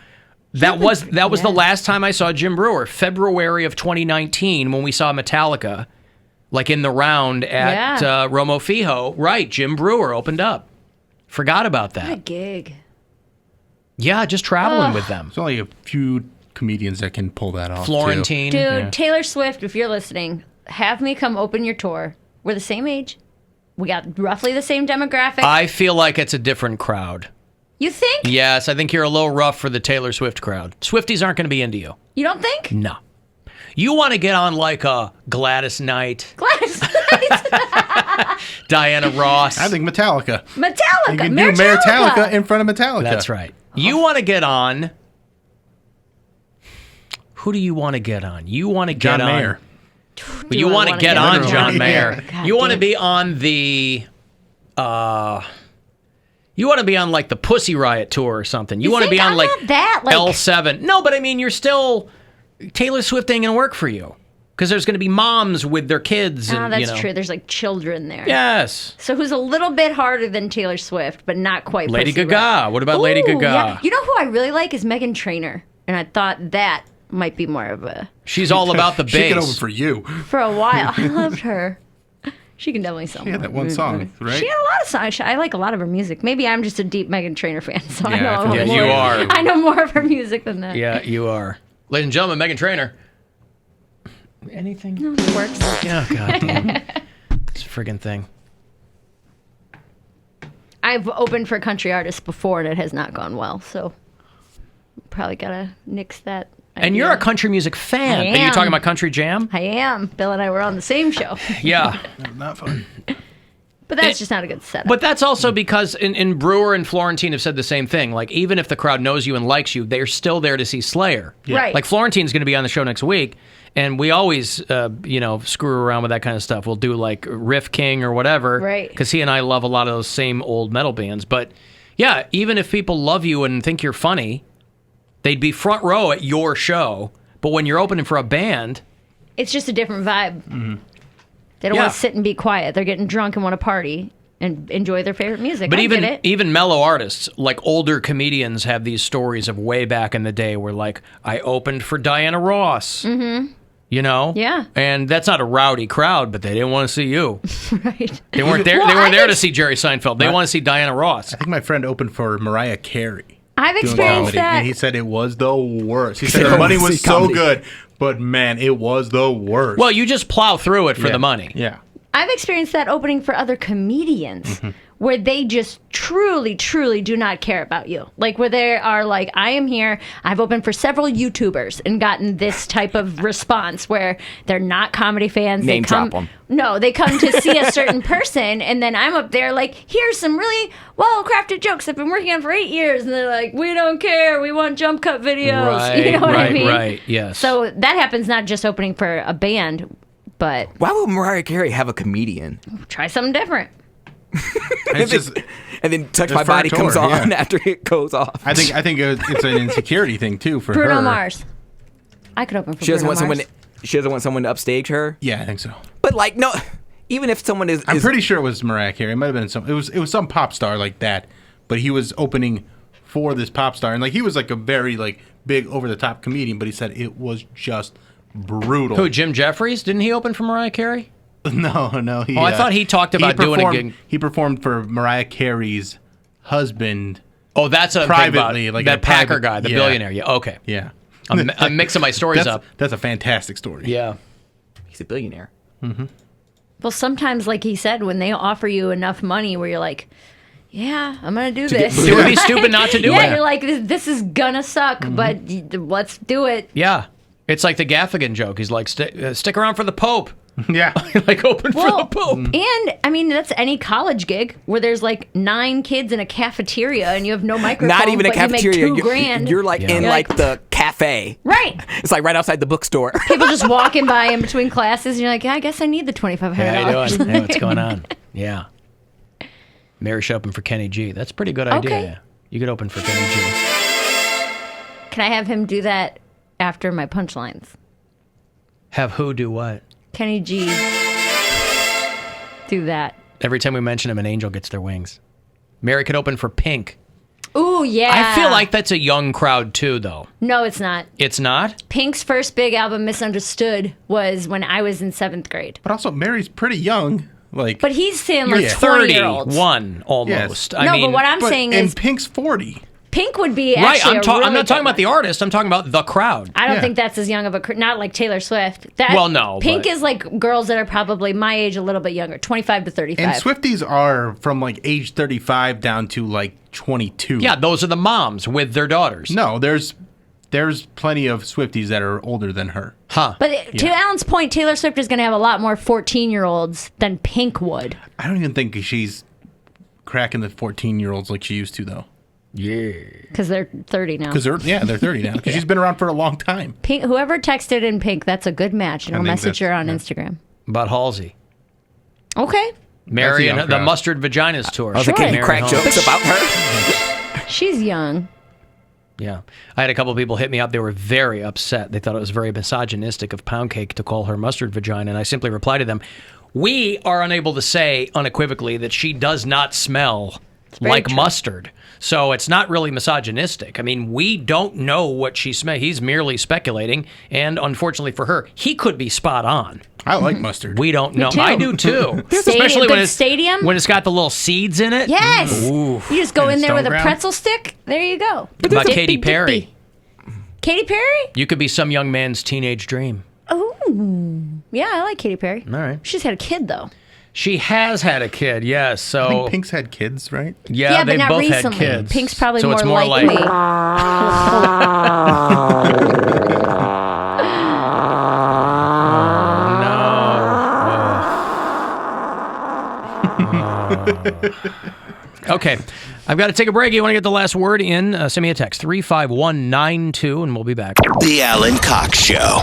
[SPEAKER 9] That was the last time I saw Jim Brewer, February of 2019, when we saw Metallica, like in the round at Romo Fijo. Right, Jim Brewer opened up. Forgot about that.
[SPEAKER 11] What a gig.
[SPEAKER 9] Yeah, just traveling with them.
[SPEAKER 10] There's only a few comedians that can pull that off.
[SPEAKER 9] Florentine.
[SPEAKER 11] Dude, Taylor Swift, if you're listening, have me come open your tour. We're the same age. We got roughly the same demographic.
[SPEAKER 9] I feel like it's a different crowd.
[SPEAKER 11] You think?
[SPEAKER 9] Yes, I think you're a little rough for the Taylor Swift crowd. Swifties aren't going to be into you.
[SPEAKER 11] You don't think?
[SPEAKER 9] No. You want to get on like a Gladys Knight.
[SPEAKER 11] Gladys Knight.
[SPEAKER 9] Diana Ross.
[SPEAKER 10] I think Metallica.
[SPEAKER 11] Metallica.
[SPEAKER 10] You can do Metallica in front of Metallica.
[SPEAKER 9] That's right. You want to get on. Who do you want to get on? You want to get
[SPEAKER 10] John
[SPEAKER 9] on.
[SPEAKER 10] Mayer.
[SPEAKER 9] You want to get on John Mayer.
[SPEAKER 11] God
[SPEAKER 9] You want to
[SPEAKER 11] damn.
[SPEAKER 9] be on the. You want to be on like the Pussy Riot tour or something. You want to
[SPEAKER 11] think
[SPEAKER 9] be on
[SPEAKER 11] I'm
[SPEAKER 9] like
[SPEAKER 11] not that, like-
[SPEAKER 9] L7. No, but I mean, you're still. Taylor Swift ain't gonna work for you because there's gonna be moms with their kids.
[SPEAKER 11] Oh,
[SPEAKER 9] And,
[SPEAKER 11] that's
[SPEAKER 9] you know.
[SPEAKER 11] true. There's like children there.
[SPEAKER 9] Yes.
[SPEAKER 11] So who's a little bit harder than Taylor Swift, but not quite
[SPEAKER 9] Lady
[SPEAKER 11] Pussy
[SPEAKER 9] Gaga.
[SPEAKER 11] Riot.
[SPEAKER 9] What about Lady
[SPEAKER 11] Ooh,
[SPEAKER 9] Gaga?
[SPEAKER 11] yeah. You know who I really like is Meghan Trainor, and I thought that might be more of a
[SPEAKER 9] She's all about the bass.
[SPEAKER 10] She could open for you.
[SPEAKER 11] for a while. I loved her. She can definitely sell.
[SPEAKER 10] She had that one song, right?
[SPEAKER 11] She had a lot of songs. I like a lot of her music. Maybe I'm just a deep Meghan Trainor fan, so I
[SPEAKER 10] Yeah, I
[SPEAKER 11] know
[SPEAKER 10] think
[SPEAKER 11] more.
[SPEAKER 9] you are.
[SPEAKER 11] I know more of her music than that.
[SPEAKER 9] Yeah, you are. Ladies and gentlemen, Meghan Trainor. Anything?
[SPEAKER 11] No, it works.
[SPEAKER 9] Oh, God damn. This friggin' thing.
[SPEAKER 11] I've opened for country artists before, and it has not gone well. So probably gotta nix that.
[SPEAKER 9] And
[SPEAKER 11] idea.
[SPEAKER 9] you're a country music fan.
[SPEAKER 11] I
[SPEAKER 9] Are you
[SPEAKER 11] am.
[SPEAKER 9] talking about Country Jam?
[SPEAKER 11] I am. Bill and I were on the same show.
[SPEAKER 9] Yeah.
[SPEAKER 10] Not fun.
[SPEAKER 11] But that's just not a good setup.
[SPEAKER 9] But that's also because in Brewer and Florentine have said the same thing. Like, even if the crowd knows you and likes you, they're still there to see Slayer.
[SPEAKER 11] Yeah. Right.
[SPEAKER 9] Like, Florentine's going to be on the show next week, and we always, screw around with that kind of stuff. We'll do, like, Riff King or whatever.
[SPEAKER 11] Right.
[SPEAKER 9] Because he and I love a lot of those same old metal bands. But, yeah, even if people love you and think you're funny, they'd be front row at your show. But when you're opening for a band...
[SPEAKER 11] It's just a different vibe.
[SPEAKER 9] Mm-hmm.
[SPEAKER 11] They don't
[SPEAKER 9] Yeah.
[SPEAKER 11] want to sit and be quiet. They're getting drunk and want to party and enjoy their favorite music.
[SPEAKER 9] But
[SPEAKER 11] I
[SPEAKER 9] even
[SPEAKER 11] get it.
[SPEAKER 9] even mellow artists, like older comedians, have these stories of way back in the day where, like, I opened for Diana Ross.
[SPEAKER 11] Mm-hmm.
[SPEAKER 9] You know?
[SPEAKER 11] Yeah.
[SPEAKER 9] And that's not a rowdy crowd, but they didn't want to see you.
[SPEAKER 11] Right.
[SPEAKER 9] They weren't there.
[SPEAKER 11] Well,
[SPEAKER 9] they weren't
[SPEAKER 11] I've
[SPEAKER 9] there to
[SPEAKER 11] ex-
[SPEAKER 9] see Jerry Seinfeld. They want to see Diana Ross.
[SPEAKER 10] I think my friend opened for Mariah Carey.
[SPEAKER 11] I've
[SPEAKER 10] doing
[SPEAKER 11] experienced
[SPEAKER 10] comedy,
[SPEAKER 11] that.
[SPEAKER 10] and he said it was the worst. He said the money was so good, but man, it was the worst.
[SPEAKER 9] Well, you just plow through it for the money.
[SPEAKER 10] Yeah.
[SPEAKER 11] I've experienced that opening for other comedians where they just truly, truly do not care about you. Like where they are like, I am here. I've opened for several YouTubers and gotten this type of response where they're not comedy fans.
[SPEAKER 12] Name
[SPEAKER 11] they come,
[SPEAKER 12] drop 'em.
[SPEAKER 11] No, they come to see a certain person and then I'm up there like, here's some really well-crafted jokes I've been working on for 8 years. And they're like, we don't care. We want jump cut videos.
[SPEAKER 9] Right,
[SPEAKER 11] you know what I
[SPEAKER 9] right,
[SPEAKER 11] mean?
[SPEAKER 9] right, yes.
[SPEAKER 11] So that happens not just opening for a band, but
[SPEAKER 12] Why would Mariah Carey have a comedian?
[SPEAKER 11] try something different.
[SPEAKER 10] It's just,
[SPEAKER 12] And then Touch
[SPEAKER 10] It's
[SPEAKER 12] My
[SPEAKER 10] for a
[SPEAKER 12] Body
[SPEAKER 10] tour,
[SPEAKER 12] comes on
[SPEAKER 10] yeah.
[SPEAKER 12] after it goes off.
[SPEAKER 10] I think it's an insecurity thing too for
[SPEAKER 11] Bruno
[SPEAKER 10] her.
[SPEAKER 11] Mars. I could open for
[SPEAKER 12] She doesn't
[SPEAKER 11] Bruno
[SPEAKER 12] want
[SPEAKER 11] Mars.
[SPEAKER 12] someone. She doesn't want someone to upstage her.
[SPEAKER 10] Yeah, I think so.
[SPEAKER 12] But like, no, even if someone is,
[SPEAKER 10] I'm pretty sure it was Mariah Carey. It might have been some. It was some pop star like that, but he was opening for this pop star, and like he was like a very like big over the top comedian, but he said it was just brutal.
[SPEAKER 9] Who? Jim Jeffries? Didn't he open for Mariah Carey?
[SPEAKER 10] No.
[SPEAKER 9] I thought he talked about doing a gig.
[SPEAKER 10] He performed for Mariah Carey's husband.
[SPEAKER 9] Oh, that's a
[SPEAKER 10] privately,
[SPEAKER 9] like that Packer guy, the billionaire. Yeah, okay.
[SPEAKER 10] Yeah.
[SPEAKER 9] I'm mixing my stories up.
[SPEAKER 10] That's a fantastic story.
[SPEAKER 9] Yeah.
[SPEAKER 12] He's a billionaire.
[SPEAKER 10] Mm-hmm.
[SPEAKER 11] Well, sometimes, like he said, when they offer you enough money where you're like, yeah, I'm going to do this.
[SPEAKER 9] It would be stupid not to do it.
[SPEAKER 11] Yeah, you're like, this is going to suck, but let's do it.
[SPEAKER 9] Yeah. It's like the Gaffigan joke. He's like, stick around for the Pope.
[SPEAKER 10] Yeah.
[SPEAKER 9] Like open for the Pope.
[SPEAKER 11] And, I mean, that's any college gig where there's like 9 kids in a cafeteria and you have no microphone.
[SPEAKER 12] Not even a
[SPEAKER 11] but
[SPEAKER 12] cafeteria.
[SPEAKER 11] You make $2,000.
[SPEAKER 12] You're like in like the cafe.
[SPEAKER 11] Right.
[SPEAKER 12] It's like right outside the bookstore.
[SPEAKER 11] People just walking by in between classes and you're like, yeah, I guess I need the $2,500.
[SPEAKER 9] Hey, how you doing? Hey, what's going on? Yeah. Mary should open for Kenny G. That's a pretty good idea.
[SPEAKER 11] Okay.
[SPEAKER 9] You could open for Kenny G.
[SPEAKER 11] Can I have him do that after my punchlines?
[SPEAKER 9] Have who do what?
[SPEAKER 11] Kenny G. Do that.
[SPEAKER 9] Every time we mention him, an angel gets their wings. Mary could open for Pink.
[SPEAKER 11] Ooh, yeah.
[SPEAKER 9] I feel like that's a young crowd too, though.
[SPEAKER 11] No, it's not.
[SPEAKER 9] It's not?
[SPEAKER 11] Pink's first big album, Misunderstood, was when I was in 7th grade.
[SPEAKER 10] But also, Mary's pretty young. Like,
[SPEAKER 11] but he's saying like
[SPEAKER 9] 31 almost.
[SPEAKER 10] Yes.
[SPEAKER 11] No, but what I'm saying is...
[SPEAKER 10] And Pink's 40.
[SPEAKER 11] Pink would be
[SPEAKER 9] right.
[SPEAKER 11] actually
[SPEAKER 9] I'm not talking about the artist. I'm talking about the crowd.
[SPEAKER 11] I don't think that's as young of a... Not like Taylor Swift.
[SPEAKER 9] Well, no.
[SPEAKER 11] Pink is like girls that are probably my age, a little bit younger, 25 to 35.
[SPEAKER 10] And Swifties are from like age 35 down to like 22.
[SPEAKER 9] Yeah, those are the moms with their daughters.
[SPEAKER 10] No, there's plenty of Swifties that are older than her.
[SPEAKER 9] Huh.
[SPEAKER 11] But to Alan's point, Taylor Swift is going to have a lot more 14-year-olds than Pink would.
[SPEAKER 10] I don't even think she's cracking the 14-year-olds like she used to, though.
[SPEAKER 9] Yeah.
[SPEAKER 11] Because they're 30 now.
[SPEAKER 10] Because they're 30 now. Because she's been around for a long time.
[SPEAKER 11] Pink, whoever texted in Pink, that's a good match. And I'll message her on Instagram.
[SPEAKER 9] About Halsey.
[SPEAKER 11] Okay.
[SPEAKER 9] Mary and the Mustard Vaginas tour.
[SPEAKER 12] I was thinking you crack jokes about her.
[SPEAKER 11] She's young.
[SPEAKER 9] Yeah. I had a couple of people hit me up. They were very upset. They thought it was very misogynistic of Poundcake to call her mustard vagina. And I simply replied to them, we are unable to say unequivocally that she does not smell like mustard. So it's not really misogynistic. I mean, we don't know what she smells. He's merely speculating. And unfortunately for her, he could be spot on.
[SPEAKER 10] I like mustard.
[SPEAKER 9] We don't know.
[SPEAKER 11] too.
[SPEAKER 9] I do too.
[SPEAKER 11] Especially when it's
[SPEAKER 9] got the little seeds in it.
[SPEAKER 11] Yes.
[SPEAKER 9] Ooh.
[SPEAKER 11] You just go
[SPEAKER 9] And
[SPEAKER 11] in there with a
[SPEAKER 9] Stone Ground.
[SPEAKER 11] pretzel stick. There you go.
[SPEAKER 9] What about Katy Perry?
[SPEAKER 11] Katy Perry?
[SPEAKER 9] You could be some young man's teenage dream.
[SPEAKER 11] Oh. Yeah, I like Katy Perry.
[SPEAKER 9] All right.
[SPEAKER 11] She's had a kid, though.
[SPEAKER 9] She has had a kid, yes. So
[SPEAKER 10] I think Pink's had kids, right?
[SPEAKER 9] Yeah,
[SPEAKER 11] but
[SPEAKER 9] they
[SPEAKER 11] not
[SPEAKER 9] both
[SPEAKER 11] recently.
[SPEAKER 9] had kids.
[SPEAKER 11] Pink's probably
[SPEAKER 9] so
[SPEAKER 11] more
[SPEAKER 9] it's more
[SPEAKER 11] likely.
[SPEAKER 9] Okay, I've got to take a break. You want to get the last word in? Send me a text, 35192, and we'll be back.
[SPEAKER 13] The Alan Cox Show.